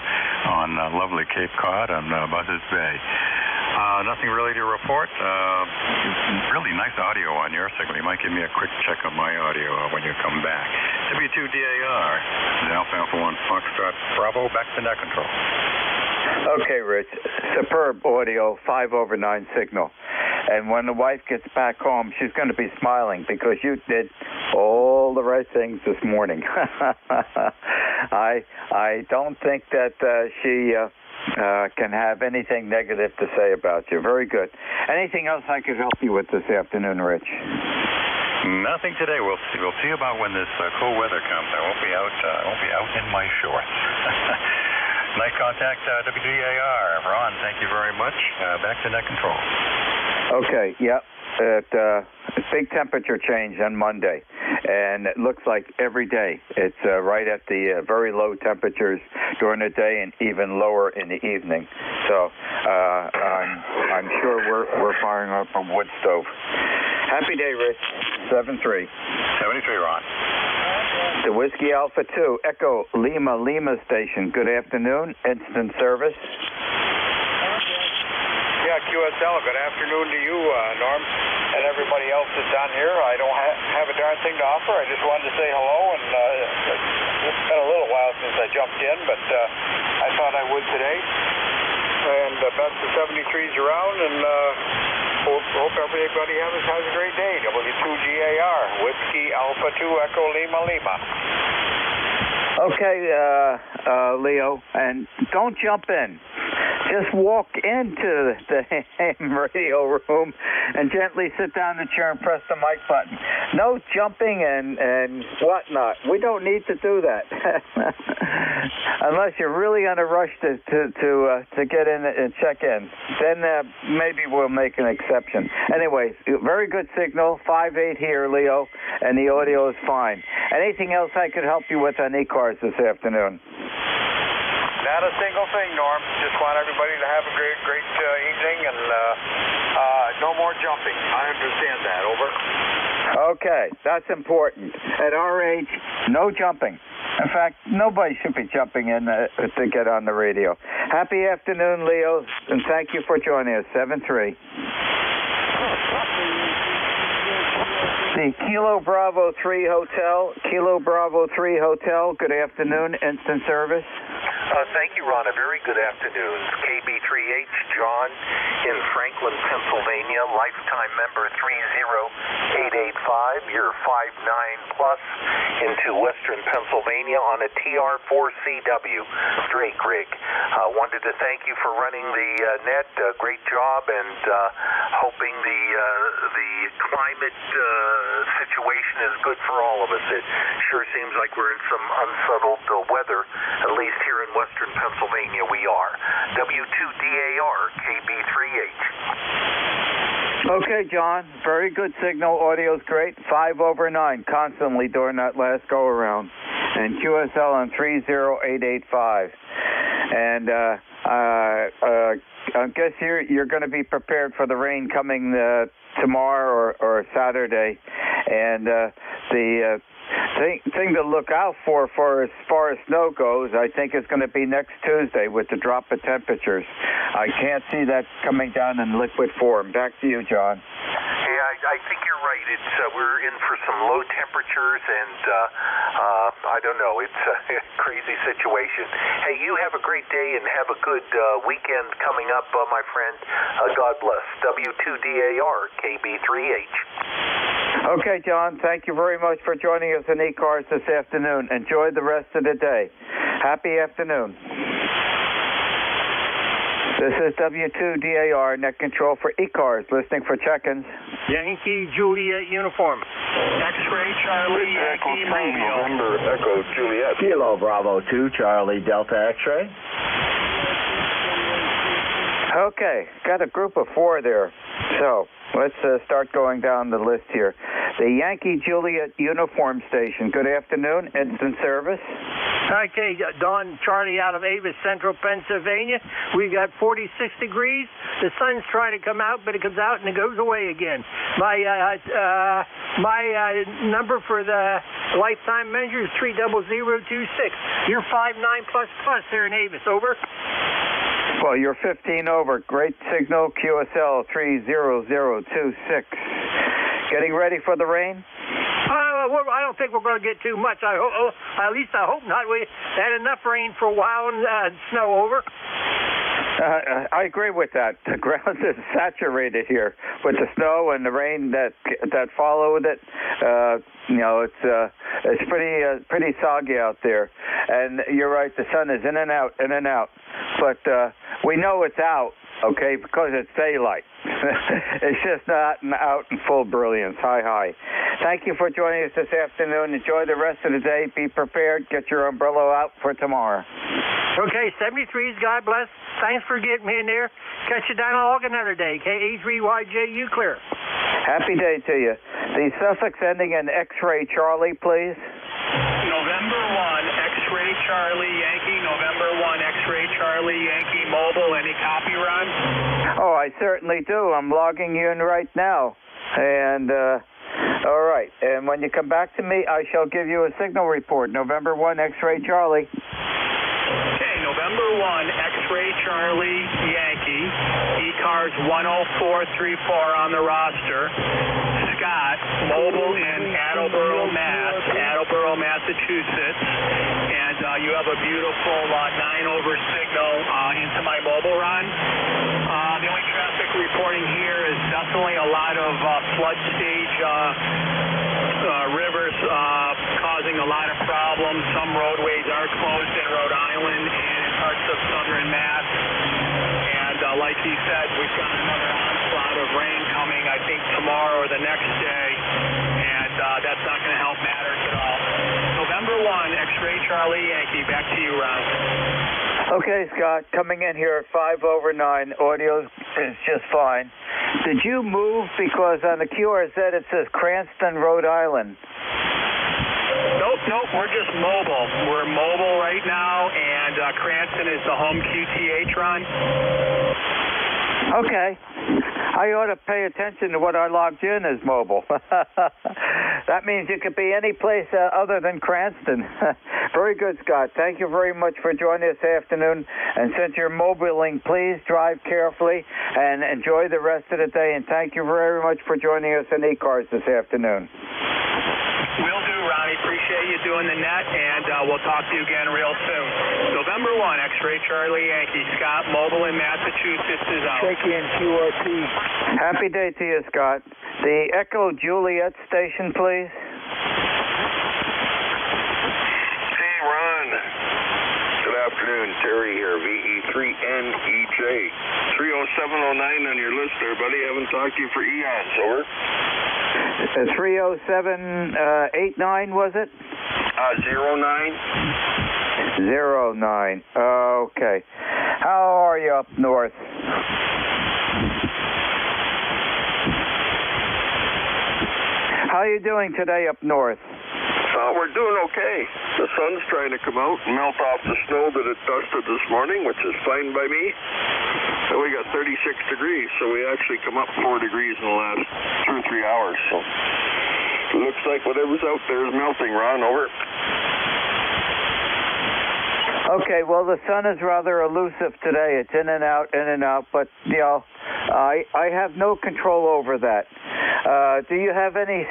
lovely Cape Cod and Buzzards Bay. Nothing really to report. Really nice audio on your signal. You might give me a quick check on my audio when you come back. W2DAR, Alpha 1 Foxtrot Bravo, back to net control. Okay, Rich. Superb audio, 5 over 9 signal. And when the wife gets back home, she's going to be smiling because you did all the right things this morning. I don't think that she can have anything negative to say about you. Very good. Anything else I could help you with this afternoon, Rich? Nothing today. We'll see about when this cold weather comes. I won't be out in my shorts. Nice contact, WDAR. Ron, thank you very much. Back to net control. Okay, yep. Big temperature change on Monday, and it looks like every day it's right at the very low temperatures during the day and even lower in the evening. So I'm sure we're firing up a wood stove. Happy day, Rich. 7-3. 73, Ron. The Whiskey Alpha 2, Echo Lima station. Good afternoon. Instant service. Yeah, QSL, good afternoon to you, Norm, and everybody else that's on here. I don't have a darn thing to offer. I just wanted to say hello, and it's been a little while since I jumped in, but I thought I would today. And best of 73s around, and hope Hope everybody has a great day. W2GAR, Whiskey Alpha 2 Echo Lima Lima. Okay, Leo, and don't jump in. Just walk into the ham radio room and gently sit down in the chair and press the mic button. No jumping and whatnot. We don't need to do that. Unless you're really on a rush to get in and check in. Then maybe we'll make an exception. Anyways, very good signal, 5.8 here, Leo, and the audio is fine. Anything else I could help you with on ECARS this afternoon? Not a single thing, Norm. Just want everybody to have a great evening and no more jumping. I understand that. Over. Okay, that's important. At our age, no jumping. In fact, nobody should be jumping in to get on the radio. Happy afternoon, Leo, and thank you for joining us. 7-3. The Kilo Bravo 3 Hotel. Kilo Bravo 3 Hotel. Good afternoon. Instant service. Thank you, Ron. A very good afternoon. KB3H, John in Franklin, Pennsylvania. Lifetime member 30885. You're 5'9" plus into Western Pennsylvania on a TR4CW Drake rig. Wanted to thank you for running the net. Great job, and hoping the climate situation is good for all of us. It sure seems like we're in some unsettled weather, at least here in Western Pennsylvania we are. W2DAR, KB3H. Okay, John. Very good signal. Audio's great. 5/9 constantly during that last go-around. And QSL on 30885. And I guess you're going to be prepared for the rain coming tomorrow or Saturday. And the thing to look out for as far as snow goes, I think is going to be next Tuesday with the drop of temperatures. I can't see that coming down in liquid form. Back to you, John. Yeah, I think you're right. It's we're in for some low temperatures, and I don't know. It's a crazy situation. Hey, you have a great day and have a good weekend coming up, my friend. God bless. W2DAR, KB3H. Okay, John. Thank you very much for joining us in ECARS this afternoon. Enjoy the rest of the day. Happy afternoon. This is W2DAR, net control for ECARS, listening for check-ins. Yankee Juliet uniform. X-ray Charlie Yankee Romeo. November Echo Juliet. Kilo Bravo 2 Charlie Delta X-ray. Okay, got a group of 4 there. So let's start going down the list here. The Yankee Juliet uniform station. Good afternoon. Instant service. Okay, Don Charlie out of Avis, Central Pennsylvania. We got 46 degrees. The sun's trying to come out, but it comes out and it goes away again. My number for the lifetime measure is 30026. You're 5'9" plus there in Avis. Over. Well, you're 15 over. Great signal. QSL 30026. Getting ready for the rain? I don't think we're going to get too much. At least I hope not. We had enough rain for a while and snow. Over. I agree with that. The ground is saturated here with the snow and the rain that followed it. It's pretty soggy out there. And you're right. The sun is in and out. But we know it's out. Okay, because it's daylight. It's just not out in full brilliance. Hi. Thank you for joining us this afternoon. Enjoy the rest of the day. Be prepared. Get your umbrella out for tomorrow. Okay, 73s. God bless. Thanks for getting me in there. Catch you down on another day. KE3YJU clear. Happy day to you. The suffix ending in X-ray Charlie, please. November 1, X-ray Charlie Yankee. November 1, X-ray Charlie Yankee Mobile. Any copy, Ron? Oh, I certainly do. I'm logging you in right now. And, all right. And when you come back to me, I shall give you a signal report. November 1, X-ray Charlie. Okay, November 1, X-ray Charlie Yankee. ECARS 10434 on the roster. Scott, mobile in Attleboro, Massachusetts. And you have a beautiful 9-over signal into my mobile, Ron. The only traffic reporting here is definitely a lot of of flood stage rivers causing a lot of problems. Some roadways are closed in Rhode Island and in parts of southern Mass. And like he said, we've got another onslaught of rain coming, I think, tomorrow or the next day. And that's not going to help matters at all. November 1, X-Ray Charlie Yankee. Back to you, Ron. Okay, Scott, coming in here at 5:09. Audio is just fine. Did you move? Because on the QRZ it says Cranston, Rhode Island. Nope, we're just mobile. We're mobile right now, and Cranston is the home QTH, Ron. Okay. I ought to pay attention to what I logged in as mobile. That means you could be any place other than Cranston. Very good, Scott. Thank you very much for joining us this afternoon. And since you're mobiling, please drive carefully and enjoy the rest of the day. And thank you very much for joining us in ECARS this afternoon. Will do, Ronnie. Appreciate you doing the net, and we'll talk to you again real soon. November 1, X-Ray Charlie Yankee. Scott, mobile in Massachusetts is out. Shaky and QRT. Happy day to you, Scott. The Echo Juliet station, please. Hey, Ron. Good afternoon. Terry here, VE3NEJ. 30709 on your list there, buddy. Haven't talked to you for eons. Over. 30789, was it? 09. 09. Okay. How are you up north? How are you doing today up north? We're doing okay. The sun's trying to come out and melt off the snow that it dusted this morning, which is fine by me. And we got 36 degrees, so we actually come up 4 degrees in the last 2 or 3 hours. So it looks like whatever's out there is melting. Ron, over. Okay, well, the sun is rather elusive today. It's in and out, but, you know, I have no control over that. Do you have any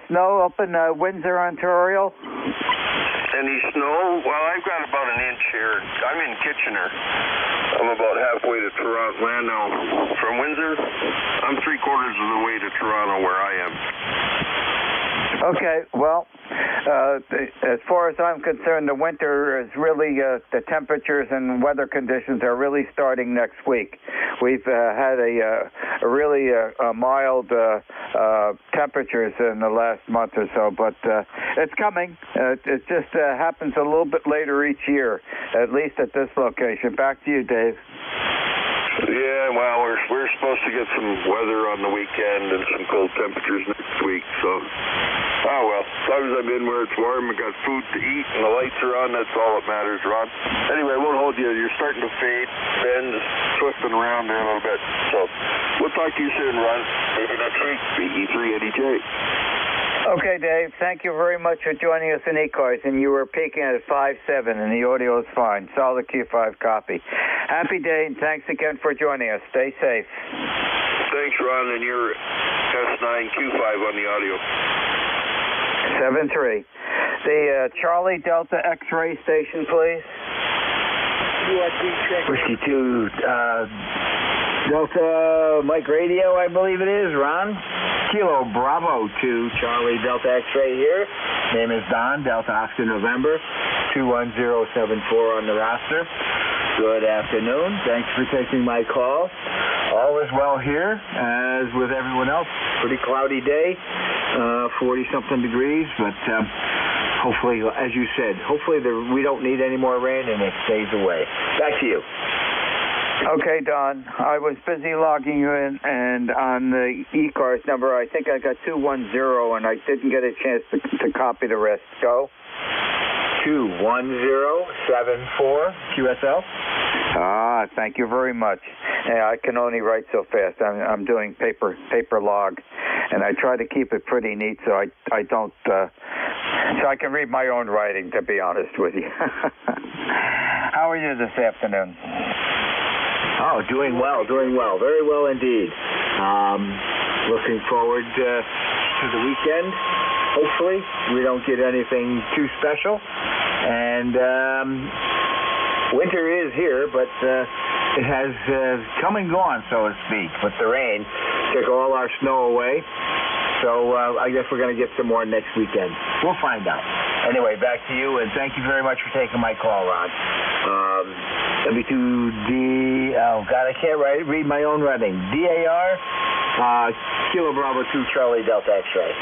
snow up in Windsor, Ontario? Any snow? Well, I've got about an inch here. I'm in Kitchener. I'm about halfway to Toronto. Well, no, from Windsor, I'm 3/4 of the way to Toronto where I am. Okay, well, as far as I'm concerned, the winter is really, the temperatures and weather conditions are really starting next week. We've had a really mild temperatures in the last month or so, but it's coming. It just happens a little bit later each year, at least at this location. Back to you, Dave. Yeah, well, we're supposed to get some weather on the weekend and some cold temperatures next week, so, oh well, as long as I'm in where it's warm and got food to eat and the lights are on, that's all that matters, Ron. Anyway, I won't hold you. You're starting to fade, bend, twisting around there a little bit, so we'll talk to you soon, Ron. Maybe next week, VE3NEJ. Okay, Dave, thank you very much for joining us in ECARS, and you were peaking at 5.7, and the audio is fine. Solid Q5 copy. Happy day, and thanks again for joining us. Stay safe. Thanks, Ron, and you're S9Q5 on the audio. 7-3. The Charlie Delta X-ray station, please. Whiskey 2, Delta Mike Radio, I believe it is, Ron. Kilo Bravo 2, Charlie Delta X-Ray here. Name is Don, Delta Oscar November, 21074 on the roster. Good afternoon. Thanks for taking my call. All is well here, as with everyone else. Pretty cloudy day, 40-something degrees, but hopefully, as you said, hopefully we don't need any more rain and it stays away. Back to you. Okay, Don. I was busy logging you in, and on the ECARS number, I think I got 210, and I didn't get a chance to copy the rest. Go. 21074 QSL. Ah, thank you very much. Yeah, I can only write so fast. I'm doing paper log, and I try to keep it pretty neat so I don't so I can read my own writing, to be honest with you. How are you this afternoon? Oh, doing well, very well indeed. Looking forward to the weekend. Hopefully, we don't get anything too special. And winter is here, but it has come and gone, so to speak. With the rain, took all our snow away. So I guess we're going to get some more next weekend. We'll find out. Anyway, back to you, and thank you very much for taking my call, Ron. W2D, oh God, I can't read my own writing. DAR, Kilo Bravo 2 Charlie Delta X-ray.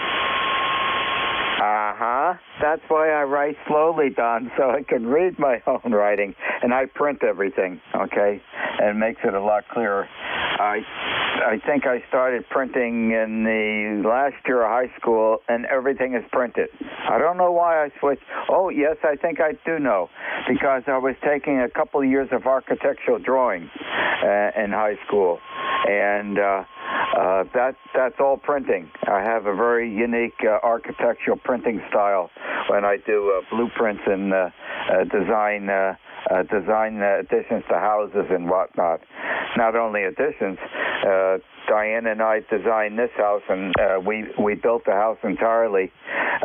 That's why I write slowly, Don, so I can read my own writing, and I print everything, okay? And it makes it a lot clearer. I think I started printing in the last year of high school, and everything is printed. I don't know why I switched. Oh, yes, I think I do know, because I was taking a couple of years of architectural drawing in high school, and that's all printing. I have a very unique architectural printing style when I do blueprints and design additions to houses and whatnot. Not only additions, Diane and I designed this house, and we built the house entirely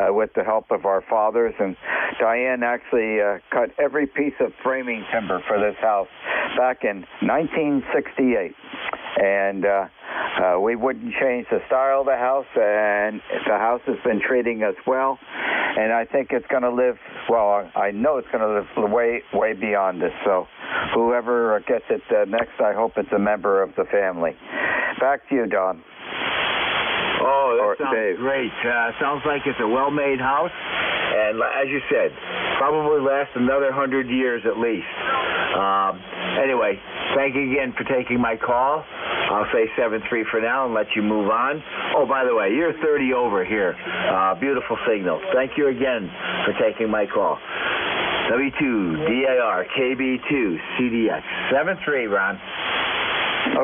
with the help of our fathers. And Diane actually cut every piece of framing timber for this house back in 1968. And we wouldn't change the style of the house, and the house has been treating us well. And I think it's going to live, well, I know it's going to live way beyond this. So whoever gets it next, I hope it's a member of the family. Back to you, Don. Oh, that sounds great. Sounds like it's a well-made house. And as you said, probably last another 100 years at least. Anyway, thank you again for taking my call. I'll say 7-3 for now and let you move on. Oh, by the way, you're 30 over here. Beautiful signal. Thank you again for taking my call. W2DAR KB2 CDX 7-3, Ron.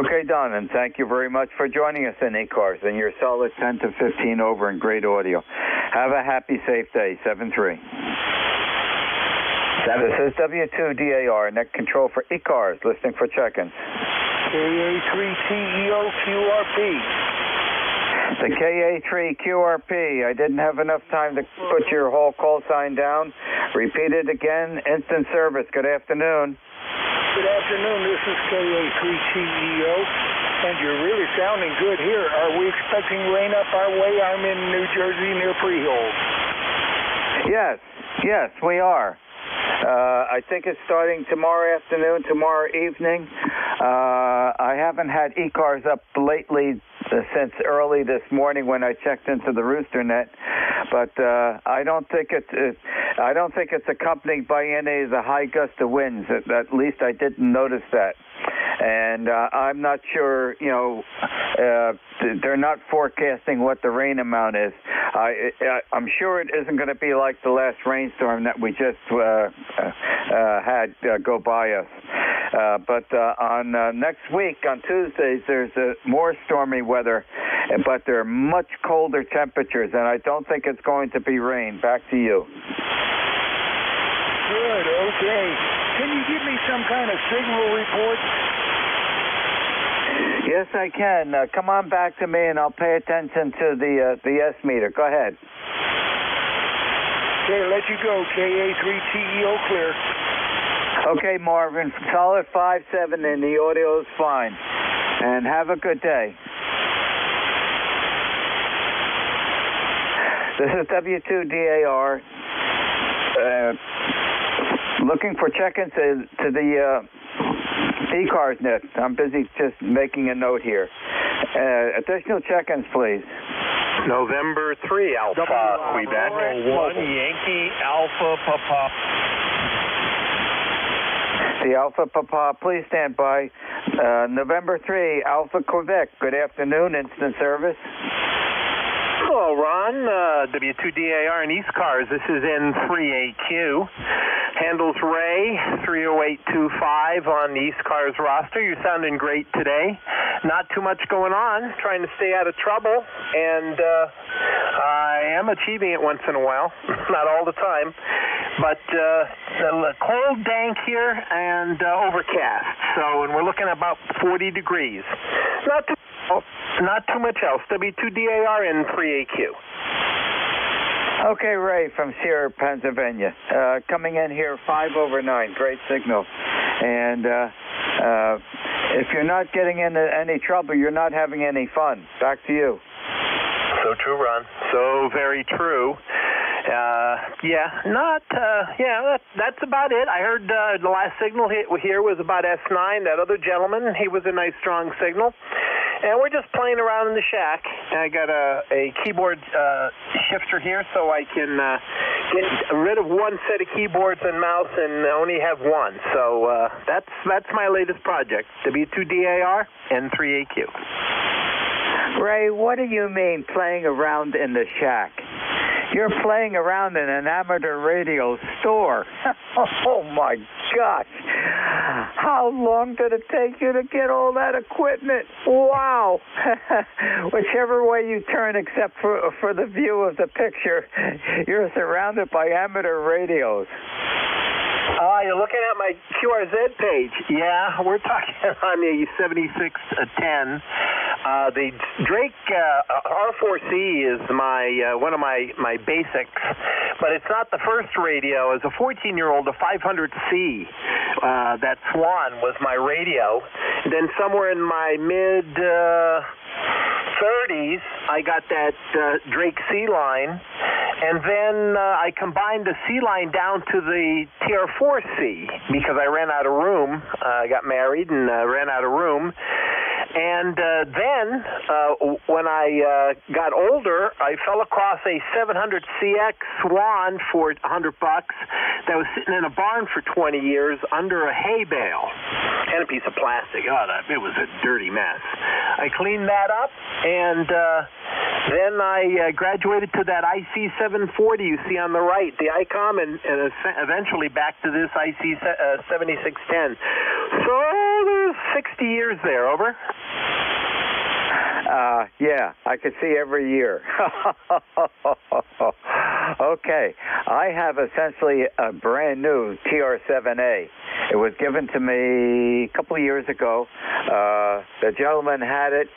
Okay, Don, and thank you very much for joining us in ECARS and your solid 10 to 15 over and great audio. Have a happy, safe day. 7-3. This is W2DAR, net control for ECARS, listening for check-ins. KA3TEOQRP. The KA3QRP. I didn't have enough time to put your whole call sign down. Repeat it again. Instant service. Good afternoon. Good afternoon. This is KA3TEO, and you're really sounding good here. Are we expecting rain up our way? I'm in New Jersey near Freehold. Yes, we are. I think it's starting tomorrow afternoon, tomorrow evening. I haven't had ECARS up lately since early this morning when I checked into the rooster net, but I don't think it's accompanied by any of the high gust of winds. At least I didn't notice that. And I'm not sure, they're not forecasting what the rain amount is. I'm sure it isn't going to be like the last rainstorm that we just had go by us. But on next week, on Tuesdays, there's more stormy weather, but there are much colder temperatures, and I don't think it's going to be rain. Back to you. Good, okay. Can you give me some kind of signal report? Yes, I can. Come on back to me, and I'll pay attention to the S meter. Go ahead. Okay, let you go. KA3TEO clear. Okay, Marvin. Solid 5-7, and the audio is fine. And have a good day. This is W2DAR. Looking for check-ins to the ECARS net. I'm busy just making a note here. Additional check-ins, please. November 3, Alpha, Quebec. 1, Yankee Alpha Papa. The Alpha Papa, please stand by. November 3, Alpha Quebec. Good afternoon, instant service. Hello, Ron. W2DAR and ECARS. This is N3AQ. Handles Ray, 30825 on the ECARS roster. You're sounding great today. Not too much going on. Trying to stay out of trouble. And I am achieving it once in a while. Not all the time. But cold, dank here, and overcast. So, and we're looking at about 40 degrees. Not too much else. W2DAR and 3AQ. Okay, Ray from Sierra, Pennsylvania. Coming in here 5/9. Great signal. And If you're not getting into any trouble, you're not having any fun. Back to you. So true, Ron. So very true. That's about it. I heard the last signal here was about S9. That other gentleman, he was a nice strong signal. And we're just playing around in the shack. I got a keyboard shifter here so I can get rid of one set of keyboards and mouse and only have one. So that's my latest project, W2DAR and 3AQ. Ray, what do you mean playing around in the shack? You're playing around in an amateur radio store. Oh, my gosh. How long did it take you to get all that equipment? Wow. Whichever way you turn, except for the view of the picture, you're surrounded by amateur radios. You're looking at my QRZ page. Yeah, we're talking on the 7610. The Drake R4C is one of my basics, but it's not the first radio. As a 14-year-old, the 500C, that Swan was my radio. Then somewhere in my mid 30s, I got that Drake C-line, and then I combined the C-line down to the TR4C because I ran out of room. I got married and ran out of room. And then when I got older, I fell across a 700CX Swan for $100 that was sitting in a barn for 20 years under a hay bale and a piece of plastic. Oh, it was a dirty mess. I cleaned that up, and then I graduated to that IC 740 you see on the right, the ICOM, and eventually back to this IC 7610. So there's 60 years there. Over. Yeah, I could see every year. Okay, I have essentially a brand new TR7A. It was given to me a couple of years ago. The gentleman had it.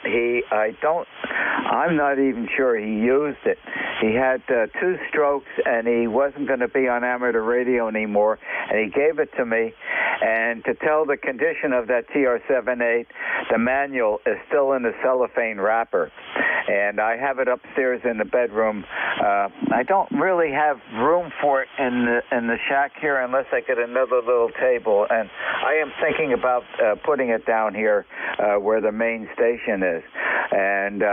I'm not even sure he used it. He had 2 strokes, and he wasn't going to be on amateur radio anymore, and he gave it to me. And to tell the condition of that TR7A, the manual is still in the cellophane wrapper. And I have it upstairs in the bedroom. I don't really have room for it in the shack here unless I get another little table. And I am thinking about putting it down here where the main station is. And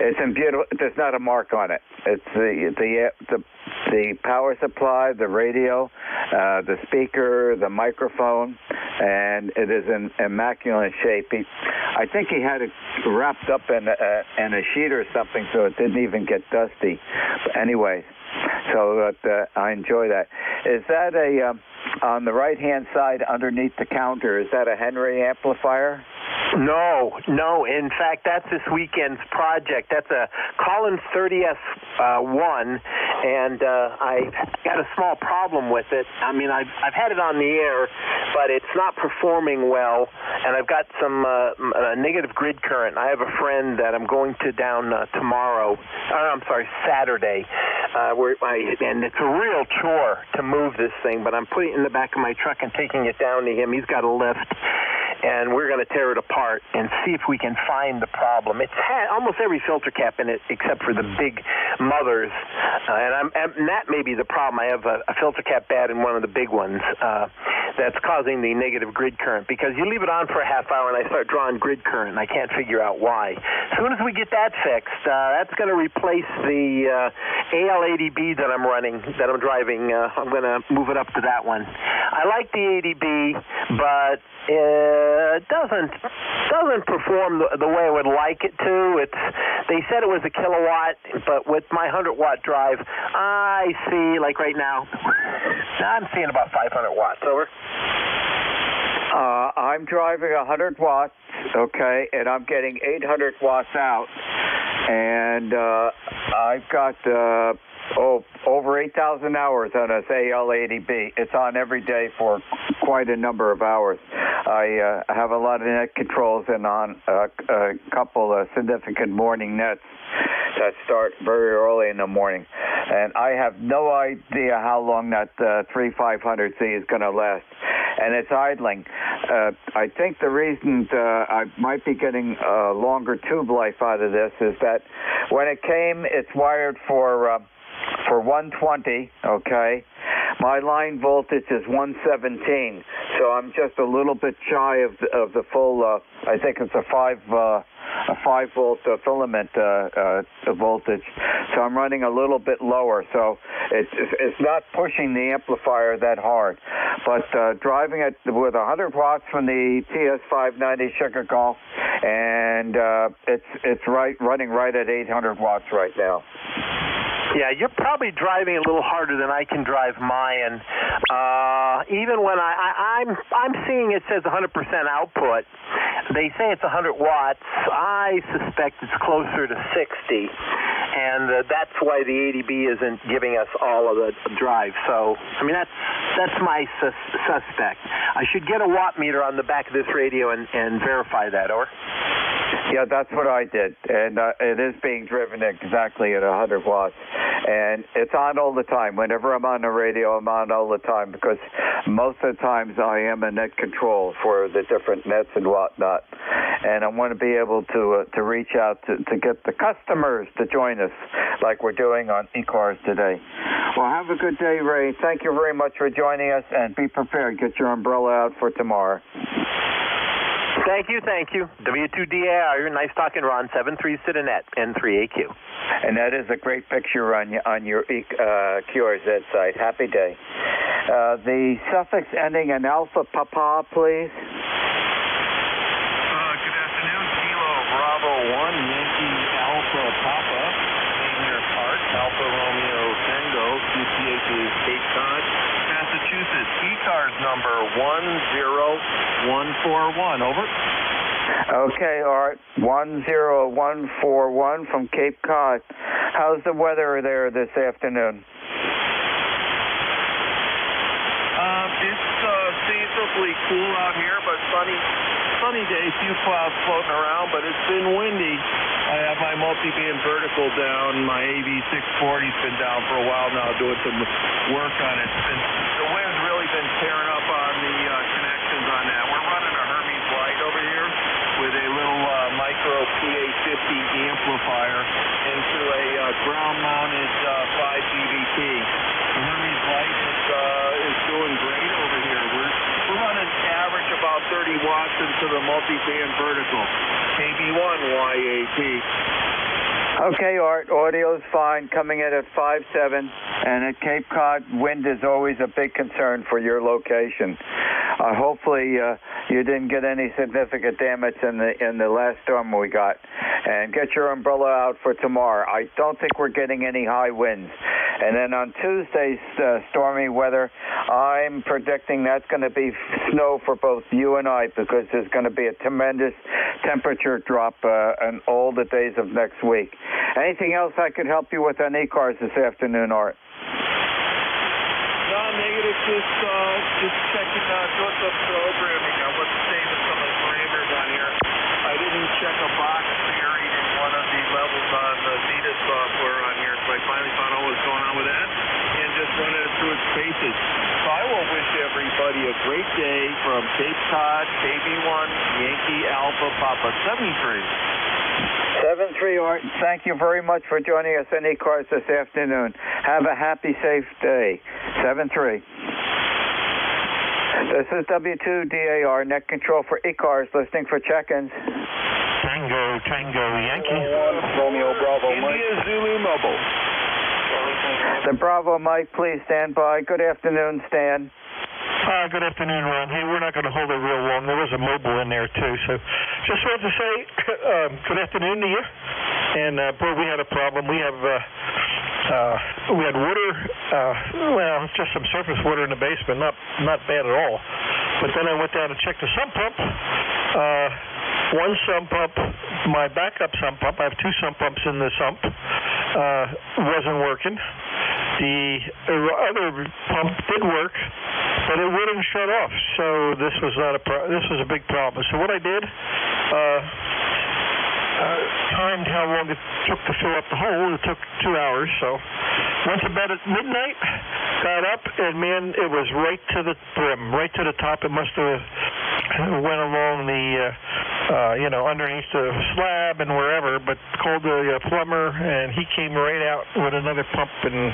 it's in beautiful. There's not a mark on it. It's the power supply, the radio, the speaker, the microphone, and it is in immaculate shape. I think he had it wrapped up in a sheet or something so it didn't even get dusty. But anyway, so I enjoy that. Is that on the right-hand side underneath the counter, is that a Henry amplifier? No. In fact, that's this weekend's project. That's a Collins 30S1, and I got a small problem with it. I mean, I've had it on the air, but it's not performing well, and I've got some negative grid current. I have a friend that I'm going to down Saturday, and it's a real chore to move this thing, but I'm putting it in the back of my truck and taking it down to him. He's got a lift, and we're going to tear it apart and see if we can find the problem. It's had almost every filter cap in it except for the big mothers, and that may be the problem. I have a filter cap bad in one of the big ones that's causing the negative grid current, because you leave it on for a half hour and I start drawing grid current, and I can't figure out why. As soon as we get that fixed, that's going to replace the AL80B that I'm running, that I'm driving. I'm going to move it up to that one. I like the 80B, but it doesn't perform the way I would like it to. They said it was a kilowatt, but with my 100-watt drive, I see, like right now, I'm seeing about 500 watts. Over. I'm driving 100 watts, okay, and I'm getting 800 watts out, and I've got over 8,000 hours on this AL80B. It's on every day for quite a number of hours. I have a lot of net controls and on a couple of significant morning nets that start very early in the morning. And I have no idea how long that 3500C is going to last. and it's idling. I think the reason I might be getting longer tube life out of this is that when it came, it's wired for 120, okay? My line voltage is 117, so I'm just a little bit shy of the full, I think it's a 5-volt filament voltage, so I'm running a little bit lower, so it's not pushing the amplifier that hard. But driving it with 100 watts from the TS590 Sugar Golf, and it's running right at 800 watts right now. Yeah, you're probably driving a little harder than I can drive mine. Even when I'm seeing it says 100% output. They say it's 100 watts. I suspect it's closer to 60, and that's why the ADB isn't giving us all of the drive. So, I mean, that's my suspect. I should get a watt meter on the back of this radio and verify that, or? Yeah, that's what I did, and it is being driven exactly at 100 watts, and it's on all the time. Whenever I'm on the radio, I'm on all the time, because most of the times I am a net control for the different nets and whatnot, and I want to be able to reach out to get the customers to join us like we're doing on ECARS today. Well, have a good day, Ray. Thank you very much for joining us, and be prepared. Get your umbrella out for tomorrow. Thank you. W2DAR, nice talking, Ron. 73 Citinet, N3AQ. And that is a great picture on your QRZ site. Happy day. The suffix ending in alpha, papa, please. Good afternoon. Kilo Bravo 1, Yankee Alpha Papa. Name your part. Alpha Romeo Tango. QTH is Cape Cod, Massachusetts. ECARS number 10141. Over. Okay, Art. 10141 from Cape Cod. How's the weather there this afternoon? It's seasonably cool out here, but sunny day. Few clouds floating around, but it's been windy. I have my multi-band vertical down. My AV640's been down for a while now, doing some work on it. The wind's really been tearing up on the connections on that. We're running a Hermes Light over here with a little micro PA50 amplifier into a ground-mounted 5 DVT. The Hermes Light is doing great over here. We're running average about 30 watts into the multi-band vertical. KB1YAP. Okay, Art. Audio's fine, coming in at 5.7, and at Cape Cod, wind is always a big concern for your location. Hopefully, you didn't get any significant damage in the last storm we got. And get your umbrella out for tomorrow. I don't think we're getting any high winds. And then on Tuesday's stormy weather, I'm predicting that's going to be snow for both you and I, because there's going to be a tremendous temperature drop in all the days of next week. Anything else I could help you with on ECARS this afternoon, Art? No, negative. Just checking doing some programming. I was saving some of the parameters on here. I didn't check a box buried in one of the levels on the Zeta software on here, so I finally found out what was going on with that and just running it through its paces. So I will wish everybody a great day from Cape Cod, KB1, Yankee Alpha Papa 73. 7-3, Art. Thank you very much for joining us on ECARS this afternoon. Have a happy, safe day. 7-3. This is W2DAR, net control for ECARS, listening for check-ins. Tango, Yankee. Romeo Bravo, India Zulu Mobile. The Bravo Mike, please stand by. Good afternoon, Stan. Good afternoon, Ron. Hey, we're not going to hold it real long. There was a mobile in there, too. So just wanted to say good afternoon to you. And, boy, we had a problem. We had water, just some surface water in the basement, not bad at all. But then I went down to check the sump pump. One sump pump, my backup sump pump, I have two sump pumps in the sump, wasn't working. The other pump did work, but it wouldn't shut off. So this was this was a big problem. So what I did, timed how long it took to fill up the hole. It took 2 hours. So went to bed at midnight, got up, and man, it was right to the brim, right to the top. It must have went along the, underneath the slab and wherever, but called the plumber, and he came right out with another pump, and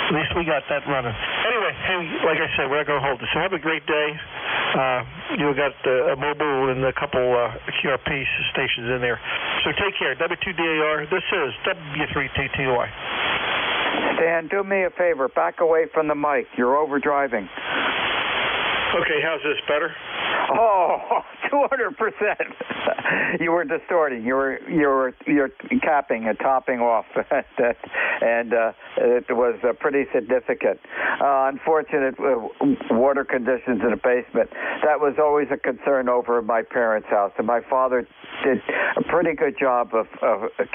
at least we got that running. Anyway, hey, like I said, we're not going to hold it. So have a great day. You got a mobile and a couple QRP stations in there. So take care. W2DAR, this is W3TTY. Stan, do me a favor. Back away from the mic. You're overdriving. Okay, how's this, better? Oh, 200%. You were distorting. You're capping and topping off, and it was pretty significant. Unfortunate water conditions in the basement. That was always a concern over at my parents' house, and my father did a pretty good job of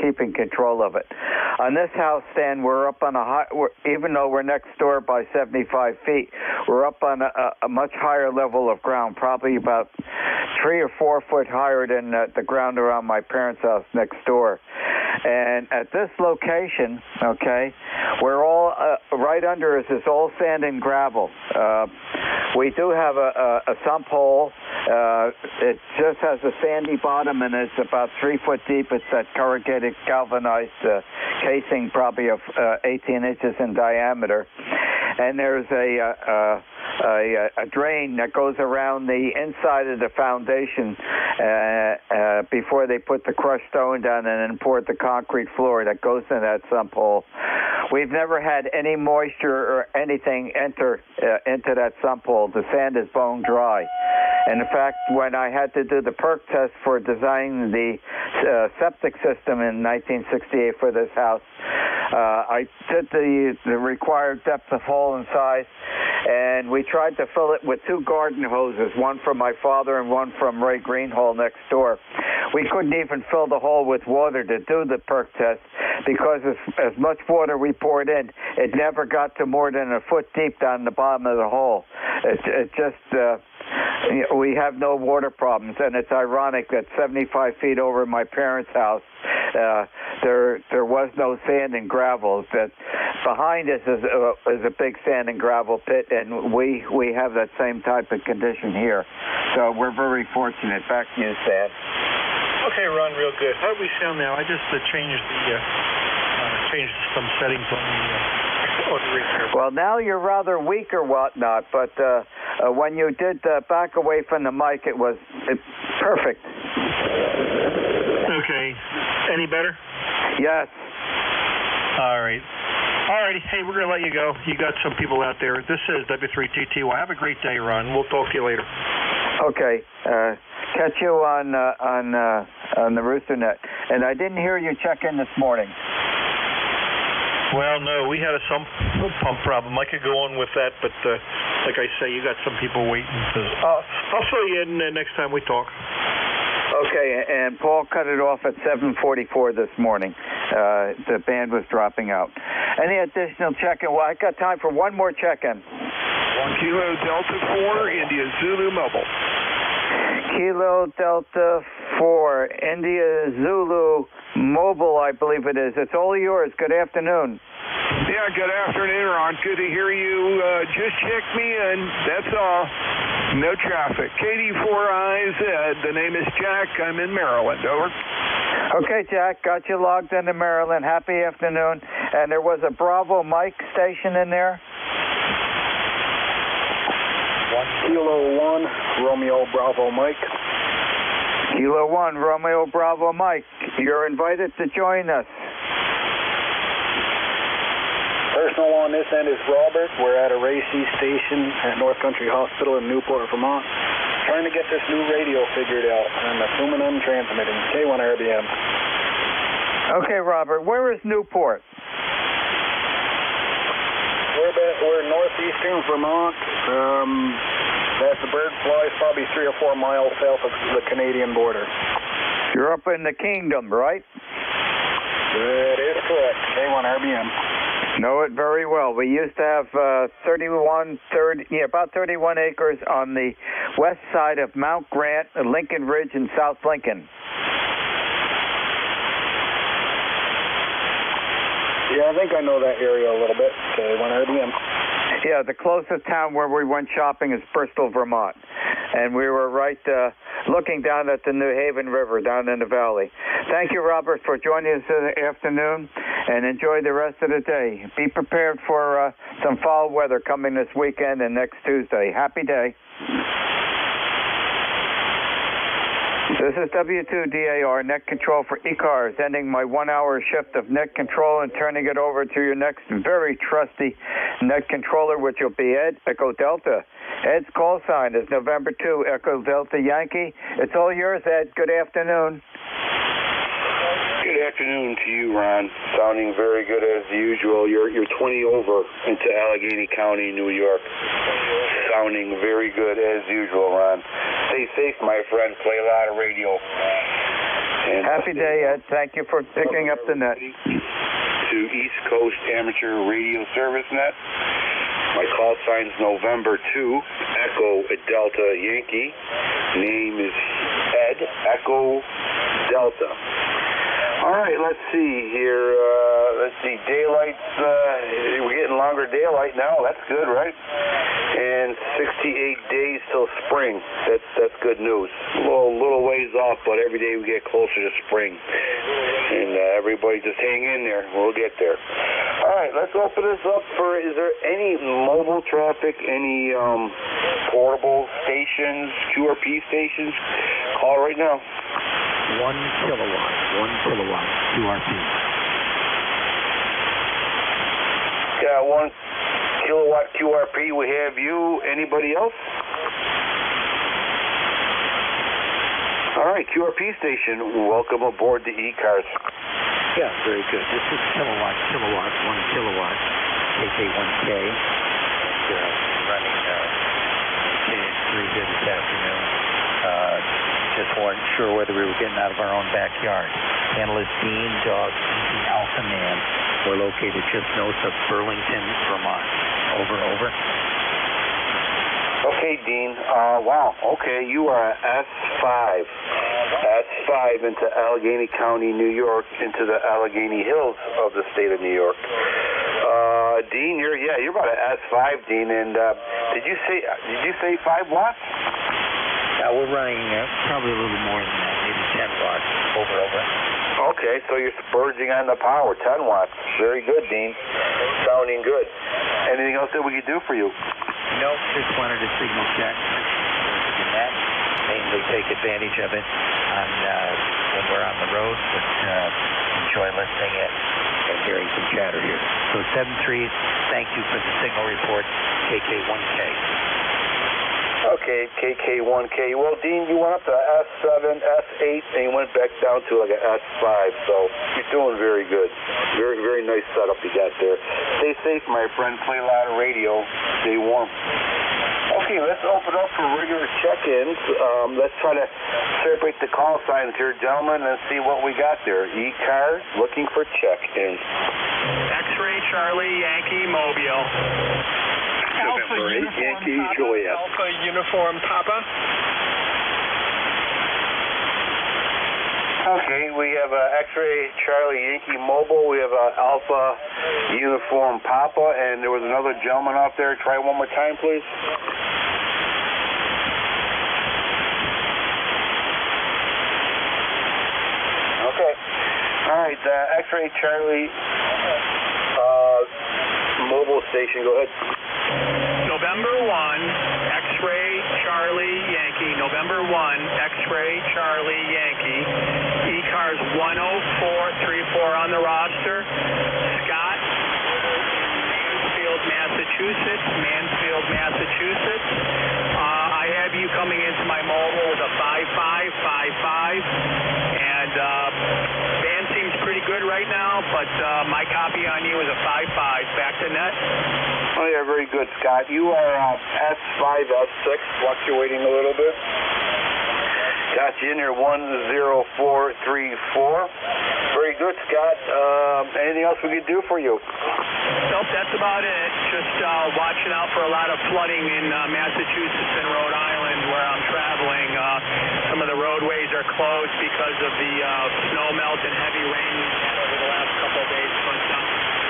keeping control of it. On this house, Stan, we're up on even though we're next door by 75 feet, we're up on a much higher level of ground, probably about 3 or 4 foot higher than the ground around my parents' house next door. And at this location, okay, we're all right under us is all sand and gravel. We do have a sump hole. It just has a sandy bottom, and it's about 3 foot deep. It's that corrugated galvanized casing, probably of 18 inches in diameter. And there's a drain that goes around the inside of the foundation before they put the crushed stone down and then poured the concrete floor that goes in that sump hole. We've never had any moisture or anything enter into that sump hole. The sand is bone dry. And in fact, when I had to do the perk test for designing the septic system in 1968 for this house, I did the required depth of hole and size, and we tried to fill it with 2 garden hoses, one from my father and one from Ray Greenhall next door. We couldn't even fill the hole with water to do the perk test because as much water we poured in, it never got to more than a foot deep down the bottom of the hole. It just... we have no water problems, and it's ironic that 75 feet over my parents' house, there was no sand and gravel. That behind us is a big sand and gravel pit, and we have that same type of condition here. So we're very fortunate. Back to you, Stan. Okay, Ron, real good. How do we sound now? I just changed some settings on the record. Well, now you're rather weak or whatnot, but when you did back away from the mic, it's perfect. Okay. Any better? Yes. All right. All righty. Hey, we're going to let you go. You got some people out there. This is W3TTY. Have a great day, Ron. We'll talk to you later. Okay. Catch you on the Rooster Net. And I didn't hear you check in this morning. Well, no, we had a sump pump problem. I could go on with that, but like I say, you got some people waiting. I'll fill you in next time we talk. Okay, and Paul cut it off at 7:44 this morning. The band was dropping out. Any additional check-in? Well, I got time for one more check-in. 1 Kilo Delta 4, India Zulu Mobile. Kilo Delta 4, India Zulu Mobile, I believe it is. It's all yours. Good afternoon. Yeah, good afternoon, Ron. Good to hear you. Just checked me in. That's all. No traffic. KD4IZ. The name is Jack. I'm in Maryland. Over. Okay, Jack. Got you logged into Maryland. Happy afternoon. And there was a Bravo Mike station in there? 1 Kilo 1, Romeo Bravo Mike. Kilo 1, Romeo Bravo Mike. You're invited to join us. Personal on this end is Robert. We're at a RACY station at North Country Hospital in Newport, Vermont. Trying to get this new radio figured out. I'm assuming I'm transmitting. K1 RBM. Okay, Robert. Where is Newport? We're northeastern Vermont. That's the bird flies probably 3 or 4 miles south of the Canadian border. You're up in the kingdom, right? That is correct. K1 RBM. Know it very well. We used to have about 31 acres on the west side of Mount Grant, Lincoln Ridge, and South Lincoln. Yeah, I think I know that area a little bit. K1 RBM. Yeah, the closest town where we went shopping is Bristol, Vermont. And we were right looking down at the New Haven River down in the valley. Thank you, Robert, for joining us this afternoon, and enjoy the rest of the day. Be prepared for some fall weather coming this weekend and next Tuesday. Happy day. This is W2DAR, net control for ECARS, ending my 1-hour shift of net control and turning it over to your next very trusty net controller, which will be Ed, Echo Delta. Ed's call sign is November 2, Echo Delta Yankee. It's all yours, Ed. Good afternoon. Good afternoon to you, Ron. Sounding very good as usual. You're 20 over into Allegheny County, New York. Sounding very good as usual, Ron. Stay safe, my friend. Play a lot of radio. And happy day, Ed. Thank you for picking up the net. To East Coast Amateur Radio Service Net. My call sign's November 2, Echo Delta Yankee. Name is Ed, Echo Delta. All right, let's see here. Let's see, daylight's, we're getting longer daylight now. That's good, right? And 68 days till spring. That's good news. A little ways off, but every day we get closer to spring. And everybody just hang in there. We'll get there. All right, let's open this up for, is there any mobile traffic, any portable stations, QRP stations? Call right now. 1 kilowatt QRP. Yeah, 1 kilowatt QRP. We have you. Anybody else? All right, QRP station. Welcome aboard the ECARS. Yeah, very good. This is kilowatt, 1 kilowatt, KK1K. Running KH3 here this afternoon. Just weren't sure whether we were getting out of our own backyard. Analyst Dean, Dog, Alpha Man. We're located just north of Burlington, Vermont. Over. Okay, Dean. Wow. Okay, you are S5. S5 into Allegheny County, New York, into the Allegheny Hills of the state of New York. Dean, you're about an S5, Dean. And did you say 5 watts? We're running probably a little more than that, maybe 10 watts. Over. Okay, so you're spurging on the power, 10 watts. Very good, Dean. Sounding good. Anything else that we could do for you? Nope, just wanted to signal check. That mainly take advantage of it on when we're on the road, but enjoy listening and hearing some chatter here. So 7-3, thank you for the signal report, KK1K. Okay, KK1K. Well, Dean, you went up to S7, S8, and you went back down to like an S5, so you're doing very good. Very, very nice setup you got there. Stay safe, my friend. Play a lot of radio. Stay warm. Okay, let's open up for regular check-ins. Let's try to separate the call signs here, gentlemen, and see what we got there. ECARS looking for check-ins. X-ray Charlie Yankee Mobile. Alpha Yankee Juliet. Alpha Uniform Papa. Okay, we have X-ray Charlie Yankee Mobile. We have Alpha Uniform Papa, and there was another gentleman out there. Try one more time, please. Okay. All right, X-ray Charlie Mobile Station. Go ahead. November 1, X-ray Charlie Yankee. November 1, X-ray Charlie Yankee. ECARS 10434 on the roster. Scott, Mansfield, Massachusetts. I have you coming into my mobile with a 5555, and band seems pretty good right now, but my copy on you is a 55. Back to net. Oh yeah, very good, Scott. You are S5, S6, fluctuating a little bit. Got you in there, 10434. Very good, Scott. Anything else we could do for you? Nope, that's about it. Just watching out for a lot of flooding in Massachusetts and Rhode Island where I'm traveling. Some of the roadways are closed because of the snow melt and heavy rain we've had over the last couple of days. But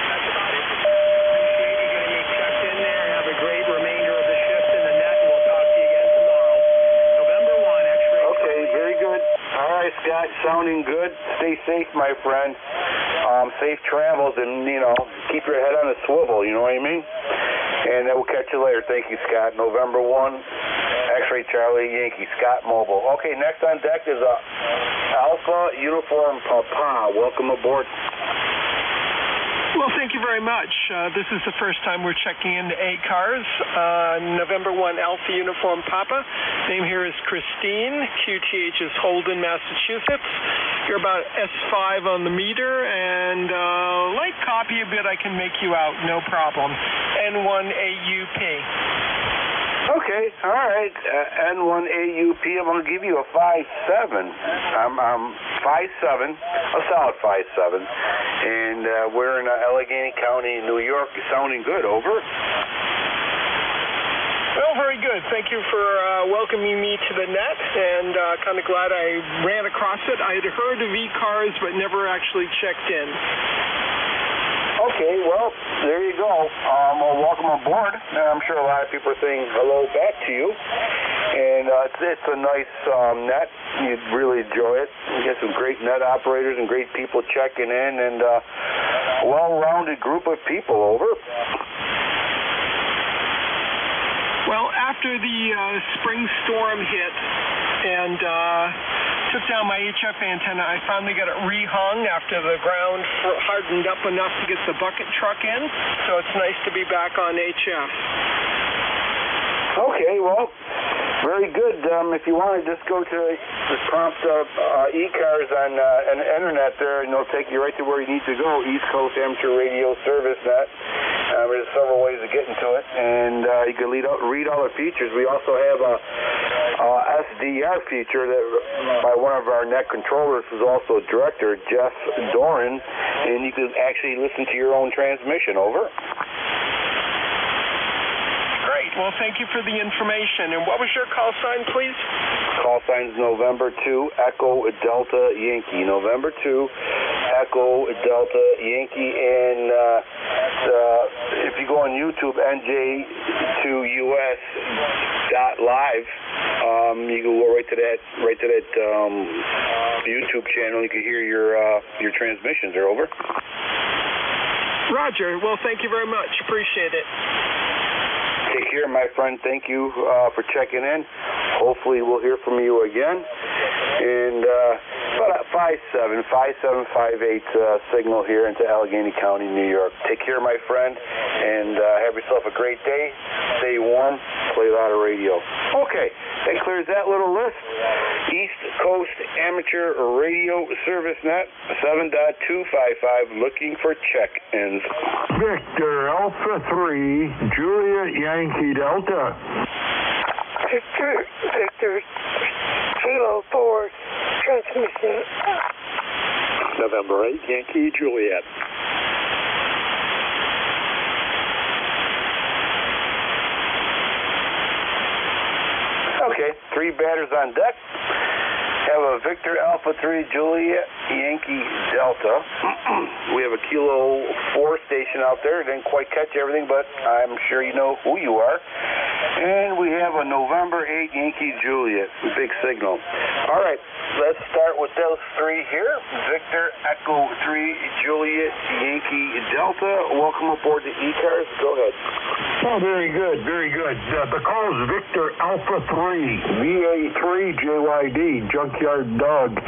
that's about it. Appreciate you getting me checked in there. Have a stay safe, my friend. Safe travels, and, you know, keep your head on a swivel, you know what I mean? And we'll catch you later. Thank you, Scott. November 1, X-Ray Charlie Yankee, Scott Mobile. Okay, next on deck is Alpha Uniform Papa. Welcome aboard. Well, thank you very much. This is the first time we're checking into ECARS. November 1 Alpha Uniform Papa. Name here is Christine. QTH is Holden, Massachusetts. You're about S5 on the meter, and light copy a bit. I can make you out, no problem. N1AUP. Okay, all right. N1AUP, I'm going to give you a 5.7. I'm 5.7, a solid 5.7. And we're in Allegheny County, New York. You're sounding good, over. Well, very good. Thank you for welcoming me to the net, and kind of glad I ran across it. I had heard of ECARS, but never actually checked in. Okay, well, there you go. Well, welcome aboard. I'm sure a lot of people are saying hello back to you. And it's a nice net. You'd really enjoy it. You get some great net operators and great people checking in, and a well-rounded group of people, over. Well, after the spring storm hit and took down my HF antenna, I finally got it rehung after the ground hardened up enough to get the bucket truck in. So it's nice to be back on HF. Okay, well, very good. If you want to just go to the prompt ECARS on the internet there, and it'll take you right to where you need to go, East Coast Amateur Radio Service Net. There's several ways of getting to it, and you can read all the features. We also have a SDR feature that by one of our net controllers, who's also a director, Jeff Doran, and you can actually listen to your own transmission, over. Great. Well, thank you for the information. And what was your call sign, please? Call sign is November 2, Echo Delta Yankee. November 2, Echo Delta Yankee. And if you go on YouTube, NJ2US.live, you can go right to that YouTube channel. You can hear your transmissions. They're over. Roger. Well, thank you very much. Appreciate it. Take care, my friend. Thank you for checking in. Hopefully we'll hear from you again. And about 5.758 signal here into Allegheny County, New York. Take care, my friend, and have yourself a great day. Stay warm. Play a lot of radio. Okay, that clears that little list. East Coast Amateur Radio Service Net 7.255, looking for check-ins. Victor Alpha 3, Juliet Yankee Delta. Victor Kilo 4, transmission. November 8, Yankee Juliet. Okay, 3 batters on deck. Have a Victor Alpha 3 Juliet Yankee Delta. We have a Kilo 4 station out there. Didn't quite catch everything, but I'm sure you know who you are. And we have a November 8 Yankee Juliet. Big signal. All right, let's start with those 3 here. Victor Echo 3 Juliet Yankee Delta. Welcome aboard the ECARS. Go ahead. Oh, very good, very good. The call is Victor Alpha 3, VA3 JYD, Junkyard Dog,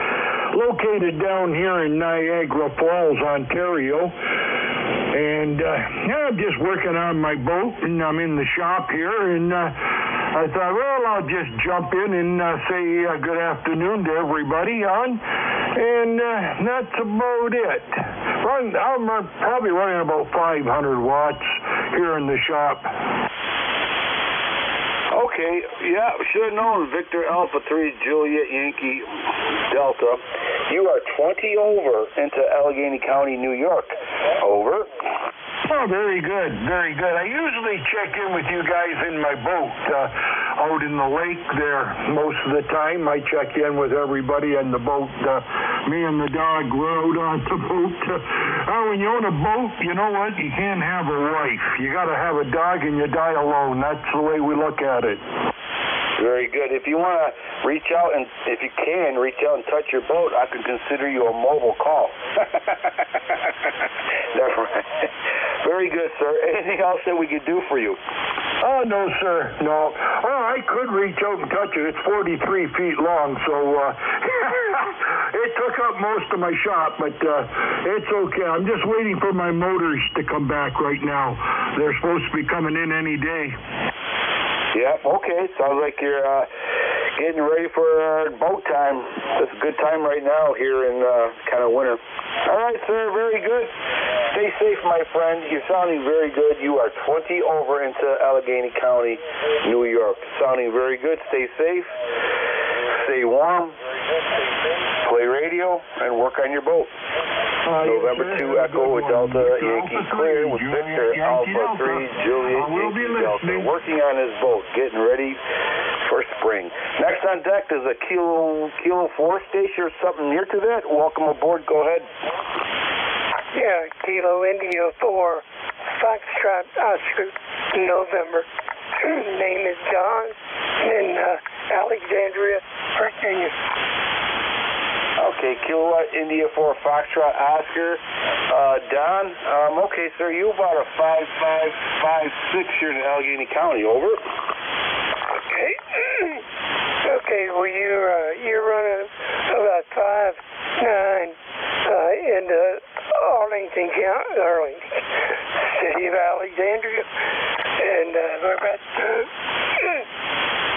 located down here in Niagara Falls, Ontario. And I'm just working on my boat, and I'm in the shop here, and I thought, well, I'll just jump in and say good afternoon to everybody on, and that's about it. I'm probably running about 500 watts here in the shop. Okay, yeah, should have known. Victor Alpha 3 Juliet Yankee Delta. You are 20 over into Allegheny County, New York. Over. Oh, very good, very good. I usually check in with you guys in my boat out in the lake there most of the time. I check in with everybody in the boat. Me and the dog rode on the boat. When you own a boat, you know what? You can't have a wife. You got to have a dog and you die alone. That's the way we look at it. Very good. If you want to reach out and touch your boat, I can consider you a mobile call. Never mind. Very good, sir. Anything else that we could do for you? Oh, no, sir. No. Oh, I could reach out and touch it. It's 43 feet long, so it took up most of my shop, but it's okay. I'm just waiting for my motors to come back right now. They're supposed to be coming in any day. Yeah, okay. Sounds like you're getting ready for boat time. It's a good time right now here in kind of winter. All right, sir. Very good. Stay safe, my friend. You're sounding very good. You are 20 over into Allegheny County, New York. Sounding very good. Stay safe. Stay warm. Play radio and work on your boat. November 2 Echo with Delta Yankee clear with Victor Alpha 3 Juliet Yankee Delta. Working on his boat, getting ready for spring. Next on deck is a Kilo 4 station or something near to that. Welcome aboard. Go ahead. Yeah, Kilo India 4, Foxtrot Oscar, November. Name is John, in Alexandria, Virginia. Okay, Kilowatt India 4 Foxtrot Oscar. Don, okay, sir, you about a 5556 here in Allegheny County, over. Okay. Okay, well, you're running about 5'9" into Arlington County, city of Alexandria, and we're about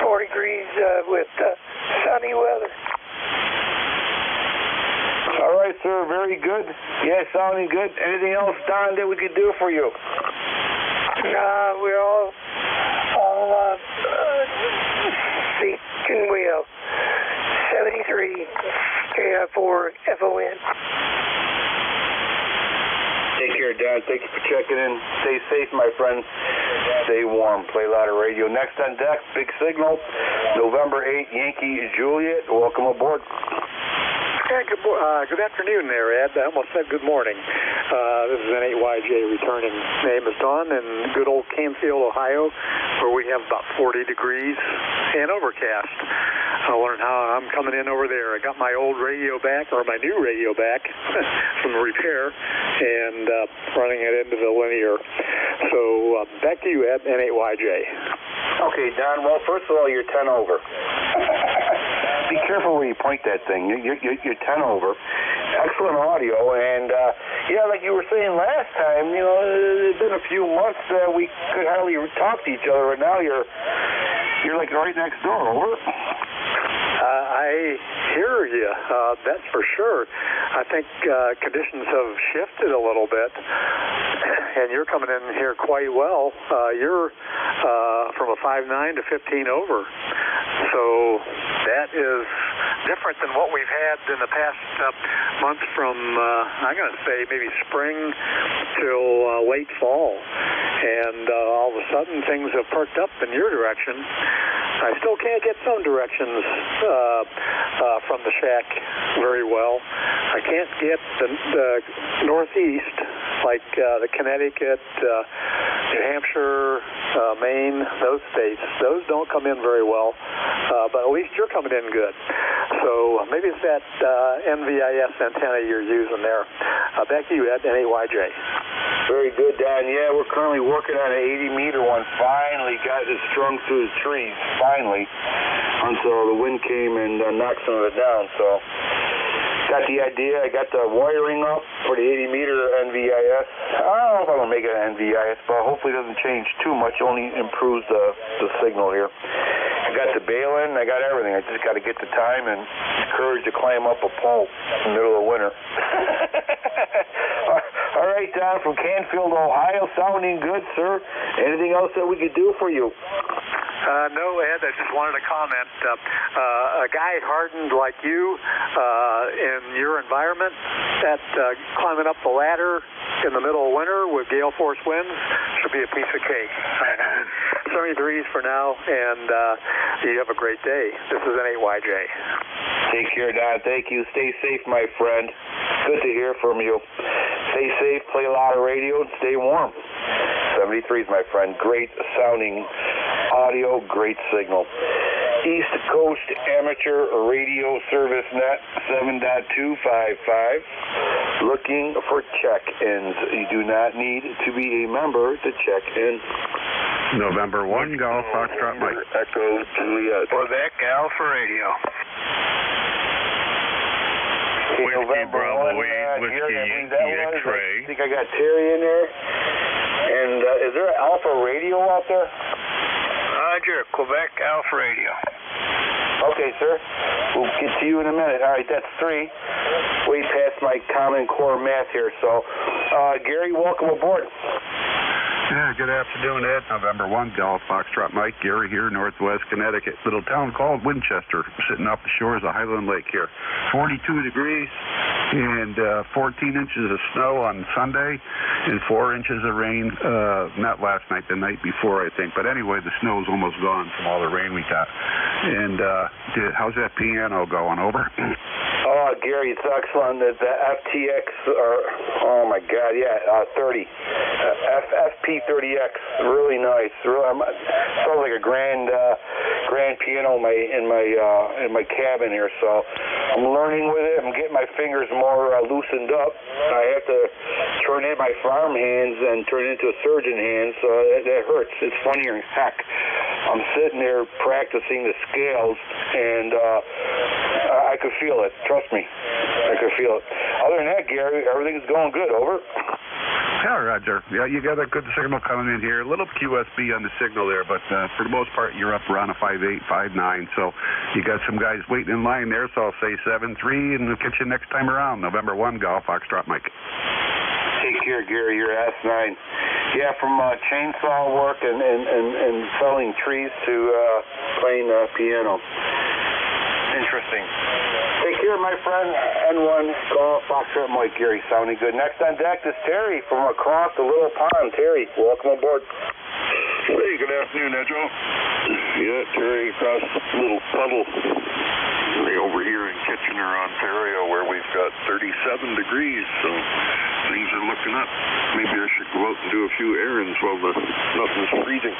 4 degrees with sunny weather. All right, sir, very good. Yeah, sounding good. Anything else, Don, that we could do for you? We're all seeking wheel. 73 KI4 FON. Take care, Don. Thank you for checking in. Stay safe, my friend. Stay warm. Play a lot of radio. Next on deck, Big Signal, November 8, Yankee Juliet. Welcome aboard. Yeah, good afternoon there, Ed. I almost said good morning. This is N8YJ returning. Name is Don in good old Canfield, Ohio, where we have about 40 degrees and overcast. I wondered how I'm coming in over there. I got my old radio back, or my new radio back from repair, and running it into the linear. So back to you, Ed, N8YJ. Okay, Don. Well, first of all, you're 10 over. Be careful where you point that thing. You're 10 over. Excellent audio, and yeah, like you were saying last time, you know, it's been a few months that we could hardly talk to each other, and now you're like right next door. Over. I hear you. That's for sure. I think conditions have shifted a little bit, and you're coming in here quite well. You're from a 5'9" to 15 over. So that is different than what we've had in the past months from, I'm going to say, maybe spring till late fall. And all of a sudden things have perked up in your direction. I still can't get some directions from the shack very well. I can't get the northeast, like the Connecticut, New Hampshire, Maine, those states. Those don't come in very well, but at least you're coming in good. So maybe it's that NVIS antenna you're using there. Back to you, Ed, N8YJ. Very good, Don. Yeah, we're currently working on an 80-meter one. Finally got it strung through the trees, finally, until the wind came and knocked some of it down. So got the idea. I got the wiring up for the 80-meter NVIS. I don't know if I'm going to make it an NVIS, but hopefully it doesn't change too much, only improves the signal here. I got the baling, I got everything. I just got to get the time and courage to climb up a pole in the middle of winter. All right, Don, from Canfield, Ohio, sounding good, sir. Anything else that we could do for you? No, Ed, I just wanted to comment. A guy hardened like you in your environment, that climbing up the ladder in the middle of winter with gale force winds should be a piece of cake. 70 degrees for now, and you have a great day. This is N8YJ. Take care, Don. Thank you. Stay safe, my friend. Good to hear from you. Stay safe, play a lot of radio, and stay warm. 73s, my friend. Great sounding audio, great signal. East Coast Amateur Radio Service Net 7.255. Looking for check-ins. You do not need to be a member to check in. November 1, Golf Foxtrot Mike. Echo Juliet. Quebec Alpha Radio. Whiskey Bravo 8, Whiskey Yankee X-Ray. I think I got Terry in there. And is there Alpha Radio out there? Roger, Quebec Alpha Radio. Okay, sir. We'll get to you in a minute. All right, that's 3. Way past my Common Core math here. So, Gary, welcome aboard. Yeah, good afternoon, Ed. November 1, Golf Foxtrot Mike. Gary here, Northwest Connecticut. Little town called Winchester, sitting off the shores of Highland Lake here. 42 degrees and 14 inches of snow on Sunday and 4 inches of rain, not last night, the night before, I think. But anyway, the snow's almost gone from all the rain we got. And how's that piano going? Over? Oh, Gary, it's excellent. The FTX, oh my God, yeah, 30. FP30X, really nice. Sounds like a grand piano in my cabin here. So I'm learning with it. I'm getting my fingers more loosened up. I have to turn in my farm hands and turn it into a surgeon hand. So that hurts. It's funnier than heck. I'm sitting there practicing the scales, and I could feel it. Trust me, I could feel it. Other than that, Gary, everything's going good. Over. Yeah, Roger. Yeah, you got a good signal coming in here. A little QSB on the signal there, but for the most part, you're up around a 5.8, 5.9. So you got some guys waiting in line there, so I'll say 7.3, and we'll catch you next time around. November 1, Golf Foxtrot Mike. Take care, Gary. You're S9. Yeah, from chainsaw work and felling trees to playing piano. Interesting. Take care, my friend. N1, Golf Foxtrot Mike. Gary, sounding good. Next on deck is Terry from across the little pond. Terry, welcome aboard. Hey, good afternoon, Edjo. Yeah, Terry across the little puddle. Over here in Kitchener, Ontario, where we've got 37 degrees, so things are looking up. Maybe I should go out and do a few errands while nothing's freezing.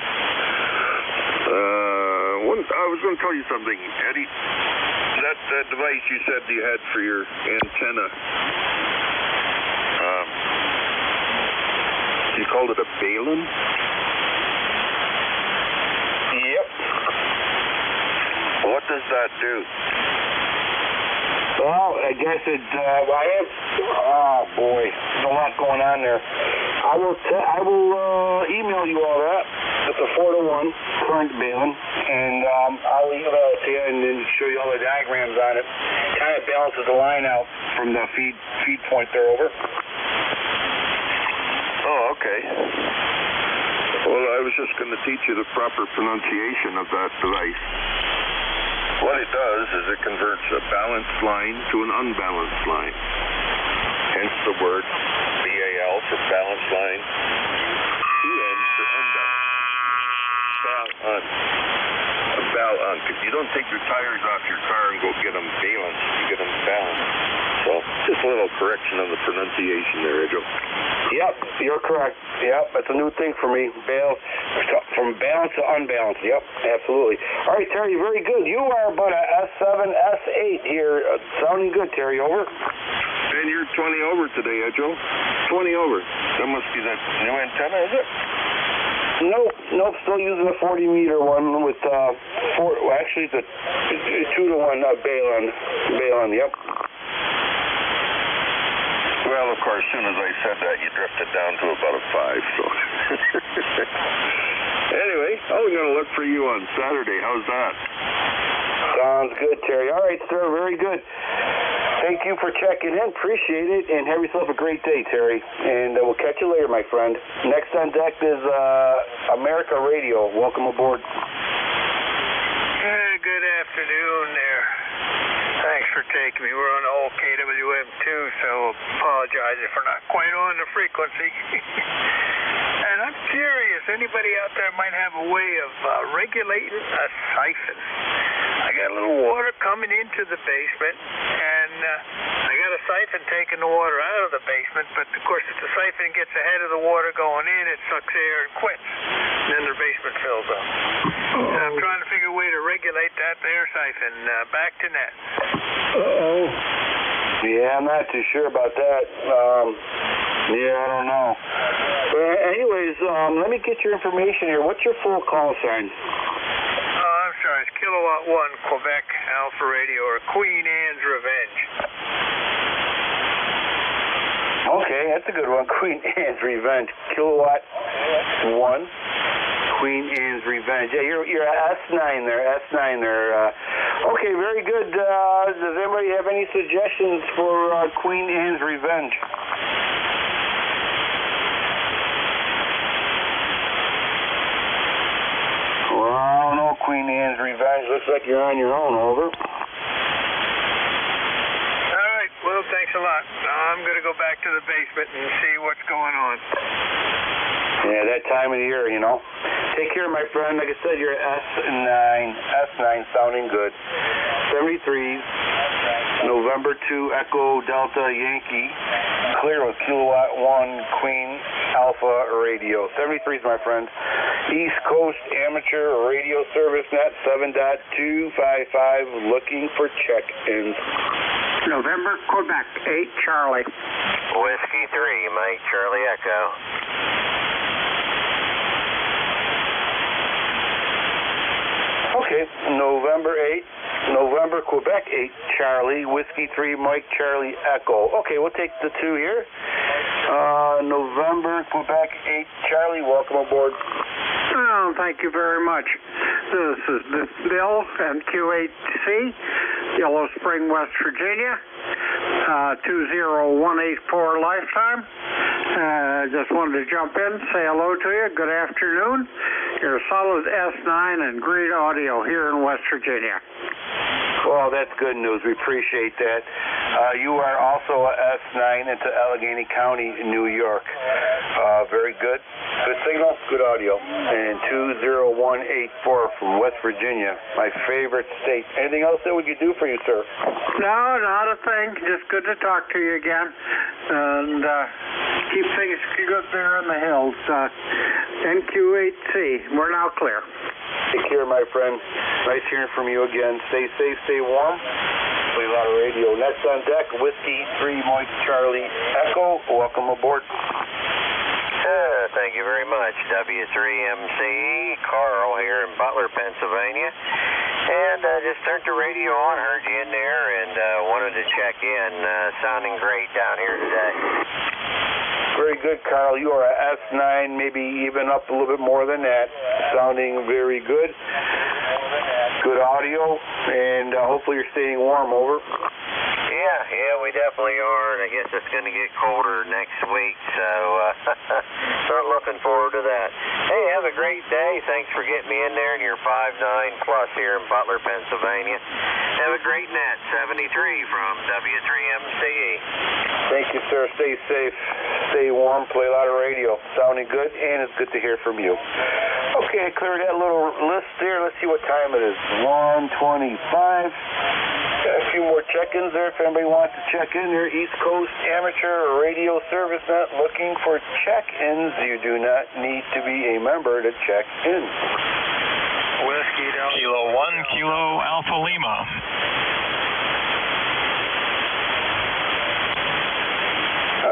I was going to tell you something, Eddie. That device you said you had for your antenna, you called it a balun? Yep. What does that do? Well, I guess it, oh boy, there's a lot going on there. I will email you all that. It's a 4-to-1 current balun, and I'll email it to you and then show you all the diagrams on it. Kind of balances the line out from the feed point there. Over. Oh, okay. Well, I was just going to teach you the proper pronunciation of that device. What it does is it converts a balanced line to an unbalanced line. Hence the word BAL for balanced line, UN for unbalanced. You don't take your tires off your car and go get them balanced. You get them balanced. So just a little correction on the pronunciation there, Joe. Yep, you're correct. Yep, that's a new thing for me. From balance to unbalanced. Yep, absolutely. All right, Terry, very good. You are about a S7, S8 here. Sounding good, Terry. Over. And you're 20 over today, Joe. 20 over. That must be that new antenna, is it? Nope, still using a 40-meter one with, actually it's a 2-to-1 balun, yep. Well, of course, as soon as I said that, you drifted down to about a 5, so. Anyway, I'm going to look for you on Saturday. How's that? Sounds good, Terry. All right, sir, very good. Thank you for checking in. Appreciate it, and have yourself a great day, Terry. And we'll catch you later, my friend. Next on deck is America Radio. Welcome aboard. Hey, good afternoon there. Thanks for taking me. We're on the old KWM2, so apologize if we're not quite on the frequency. And I'm curious, anybody out there might have a way of regulating a siphon. I got a little water coming into the basement, and I got a siphon taking the water out of the basement, but of course if the siphon gets ahead of the water going in, it sucks air and quits. And then the basement fills up. So I'm trying to figure a way to regulate hit that there siphon. Back to net. Uh-oh. Yeah, I'm not too sure about that. Yeah, I don't know. But anyways, let me get your information here. What's your full call sign? I'm sorry. It's Kilowatt 1 Quebec Alpha Radio, or Queen Anne's Revenge. Okay, that's a good one. Queen Anne's Revenge. Kilowatt 1. Queen Anne's Revenge. Yeah, you're S9 there. S9 there. Okay, very good. Does anybody have any suggestions for Queen Anne's Revenge? Well, I don't know. Queen Anne's Revenge. Looks like you're on your own. Over. Well, thanks a lot. I'm going to go back to the basement and see what's going on. Yeah, that time of the year, you know. Take care, my friend. Like I said, you're S9 sounding good. 73, November 2, Echo Delta Yankee, clear with Kilowatt 1 Queen Alpha Radio. 73 is my friend. East Coast Amateur Radio Service Net 7.255, looking for check-ins. November, Quebec, 8 Charlie. Whiskey 3, Mike Charlie Echo. Okay, November 8, November, Quebec 8 Charlie, Whiskey 3, Mike Charlie Echo. Okay, we'll take the 2 here. November, Quebec 8 Charlie, welcome aboard. Oh, thank you very much. This is Bill and Q8C, Yellow Spring, West Virginia, 20184 lifetime. Just wanted to jump in, say hello to you. Good afternoon. You're a solid S9 and great audio here in West Virginia. Well, that's good news. We appreciate that. You are also a S9 into Allegheny County, New York. Very good. Good signal, good audio. And 20184 from West Virginia, my favorite state. Anything else that we could do for you, sir? No, not a thing. Just good to talk to you again. And keep things good there in the hills. NQ8C, we're now clear. Take care, my friend. Nice hearing from you again. Stay safe, stay warm. Play a lot of radio. Next on deck, Whiskey 3, Mike Charlie Echo. Welcome aboard. Thank you very much. W3MCE, Carl here in Butler, Pennsylvania. And just turned the radio on, heard you in there, and wanted to check in. Sounding great down here today. Very good, Carl. You are a S9, maybe even up a little bit more than that. Sounding very good. Good audio, and hopefully you're staying warm. Over. Yeah, we definitely are, and I guess it's going to get colder next week, so start looking forward to that. Hey, have a great day. Thanks for getting me in there, and you're 5'9" plus here in Butler, Pennsylvania. Have a great net, 73 from W3MCE. Thank you, sir. Stay safe, stay warm, play a lot of radio. Sounding good, and it's good to hear from you. Okay, I cleared that little list there. Let's see what time it is. 1:25. Got a few more check-ins there if anybody wants to check in there. East Coast Amateur Radio Service Net looking for check-ins. You do not need to be a member to check in. Whiskey Delta Kilo 1 Kilo Alpha Lima.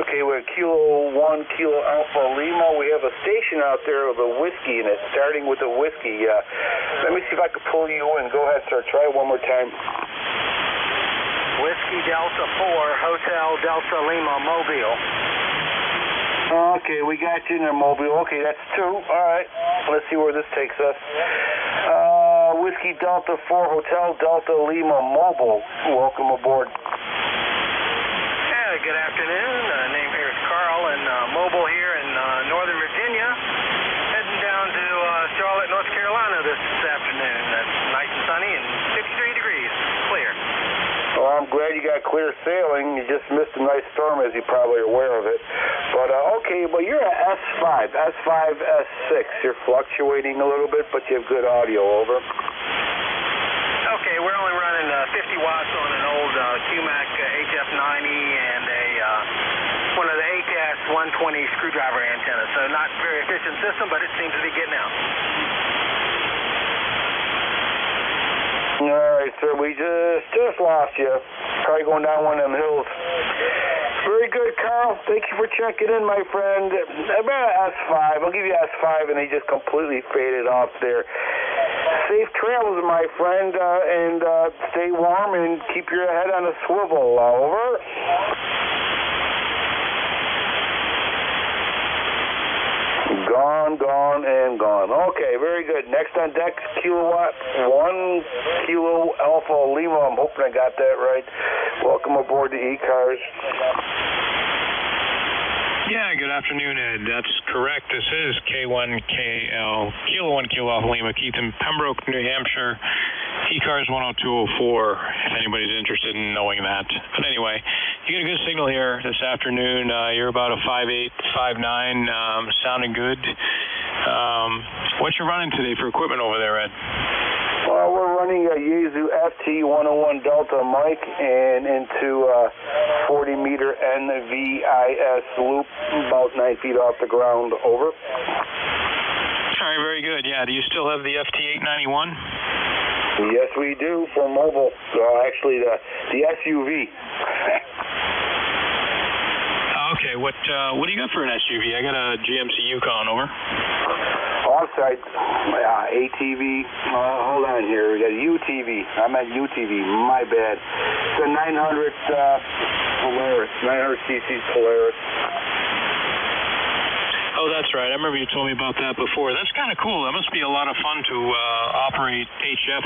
Okay, we're Kilo 1 Kilo Alpha Lima. We have a station out there with a whiskey in it, starting with a whiskey. Let me see if I can pull you in. Go ahead, sir. Try it one more time. Whiskey Delta 4, Hotel Delta Lima, Mobile. Okay, we got you in there, Mobile. Okay, that's 2. All right. Let's see where this takes us. Whiskey Delta 4, Hotel Delta Lima, Mobile. Welcome aboard. Good afternoon. Name here is Carl, and Mobile here in Northern Virginia. Heading down to Charlotte, North Carolina this afternoon. That's nice and sunny and 53 degrees. Clear. Well, I'm glad you got clear sailing. You just missed a nice storm, as you probably are aware of it. But, okay, well, you're at S5, S6. You're fluctuating a little bit, but you have good audio. Over. Okay, we're only running 50 watts on an old QMAC HF90 and one of the ECARS 120 screwdriver antennas. So not very efficient system, but it seems to be getting out. All right, sir. We just lost you. Probably going down one of them hills. Very good, Carl. Thank you for checking in, my friend. About S5. I'll give you S5, and he just completely faded off there. Safe travels, my friend, and stay warm and keep your head on a swivel. Over. Gone, and gone. Okay, very good. Next on deck, Kilowatt 1 Kilo Alpha Lima. I'm hoping I got that right. Welcome aboard the ECARS. Yeah, good afternoon, Ed. That's correct. This is K1KL, Kilo 1 Kilo Alpha Lima, Keith in Pembroke, New Hampshire, ECARS 10204, if anybody's interested in knowing that. But anyway, you get a good signal here this afternoon. You're about a 5.8, 5.9, sounding good. What you running today for equipment over there, Ed? Well, we're running a Yaesu FT101 Delta mic and into 40-meter NVIS loop, about 9 feet off the ground. Over. All right, very good. Yeah, do you still have the FT891? Yes, we do, for mobile. Actually, the SUV. Okay, what do you got for an SUV? I got a GMC Yukon, over. Offside, ATV, hold on here, we got a UTV, I meant UTV, my bad. It's a 900 Polaris, 900cc Polaris. Oh, that's right. I remember you told me about that before. That's kind of cool. That must be a lot of fun to operate HF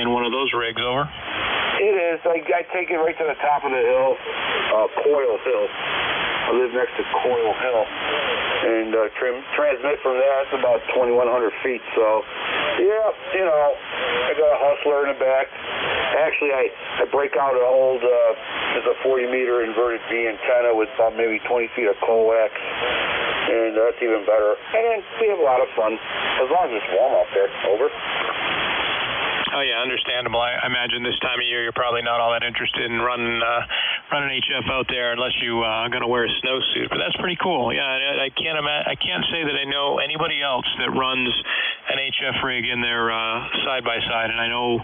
in one of those rigs, over. It is. I take it right to the top of the hill, Coil Hill. I live next to Coil Hill, and transmit from there. It's about 2,100 feet. So, yeah, you know, I got a hustler in the back. Actually, I break out an old, there's a 40-meter inverted V antenna with about maybe 20 feet of coax, and that's even better. And we have a lot of fun, as long as it's warm out there. Over. Oh yeah, understandable. I imagine this time of year you're probably not all that interested in running HF out there unless you are going to wear a snowsuit. But that's pretty cool. Yeah, I can't say that I know anybody else that runs an HF rig in their side by side, and I know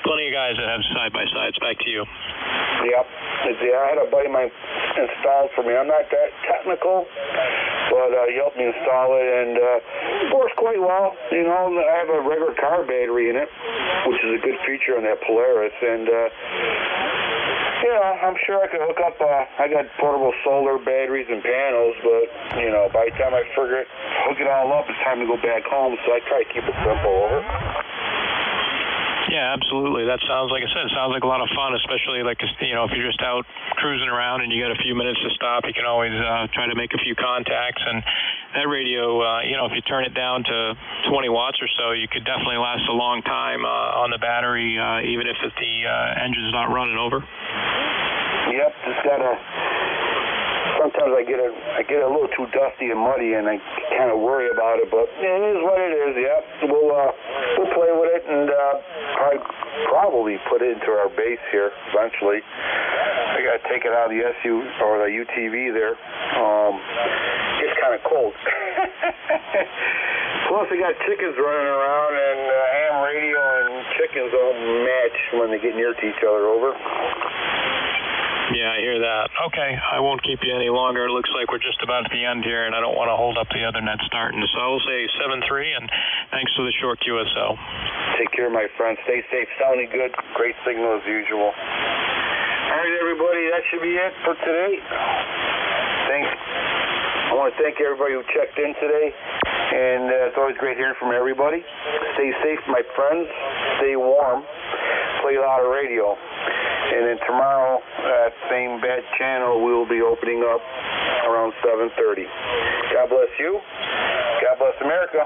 plenty of guys that have side by sides. Back to you. Yep. I had a buddy of mine installed for me. I'm not that technical, but he helped me install it, and it works quite well. You know, I have a regular car battery in it, which is a good feature on that Polaris, and yeah, I'm sure I could hook up, I got portable solar batteries and panels, but, you know, by the time I hook it all up, it's time to go back home, so I try to keep it simple. Over. Yeah, absolutely. That sounds, like I said, it sounds like a lot of fun, especially like, you know, if you're just out cruising around and you got a few minutes to stop, you can always try to make a few contacts. And that radio, you know, if you turn it down to 20 watts or so, you could definitely last a long time on the battery, even if the engine's not running. Over. Yep, just gotta. Sometimes I get a little too dusty and muddy, and I kind of worry about it. But it is what it is. Yep, we'll play with it and probably put it into our base here eventually. I got to take it out of the or the UTV there. It's kind of cold. Plus, I got chickens running around, and ham radio and chickens don't match when they get near to each other. Over. Yeah, I hear that. Okay, I won't keep you any longer. It looks like we're just about at the end here, and I don't want to hold up the other net starting. So I will say 7-3, and thanks for the short QSO. Take care, my friend. Stay safe. Sounding good. Great signal as usual. All right, everybody, that should be it for today. Thanks. I want to thank everybody who checked in today, and it's always great hearing from everybody. Stay safe, my friends. Stay warm. Play a lot of radio. And then tomorrow, at same bad channel, we will be opening up around 7:30. God bless you. God bless America.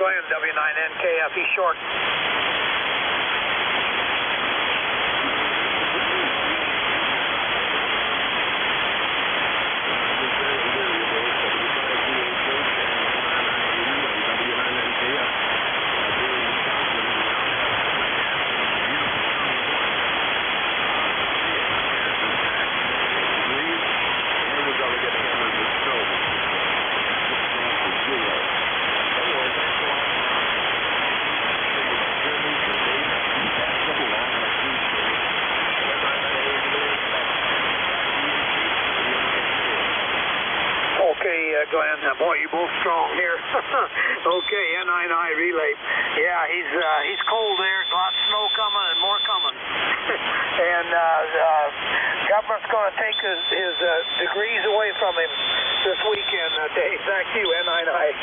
Glenn, W9NKF, he's short. Glenn, boy, you both strong here. Okay, N9I relay. Yeah, he's cold there. A lot of snow coming and more coming. And government's going to take his degrees away from him this weekend. Dave, back to you, N9I.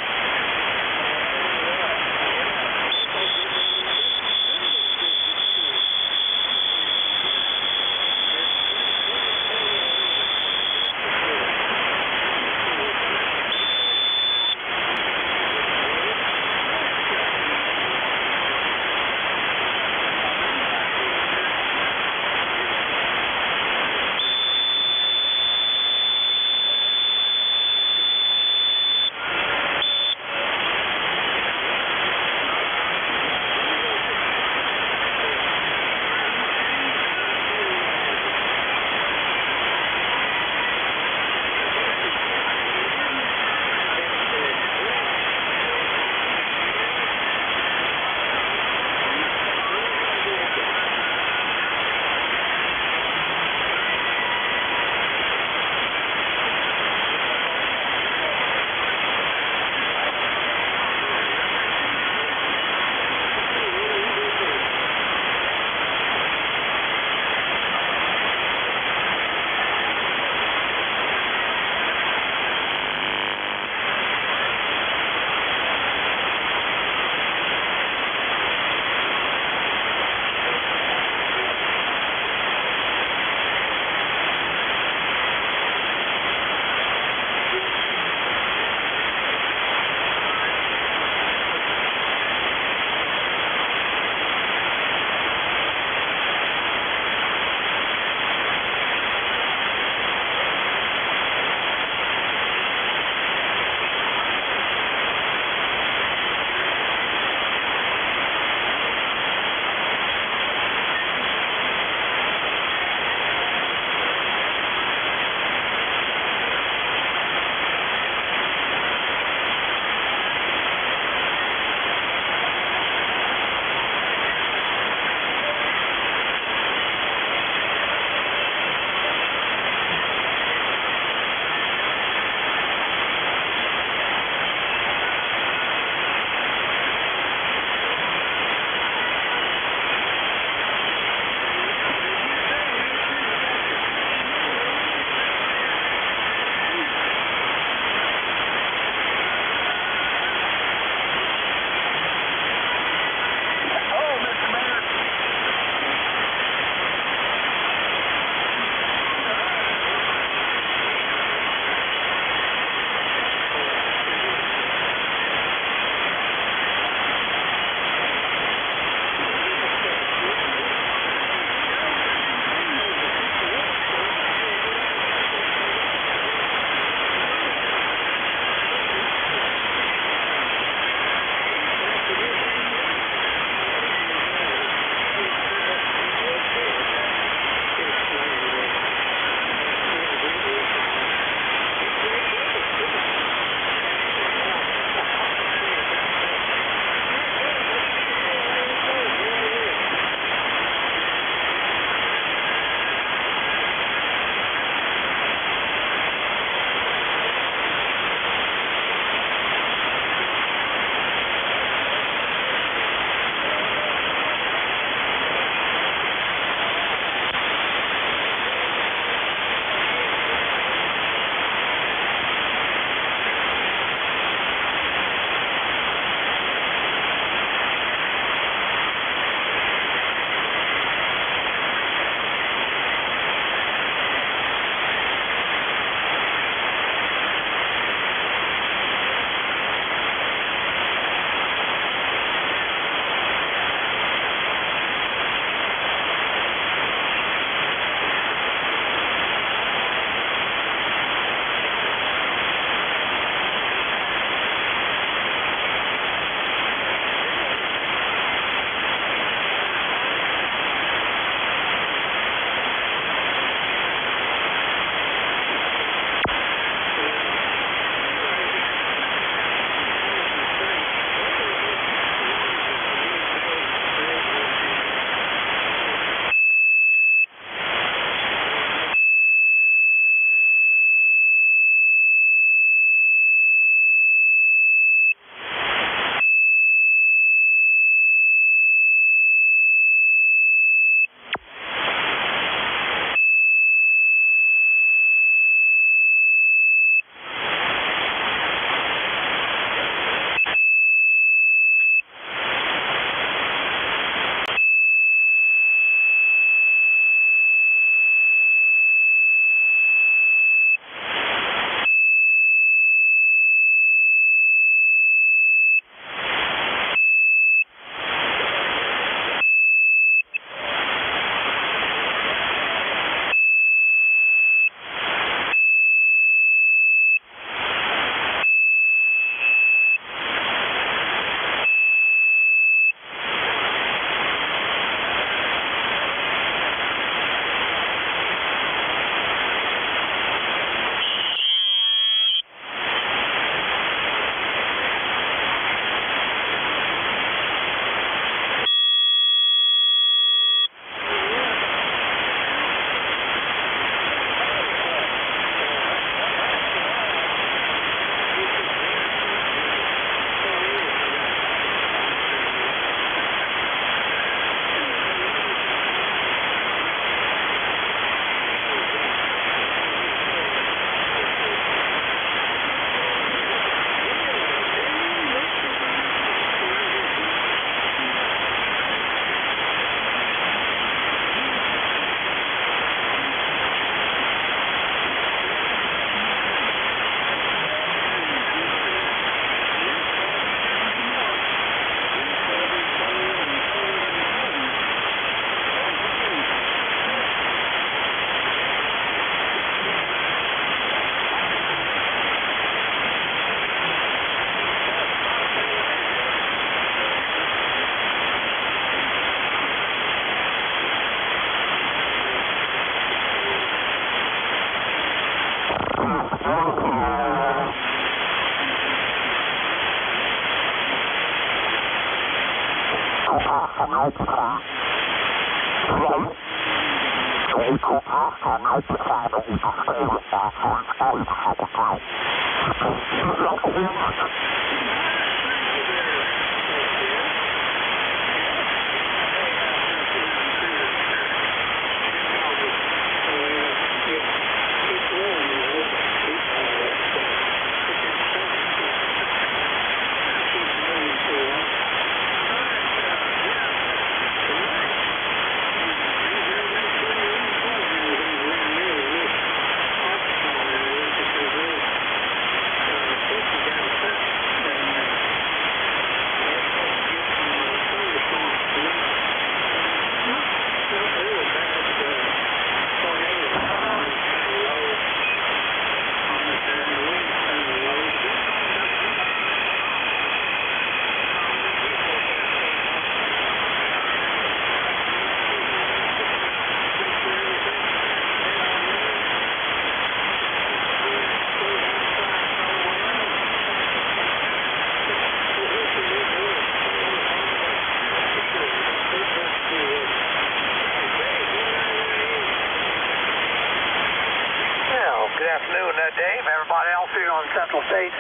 Dave, everybody else here on Central States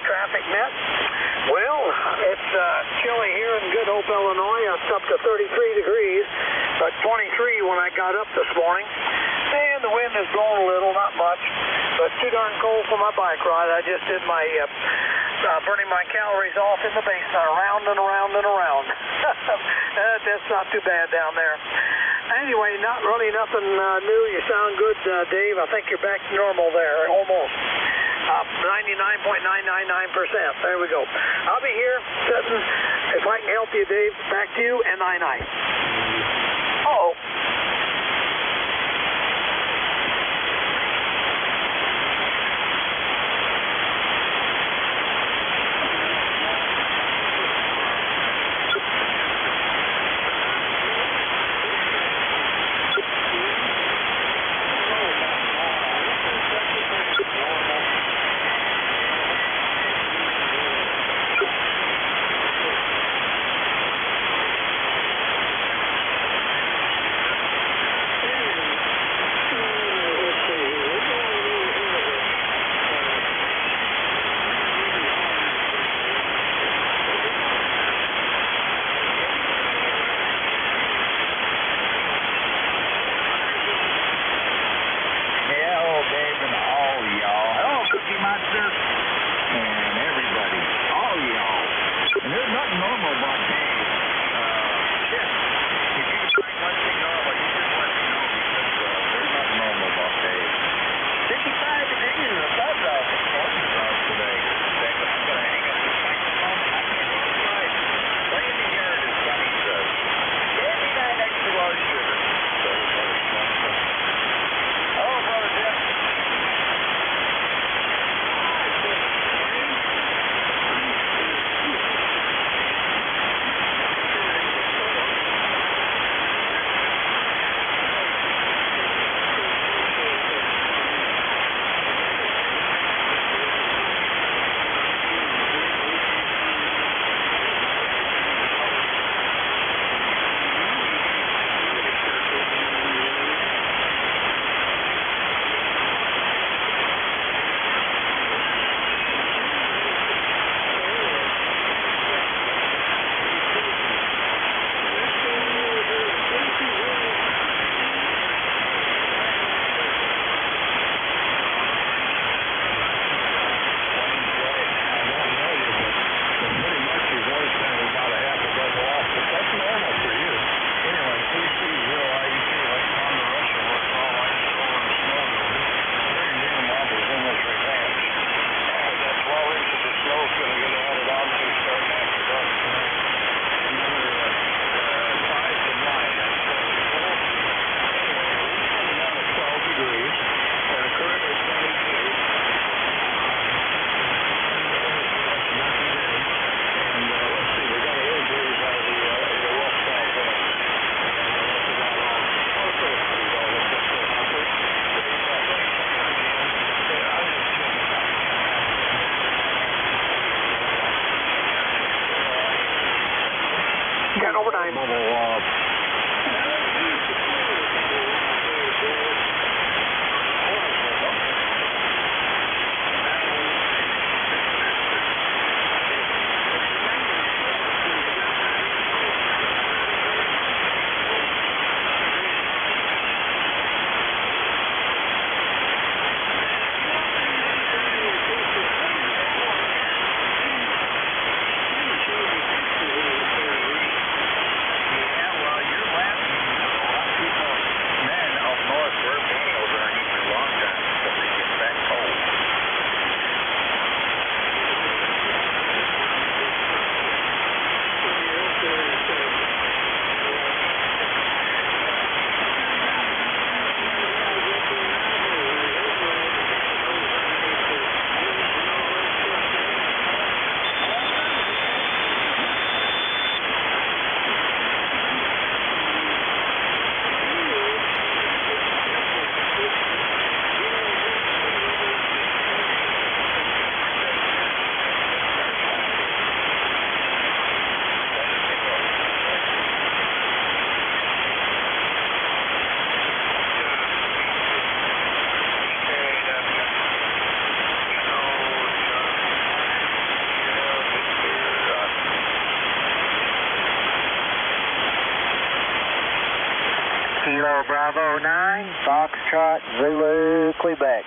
Traffic Net. Well, it's chilly here in good Hope, Illinois. It's up to 33 degrees, but 23 when I got up this morning. And the wind is blowing a little, not much, but too darn cold for my bike ride. I just did my burning my calories off in the basement, around and around and around. That's not too bad down there. Anyway, not really nothing new. You sound good, Dave. I think you're back to normal there, almost. 99.999%. There we go. I'll be here sitting. If I can help you, Dave, back to you, and night-night. Uh-oh. little Kilo Bravo 9, Foxtrot, Zulu, Quebec.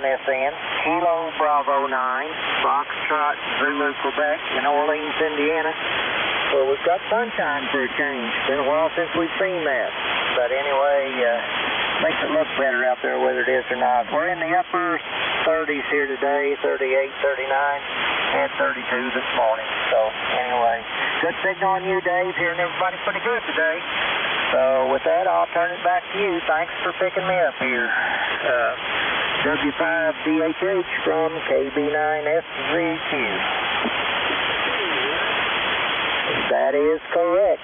this in. Kilo Bravo 9, Foxtrot, Zulu, Quebec, in Orleans, Indiana. Well, we've got sunshine for a change. Been a while since we've seen that. But anyway, makes it look better out there whether it is or not. We're in the upper 30s here today, 38, 39, and 32 this morning. So anyway, good signal on you, Dave. Hearing everybody pretty good today. So with that, I'll turn it back to you. Thanks for picking me up here. W5DHH from KB9SZQ. That is correct.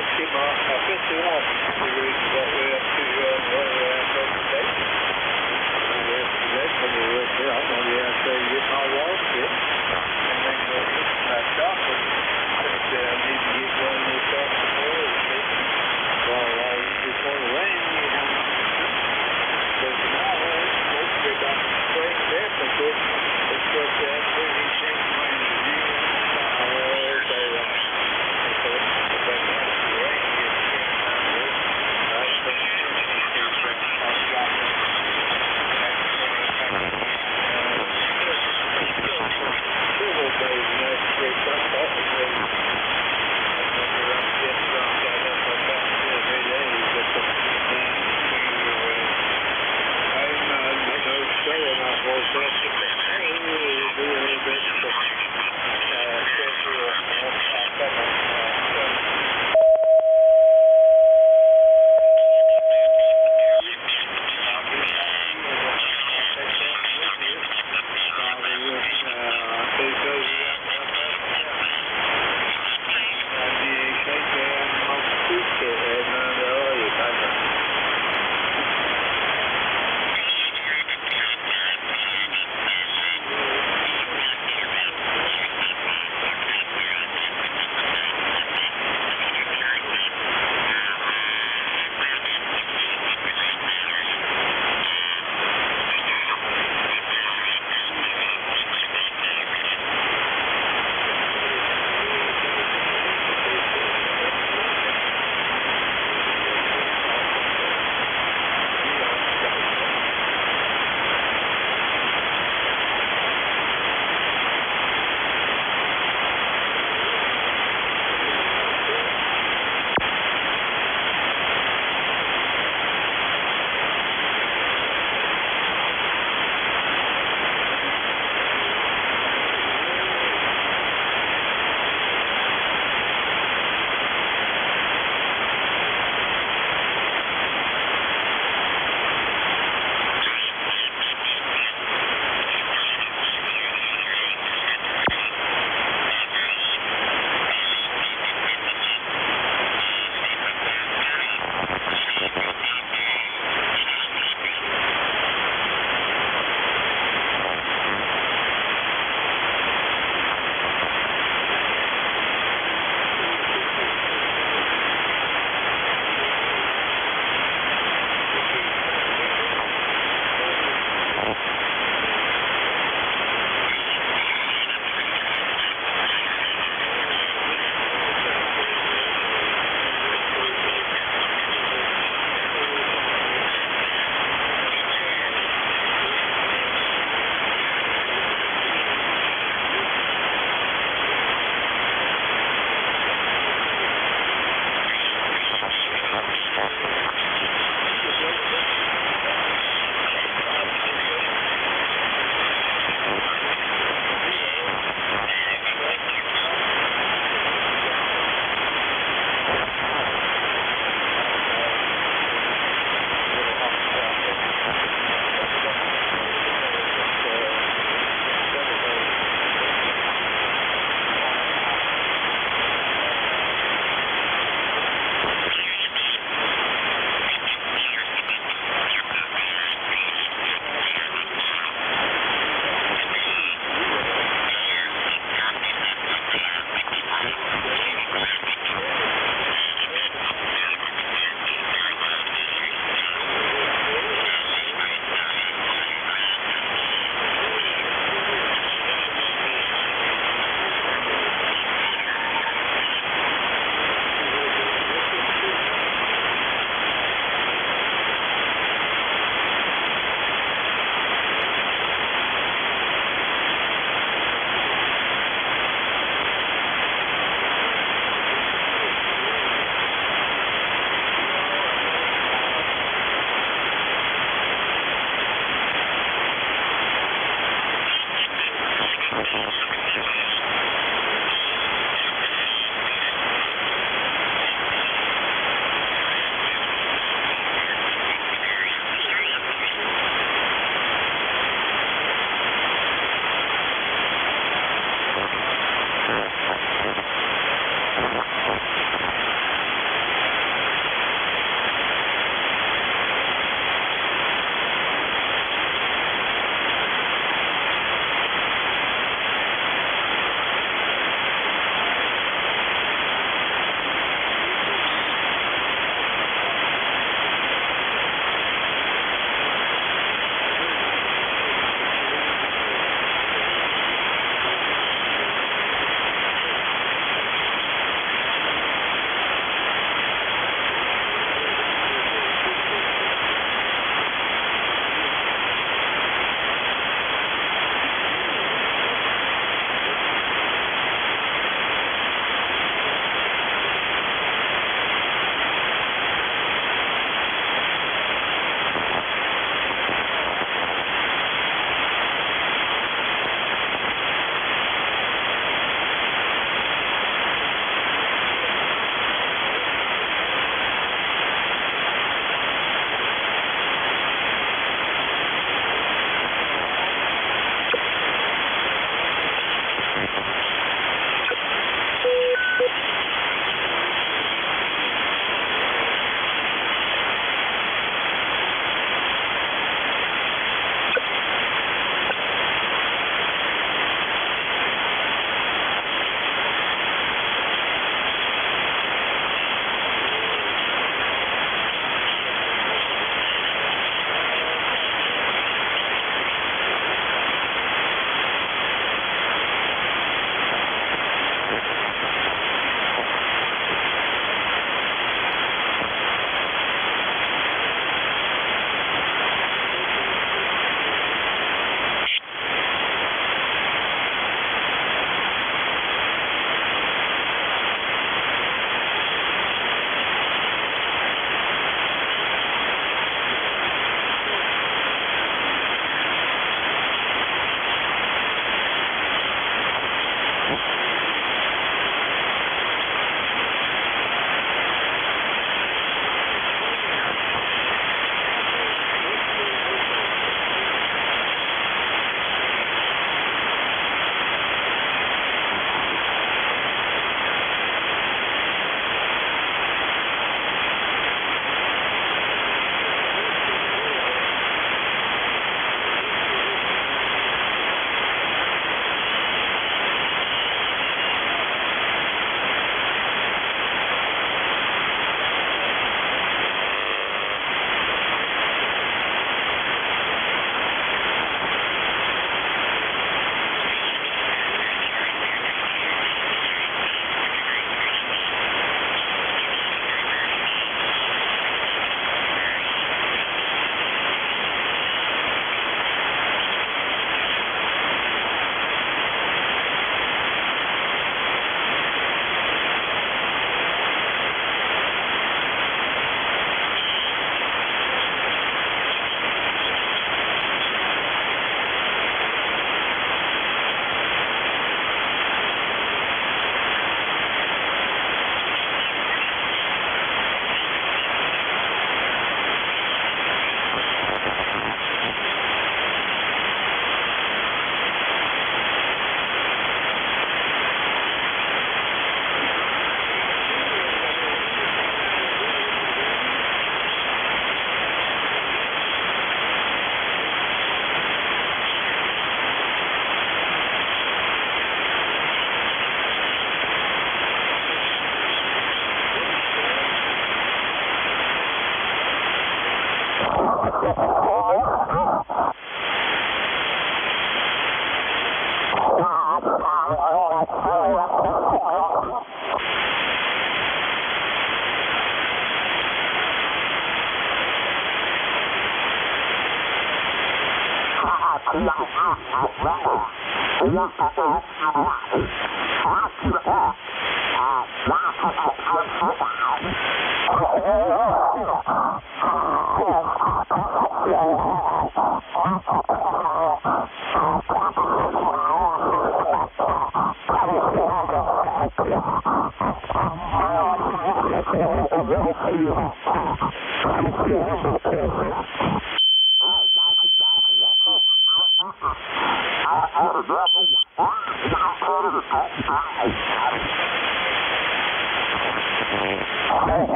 just keep my 50 off. Figure we can go way up to where we're at today. When you look here, I'm going to be out there get my water kit. And then go get my chocolate. I need to get one of those chocolate before the rain. You know. Because now it's supposed to be about spring temperature. It's supposed to have 36 degrees all day long. So, but once the rain gets in, I think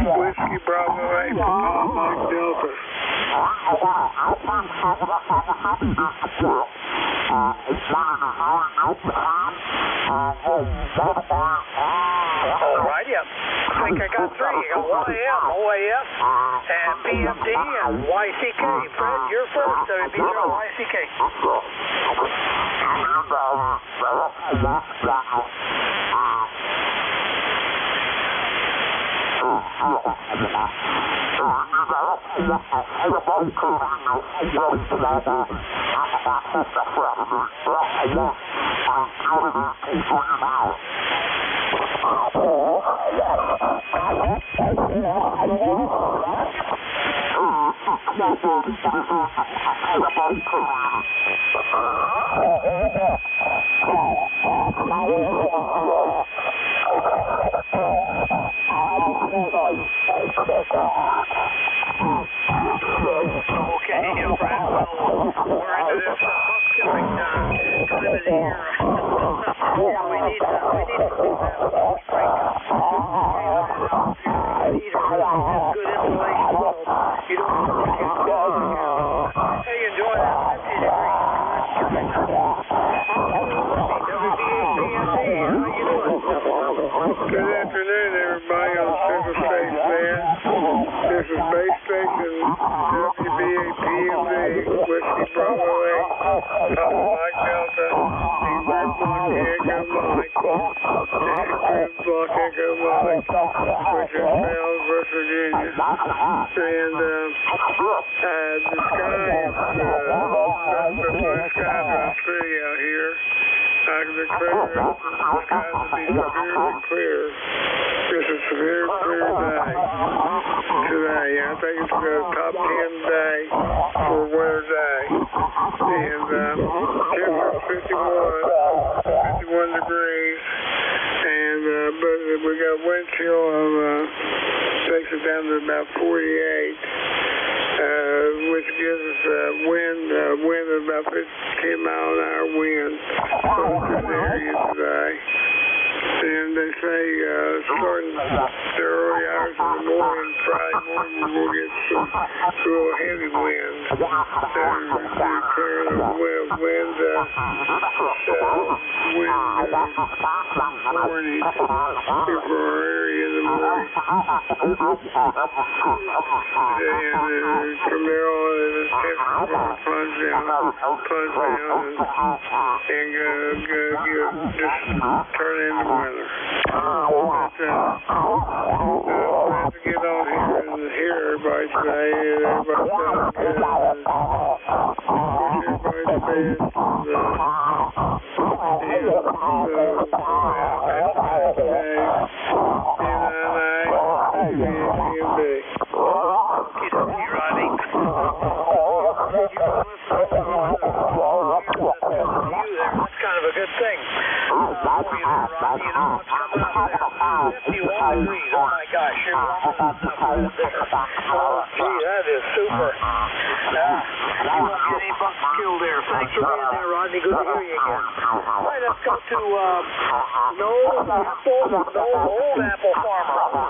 Whiskey Bravo 8 for Tom Mike Delta. Alrighty, I think I got three. I got YM, OAS, and PMD, and YCK. Fred, you're first. WB0 YCK. Okay, Fred, well, we're into this Thanksgiving time of the year. We need to do that spring. Heater has good insulation, so you don't have to get How you enjoying that 50 degrees? Good afternoon, everybody on Central Space Band. This is Base Station WBAPMD, Whiskey Bravo 8, Tom Mike Delta, Block Echo Mike, Block Echo Mike, which is Falls, West Virginia. And the skies, the blue skies I see out here, I can declare the skies to be severely clear. This is a very clear day today. I think it's the top 10 day for a weather day. And temperature 51 degrees. And but we got wind chill of takes it down to about 48. Which gives us wind of about 10-mile-an-hour wind through the area today. And they say starting the early hours in the morning, Friday morning, we'll get some real heavy winds. They're clearing the wind warning for our area in the morning. And from there on, the temperature will plunge down and just turn into winter. But to get on much. I That's kind of a good thing. You know what's coming out there? 51 degrees. Oh my gosh, you're warmer than that there. Oh, gee, that is super. You won't get any bucks killed there. Thanks for being there, Rodney. Good to hear you again. All right, let's go to Old Apple Farmer.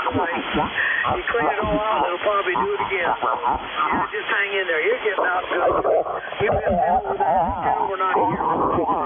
You clean it all out, it'll probably do it again. Yeah, just hang in there. You're getting out good. We've been 10 over 9 here.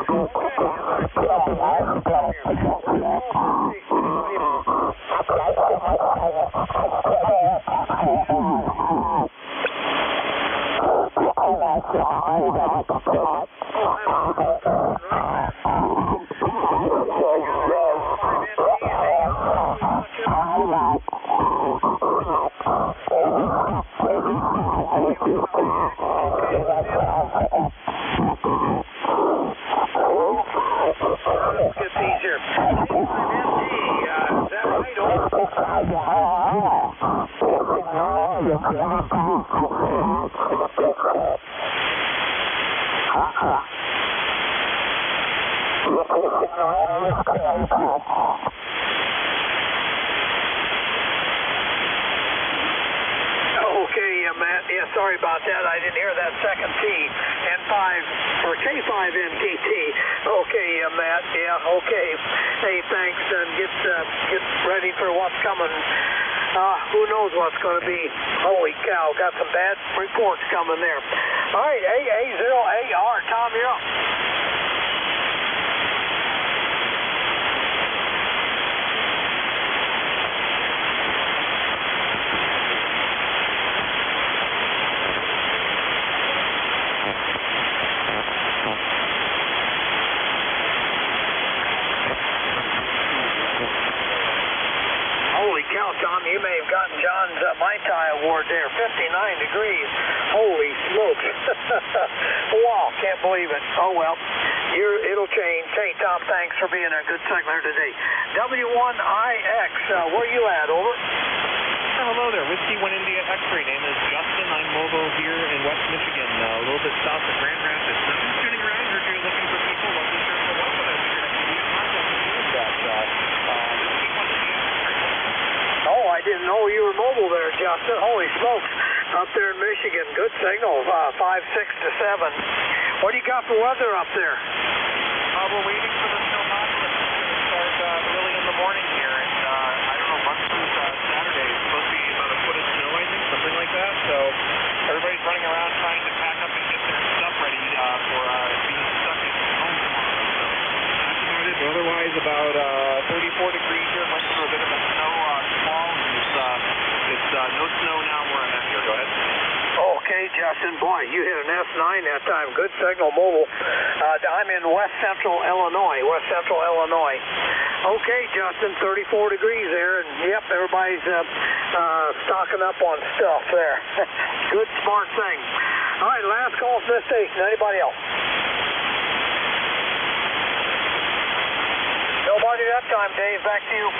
Matt. Yeah, sorry about that. I didn't hear that second T. N5 or K5NTT. Okay, Matt. Yeah, okay. Hey, thanks, and get ready for what's coming. Who knows what's going to be. Holy cow, got some bad reports coming there. All right, AA0AR, Tom, you're up. Tom, you may have gotten John's Mai Tai award there. 59 degrees. Holy smokes. Wow, can't believe it. Oh, well, it'll change. Hey, Tom, thanks for being a good signaler today. W1IX, where you at? Over. Hello there. Whiskey 1 India X-ray. Name is Justin. I'm mobile here in West Michigan, a little bit south of Grand Rapids. I'm just tuning around. Heard you're looking for people. Wasn't sure for what, but I figured I could be in contact with you about Oh, I didn't know you were mobile there, Justin. Holy smokes. Up there in Michigan. Good signal. 5, 6 to 7. What do you got for weather up there? We're waiting for the snow monster. It's going to start early in the morning here. And I don't know, run through Saturday. It's supposed to be about a foot of snow, I think, something like that. So everybody's running around trying to pack up and get their stuff ready for being stuck at home tomorrow. So that's about it. But otherwise, about 34 degrees here. Went through a bit of a snow squall. It's no snow now where I'm at here. Go ahead. Okay, Justin. Boy, you hit an S9 that time. Good signal mobile. I'm in West Central Illinois. Okay, Justin, 34 degrees there, and yep, everybody's stocking up on stuff there. Good, smart thing. All right, last call from this station. Anybody else? Nobody that time, Dave. Back to you.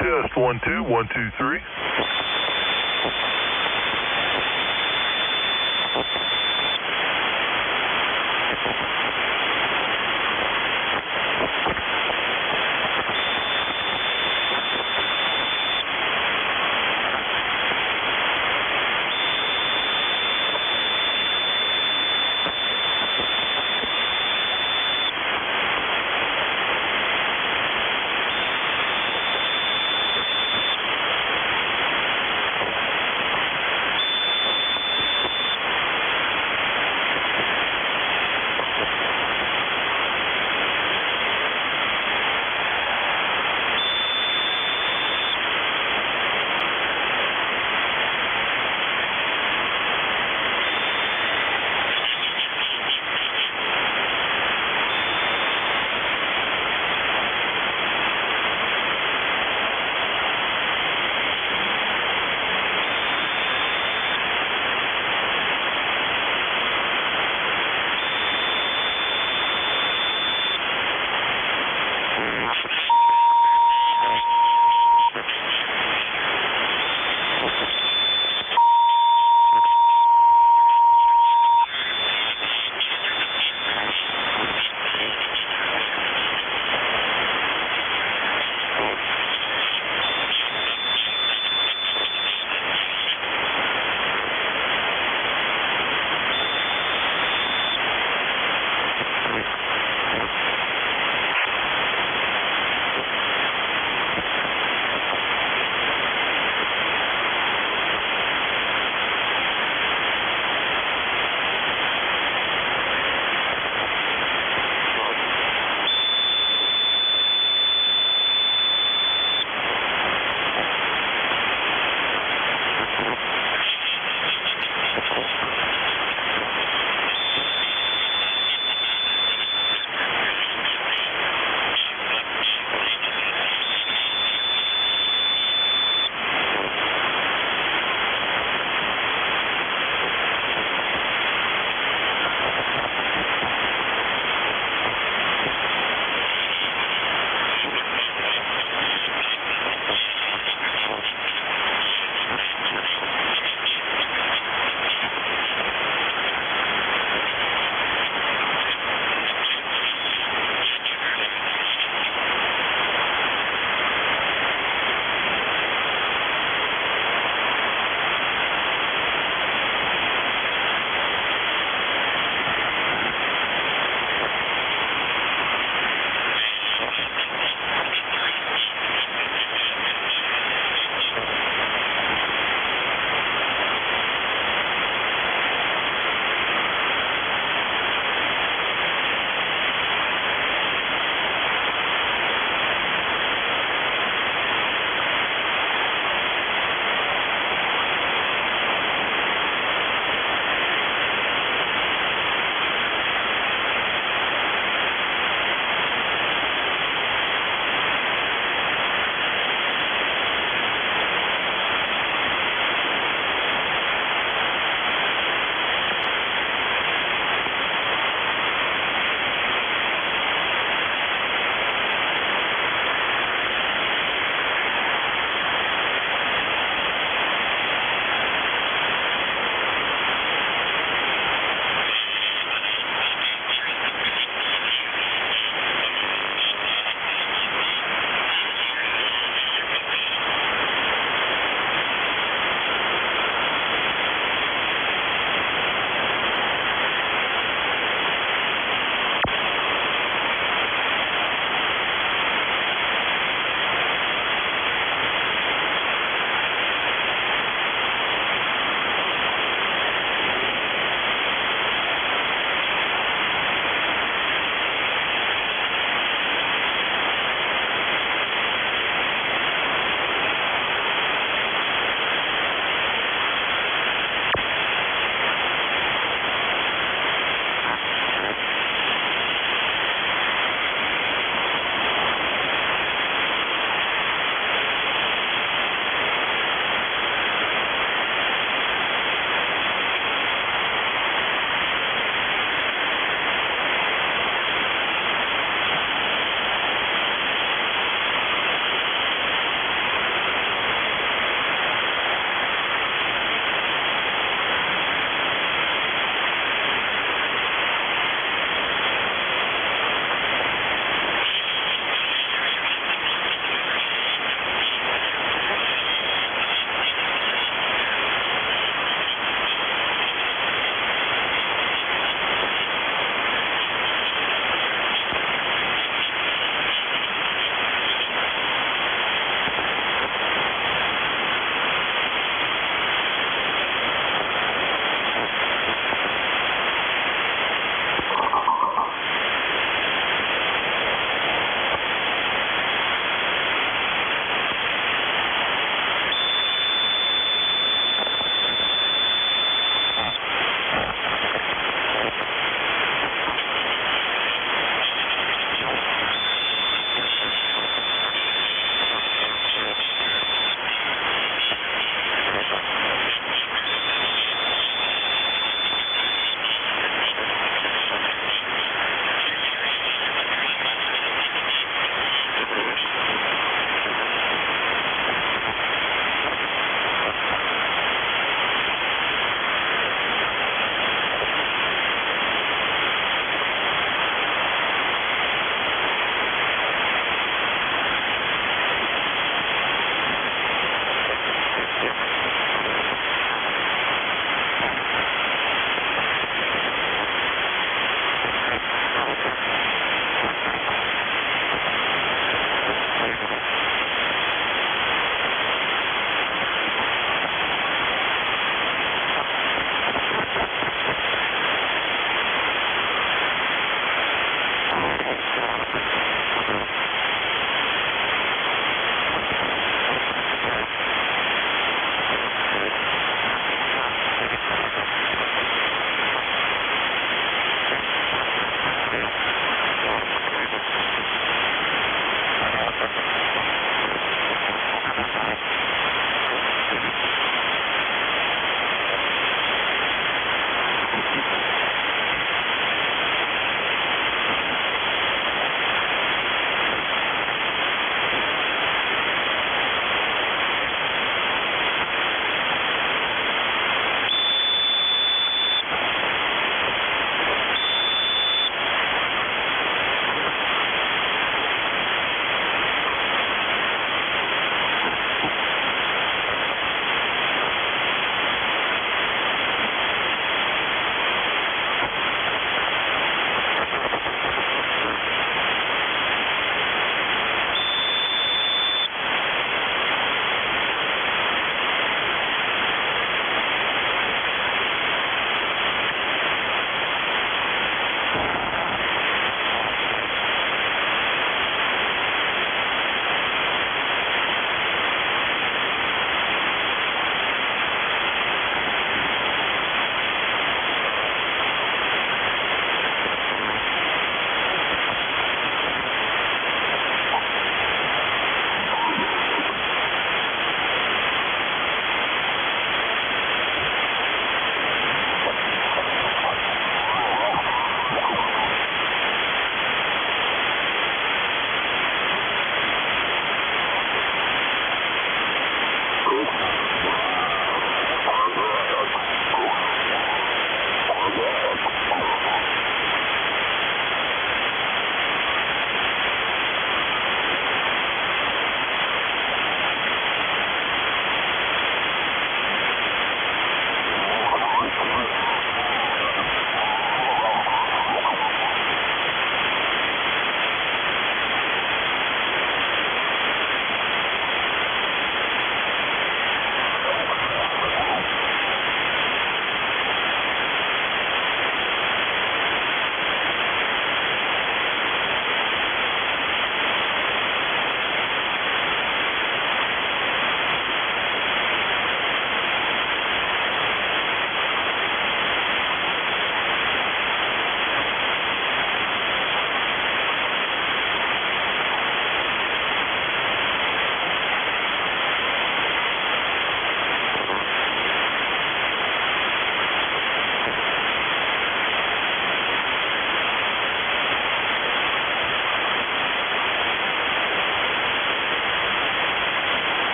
Test 1 2 1 2 3.